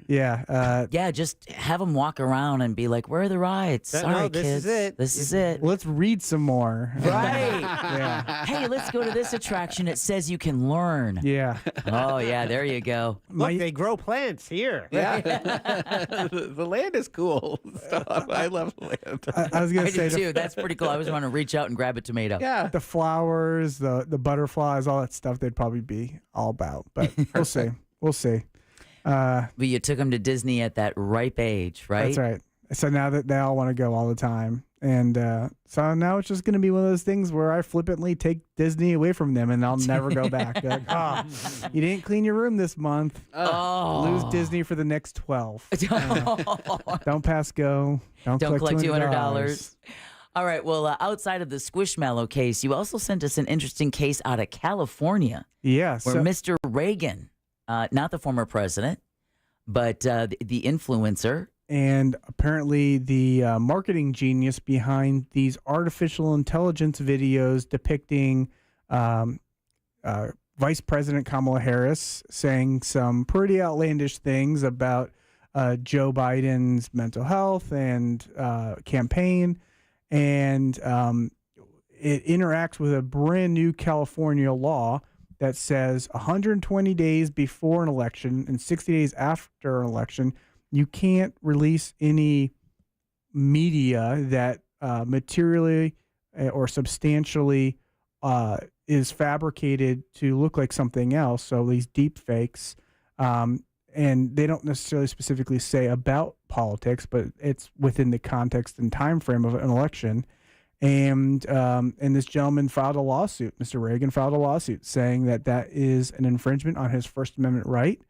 Yeah. Yeah, just have them walk around and be like, where are the rides? No, Sorry, this kids. is it. This is it. Let's read some more. Right. Yeah. Hey, let's go to this attraction. It says you can learn. Yeah. Oh, yeah, there you go. Look, they grow plants here. Yeah. The land is cool. Stuff. I love the land. I was I gonna say do too. That's pretty cool. I always want to reach out and grab a tomato. Yeah. the flowers, the butterflies, all that stuff. They'd probably be all about, but we'll see. We'll see. But you took them to Disney at that ripe age, right? That's right. So now that they all want to go all the time, and so now it's just going to be one of those things where I flippantly take Disney away from them, and I'll never go back. Be like, you didn't clean your room this month. Lose Disney for the next 12. Don't pass go. Don't collect $200. All right. Well, outside of the Squishmallow case, you also sent us an interesting case out of California. Yeah. Where Mr. Reagan, not the former president, but the influencer. And apparently the marketing genius behind these artificial intelligence videos depicting Vice President Kamala Harris saying some pretty outlandish things about Joe Biden's mental health and campaign. And it interacts with a brand new California law that says 120 days before an election and 60 days after an election, you can't release any media that materially or substantially is fabricated to look like something else. So these deep fakes, and they don't necessarily specifically say about politics, but it's within the context and time frame of an election. And this gentleman filed a lawsuit. Mr. Reagan filed a lawsuit saying that that is an infringement on his First Amendment right.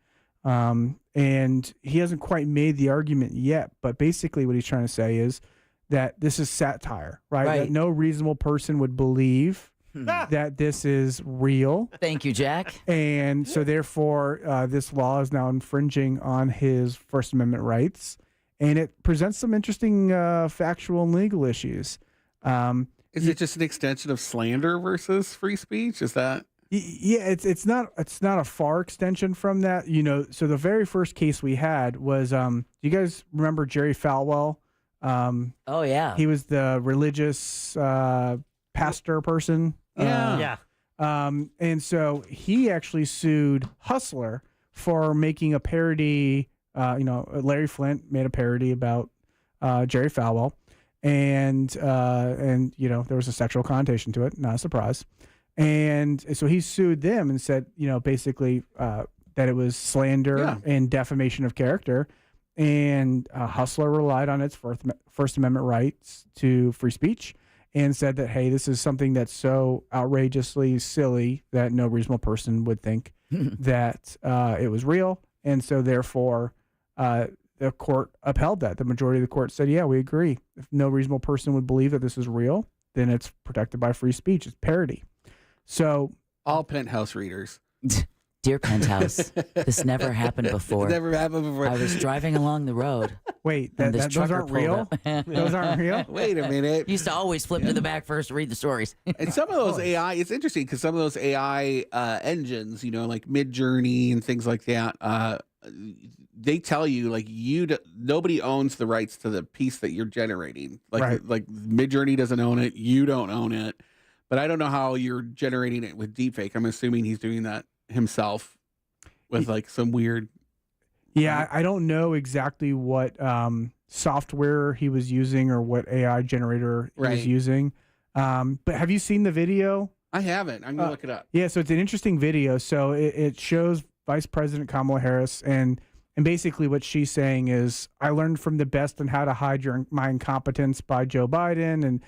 And he hasn't quite made the argument yet, but basically what he's trying to say is that this is satire, right? That no reasonable person would believe that this is real. Thank you, Jack. And so therefore, this law is now infringing on his First Amendment rights. And it presents some interesting factual and legal issues. Is it just an extension of slander versus free speech? Is that? Yeah, it's not a far extension from that. So the very first case we had was you guys remember Jerry Falwell? Oh yeah. He was the religious pastor person. Yeah. And so he actually sued Hustler for making a parody. Larry Flint made a parody about Jerry Falwell, and there was a sexual connotation to it. Not a surprise. And so he sued them and said, basically that it was slander and defamation of character. And Hustler relied on its First Amendment rights to free speech and said that, hey, this is something that's so outrageously silly that no reasonable person would think that it was real. And so therefore, the court upheld that. The majority of the court said, yeah, we agree. If no reasonable person would believe that this is real, then it's protected by free speech. It's parody. So all Penthouse readers. Dear Penthouse, this never happened before. It never happened before. I was driving along the road. Wait, and this those trucker aren't pulled real? up. Those aren't real? Wait a minute. Used to always flip to the back first to read the stories. And some of those AI, it's interesting because some of those AI engines, like Midjourney and things like that, they tell you like nobody owns the rights to the piece that you're generating. Like Midjourney doesn't own it, you don't own it. But I don't know how you're generating it with deepfake. I'm assuming he's doing that himself with like some weird. Yeah, I don't know exactly what software he was using or what AI generator he was using. But have you seen the video? I haven't. I'm gonna look it up. Yeah, so it's an interesting video. So it shows Vice President Kamala Harris, and basically what she's saying is, I learned from the best on how to hide my incompetence by Joe Biden, and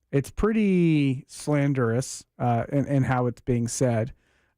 it's pretty slanderous in how it's being said.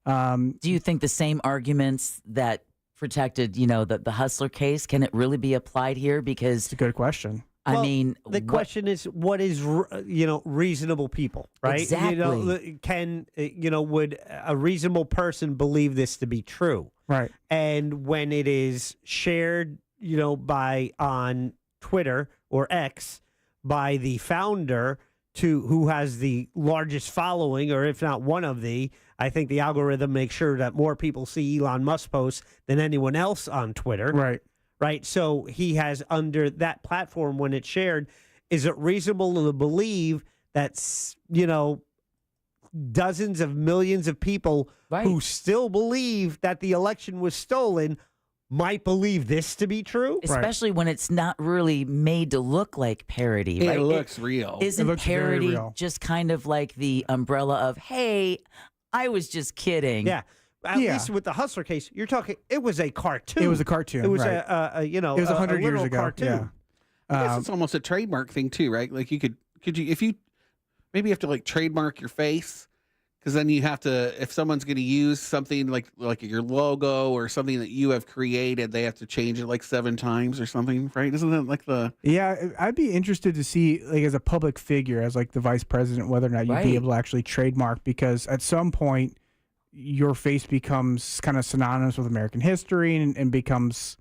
Do you think the same arguments that protected, the Hustler case, can it really be applied here? Because it's a good question. The question is, what is reasonable people, right? Exactly. Would a reasonable person believe this to be true? Right. And when it is shared, on Twitter or X by the founder who has the largest following, or if not one of I think the algorithm makes sure that more people see Elon Musk posts than anyone else on Twitter. Right. So he has, under that platform, when it's shared, is it reasonable to believe that, dozens of millions of people who still believe that the election was stolen might believe this to be true? Especially when it's not really made to look like parody. It looks real. Isn't parody just kind of like the umbrella of, hey, I was just kidding? Yeah. At least with the Hustler case, you're talking. It was a cartoon. It was a cartoon. It was it was 100 years ago. Cartoon. Yeah. I guess it's almost a trademark thing too, right? Like you if you maybe you have to like trademark your face, because then you have to, if someone's going to use something like your logo or something that you have created, they have to change it like 7 times or something, right? Isn't that like the? Yeah, I'd be interested to see, like, as a public figure, as like the vice president, whether or not you'd be able to actually trademark, because at some point your face becomes kind of synonymous with American history and becomes,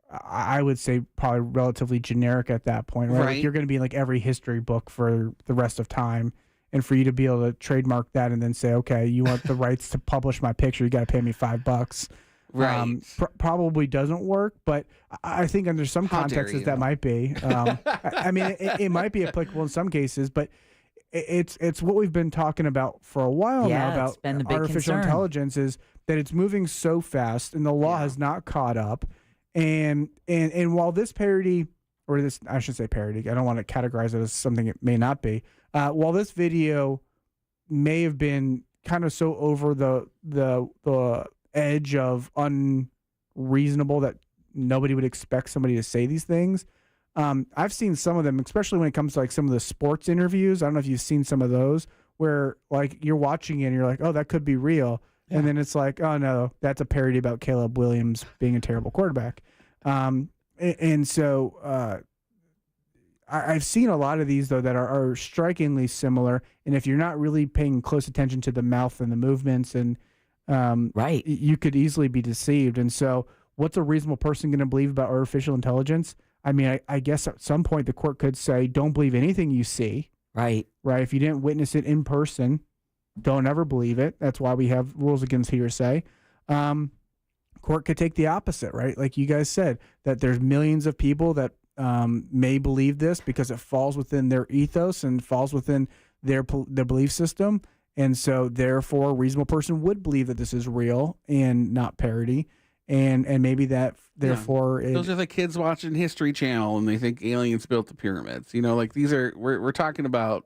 I would say, probably relatively generic at that point, right? Like you're going to be in like every history book for the rest of time. And for you to be able to trademark that and then say, okay, you want the rights to publish my picture, you got to pay me $5. Right. Probably doesn't work, but I think under some contexts that might be. I mean, it might be applicable in some cases, but it's what we've been talking about for a while now about artificial intelligence, is that it's moving so fast and the law has not caught up. And while this parody, or this, I should say parody, I don't want to categorize it as something it may not be. While this video may have been kind of so over the edge of unreasonable that nobody would expect somebody to say these things, I've seen some of them, especially when it comes to like some of the sports interviews. I don't know if you've seen some of those where like you're watching it and you're like, oh, that could be real. And then it's like, oh no, that's a parody about Caleb Williams being a terrible quarterback. And so I've seen a lot of these though that are strikingly similar. And if you're not really paying close attention to the mouth and the movements, and right, you could easily be deceived. And so, what's a reasonable person going to believe about artificial intelligence? I mean, I guess at some point the court could say, don't believe anything you see. Right. Right. If you didn't witness it in person, don't ever believe it. That's why we have rules against hearsay. Court could take the opposite, right? Like you guys said, that there's millions of people that may believe this because it falls within their ethos and falls within their belief system. And so therefore a reasonable person would believe that this is real and not parody. And maybe that therefore those are the kids watching History Channel and they think aliens built the pyramids. You know, like these are we're talking about.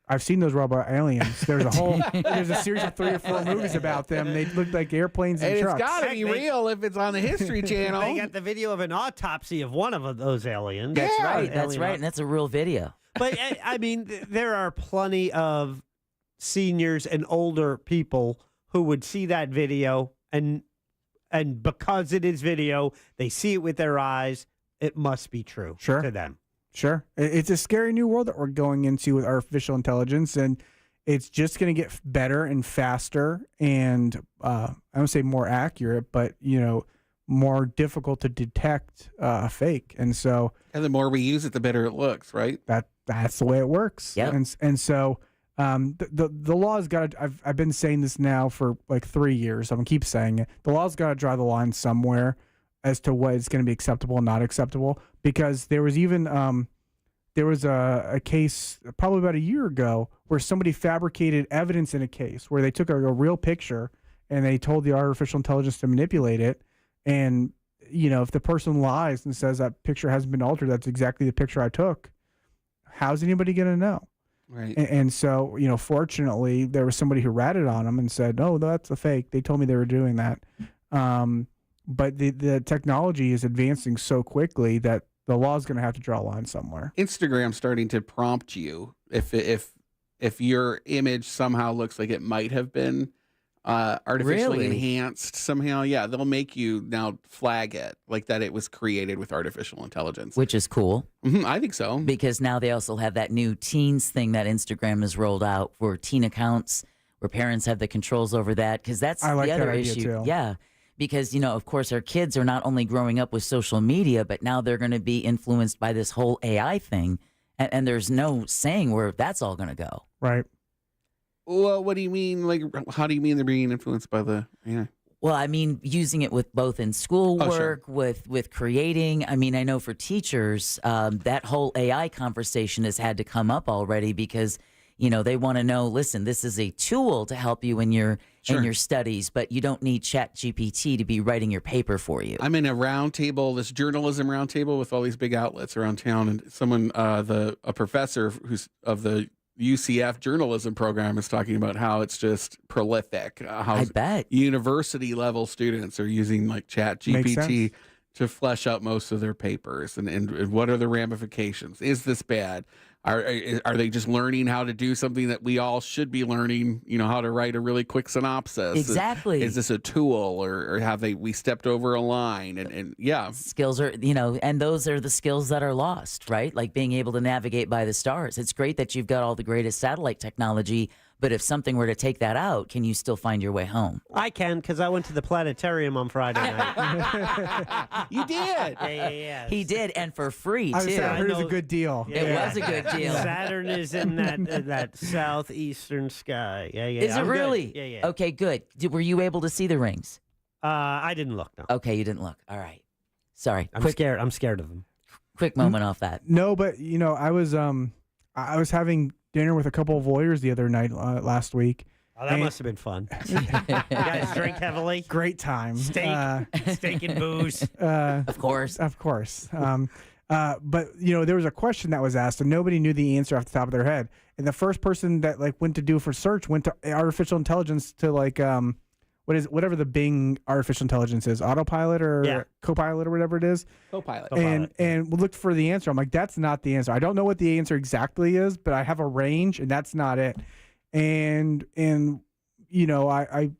I've seen those robot aliens. There's a series of 3 or 4 movies about them. They look like airplanes and trucks. It's got to be real if it's on the History Channel. They got the video of an autopsy of one of those aliens. That's right. That's right. And that's a real video. But I mean, there are plenty of seniors and older people who would see that video and because it is video, they see it with their eyes. It must be true to them. Sure. It's a scary new world that we're going into with artificial intelligence, and it's just going to get better and faster and I don't say more accurate, but, more difficult to detect a fake. And so... And the more we use it, the better it looks, right? That's the way it works. Yep. And so the law's got to... I've been saying this now for like 3 years. I'm going to keep saying it. The law's got to draw the line somewhere as to what is going to be acceptable and not acceptable, because there was even a case probably about a year ago where somebody fabricated evidence in a case where they took a real picture and they told the artificial intelligence to manipulate it. And, if the person lies and says that picture hasn't been altered, that's exactly the picture I took, how's anybody going to know? Right. And so, fortunately, there was somebody who ratted on them and said, no, that's a fake. They told me they were doing that. But the technology is advancing so quickly that the law is going to have to draw a line somewhere. Instagram's starting to prompt you if your image somehow looks like it might have been artificially enhanced somehow. Yeah, they'll make you now flag it like that it was created with artificial intelligence. Which is cool. I think so. Because now they also have that new teens thing that Instagram has rolled out for teen accounts where parents have the controls over that. Because that's I like the other that idea issue. too. Yeah. Because, of course, our kids are not only growing up with social media, but now they're going to be influenced by this whole AI thing. And there's no saying where that's all going to go. Right. Well, what do you mean? Like, how do you mean they're being influenced by the AI? Well, I mean, using it with both in schoolwork, with creating. I mean, I know for teachers, that whole AI conversation has had to come up already because, they want to know, listen, this is a tool to help you in your studies, but you don't need ChatGPT to be writing your paper for you. I'm in a roundtable, this journalism roundtable with all these big outlets around town, and someone, a professor who's of the UCF journalism program is talking about how it's just prolific. How I bet university level students are using like ChatGPT to flesh out most of their papers, and what are the ramifications? Is this bad? Are they just learning how to do something that we all should be learning? How to write a really quick synopsis. Exactly. Is this a tool, or have we stepped over a line? And yeah, skills are and those are the skills that are lost, right? Like being able to navigate by the stars. It's great that you've got all the greatest satellite technology, but if something were to take that out, can you still find your way home? I can, because I went to the planetarium on Friday night. You did? Yeah. He did, and for free, too. I heard it was a good deal. It was a good deal. Saturn is in that southeastern sky. Yeah. Is it really? Good. Yeah. Okay, good. Were you able to see the rings? I didn't look, no. Okay, you didn't look. All right. Sorry. I'm scared of them. Quick moment off that. No, but, I was having dinner with a couple of lawyers the other night last week. Oh, that must have been fun. You guys drink heavily? Great time. Steak and booze. Of course. But, there was a question that was asked and nobody knew the answer off the top of their head. And the first person that went to do for search went to artificial intelligence to whatever the Bing artificial intelligence is, autopilot or copilot or whatever it is. Copilot. And we looked for the answer. I'm like, that's not the answer. I don't know what the answer exactly is, but I have a range, and that's not it. And you know, I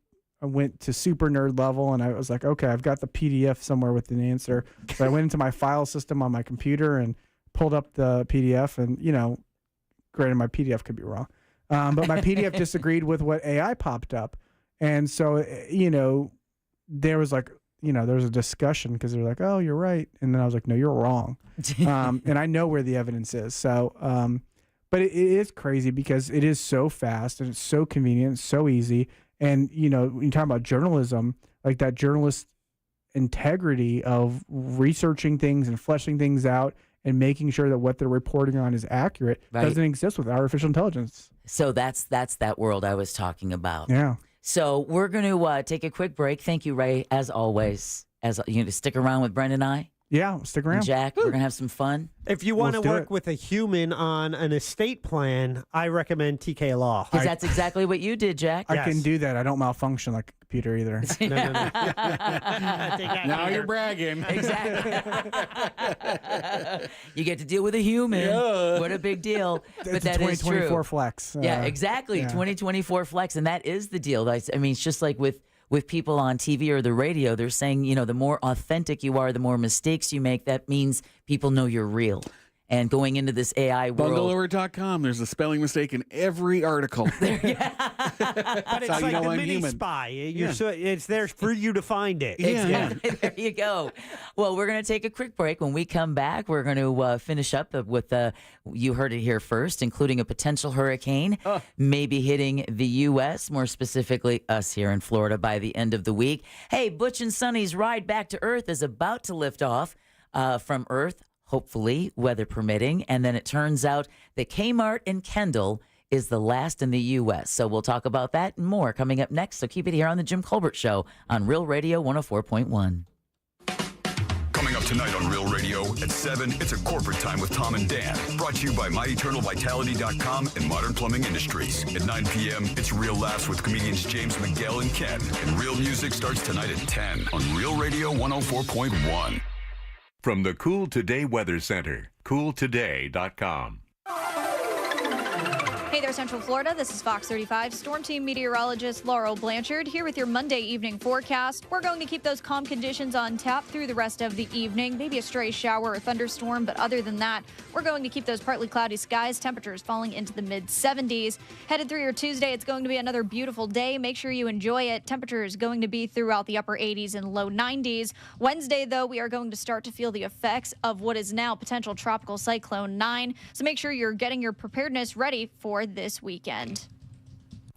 went to super nerd level, and I was like, okay, I've got the PDF somewhere with an answer. So I went into my file system on my computer and pulled up the PDF, and you know, granted, my PDF could be wrong, but my PDF disagreed with what AI popped up. And so, you know, there was like, you know, there was a discussion because they're like, oh, you're right. And then I was like, no, you're wrong. And I know where the evidence is. So, but it is crazy because it is so fast and it's so convenient, so easy. And, you know, when you talk about journalism, like that journalist integrity of researching things and fleshing things out and making sure that what they're reporting on is accurate doesn't exist with artificial intelligence. So that's that world I was talking about. Yeah. So we're going to take a quick break. Thank you, Ray, as always. As you know, stick around with Brent and I. Yeah, stick around. And Jack, we're going to have some fun. If you want to work with a human on an estate plan, I recommend TK Law. Because that's exactly what you did, Jack. I can do that. I don't malfunction like a computer either. No. Now you're bragging. Exactly. You get to deal with a human. Yeah. What a big deal. It's But a that is 2024 true. flex. Yeah, exactly. yeah. 2024 flex. And that is the deal. I mean, it's just like with people on TV or the radio, they're saying, you know, the more authentic you are, the more mistakes you make. That means people know you're real. And going into this AI world. Bungalower.com, there's a spelling mistake in every article. But it's how you like know the I'm mini human. spy. It's there for you to find it. Exactly. There you go. Well, we're going to take a quick break. When we come back, we're going to finish up with, you heard it here first, including a potential hurricane maybe hitting the U.S., more specifically us here in Florida by the end of the week. Hey, Butch and Sonny's ride back to Earth is about to lift off from Earth, hopefully, weather permitting. And then it turns out that Kmart in Kendall is the last in the U.S. So we'll talk about that and more coming up next. So keep it here on The Jim Colbert Show on Real Radio 104.1. Coming up tonight on Real Radio at 7, it's a corporate time with Tom and Dan. Brought to you by MyEternalVitality.com and Modern Plumbing Industries. At 9 p.m., it's Real Laughs with comedians James Miguel and Ken. And Real Music starts tonight at 10 on Real Radio 104.1. From the Cool Today Weather Center, cooltoday.com. Hey there, Central Florida. This is Fox 35 Storm Team meteorologist Laurel Blanchard here with your Monday evening forecast. We're going to keep those calm conditions on tap through the rest of the evening. Maybe a stray shower or thunderstorm, but other than that, we're going to keep those partly cloudy skies, temperatures falling into the mid-70s. Headed through your Tuesday, it's going to be another beautiful day. Make sure you enjoy it. Temperature is going to be throughout the upper 80s and low 90s. Wednesday, though, we are going to start to feel the effects of what is now potential tropical cyclone 9. So make sure you're getting your preparedness ready for this weekend.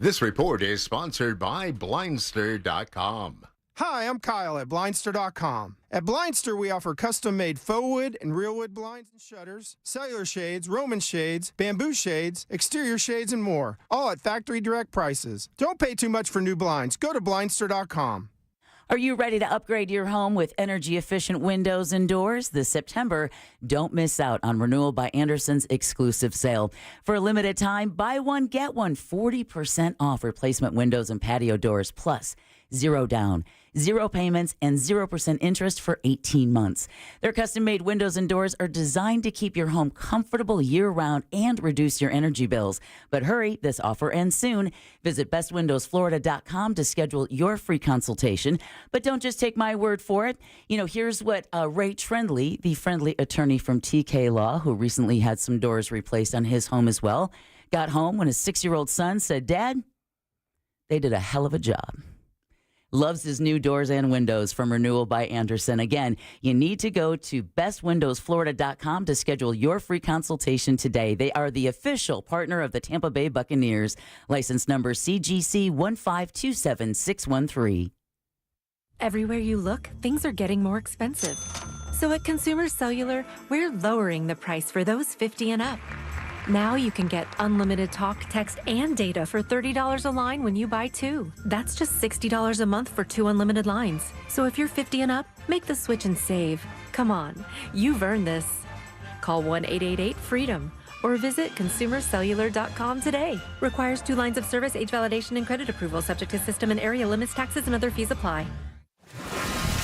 This report is sponsored by Blindster.com. Hi, I'm Kyle at Blindster.com. At Blindster, we offer custom-made faux wood and real wood blinds and shutters, cellular shades, Roman shades, bamboo shades, exterior shades, and more, all at factory direct prices. Don't pay too much for new blinds. Go to Blindster.com. Are you ready to upgrade your home with energy-efficient windows and doors? This September, don't miss out on Renewal by Anderson's exclusive sale. For a limited time, buy one, get one, 40% off replacement windows and patio doors, plus 0 down, 0 payments, and 0% interest for 18 months. Their custom-made windows and doors are designed to keep your home comfortable year-round and reduce your energy bills. But hurry, this offer ends soon. Visit bestwindowsflorida.com to schedule your free consultation. But don't just take my word for it. You know, here's what Ray Trendley, the friendly attorney from TK Law, who recently had some doors replaced on his home as well, got home when his 6-year-old son said, "Dad, they did a hell of a job." Loves his new doors and windows from Renewal by Anderson. Again, you need to go to bestwindowsflorida.com to schedule your free consultation today. They are the official partner of the Tampa Bay Buccaneers. License number CGC 1527613. Everywhere you look, things are getting more expensive. So at Consumer Cellular, we're lowering the price for those 50 and up. Now you can get unlimited talk, text, and data for $30 a line when you buy 2. That's just $60 a month for 2 unlimited lines. So if you're 50 and up, make the switch and save. Come on, you've earned this. Call 1-888-FREEDOM or visit consumercellular.com today. Requires 2 lines of service, age validation, and credit approval, subject to system and area limits, taxes, and other fees apply.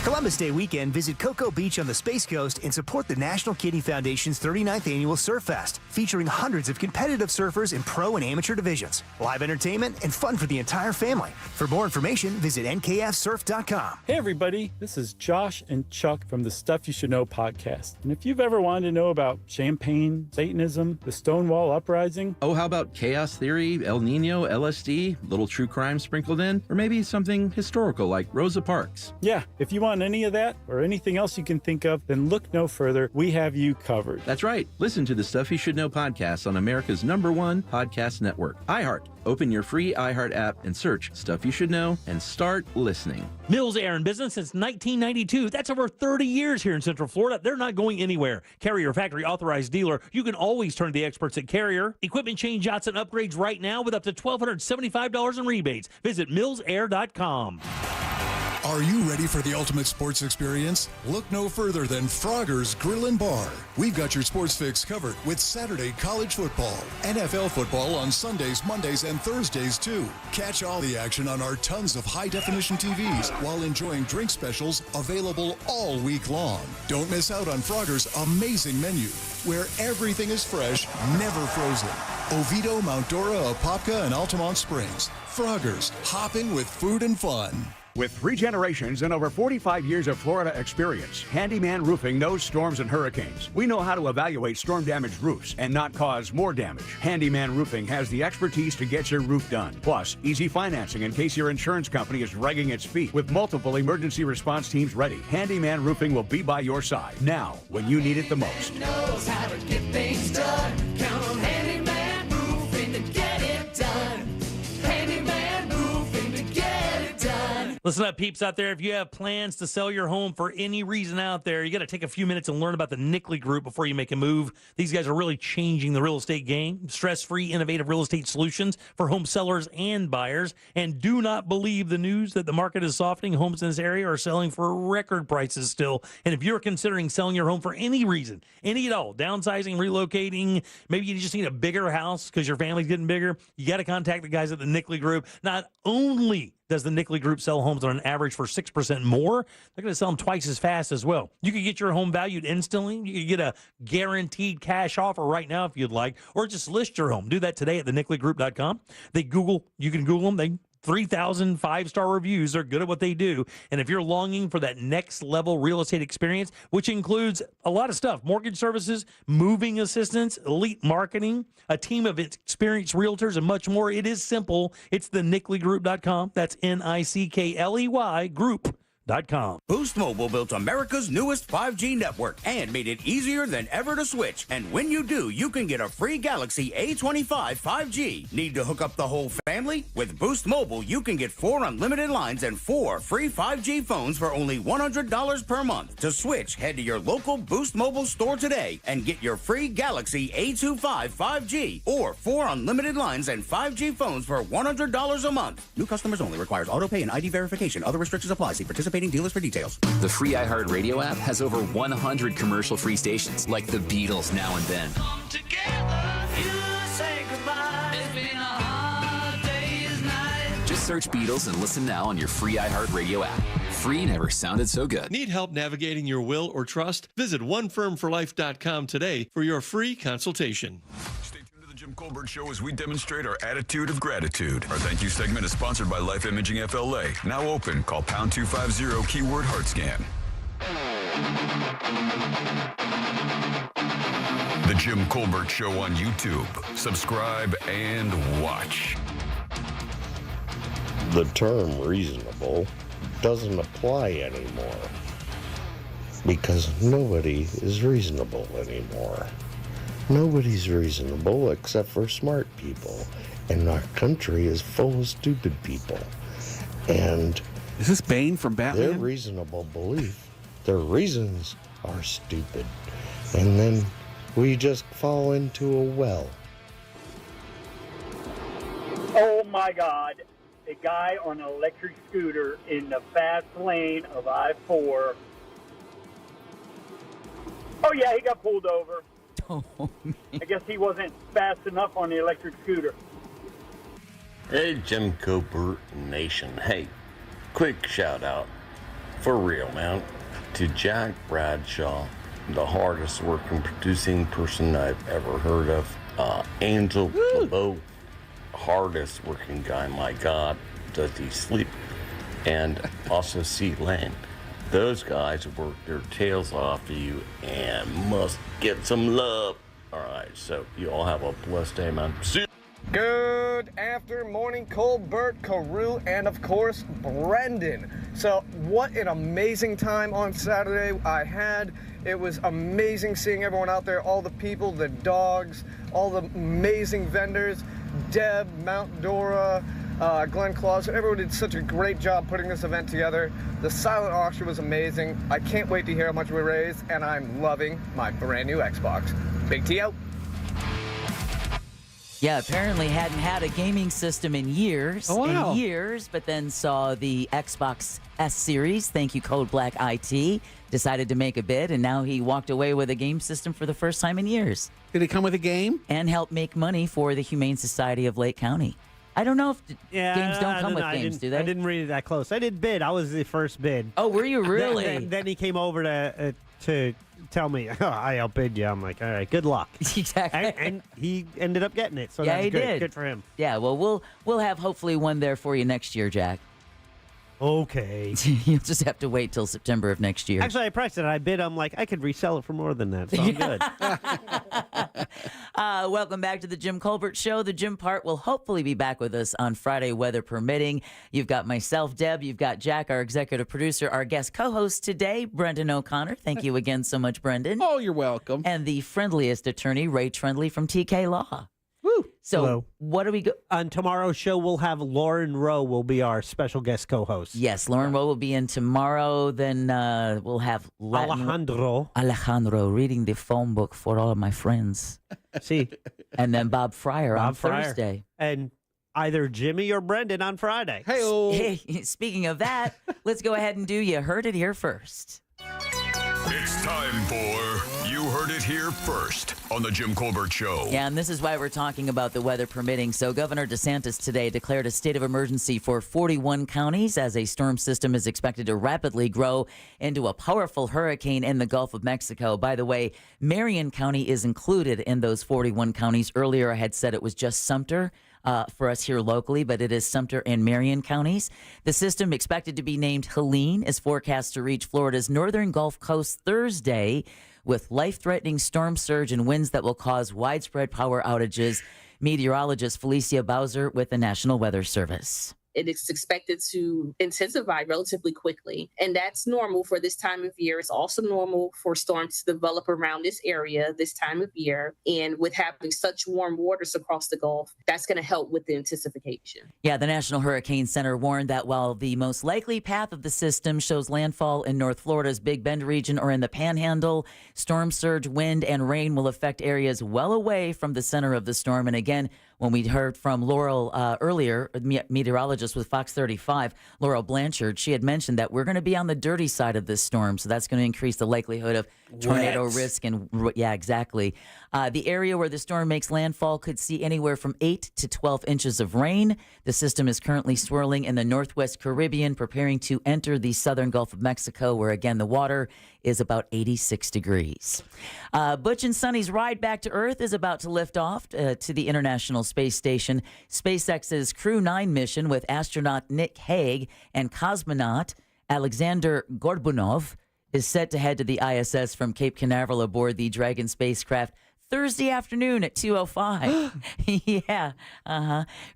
Columbus Day weekend, visit Cocoa Beach on the Space Coast and support the National Kidney Foundation's 39th Annual Surf Fest, featuring hundreds of competitive surfers in pro and amateur divisions, live entertainment, and fun for the entire family. For more information, visit nkfsurf.com. Hey everybody, this is Josh and Chuck from the Stuff You Should Know podcast. And if you've ever wanted to know about Champagne, Satanism, the Stonewall Uprising... Oh, how about chaos theory, El Nino, LSD, little true crime sprinkled in, or maybe something historical like Rosa Parks? Yeah, if you want any of that or anything else you can think of, then look no further. We have you covered. That's right. Listen to the Stuff You Should Know podcast on America's #1 podcast network, iHeart. Open your free iHeart app and search Stuff You Should Know and start listening. Mills Air in business since 1992. That's over 30 years here in Central Florida. They're not going anywhere. Carrier factory authorized dealer. You can always turn to the experts at Carrier. Equipment change-outs and upgrades right now with up to $1,275 in rebates. Visit millsair.com. Are you ready for the ultimate sports experience? Look no further than Frogger's Grill and Bar. We've got your sports fix covered with Saturday college football, NFL football on Sundays, Mondays, and Thursdays too. Catch all the action on our tons of high-definition TVs while enjoying drink specials available all week long. Don't miss out on Frogger's amazing menu, where everything is fresh, never frozen. Oviedo, Mount Dora, Apopka, and Altamont Springs. Frogger's, hopping with food and fun. With 3 generations and over 45 years of Florida experience, Handyman Roofing knows storms and hurricanes. We know how to evaluate storm-damaged roofs and not cause more damage. Handyman Roofing has the expertise to get your roof done. Plus, easy financing in case your insurance company is dragging its feet. With multiple emergency response teams ready, Handyman Roofing will be by your side now when you need it the most. Knows how to get things done. Count on Handyman Roofing to get it done. Handyman Roofing to get it done. Listen up, peeps out there. If you have plans to sell your home for any reason out there, you got to take a few minutes and learn about the Nickley Group before you make a move. These guys are really changing the real estate game. Stress-free, innovative real estate solutions for home sellers and buyers. And do not believe the news that the market is softening. Homes in this area are selling for record prices still. And if you're considering selling your home for any reason, any at all, downsizing, relocating, maybe you just need a bigger house because your family's getting bigger, you got to contact the guys at the Nickley Group. Not only does the Nickley Group sell homes on an average for 6% more, they're going to sell them twice as fast as well. You could get your home valued instantly. You could get a guaranteed cash offer right now if you'd like, or just list your home. Do that today at thenickleyGroup.com. You can Google them. 3,000 5-star reviews. They're good at what they do. And if you're longing for that next level real estate experience, which includes a lot of stuff, mortgage services, moving assistance, elite marketing, a team of experienced realtors, and much more, it is simple. It's thenickley.com. That's NICKLEY group.com. Boost Mobile built America's newest 5G network and made it easier than ever to switch. And when you do, you can get a free Galaxy A25 5G. Need to hook up the whole family? With Boost Mobile, you can get 4 unlimited lines and 4 free 5G phones for only $100 per month. To switch, head to your local Boost Mobile store today and get your free Galaxy A25 5G or 4 unlimited lines and 5G phones for $100 a month. New customers only. Requires auto pay and ID verification. Other restrictions apply. See participating dealers for details. The free iHeartRadio app has over 100 commercial-free stations, like the Beatles Now and Then. Just search Beatles and listen now on your free iHeartRadio app. Free never sounded so good. Need help navigating your will or trust? Visit OneFirmForLife.com today for your free consultation. Jim Colbert Show as we demonstrate our attitude of gratitude. Our thank you segment is sponsored by Life Imaging FLA. Now open. Call pound 250 keyword heart scan. The Jim Colbert Show on YouTube. Subscribe and watch. The term reasonable doesn't apply anymore because nobody is reasonable anymore. Nobody's reasonable except for smart people, and our country is full of stupid people. And is this Bane from Batman? Their reasonable belief, their reasons are stupid, and then we just fall into a well. Oh my God! A guy on an electric scooter in the fast lane of I-4. Oh yeah, he got pulled over. I guess he wasn't fast enough on the electric scooter. Hey, Jim Cobert Nation. Hey, quick shout out, for real, man, to Jack Bradshaw, the hardest working producing person I've ever heard of. Angel LeBeau, hardest working guy. My God, does he sleep? And also C. Lane. Those guys work their tails off to you and must get some love. All right, so you all have a blessed day, man. See you. Good after morning, Colbert, Carew, and of course, Brendan. So what an amazing time on Saturday I had. It was amazing seeing everyone out there, all the people, the dogs, all the amazing vendors, Deb, Mount Dora, Glenn Claus. Everyone did such a great job putting this event together. The silent auction was amazing. I can't wait to hear how much we raised, and I'm loving my brand new Xbox. Big T out. Yeah, apparently hadn't had a gaming system in years, but then saw the Xbox S Series, thank you Code Black IT, decided to make a bid, and now he walked away with a game system for the first time in years. Did it come with a game? And help make money for the Humane Society of Lake County. I don't know if games don't come with games, do they? I didn't read it that close. I did bid. I was the first bid. Oh, were you really? Then he came over to tell me, I outbid you. I'm like, all right, good luck. Exactly. And he ended up getting it, so yeah, that's he good. did. Good for him. Yeah, well, we'll have hopefully one there for you next year, Jack. Okay. You'll just have to wait till September of next year. Actually, I priced it. I bid. I'm like, I could resell it for more than that, so I'm good. Welcome back to the Jim Colbert Show. The Jim part will hopefully be back with us on Friday, weather permitting. You've got myself, Deb. You've got Jack, our executive producer, our guest co-host today, Brendan O'Connor. Thank you again so much, Brendan. Oh, you're welcome. And the friendliest attorney, Ray Trendley from TK Law. Woo. So Hello. What do we go? On tomorrow's show, we'll have Lauren Rowe will be our special guest co-host. Yes, Lauren Rowe will be in tomorrow. Then we'll have Alejandro reading the phone book for all of my friends. See? And then Bob Fryer on Thursday. And either Jimmy or Brendan on Friday. Hey, speaking of that, let's go ahead and do You Heard It Here First. It's time for You Heard It Here First on the Jim Colbert Show. Yeah, and this is why we're talking about the weather permitting. So Governor DeSantis today declared a state of emergency for 41 counties as a storm system is expected to rapidly grow into a powerful hurricane in the Gulf of Mexico. By the way, Marion County is included in those 41 counties. Earlier, I had said it was just Sumter. For us here locally, but it is Sumter and Marion counties. The system, expected to be named Helene, is forecast to reach Florida's northern Gulf Coast Thursday with life-threatening storm surge and winds that will cause widespread power outages. Meteorologist Felicia Bowser with the National Weather Service. It is expected to intensify relatively quickly, and that's normal for this time of year. It's also normal for storms to develop around this area this time of year, and with having such warm waters across the Gulf, that's going to help with the intensification. Yeah, the National Hurricane Center warned that while the most likely path of the system shows landfall in North Florida's Big Bend region or in the Panhandle, storm surge, wind, and rain will affect areas well away from the center of the storm. And again, when we heard from Laurel earlier, meteorologist with Fox 35, Laurel Blanchard, she had mentioned that we're going to be on the dirty side of this storm, so that's going to increase the likelihood of tornado risk. And yeah, exactly. The area where the storm makes landfall could see anywhere from 8 to 12 inches of rain. The system is currently swirling in the Northwest Caribbean, preparing to enter the southern Gulf of Mexico, where, again, the water is about 86 degrees. Butch and Sonny's ride back to Earth is about to lift off to the International Space Station. SpaceX's Crew 9 mission with astronaut Nick Hague and cosmonaut Alexander Gorbunov is set to head to the ISS from Cape Canaveral aboard the Dragon spacecraft Thursday afternoon at 2:05. Yeah.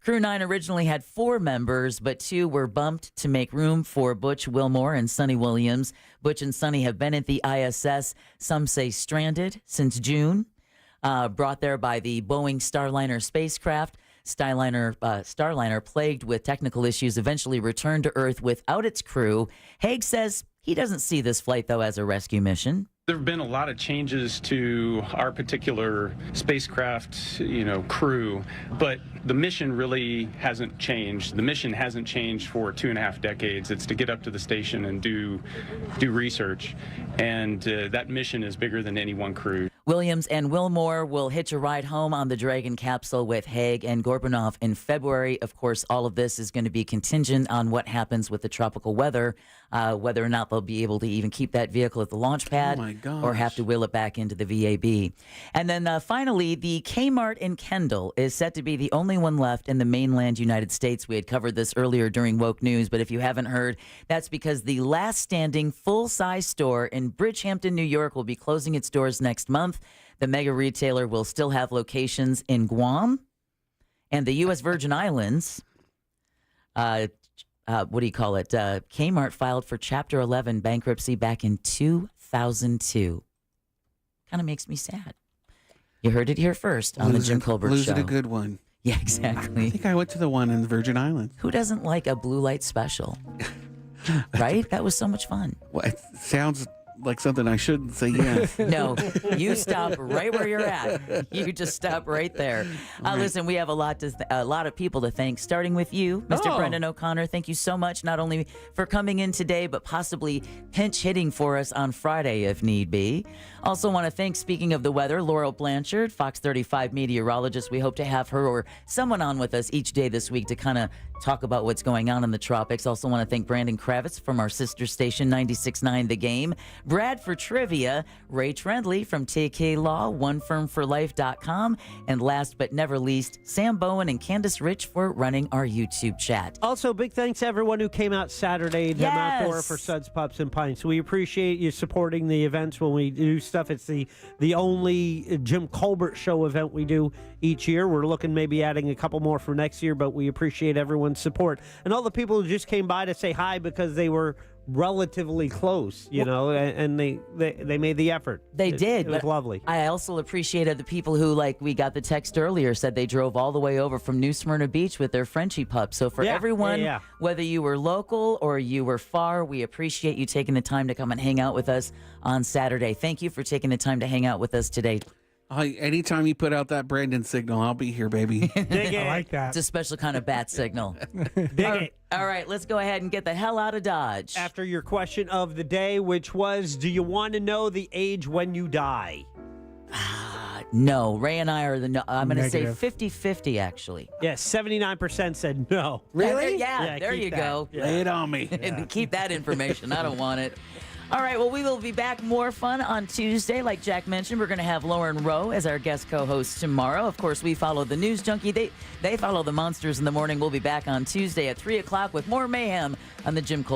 Crew 9 originally had 4 members, but 2 were bumped to make room for Butch Wilmore and Sonny Williams. Butch and Sonny have been at the ISS, some say stranded, since June, brought there by the Boeing Starliner spacecraft. Starliner, plagued with technical issues, eventually returned to Earth without its crew. Hague says he doesn't see this flight, though, as a rescue mission. There have been a lot of changes to our particular spacecraft, crew, but the mission really hasn't changed. The mission hasn't changed for 2.5 decades. It's to get up to the station and do research, and that mission is bigger than any one crew. Williams and Wilmore will hitch a ride home on the Dragon capsule with Haig and Gorbanov in February. Of course, all of this is going to be contingent on what happens with the tropical weather, whether or not they'll be able to even keep that vehicle at the launch pad or have to wheel it back into the VAB. And then finally, the Kmart in Kendall is set to be the only one left in the mainland United States. We had covered this earlier during Woke News, but if you haven't heard, that's because the last standing full-size store in Bridgehampton, New York will be closing its doors next month. The mega retailer will still have locations in Guam and the U.S. Virgin Islands. What do you call it? Kmart filed for Chapter 11 bankruptcy back in 2002. Kind of makes me sad. You heard it here first on the Jim Colbert Show. Losing a good one. Yeah, exactly. I think I went to the one in the Virgin Islands. Who doesn't like a blue light special? Right? That was so much fun. Well, it sounds like something I shouldn't say yes. No, you stop right where you're at. You just stop right there. Listen, we have a lot of people to thank, starting with you, Mr. Brendan O'Connor. Thank you so much, not only for coming in today, but possibly pinch hitting for us on Friday if need be. Also want to thank, speaking of the weather, Laurel Blanchard, Fox 35 meteorologist. We hope to have her or someone on with us each day this week to kind of talk about what's going on in the tropics. Also want to thank Brandon Kravitz from our sister station, 96.9 The Game. Brad for trivia, Ray Trendley from TK Law, OneFirmForLife.com, and last but never least, Sam Bowen and Candace Rich for running our YouTube chat. Also, big thanks to everyone who came out Saturday to Mount Dora for Suds, Pups, and Pints. We appreciate you supporting the events when we do stuff. It's the only Jim Colbert Show event we do each year. We're looking maybe adding a couple more for next year, but we appreciate everyone's support. And all the people who just came by to say hi because they were relatively close, and they made the effort. They did. It was lovely. I also appreciated the people who, like we got the text earlier, said they drove all the way over from New Smyrna Beach with their Frenchie pup. So for everyone, whether you were local or you were far, we appreciate you taking the time to come and hang out with us on Saturday. Thank you for taking the time to hang out with us today. Anytime you put out that Brandon signal, I'll be here, baby. I like that. It's a special kind of bat signal. All right, let's go ahead and get the hell out of Dodge. After your question of the day, which was, do you want to know the age when you die? No. Ray and I are I'm going to say Negative. 50-50, actually. Yes, 79% said no. Yeah, there you keep go. that. Lay it on me. Keep that information. I don't want it. All right, well, we will be back more fun on Tuesday. Like Jack mentioned, we're going to have Lauren Rowe as our guest co-host tomorrow. Of course, we follow the News Junkie. They follow the Monsters in the Morning. We'll be back on Tuesday at 3 o'clock with more mayhem on the Jim Colbert